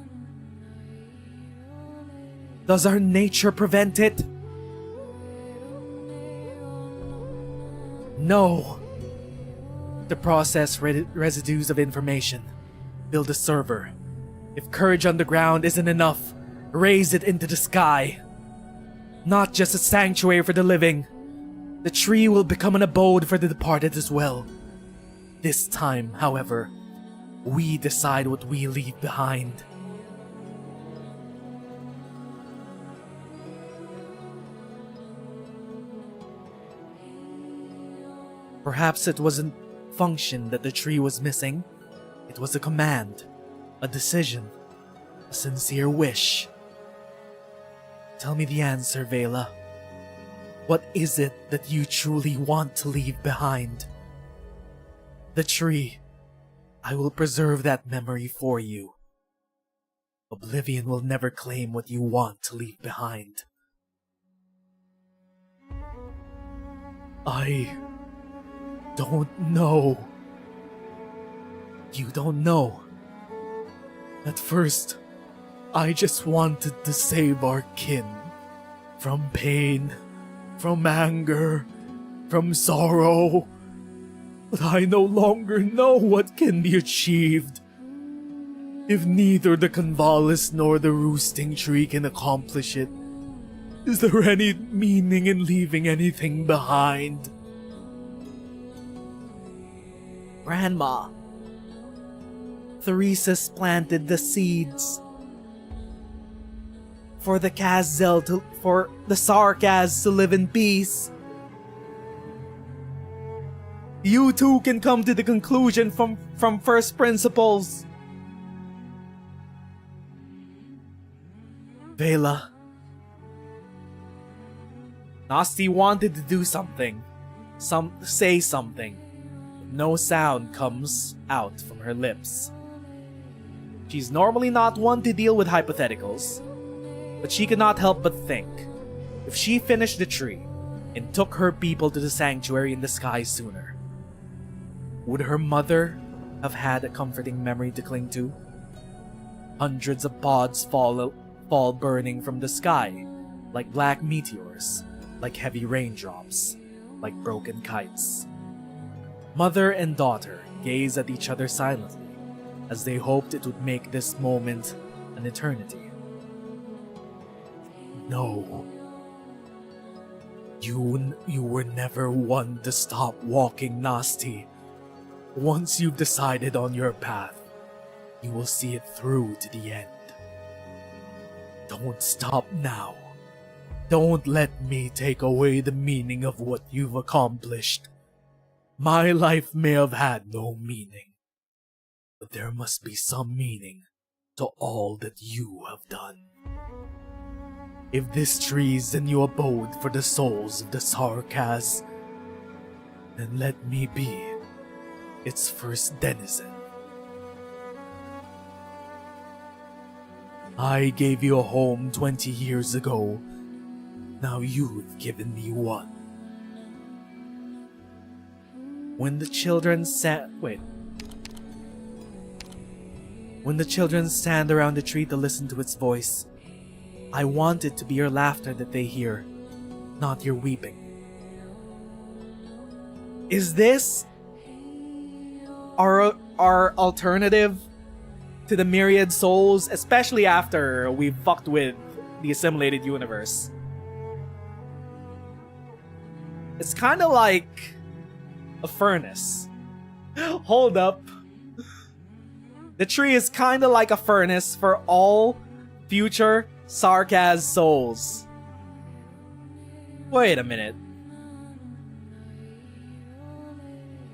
Does our nature prevent it? No. To process residues of information, build a server. If courage underground isn't enough, raise it into the sky. Not just a sanctuary for the living. The tree will become an abode for the departed as well. This time, however, we decide what we leave behind. Perhaps it wasn't function that the tree was missing. It was a command, a decision, a sincere wish. Tell me the answer, Vela. What is it that you truly want to leave behind? The tree. I will preserve that memory for you. Oblivion will never claim what you want to leave behind. I don't know. You don't know. At first, I just wanted to save our kin from pain, from anger, from sorrow. But I no longer know what can be achieved. If neither the Convalis nor the roosting tree can accomplish it, is there any meaning in leaving anything behind? Grandma, Theresis planted the seeds for the Sarkaz to live in peace. You too can come to the conclusion from first principles. Vela. Nasty wanted to do something. Say something. No sound comes out from her lips. She's normally not one to deal with hypotheticals, but she could not help but think, if she finished the tree and took her people to the sanctuary in the sky sooner, would her mother have had a comforting memory to cling to? Hundreds of pods fall burning from the sky, like black meteors, like heavy raindrops, like broken kites. Mother and daughter gaze at each other silently, as they hoped it would make this moment an eternity. No. You were never one to stop walking, Nasty. Once you've decided on your path, you will see it through to the end. Don't stop now. Don't let me take away the meaning of what you've accomplished. My life may have had no meaning, but there must be some meaning to all that you have done. If this tree is the new abode for the souls of the Sarkaz, then let me be its first denizen. I gave you a home 20 years ago. Now you've given me one. When the children stand around the tree to listen to its voice, I want it to be your laughter that they hear, not your weeping. Is this our alternative to the myriad souls, especially after we fucked with the assimilated universe? It's kind of like a furnace. Hold up. The tree is kind of like a furnace for all future Sarkaz souls. Wait a minute.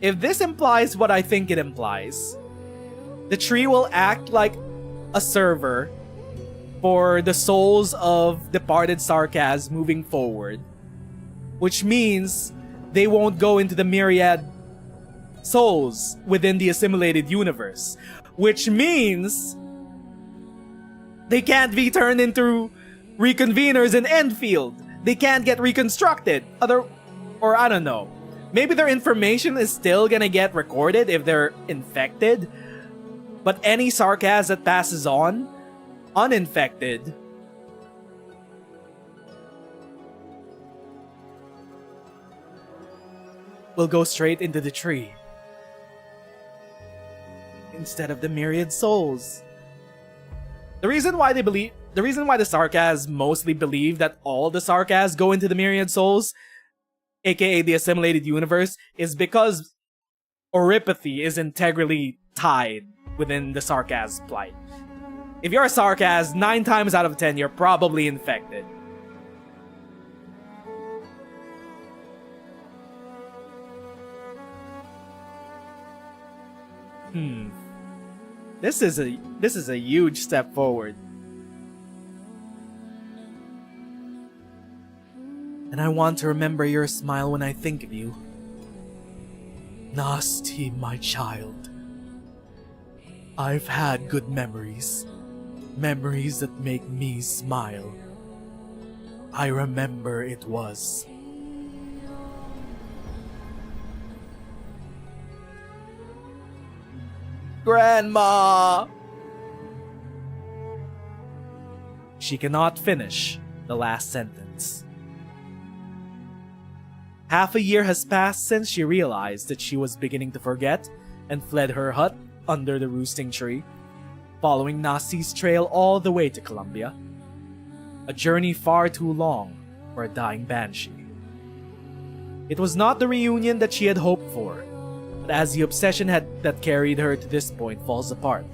If this implies what I think it implies, the tree will act like a server for the souls of departed Sarkaz moving forward, which means they won't go into the myriad souls within the assimilated universe, which means they can't be turned into reconveners in Enfield. They can't get reconstructed. Or I don't know. Maybe their information is still gonna get recorded if they're infected. But any sarcas that passes on, uninfected, will go straight into the tree. Instead of the myriad souls. The reason why the sarcas mostly believe that all the sarcas go into the myriad souls, aka the assimilated universe, is because oripathy is integrally tied within the sarcas plight. If you're a sarcas, 9 times out of 10 you're probably infected. This is a huge step forward. And I want to remember your smile when I think of you. Nasty, my child. I've had good memories. Memories that make me smile. I remember it was. Grandma! She cannot finish the last sentence. Half a year has passed since she realized that she was beginning to forget and fled her hut under the roosting tree, following Nasti's trail all the way to Columbia. A journey far too long for a dying banshee. It was not the reunion that she had hoped for, but as the obsession that carried her to this point falls apart,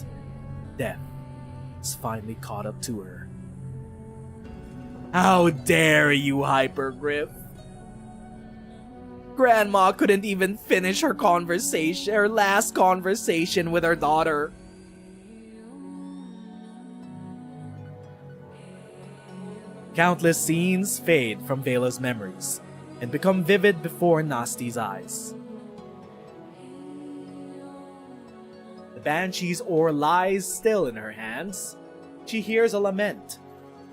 death has finally caught up to her. How dare you, Hypergriff! Grandma couldn't even finish her last conversation with her daughter. Countless scenes fade from Vela's memories and become vivid before Nasti's eyes. The banshee's oar lies still in her hands. She hears a lament.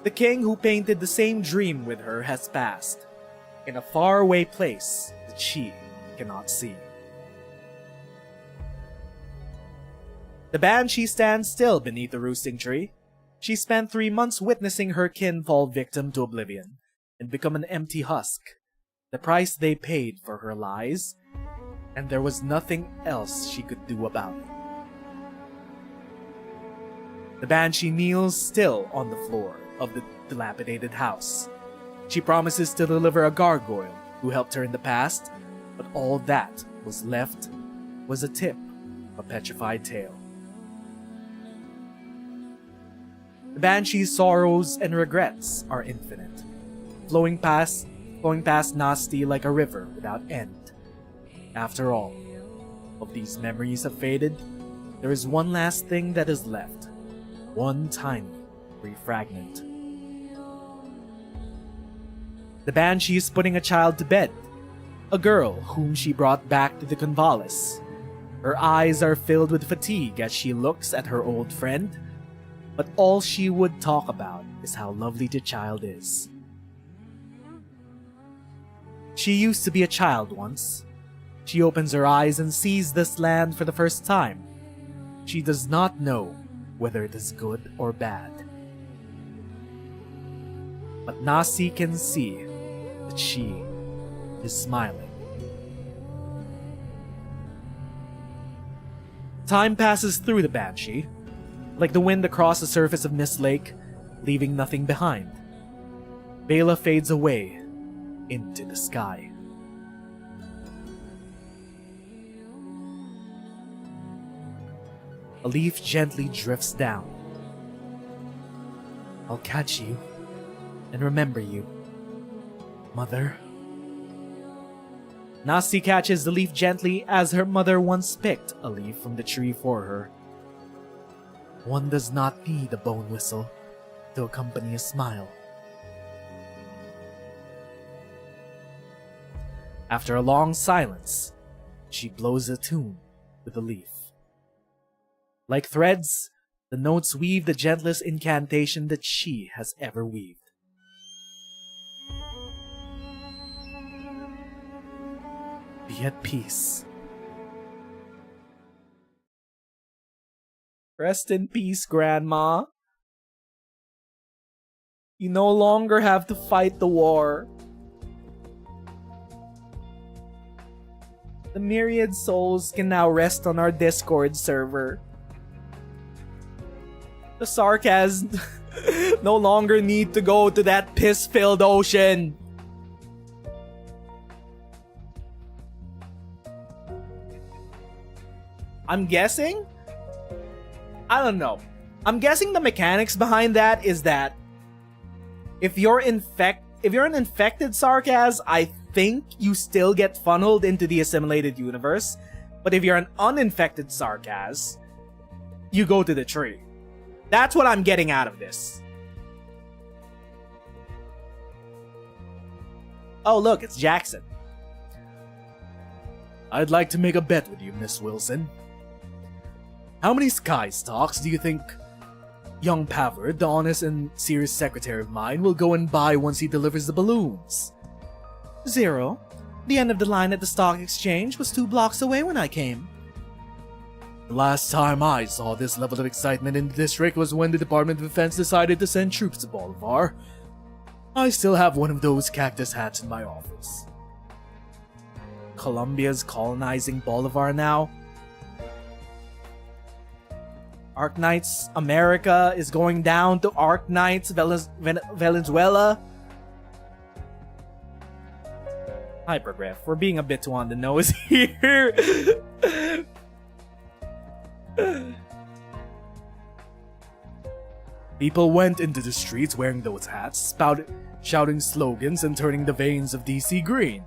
The king who painted the same dream with her has passed, in a faraway place that she cannot see. The banshee stands still beneath the roosting tree. She spent 3 months witnessing her kin fall victim to oblivion and become an empty husk, the price they paid for her lies, and there was nothing else she could do about it. The banshee kneels still on the floor of the dilapidated house. She promises to deliver a gargoyle who helped her in the past, but all that was left was a tip of a petrified tale. The banshee's sorrows and regrets are infinite, flowing past Nasti like a river without end. After all of these memories have faded, there is one last thing that is left, one tiny free fragment. The banshee is putting a child to bed, a girl whom she brought back to the convalesce. Her eyes are filled with fatigue as she looks at her old friend, but all she would talk about is how lovely the child is. She used to be a child once. She opens her eyes and sees this land for the first time. She does not know whether it is good or bad. But Nasi can see that she is smiling. Time passes through the banshee, like the wind across the surface of Mist Lake, leaving nothing behind. Bela fades away into the sky. A leaf gently drifts down. I'll catch you and remember you, Mother. Nasti catches the leaf gently as her mother once picked a leaf from the tree for her. One does not need a bone whistle to accompany a smile. After a long silence, she blows a tune with the leaf. Like threads, the notes weave the gentlest incantation that she has ever weaved. be at peace. Rest in peace, Grandma. You no longer have to fight the war. The myriad souls can now rest on our Discord server. The sarcasm no longer need to go to that piss-filled ocean. I'm guessing? I don't know. I'm guessing the mechanics behind that is that if you're an infected Sarkaz, I think you still get funneled into the assimilated universe. But if you're an uninfected Sarkaz, you go to the tree. That's what I'm getting out of this. Oh look, it's Jackson. I'd like to make a bet with you, Miss Wilson. How many sky stocks do you think young Pavard, the honest and serious secretary of mine, will go and buy once he delivers the balloons? 0. The end of the line at the stock exchange was 2 blocks away when I came. The last time I saw this level of excitement in the district was when the Department of Defense decided to send troops to Bolivar. I still have one of those cactus hats in my office. Colombia's colonizing Bolivar now. Arknights America is going down to Arknights Venezuela. Hypergraph, we're being a bit too on the nose here. People went into the streets wearing those hats, shouting slogans and turning the veins of DC green.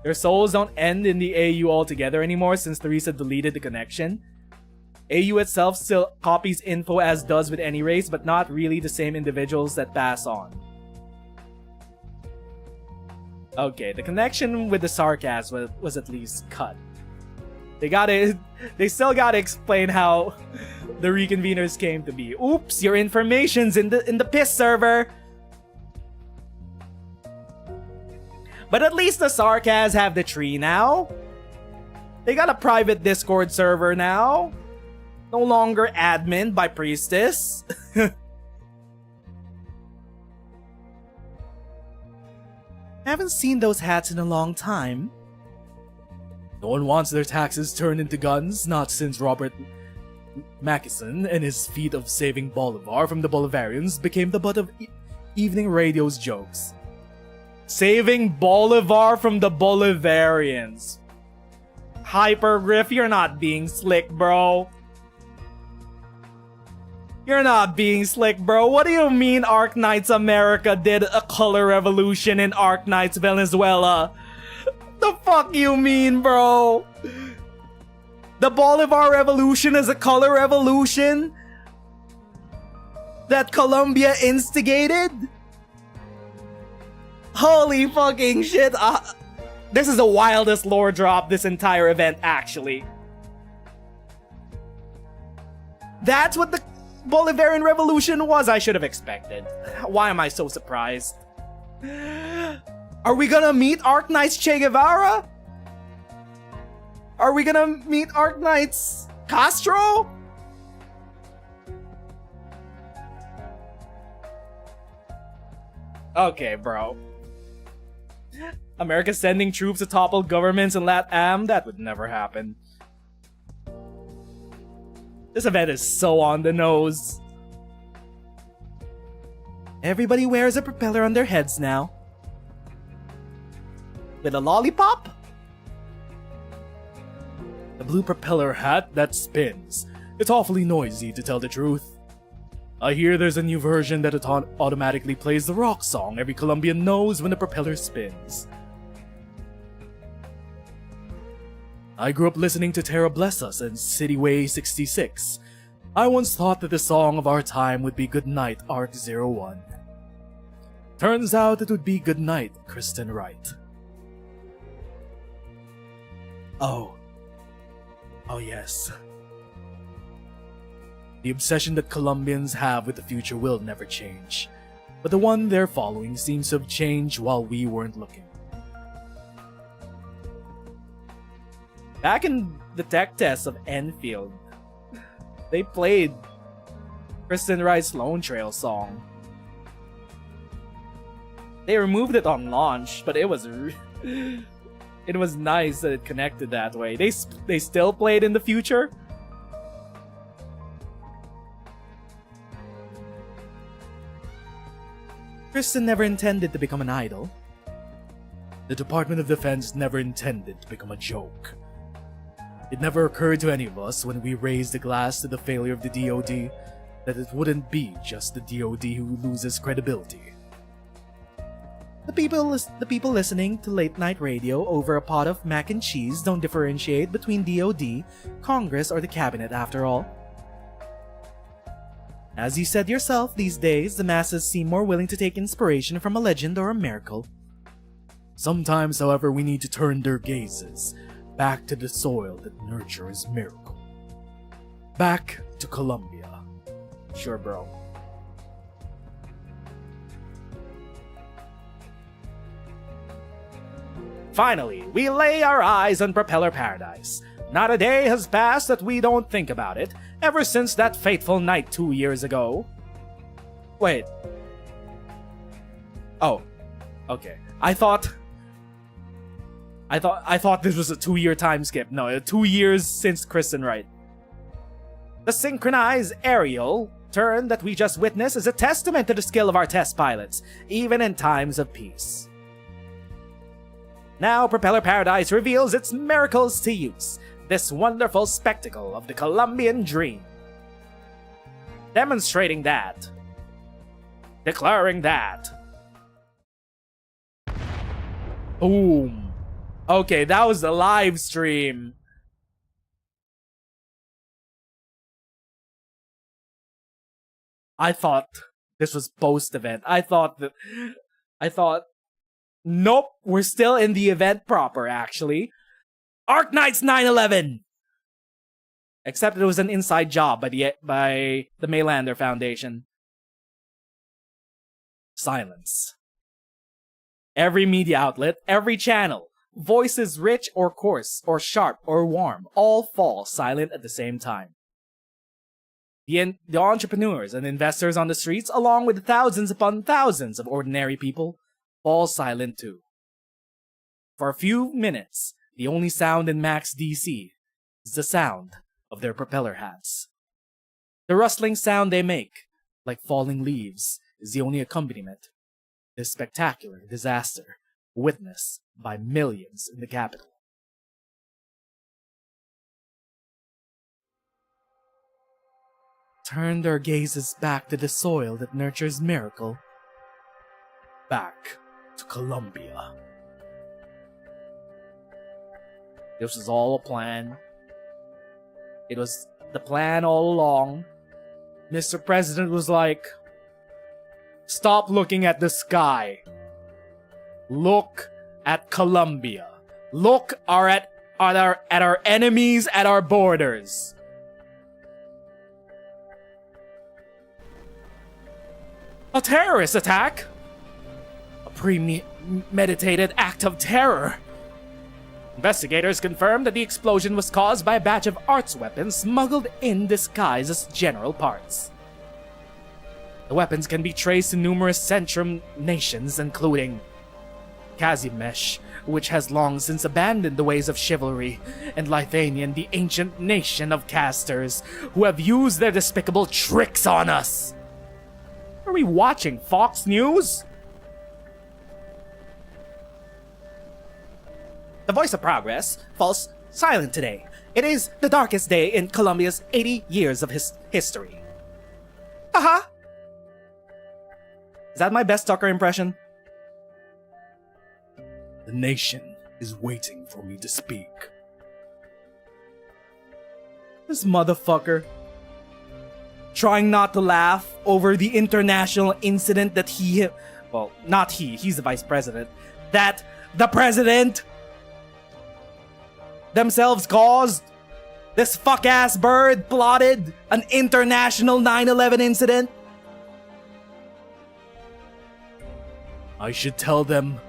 Their souls don't end in the AU altogether anymore since Theresa deleted the connection. AU itself still copies info as does with any race, but not really the same individuals that pass on. Okay, the connection with the Sarkaz was at least cut. They still gotta explain how the reconveners came to be. Oops, your information's in the piss server. But at least the Sarkaz have the tree now. They got a private Discord server now. No longer admin by Priestess. Haven't seen those hats in a long time. No one wants their taxes turned into guns, not since Robert Mackison and his feat of saving Bolivar from the Bolivarians became the butt of evening radio's jokes. Saving Bolivar from the Bolivarians. Hypergriff, you're not being slick, bro. You're not being slick, bro. What do you mean Arknights America did a color revolution in Arknights Venezuela? The fuck you mean, bro? The Bolivar Revolution is a color revolution that Colombia instigated? Holy fucking shit. This is the wildest lore drop this entire event, actually. That's what the Bolivarian Revolution was. I should have expected. Why am I so surprised? Are we gonna meet Arknights Che Guevara? Are we gonna meet Arknights Castro? Okay, bro. America sending troops to topple governments in LatAm? That would never happen. This event is so on the nose. Everybody wears a propeller on their heads now. With a lollipop? A blue propeller hat that spins. It's awfully noisy, to tell the truth. I hear there's a new version that automatically plays the rock song every Colombian knows when the propeller spins. I grew up listening to Terra Bless Us and Cityway 66. I once thought that the song of our time would be Goodnight Ark-01. Turns out it would be Goodnight Kristen Wright. Oh yes. The obsession that Colombians have with the future will never change, but the one they're following seems to have changed while we weren't looking. Back in the tech test of Enfield, they played Kristen Wright's Lone Trail song. They removed it on launch, but it was nice that it connected that way. They still play it in the future. Kristen never intended to become an idol. The Department of Defense never intended to become a joke. It never occurred to any of us when we raised the glass to the failure of the DoD that it wouldn't be just the DoD who loses credibility. The people listening to late night radio over a pot of mac and cheese don't differentiate between DoD, Congress, or the cabinet after all. As you said yourself, these days the masses seem more willing to take inspiration from a legend or a miracle. Sometimes, however, we need to turn their gazes back to the soil that nurtures miracle. Back to Colombia. Sure, bro. Finally, we lay our eyes on Propeller Paradise. Not a day has passed that we don't think about it, ever since that fateful night 2 years ago. Wait. Oh. Okay. I thought this was a 2-year time skip. No, 2 years since Kristen Wright. The synchronized aerial turn that we just witnessed is a testament to the skill of our test pilots, even in times of peace. Now Propeller Paradise reveals its miracles to use, this wonderful spectacle of the Colombian dream. Demonstrating that. Declaring that. Boom. Okay, that was the live stream. I thought this was post-event. I thought... Nope, we're still in the event proper, actually. Arknights 9/11! Except it was an inside job by the Maylander Foundation. Silence. Every media outlet, every channel, voices rich or coarse, or sharp or warm, all fall silent at the same time. The entrepreneurs and investors on the streets, along with thousands upon thousands of ordinary people, fall silent too. For a few minutes, the only sound in Max DC is the sound of their propeller hats. The rustling sound they make, like falling leaves, is the only accompaniment. This spectacular disaster, witnessed by millions in the capital. Turn their gazes back to the soil that nurtures miracle. Back to Colombia. This was all a plan. It was the plan all along. Mr. President was like, stop looking at the sky. Look at Colombia. Look at our enemies at our borders. A terrorist attack? A premeditated act of terror. Investigators confirmed that the explosion was caused by a batch of arts weapons smuggled in disguised as general parts. The weapons can be traced to numerous Centrum nations, including Kazimesh, which has long since abandoned the ways of chivalry, and Lithuanian, the ancient nation of casters, who have used their despicable tricks on us. Are we watching Fox News? The voice of progress falls silent today. It is the darkest day in Colombia's 80 years of history. Haha! Is that my best Tucker impression? The nation is waiting for me to speak. This motherfucker. Trying not to laugh over the international incident that well, not he's the vice president, that the president themselves caused. This fuck-ass bird plotted an international 9/11 incident. I should tell them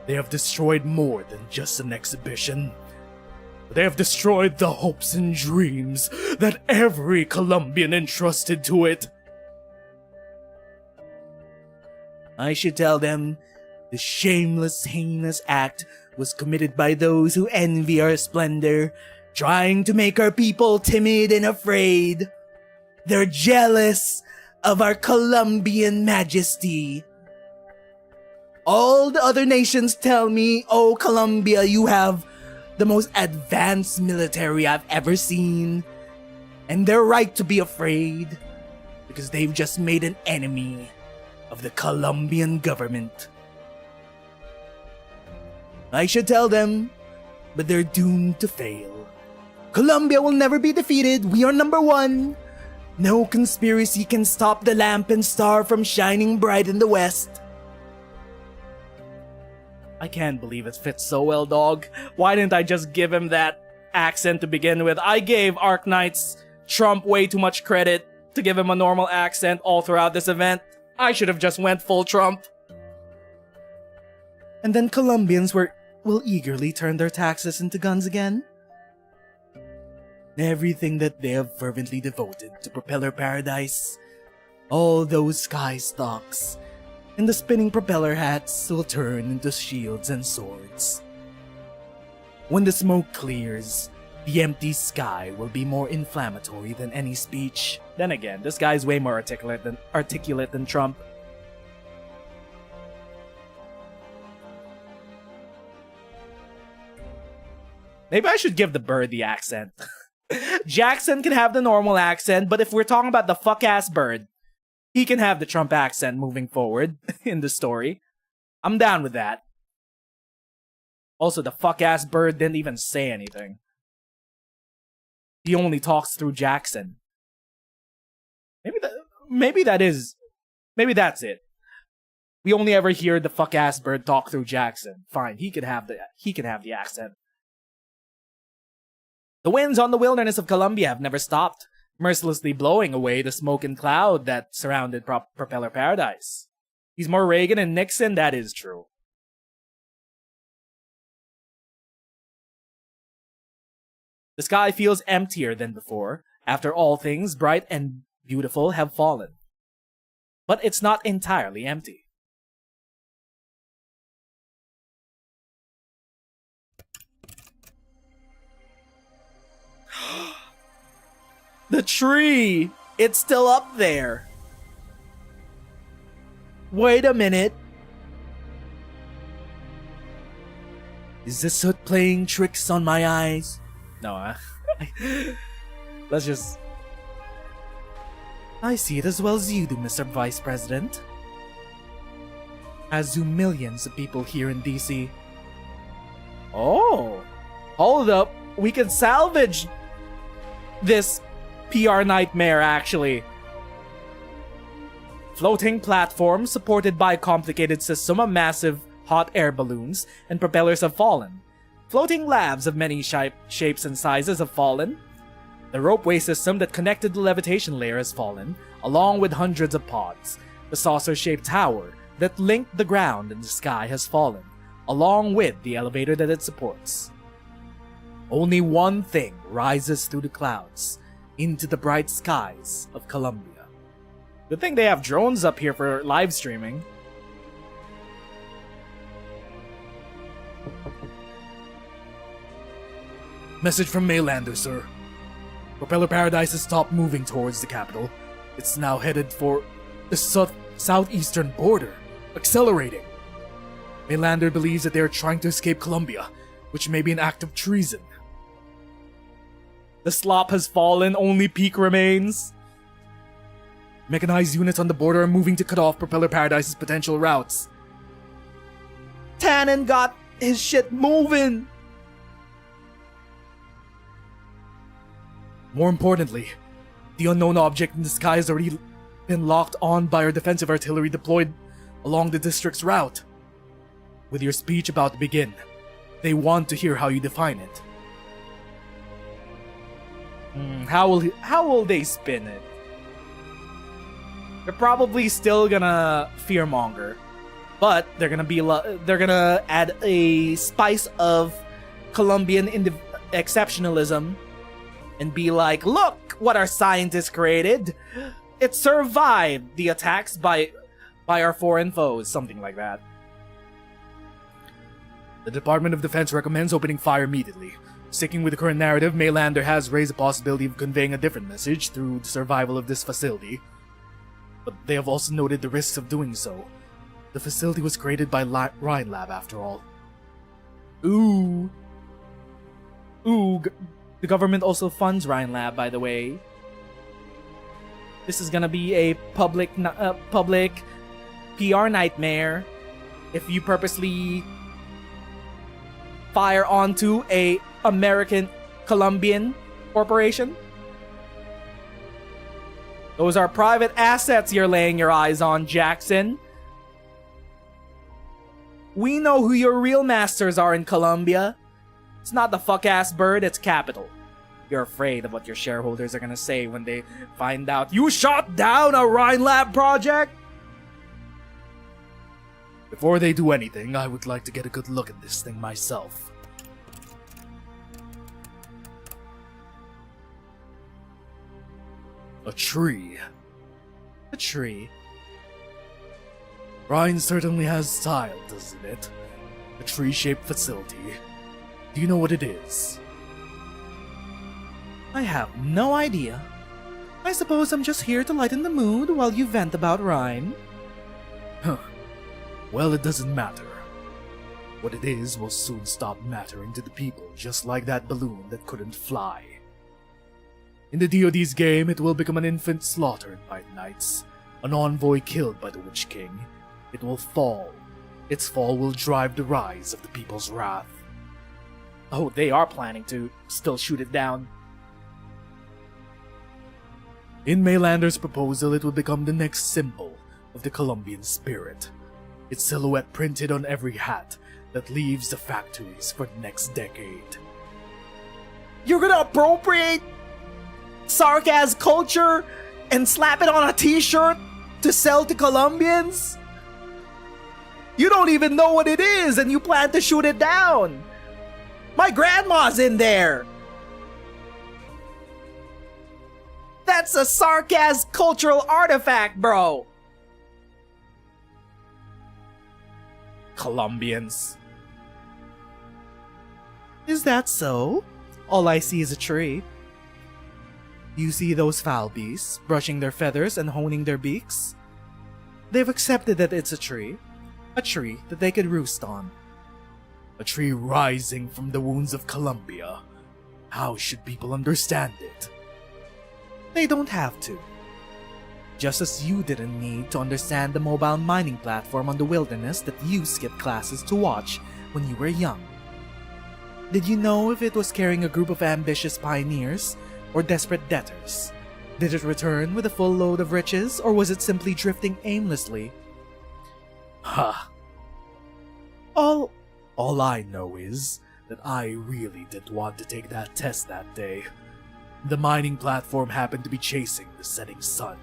they have destroyed more than just an exhibition. They have destroyed the hopes and dreams that every Colombian entrusted to it. I should tell them the shameless, heinous act was committed by those who envy our splendor, trying to make our people timid and afraid. They're jealous of our Colombian majesty. All the other nations tell me, oh Colombia, you have the most advanced military I've ever seen. And they're right to be afraid, because they've just made an enemy of the Colombian government. I should tell them, but they're doomed to fail. Colombia will never be defeated. We are number one. No conspiracy can stop the lamp and star from shining bright in the west. I can't believe it fits so well, dog. Why didn't I just give him that accent to begin with? I gave Arknights Trump way too much credit to give him a normal accent all throughout this event. I should have just went full Trump. And then Colombians will eagerly turn their taxes into guns again. Everything that they have fervently devoted to propeller paradise, all those sky stocks, and the spinning propeller hats will turn into shields and swords. When the smoke clears, the empty sky will be more inflammatory than any speech. Then again, this guy's way more articulate than Trump. Maybe I should give the bird the accent. Jackson can have the normal accent, but if we're talking about the fuck-ass bird, he can have the Trump accent moving forward in the story. I'm down with that. Also, the fuck-ass bird didn't even say anything. He only talks through Jackson. Maybe that's it. We only ever hear the fuck-ass bird talk through Jackson. Fine, he can have the accent. The winds on the wilderness of Colombia have never stopped, mercilessly blowing away the smoke and cloud that surrounded Propeller Paradise. He's more Reagan and Nixon, that is true. The sky feels emptier than before, after all things bright and beautiful have fallen. But it's not entirely empty. The tree! It's still up there. Wait a minute. Is the soot playing tricks on my eyes? No, let's just... I see it as well as you do, Mr. Vice President. As do millions of people here in DC. Oh! Hold up, we can salvage this PR nightmare, actually. Floating platforms supported by a complicated system of massive hot air balloons and propellers have fallen. Floating labs of many shapes and sizes have fallen. The ropeway system that connected the levitation layer has fallen, along with hundreds of pods. The saucer-shaped tower that linked the ground and the sky has fallen, along with the elevator that it supports. Only one thing rises through the clouds, into the bright skies of Colombia. Good thing they have drones up here for live streaming. Message from Maylander, sir. Propeller Paradise has stopped moving towards the capital. It's now headed for the southeastern border, accelerating. Maylander believes that they are trying to escape Colombia, which may be an act of treason. The slop has fallen, only Peak remains. Mechanized units on the border are moving to cut off Propeller Paradise's potential routes. Tannen got his shit moving! More importantly, the unknown object in the sky has already been locked on by our defensive artillery deployed along the district's route. With your speech about to begin, they want to hear how you define it. How will they spin it? They're probably still gonna fearmonger, but they're gonna add a spice of Colombian exceptionalism and be like, look what our scientists created. It survived the attacks by our foreign foes, something like that. The Department of Defense recommends opening fire immediately. Sticking with the current narrative, Maylander has raised the possibility of conveying a different message through the survival of this facility. But they have also noted the risks of doing so. The facility was created by Rhine Lab, after all. Ooh. The government also funds Rhine Lab, by the way. This is gonna be a public PR nightmare if you purposely fire onto a American Colombian corporation. Those are private assets you're laying your eyes on, Jackson. We know who your real masters are in Colombia. It's not the fuck-ass bird, it's Capital. You're afraid of what your shareholders are gonna say when they find out you shot down a Rhine Lab project? Before they do anything, I would like to get a good look at this thing myself. A tree. A tree. Rhine certainly has style, doesn't it? A tree-shaped facility. Do you know what it is? I have no idea. I suppose I'm just here to lighten the mood while you vent about Rhine. Huh. Well, it doesn't matter. What it is will soon stop mattering to the people, just like that balloon that couldn't fly. In the DoD's game, it will become an infant slaughtered by Arknights, an envoy killed by the Witch King. It will fall. Its fall will drive the rise of the people's wrath. Oh, they are planning to still shoot it down. In Maylander's proposal, it will become the next symbol of the Colombian spirit. Its silhouette printed on every hat that leaves the factories for the next decade. You're gonna appropriate sarcasm culture and slap it on a t-shirt to sell to Colombians? You don't even know what it is and you plan to shoot it down. My grandma's in there. That's a sarcasm cultural artifact, bro. Colombians. Is that so? All I see is a tree. You see those foul beasts brushing their feathers and honing their beaks? They've accepted that it's a tree that they could roost on. A tree rising from the wounds of Colombia. How should people understand it? They don't have to. Just as you didn't need to understand the mobile mining platform on the wilderness that you skipped classes to watch when you were young. Did you know if it was carrying a group of ambitious pioneers or desperate debtors? Did it return with a full load of riches, or was it simply drifting aimlessly? Ha! All I know is that I really didn't want to take that test that day. The mining platform happened to be chasing the setting sun.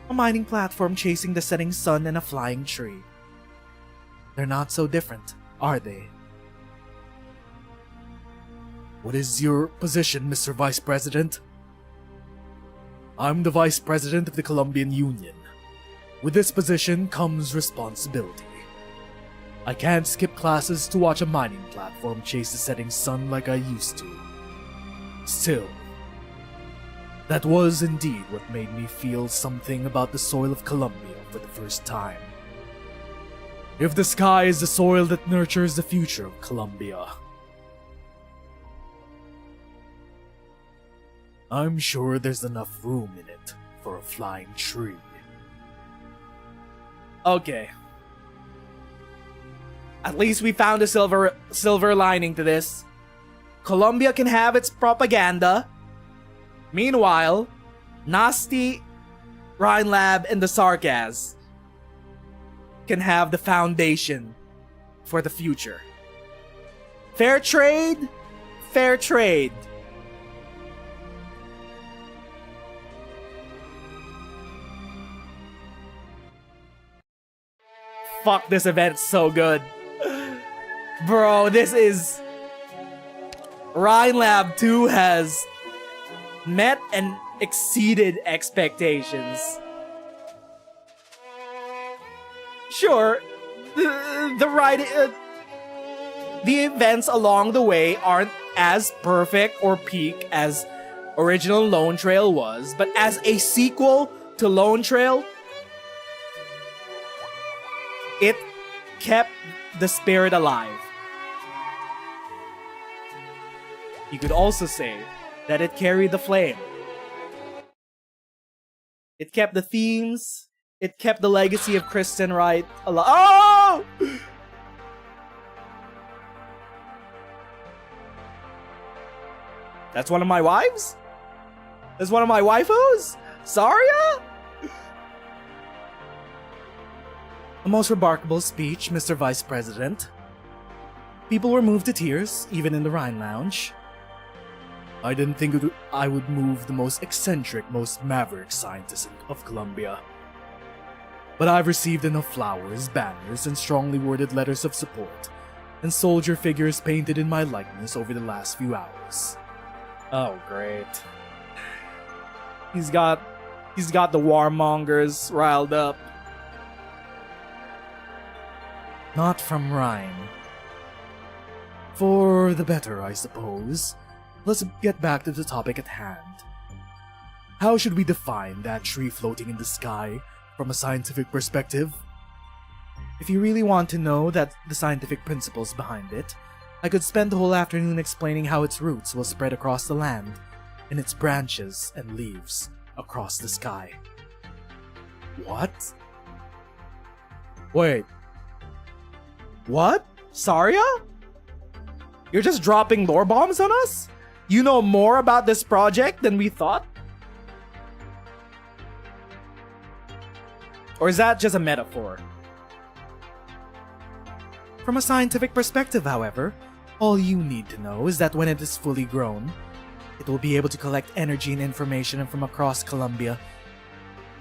A mining platform chasing the setting sun and a flying tree. They're not so different, are they? What is your position, Mr. Vice President? I'm the Vice President of the Colombian Union. With this position comes responsibility. I can't skip classes to watch a mining platform chase the setting sun like I used to. Still, that was indeed what made me feel something about the soil of Colombia for the first time. If the sky is the soil that nurtures the future of Colombia, I'm sure there's enough room in it for a flying tree. Okay. At least we found a silver lining to this. Colombia can have its propaganda. Meanwhile, Nasty, Rhine Lab, and the Sarkaz can have the foundation for the future. Fair trade? Fair trade. Fuck, this event's so good. Bro, this is... Rhine Lab 2 has met and exceeded expectations. Sure, the events along the way aren't as perfect or peak as original Lone Trail was, but as a sequel to Lone Trail, it kept the spirit alive. You could also say that it carried the flame. It kept the themes. It kept the legacy of Kristen Wright alive. Oh! That's one of my wives? That's one of my waifus? Saria? A most remarkable speech, Mr. Vice President. People were moved to tears, even in the Rhine Lounge. I didn't think I would move the most eccentric, most maverick scientist of Columbia. But I've received enough flowers, banners, and strongly worded letters of support, and soldier figures painted in my likeness over the last few hours. Oh, great. He's got the warmongers riled up. Not from Rhine. For the better, I suppose. Let's get back to the topic at hand. How should we define that tree floating in the sky from a scientific perspective? If you really want to know the scientific principles behind it, I could spend the whole afternoon explaining how its roots will spread across the land, and its branches and leaves across the sky. What? Wait. What? Saria? You're just dropping lore bombs on us? You know more about this project than we thought? Or is that just a metaphor? From a scientific perspective, however, all you need to know is that when it is fully grown, it will be able to collect energy and information from across Columbia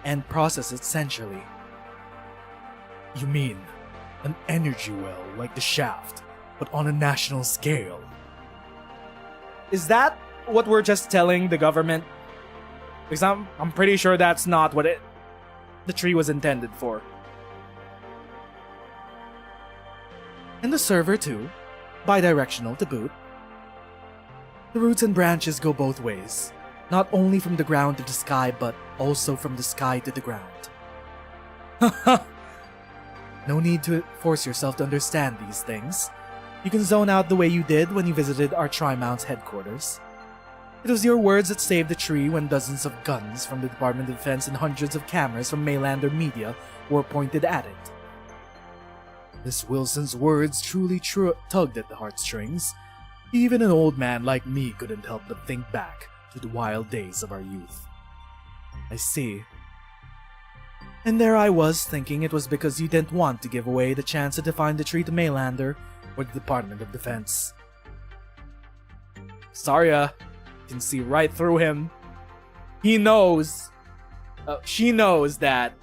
and process it centrally. You mean an energy well like the shaft, but on a national scale? Is that what we're just telling the government? Because I'm pretty sure that's not what the tree was intended for. And the server too, bidirectional to boot. The roots and branches go both ways, not only from the ground to the sky, but also from the sky to the ground. No need to force yourself to understand these things. You can zone out the way you did when you visited our Tri-Mount's headquarters. It was your words that saved the tree when dozens of guns from the Department of Defense and hundreds of cameras from Maylander media were pointed at it. Miss Wilson's words truly tugged at the heartstrings. Even an old man like me couldn't help but think back to the wild days of our youth. I see. And there I was thinking it was because you didn't want to give away the chance to define the tree to Maylander or the Department of Defense. Saria can see right through him. He knows. She knows that.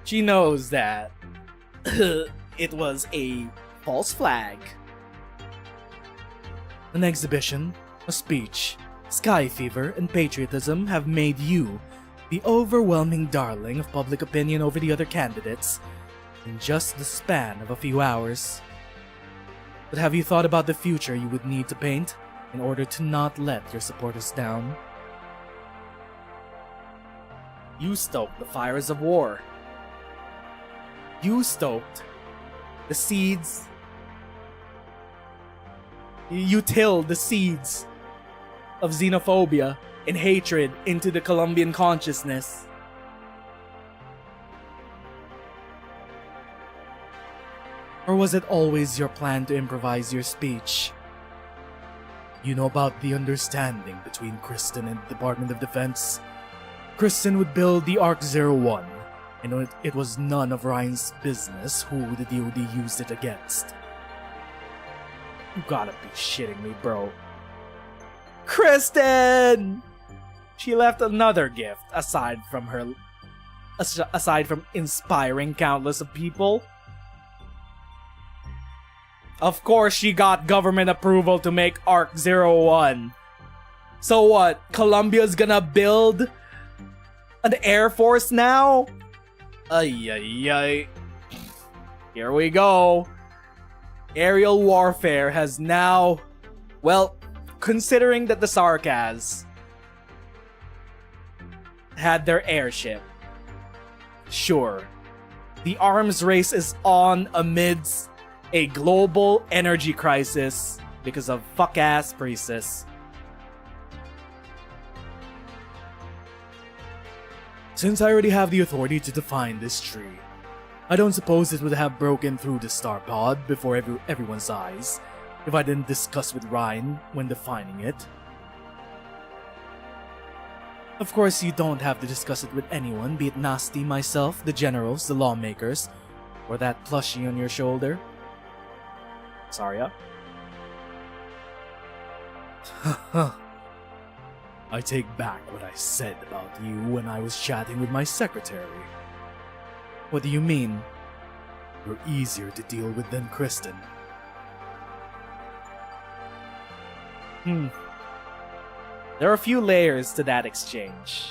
She knows that it was a false flag. An exhibition, a speech, sky fever, and patriotism have made you the overwhelming darling of public opinion over the other candidates in just the span of a few hours. But have you thought about the future you would need to paint in order to not let your supporters down? You stoked the fires of war. You stoked the seeds. You tilled the seeds of xenophobia and hatred into the Colombian consciousness. Or was it always your plan to improvise your speech? You know about the understanding between Kristen and the Department of Defense. Kristen would build the Ark-01, and it was none of Ryan's business who the DoD used it against. You gotta be shitting me, bro. Kristen! She left another gift aside from inspiring countless of people. Of course she got government approval to make Ark-01. So what? Columbia's gonna build an air force now? Ay ay ay. Here we go. Aerial warfare has now... Well, considering that the Sarkaz had their airship, sure, the arms race is on amidst a global energy crisis because of fuck-ass Priestess. Since I already have the authority to define this tree, I don't suppose it would have broken through the star pod before everyone's eyes if I didn't discuss with Ryan when defining it. Of course, you don't have to discuss it with anyone, be it Nasty, myself, the generals, the lawmakers, or that plushie on your shoulder. Saria? I take back what I said about you when I was chatting with my secretary. What do you mean? You're easier to deal with than Kristen. There are a few layers to that exchange.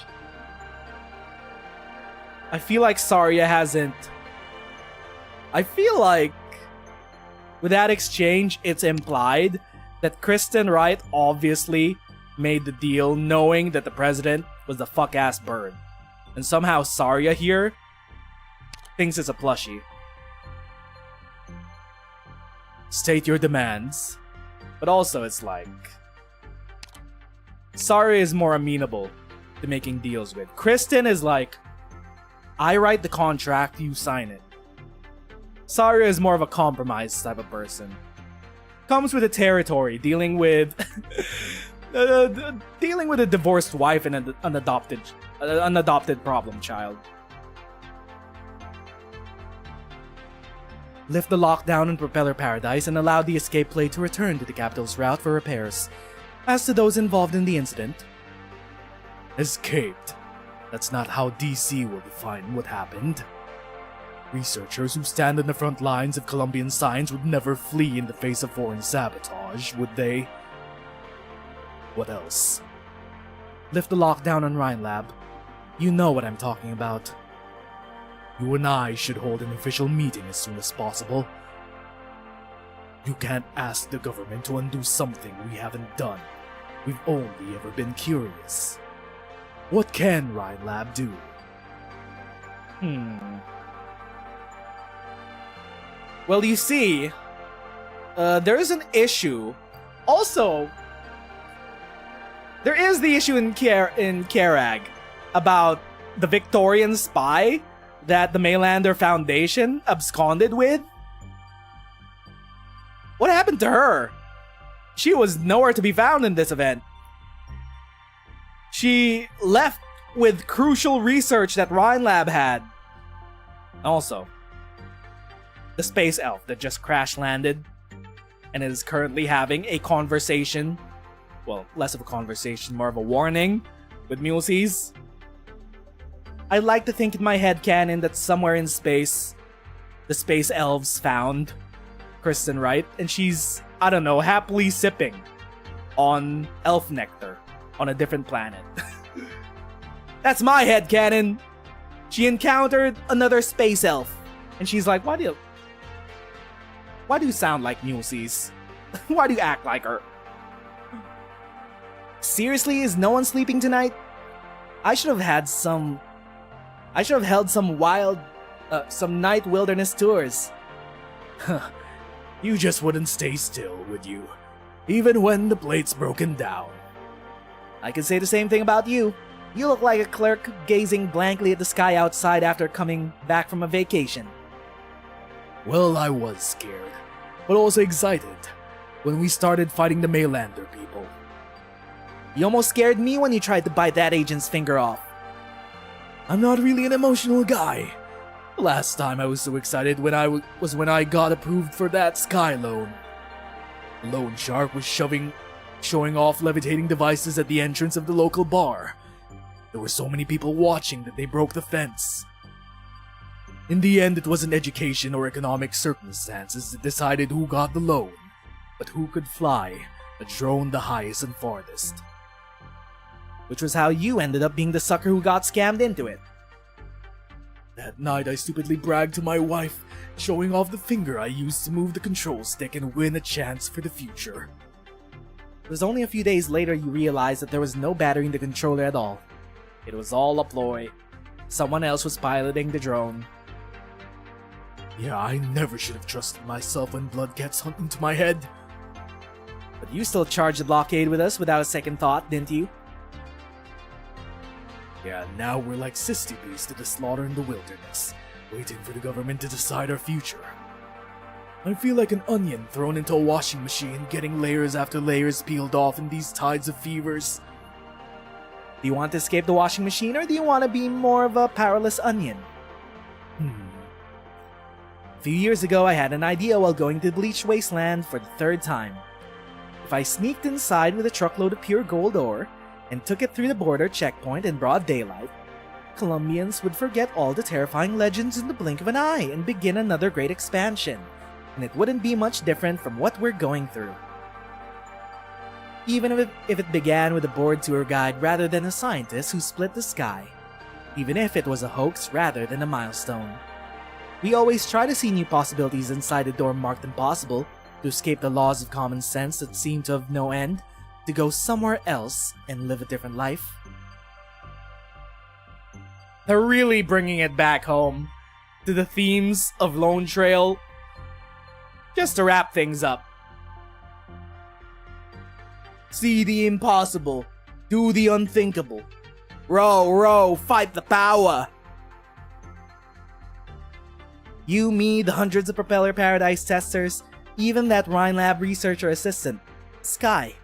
I feel like Saria hasn't... I feel like with that exchange, it's implied that Kristen Wright obviously made the deal knowing that the president was the fuck-ass bird. And somehow Saria here thinks it's a plushie. State your demands. But also it's like... Saria is more amenable to making deals with. Kristen is like, I write the contract, you sign it. Saria is more of a compromise type of person. Comes with the territory, dealing with dealing with a divorced wife and an unadopted problem child. Lift the lockdown in Propeller Paradise and allow the escape plate to return to the capital's route for repairs. As to those involved in the incident, escaped. That's not how DC will define what happened. Researchers who stand on the front lines of Colombian science would never flee in the face of foreign sabotage, would they? What else? Lift the lockdown on Rhine Lab. You know what I'm talking about. You and I should hold an official meeting as soon as possible. You can't ask the government to undo something we haven't done. We've only ever been curious. What can Rhine Lab do? Well, you see, there is an issue. Also, there is the issue in Karag about the Victorian spy that the Maylander Foundation absconded with. What happened to her? She was nowhere to be found in this event. She left with crucial research that Rhine Lab had. Also, the space elf that just crash landed and is currently having a conversation, well, less of a conversation, more of a warning with Mulesies. I like to think in my headcanon that somewhere in space, the space elves found Kristen Wright, and she's, I don't know, happily sipping on elf nectar on a different planet. That's my headcanon. She encountered another space elf, and she's like, why do you sound like Mulesies? Why do you act like her? Seriously, is no one sleeping tonight? I should have held some night wilderness tours. You just wouldn't stay still, would you? Even when the plate's broken down. I could say the same thing about you. You look like a clerk gazing blankly at the sky outside after coming back from a vacation. Well, I was scared, but also excited when we started fighting the Maylander people. You almost scared me when you tried to bite that agent's finger off. I'm not really an emotional guy. The last time I was so excited when I got approved for that Sky loan. The loan shark was showing off levitating devices at the entrance of the local bar. There were so many people watching that they broke the fence. In the end, it wasn't education or economic circumstances that decided who got the loan, but who could fly a drone the highest and farthest. Which was how you ended up being the sucker who got scammed into it. That night, I stupidly bragged to my wife, showing off the finger I used to move the control stick and win a chance for the future. It was only a few days later you realized that there was no battery in the controller at all. It was all a ploy. Someone else was piloting the drone. Yeah, I never should have trusted myself when blood gets humped into my head. But you still charged the blockade with us without a second thought, didn't you? Yeah, now we're like sissy beasts to the slaughter in the wilderness, waiting for the government to decide our future. I feel like an onion thrown into a washing machine, getting layers after layers peeled off in these tides of fevers. Do you want to escape the washing machine, or do you want to be more of a powerless onion? A few years ago, I had an idea while going to the Bleached Wasteland for the third time. If I sneaked inside with a truckload of pure gold ore, and took it through the border checkpoint in broad daylight, Colombians would forget all the terrifying legends in the blink of an eye and begin another great expansion, and it wouldn't be much different from what we're going through. Even if it began with a bored tour guide rather than a scientist who split the sky, even if it was a hoax rather than a milestone. We always try to see new possibilities inside the door marked impossible, to escape the laws of common sense that seem to have no end, to go somewhere else and live a different life. They're really bringing it back home to the themes of Lone Trail. Just to wrap things up. See the impossible, do the unthinkable. Row, row, fight the power. You, me, the hundreds of Propeller Paradise testers, even that Rhine Lab researcher assistant, Sky.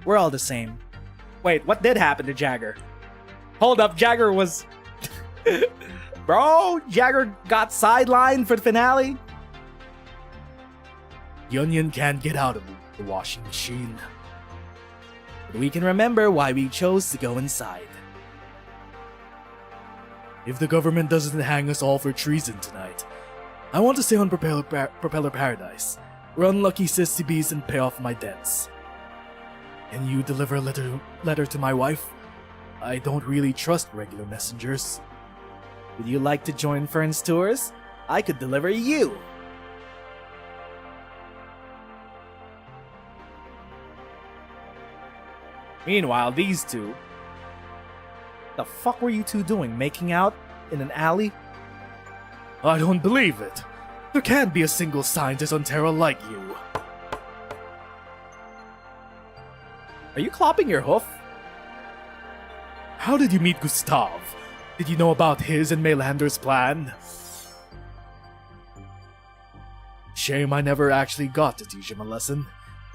We're all the same. Wait, what did happen to Jagger? Hold up, Jagger was... Bro, Jagger got sidelined for the finale? The onion can't get out of the washing machine. But we can remember why we chose to go inside. If the government doesn't hang us all for treason tonight, I want to stay on Propeller Paradise, run lucky sissy bees and pay off my debts. Can you deliver a letter to my wife? I don't really trust regular messengers. Would you like to join Fern's tours? I could deliver you. Meanwhile, these two... The fuck were you two doing? Making out in an alley? I don't believe it. There can't be a single scientist on Terra like you. Are you clopping your hoof? How did you meet Gustav? Did you know about his and Melander's plan? Shame I never actually got to teach him a lesson.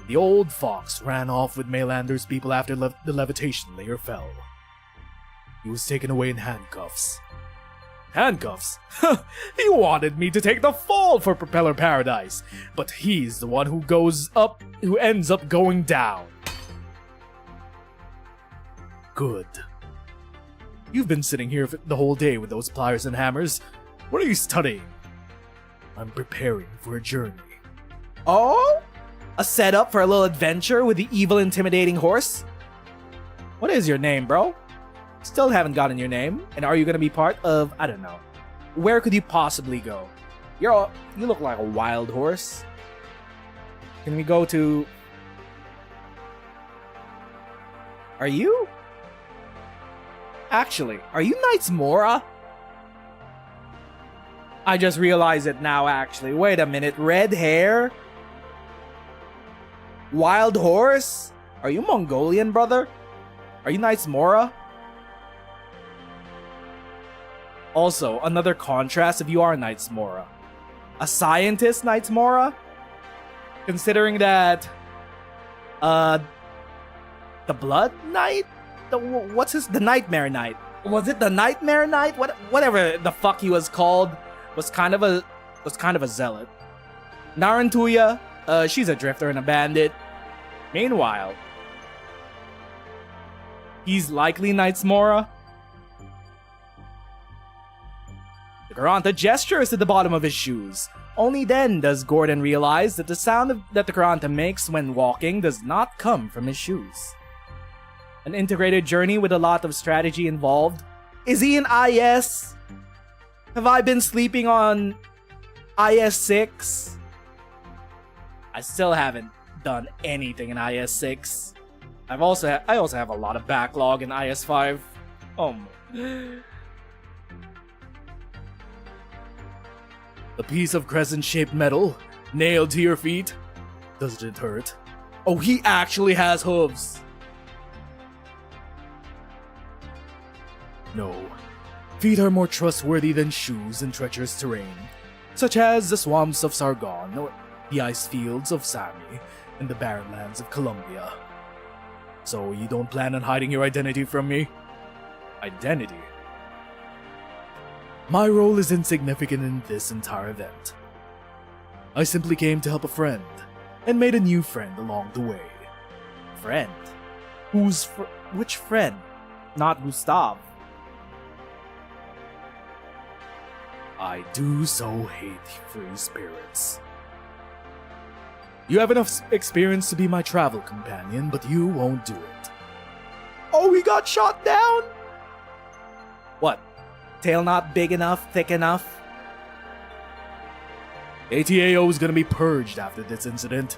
The old fox ran off with Melander's people after the levitation layer fell. He was taken away in handcuffs. Handcuffs? He wanted me to take the fall for Propeller Paradise, but he's the one who ends up going down. Good. You've been sitting here the whole day with those pliers and hammers. What are you studying? I'm preparing for a journey. Oh? A setup for a little adventure with the evil, intimidating horse? What is your name, bro? Still haven't gotten your name. And are you gonna be part of, I don't know. Where could you possibly go? You look like a wild horse. Can we go to... Are you? Actually, are you Knights Mora? I just realized it now, actually. Wait a minute. Red hair? Wild horse? Are you Mongolian, brother? Are you Knights Mora? Also, another contrast if you are Knights Mora. A scientist Knights Mora? Considering that... The Blood Knight? The Nightmare Knight? Was it the Nightmare Knight? Whatever the fuck he was called was kind of a zealot. Narantuya, she's a drifter and a bandit. Meanwhile, he's likely Knights Mora. The Karanta gestures to the bottom of his shoes. Only then does Gordon realize that the sound that the Karanta makes when walking does not come from his shoes. An integrated journey with a lot of strategy involved. Is he in IS? Have I been sleeping on IS-6? I still haven't done anything in IS-6. I also have a lot of backlog in IS-5. A piece of crescent-shaped metal nailed to your feet. Doesn't it hurt? Oh, he actually has hooves. No. Feet are more trustworthy than shoes in treacherous terrain, such as the swamps of Sargon or the ice fields of Sami and the barren lands of Colombia. So you don't plan on hiding your identity from me? Identity? My role is insignificant in this entire event. I simply came to help a friend, and made a new friend along the way. Friend? Which friend? Not Gustav. I do so hate free spirits. You have enough experience to be my travel companion, but you won't do it. Oh, he got shot down? What? Tail not big enough, thick enough? ATAO is gonna be purged after this incident.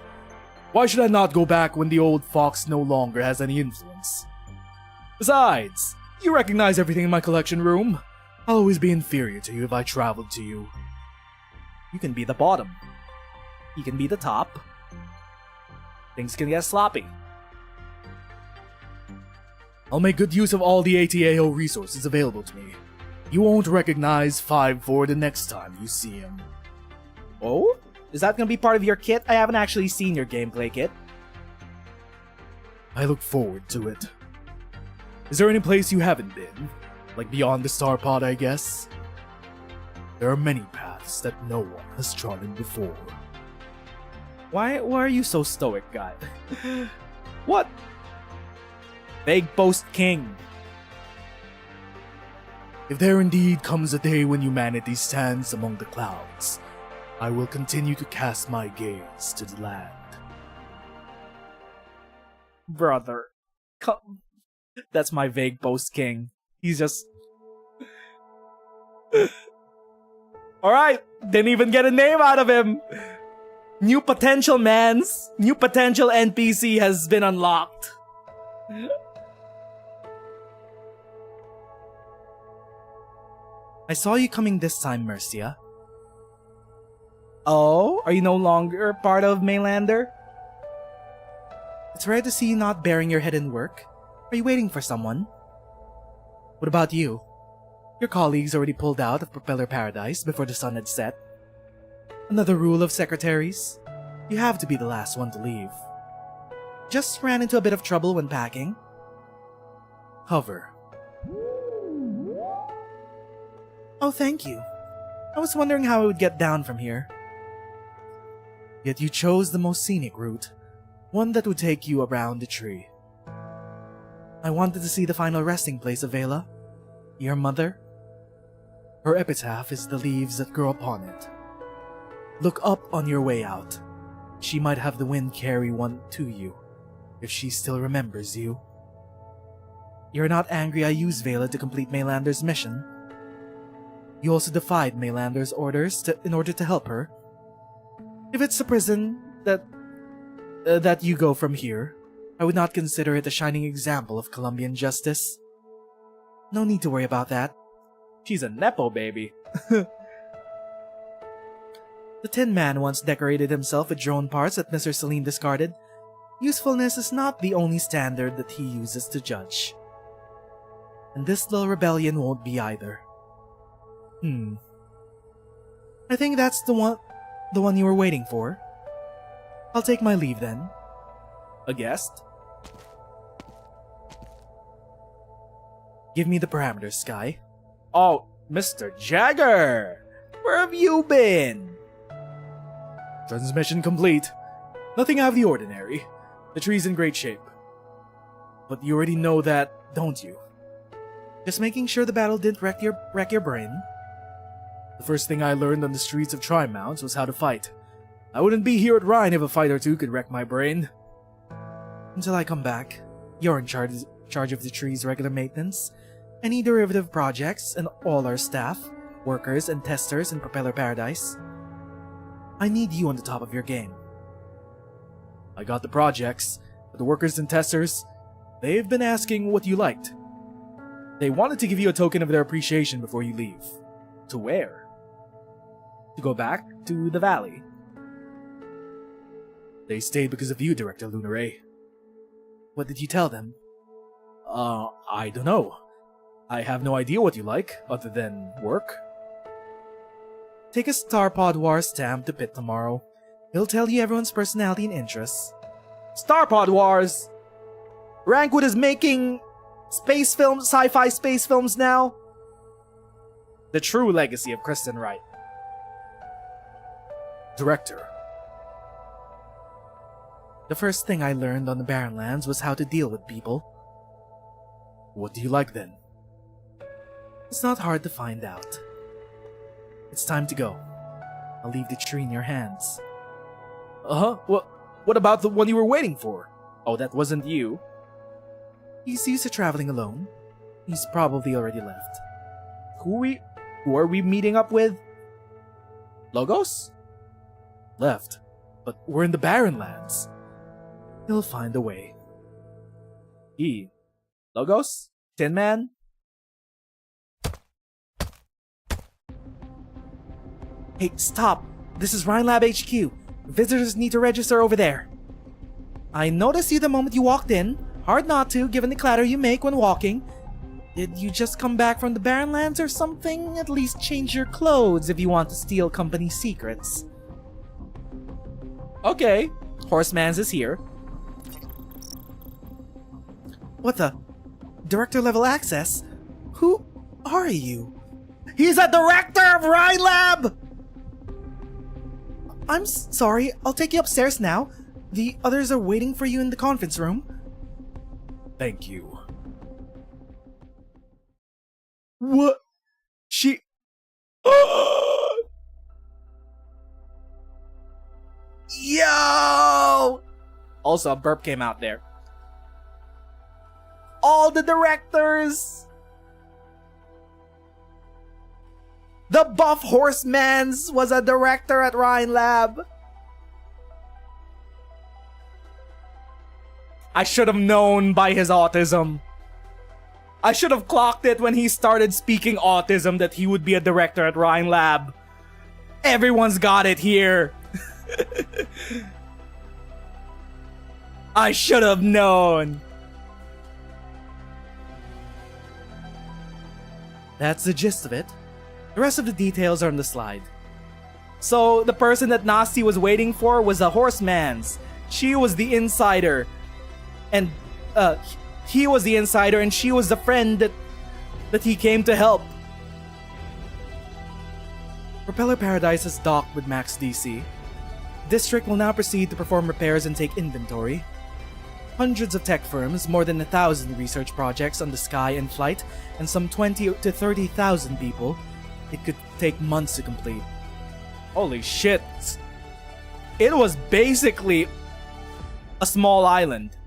Why should I not go back when the old fox no longer has any influence? Besides, you recognize everything in my collection room. I'll always be inferior to you if I traveled to you. You can be the bottom. You can be the top. Things can get sloppy. I'll make good use of all the ATAO resources available to me. You won't recognize 5-4 the next time you see him. Oh? Is that gonna be part of your kit? I haven't actually seen your gameplay kit. I look forward to it. Is there any place you haven't been? Like beyond the star pod, I guess? There are many paths that no one has trodden before. Why are you so stoic, guy? What? Vague Boast King. If there indeed comes a day when humanity stands among the clouds, I will continue to cast my gaze to the land. Brother. That's my Vague Boast King. He's just... Alright, didn't even get a name out of him! New potential, mans! New potential NPC has been unlocked. I saw you coming this time, Mercia. Oh? Are you no longer part of Mainlander? It's rare to see you not bearing your head in work. Are you waiting for someone? What about you? Your colleagues already pulled out of Propeller Paradise before the sun had set. Another rule of secretaries. You have to be the last one to leave. Just ran into a bit of trouble when packing. Hover. Oh, thank you. I was wondering how I would get down from here. Yet you chose the most scenic route, one that would take you around the tree. I wanted to see the final resting place of Vela, your mother. Her epitaph is the leaves that grow upon it. Look up on your way out. She might have the wind carry one to you, if she still remembers you. You're not angry I used Vela to complete Mainlander's mission. You also defied Mainlander's orders in order to help her. If it's a prison that you go from here, I would not consider it a shining example of Colombian justice. No need to worry about that. She's a Nepo baby. The Tin Man once decorated himself with drone parts that Mr. Celine discarded. Usefulness is not the only standard that he uses to judge. And this little rebellion won't be either. I think that's the one you were waiting for. I'll take my leave then. A guest? Give me the parameters, Sky. Oh, Mr. Jagger! Where have you been? Transmission complete. Nothing out of the ordinary. The tree's in great shape. But you already know that, don't you? Just making sure the battle didn't wreck your brain. The first thing I learned on the streets of Trimonts was how to fight. I wouldn't be here at Rhine if a fight or two could wreck my brain. Until I come back, you're in charge of the tree's regular maintenance, any derivative projects, and all our staff, workers, and testers in Propeller Paradise. I need you on the top of your game. I got the projects, but the workers and testers, they've been asking what you liked. They wanted to give you a token of their appreciation before you leave. To where? To go back to the valley. They stayed because of you, Director Lunare. What did you tell them? I don't know. I have no idea what you like, other than work. Take a Starpod War stamp to Pit tomorrow. He'll tell you everyone's personality and interests. Starpod Wars! Rankwood is making space films, sci-fi space films now. The true legacy of Kristen Wright. Director. The first thing I learned on the Barren Lands was how to deal with people. What do you like then? It's not hard to find out. It's time to go. I'll leave the tree in your hands. Uh-huh. What about the one you were waiting for? Oh, that wasn't you. He's used to traveling alone. He's probably already left. Who are we meeting up with? Logos? Left. But we're in the Barren Lands. He'll find a way. Logos? Tin Man? Hey, stop! This is Rhine Lab HQ. Visitors need to register over there. I noticed you the moment you walked in. Hard not to, given the clatter you make when walking. Did you just come back from the Barren Lands or something? At least change your clothes if you want to steal company secrets. Okay, Horseman's is here. What the? Director level access? Who are you? He's a director of Rhine Lab! I'm sorry, I'll take you upstairs now. The others are waiting for you in the conference room. Thank you. What? She... Yo! Also, a burp came out there. All the directors! The buff Horsemans was a director at Rhine Lab. I should have known by his autism. I should have clocked it when he started speaking autism that he would be a director at Rhine Lab. Everyone's got it here. I should have known. That's the gist of it. The rest of the details are on the slide. So, the person that Nasty was waiting for was a Horseman's. She was the insider. And, he was the insider and she was the friend that he came to help. Propeller Paradise has docked with Max DC. District will now proceed to perform repairs and take inventory. Hundreds of tech firms, more than 1,000 research projects on the sky and flight, and some 20 to 30,000 people. It could take months to complete. Holy shit. It was basically a small island.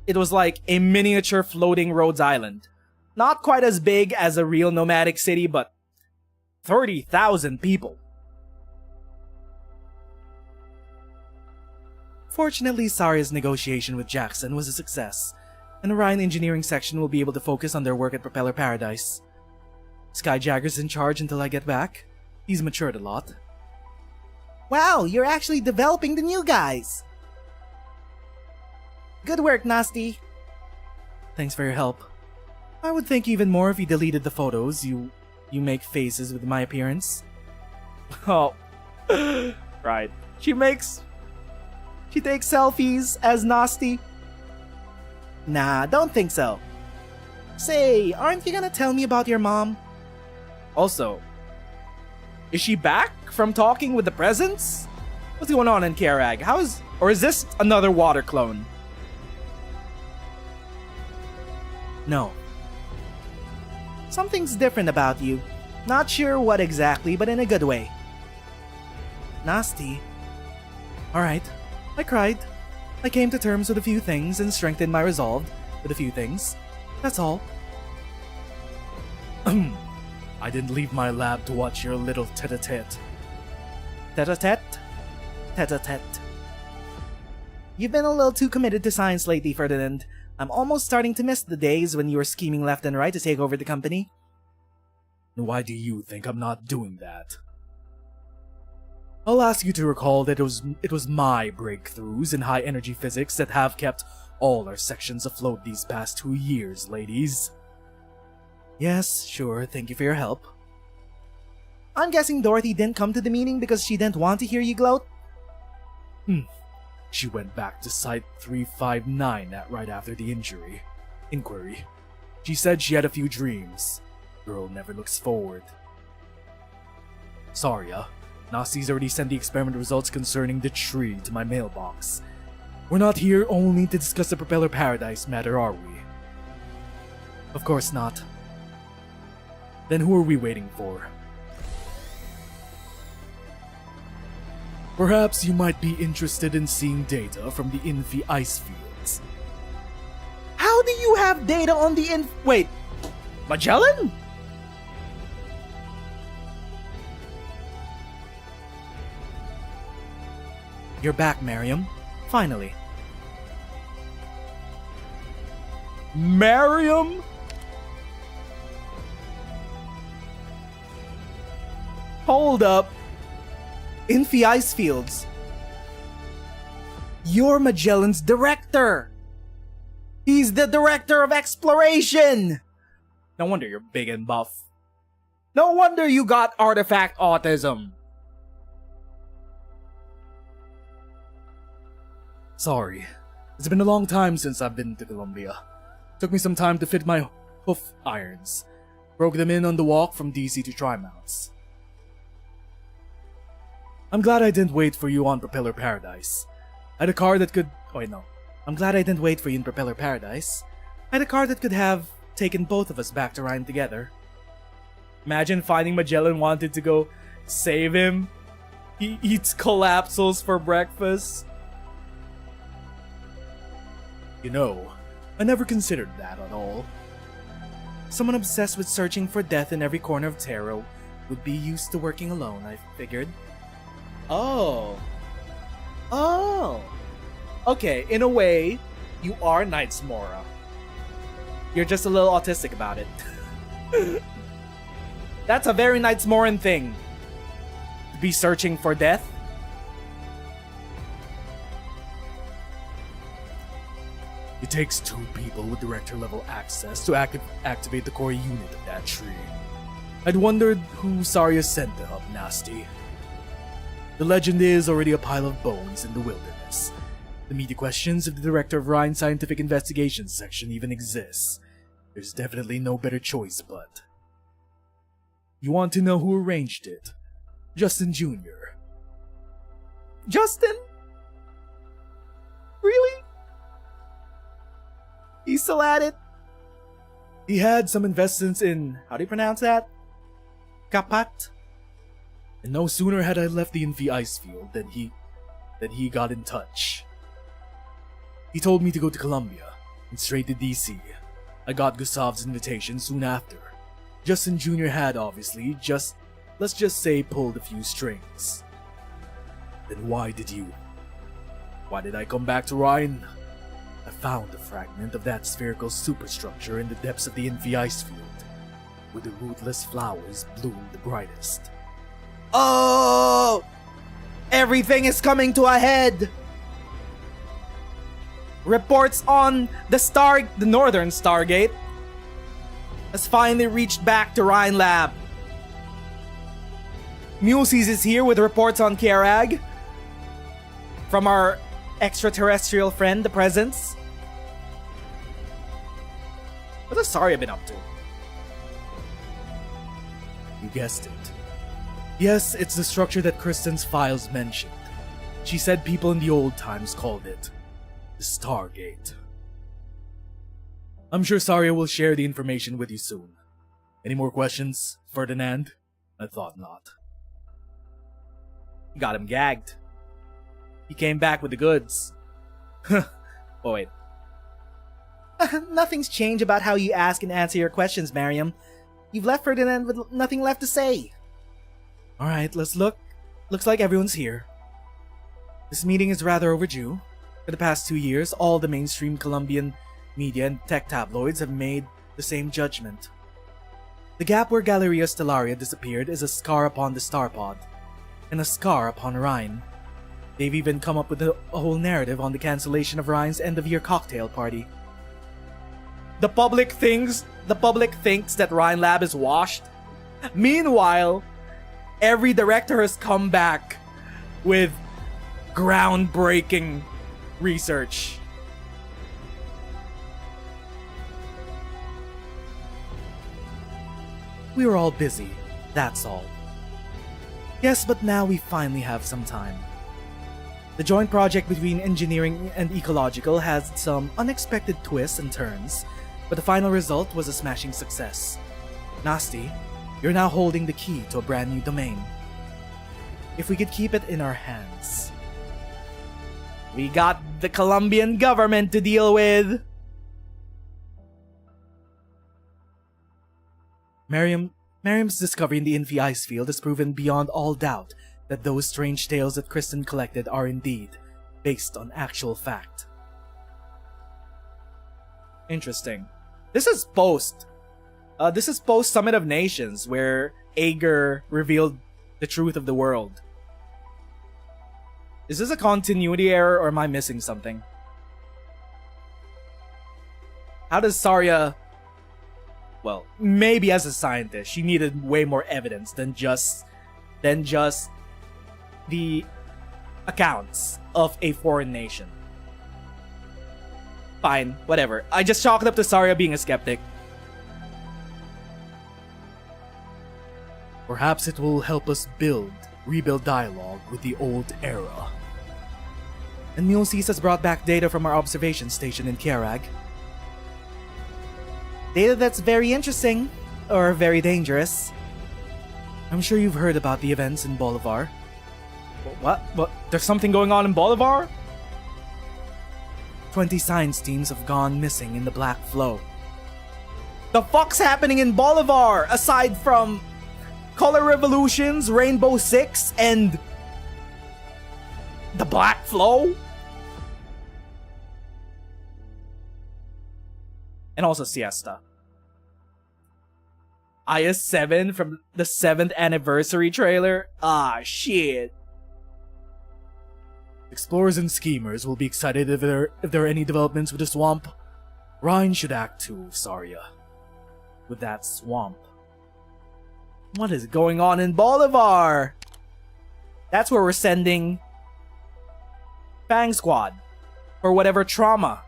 It was like a miniature floating Rhodes Island. Not quite as big as a real nomadic city, but 30,000 people. Fortunately, Saria's negotiation with Jackson was a success, and the Rhine Engineering section will be able to focus on their work at Propeller Paradise. Skyjagger's in charge until I get back. He's matured a lot. Wow, you're actually developing the new guys! Good work, Nasty. Thanks for your help. I would thank you even more if you deleted the photos you make faces with my appearance. Oh. Right. She takes selfies as Nasty. Nah, don't think so. Say, aren't you gonna tell me about your mom? Also, is she back from talking with the presents? What's going on in Karag? Or is this another water clone? No. Something's different about you. Not sure what exactly, but in a good way. Nasty. Alright, I cried. I came to terms with a few things and strengthened my resolve with a few things. That's all. I didn't leave my lab to watch your little tete-a-tete. Tete-a-tete? Tete-a-tete. You've been a little too committed to science lately, Ferdinand. I'm almost starting to miss the days when you were scheming left and right to take over the company. Why do you think I'm not doing that? I'll ask you to recall that it was my breakthroughs in high-energy physics that have kept all our sections afloat these past 2 years, ladies. Yes, sure, thank you for your help. I'm guessing Dorothy didn't come to the meeting because she didn't want to hear you gloat? She went back to Site 359 right after the inquiry. She said she had a few dreams. Girl never looks forward. Sorry, Nasti's already sent the experiment results concerning the tree to my mailbox. We're not here only to discuss the Propeller Paradise matter, are we? Of course not. Then who are we waiting for? Perhaps you might be interested in seeing data from the Infi ice fields. How do you have data on the Wait, Magellan? You're back, Miriam. Finally. Miriam? Hold up. Infi ice fields. You're Magellan's director. He's the director of exploration. No wonder you're big and buff. No wonder you got artifact autism. Sorry. It's been a long time since I've been to Columbia. Took me some time to fit my hoof irons. Broke them in on the walk from DC to Trimounts. I'm glad I didn't wait for you on Propeller Paradise. I had a car that could... Oh, wait, no. I'm glad I didn't wait for you in Propeller Paradise. I had a car that could have taken both of us back to Ryan together. Imagine finding Magellan wanted to go save him. He eats collapsals for breakfast. You know, I never considered that at all. Someone obsessed with searching for death in every corner of Tarot would be used to working alone, I figured. Oh. Okay, in a way, you are Knights Mora. You're just a little autistic about it. That's a very Knights Moran thing. To be searching for death. It takes 2 people with director-level access to activate the core unit of that tree. I'd wondered who Saria sent to help Nasty. The legend is already a pile of bones in the wilderness. The meaty questions if the director of Rhine Scientific Investigations section even exists. There's definitely no better choice, but... You want to know who arranged it? Justin Jr. Justin? Really? He's still at it? He had some investments in... How do you pronounce that? Kapat? And no sooner had I left the Infi ice field than he got in touch. He told me to go to Columbia and straight to DC. I got Gustav's invitation soon after. Justin Jr. had obviously let's just say pulled a few strings. Then why did I come back to Ryan? I found a fragment of that spherical superstructure in the depths of the Infi ice field, where the rootless flowers bloomed the brightest. Oh! Everything is coming to a head! Reports on the Northern Stargate has finally reached back to Rhine Lab. Muses is here with reports on Kierag from our extraterrestrial friend, the Presence. What has Saria been up to? You guessed it. Yes, it's the structure that Kristen's files mentioned. She said people in the old times called it the Stargate. I'm sure Saria will share the information with you soon. Any more questions, Ferdinand? I thought not. Got him gagged. He came back with the goods. Oh, wait. Nothing's changed about how you ask and answer your questions, Mariam. You've left Ferdinand with nothing left to say. Alright, let's look. Looks like everyone's here. This meeting is rather overdue. For the past 2 years, all the mainstream Colombian media and tech tabloids have made the same judgment. The gap where Galleria Stellaria disappeared is a scar upon the Starpod, and a scar upon Rhine. They've even come up with a whole narrative on the cancellation of Rhine's end-of-year cocktail party. The public thinks that Rhine Lab is washed. Meanwhile, every director has come back with groundbreaking research. We were all busy, that's all. Yes, but now we finally have some time. The joint project between engineering and ecological had some unexpected twists and turns, but the final result was a smashing success. Nasty, you're now holding the key to a brand new domain. If we could keep it in our hands. We got the Colombian government to deal with! Mariam's discovery in the Infi ice field has proven beyond all doubt that those strange tales that Kristen collected are indeed based on actual fact. Interesting. This is post Summit of Nations, where Ager revealed the truth of the world. Is this a continuity error, or am I missing something? How does Saria... Well, maybe as a scientist, she needed way more evidence than just the accounts of a foreign nation. Fine, whatever. I just chalked up to Saria being a skeptic. Perhaps it will help us rebuild dialogue with the old era. And Muleseas has brought back data from our observation station in Kiarag. Data that's very interesting, or very dangerous. I'm sure you've heard about the events in Bolivar. What? There's something going on in Bolivar? 20 science teams have gone missing in the Black Flow. The fuck's happening in Bolivar, aside from Color Revolutions, Rainbow Six, and the Black Flow? And also Siesta. IS-7 from the 7th anniversary trailer? Ah, shit. Explorers and schemers will be excited if there are any developments with the swamp. Rhine should act too, Saria. With that swamp. What is going on in Bolivar? That's where we're sending Fang Squad for whatever trauma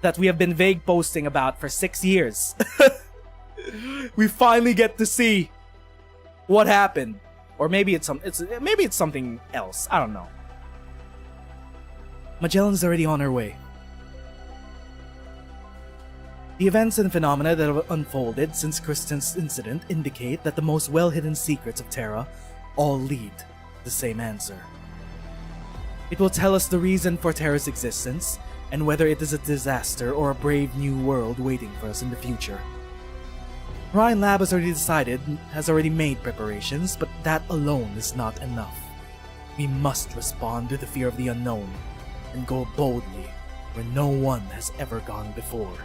that we have been vague posting about for 6 years. We finally get to see what happened, or maybe it's something else. I don't know. Magellan's already on her way. The events and phenomena that have unfolded since Kristen's incident indicate that the most well-hidden secrets of Terra all lead to the same answer. It will tell us the reason for Terra's existence, and whether it is a disaster or a brave new world waiting for us in the future. Rhine Lab has already made preparations, but that alone is not enough. We must respond to the fear of the unknown, and go boldly where no one has ever gone before.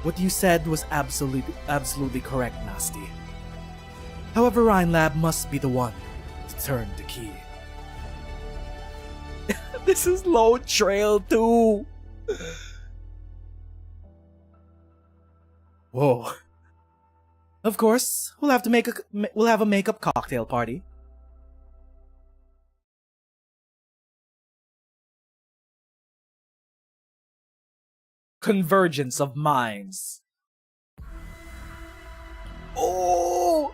What you said was absolutely correct, Nasty. However, Rhine Lab must be the one to turn the key. This is Low Trail 2! Whoa. Of course, we'll have a makeup cocktail party. Convergence of minds. Oh!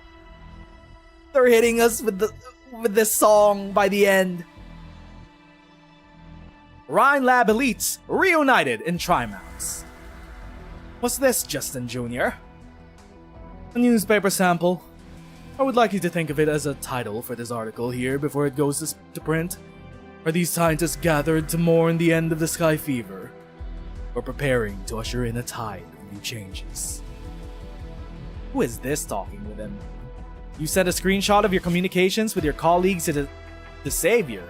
They're hitting us with this song by the end. Rhine Lab elites reunited in Trimax. What's this, Justin Jr.? A newspaper sample. I would like you to think of it as a title for this article here before it goes to print. Are these scientists gathered to mourn the end of the sky fever, or preparing to usher in a tide of new changes? Who is this talking with him? You sent a screenshot of your communications with your colleagues to the Savior.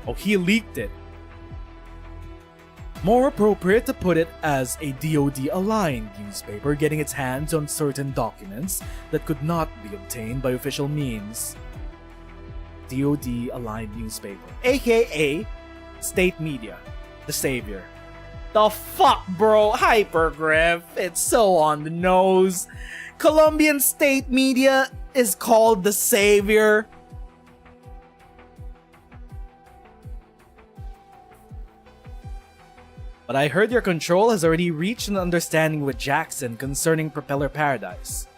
Oh, he leaked it. More appropriate to put it as a DoD-aligned newspaper getting its hands on certain documents that could not be obtained by official means. DoD-aligned newspaper, aka state media, the Savior. The fuck, bro? Hypergriff, it's so on the nose. Colombian state media is called the Savior. But I heard your control has already reached an understanding with Jackson concerning Propeller Paradise.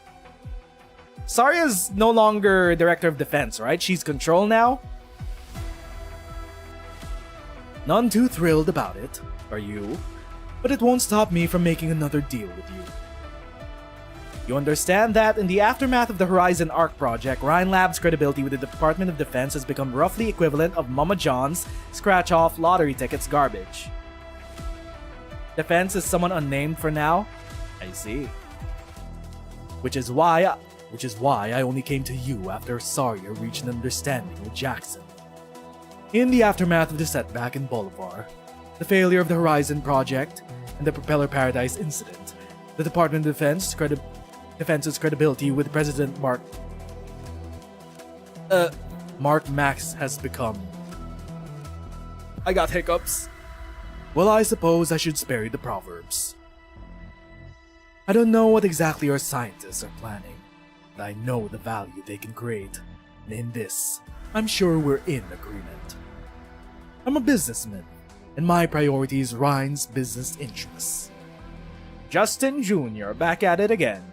Saria's no longer Director of Defense, right? She's Control now? None too thrilled about it, are you? But it won't stop me from making another deal with you. You understand that in the aftermath of the Horizon Arc project, Ryan Lab's credibility with the Department of Defense has become roughly equivalent of Mama John's scratch-off lottery tickets garbage. Defense is someone unnamed for now? I see. Which is why I only came to you after Saria reached an understanding with Jackson. In the aftermath of the setback in Bolivar, the failure of the Horizon project, and the Propeller Paradise incident, the Department of Defense's credibility with President Mark Max has become... I got hiccups. Well, I suppose I should spare you the proverbs. I don't know what exactly your scientists are planning, but I know the value they can create, and in this, I'm sure we're in agreement. I'm a businessman, and my priority is Ryan's business interests. Justin Jr. back at it again.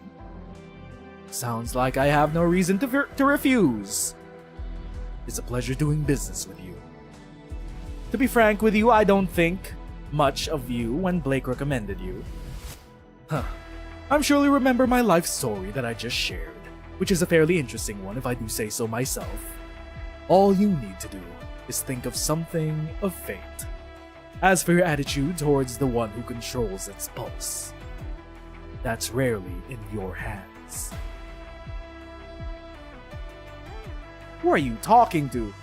Sounds like I have no reason to refuse. It's a pleasure doing business with you. To be frank with you, I don't think much of you when Blake recommended you. I'm sure you remember my life story that I just shared, which is a fairly interesting one if I do say so myself. All you need to do is think of something of fate. As for your attitude towards the one who controls its pulse, that's rarely in your hands. Who are you talking to?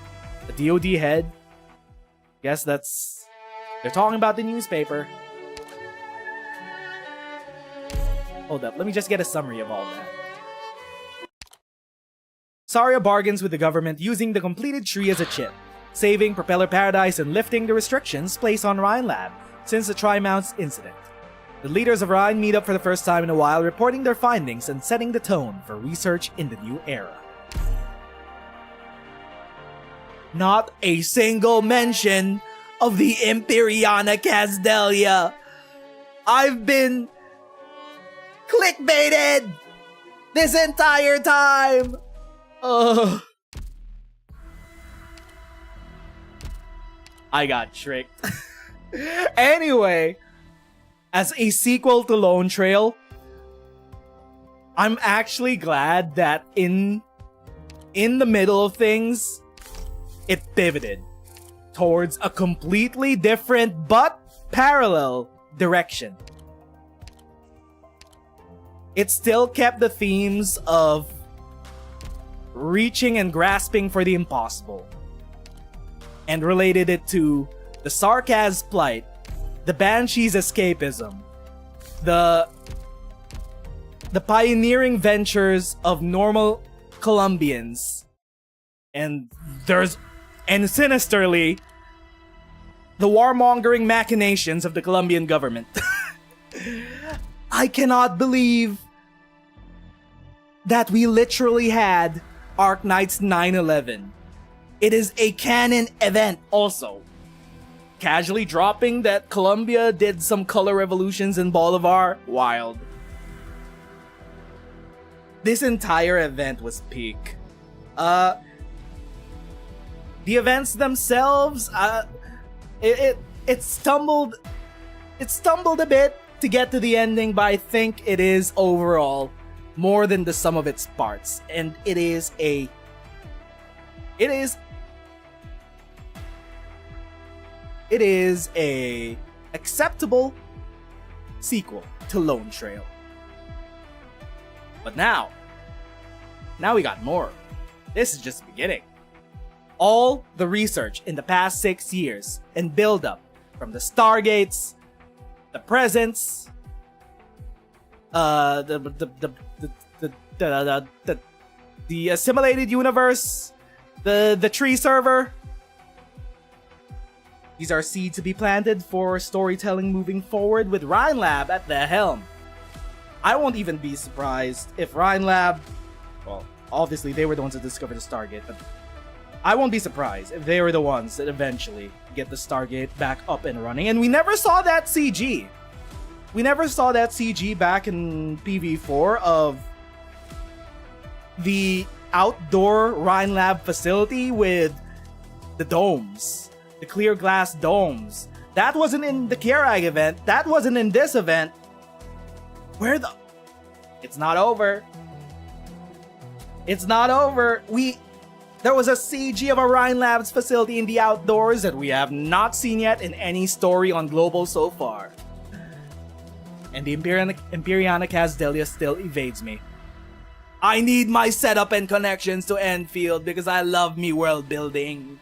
The DoD head? Guess that's... They're talking about the newspaper. Hold up, let me just get a summary of all that. Saria bargains with the government using the completed tree as a chip, saving Propeller Paradise and lifting the restrictions placed on Ryan Lab since the Tri-Mounts incident. The leaders of Ryan meet up for the first time in a while, reporting their findings and setting the tone for research in the new era. Not a single mention of the Empyreana Kazdelia. I've been clickbaited this entire time. I got tricked. Anyway, as a sequel to Lone Trail, I'm actually glad that in the middle of things, it pivoted towards a completely different but parallel direction. It still kept the themes of reaching and grasping for the impossible, and related it to the Sarkaz plight, the Banshee's escapism, the pioneering ventures of normal Colombians, and sinisterly, the warmongering machinations of the Colombian government. I cannot believe that we literally had Arknights 9/11. It is a canon event also. Casually dropping that Colombia did some color revolutions in Bolivar, wild. This entire event was peak. The events themselves, it stumbled a bit to get to the ending, but I think it is overall more than the sum of its parts, and it is a acceptable sequel to Lone Trail. But now we got more. This is just the beginning. All the research in the past 6 years and build up from the Stargates, the presents, the assimilated universe, the tree server. These are seeds to be planted for storytelling moving forward with Rhinelab at the helm. I won't even be surprised if Rhinelab, well, obviously they were the ones that discovered the Stargate, but I won't be surprised if they were the ones that eventually get the Stargate back up and running. And we never saw that CG. We never saw that CG back in PV4 of the outdoor Rhinelab facility with the domes, the clear glass domes. That wasn't in the Kierag event. That wasn't in this event. Where the... It's not over. It's not over. There was a CG of a Rhinelab's facility in the outdoors that we have not seen yet in any story on Global so far. And the Empyreana Kazdelia still evades me. I need my setup and connections to Enfield because I love me world building.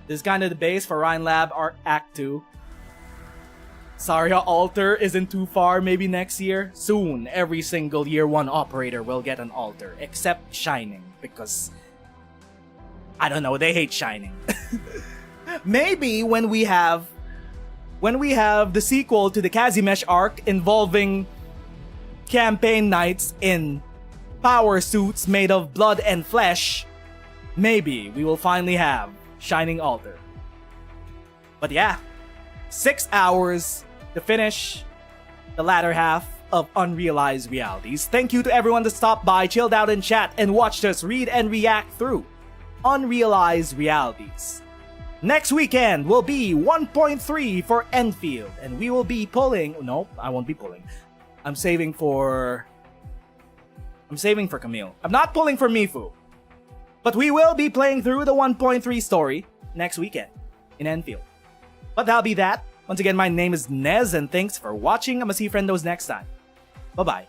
This is kind of the base for Rhinelab Act 2. Saria Altar isn't too far, maybe next year. Soon, every single Year 1 operator will get an altar, except Shining, because... I don't know, they hate Shining. Maybe when we have the sequel to the Kazimesh arc involving campaign knights in power suits made of blood and flesh, maybe we will finally have Shining Altar. But yeah, 6 hours to finish the latter half of Unrealized Realities. Thank you to everyone that stopped by, chilled out in chat, and watched us read and react through Unrealized Realities. Next weekend will be 1.3 for Enfield, and we will be pulling... No, I won't be pulling. I'm saving for Camille. I'm not pulling for Mifu. But we will be playing through the 1.3 story next weekend in Enfield. But that'll be that. Once again, my name is Nez, and thanks for watching. I'm gonna see friendos next time. Bye-bye.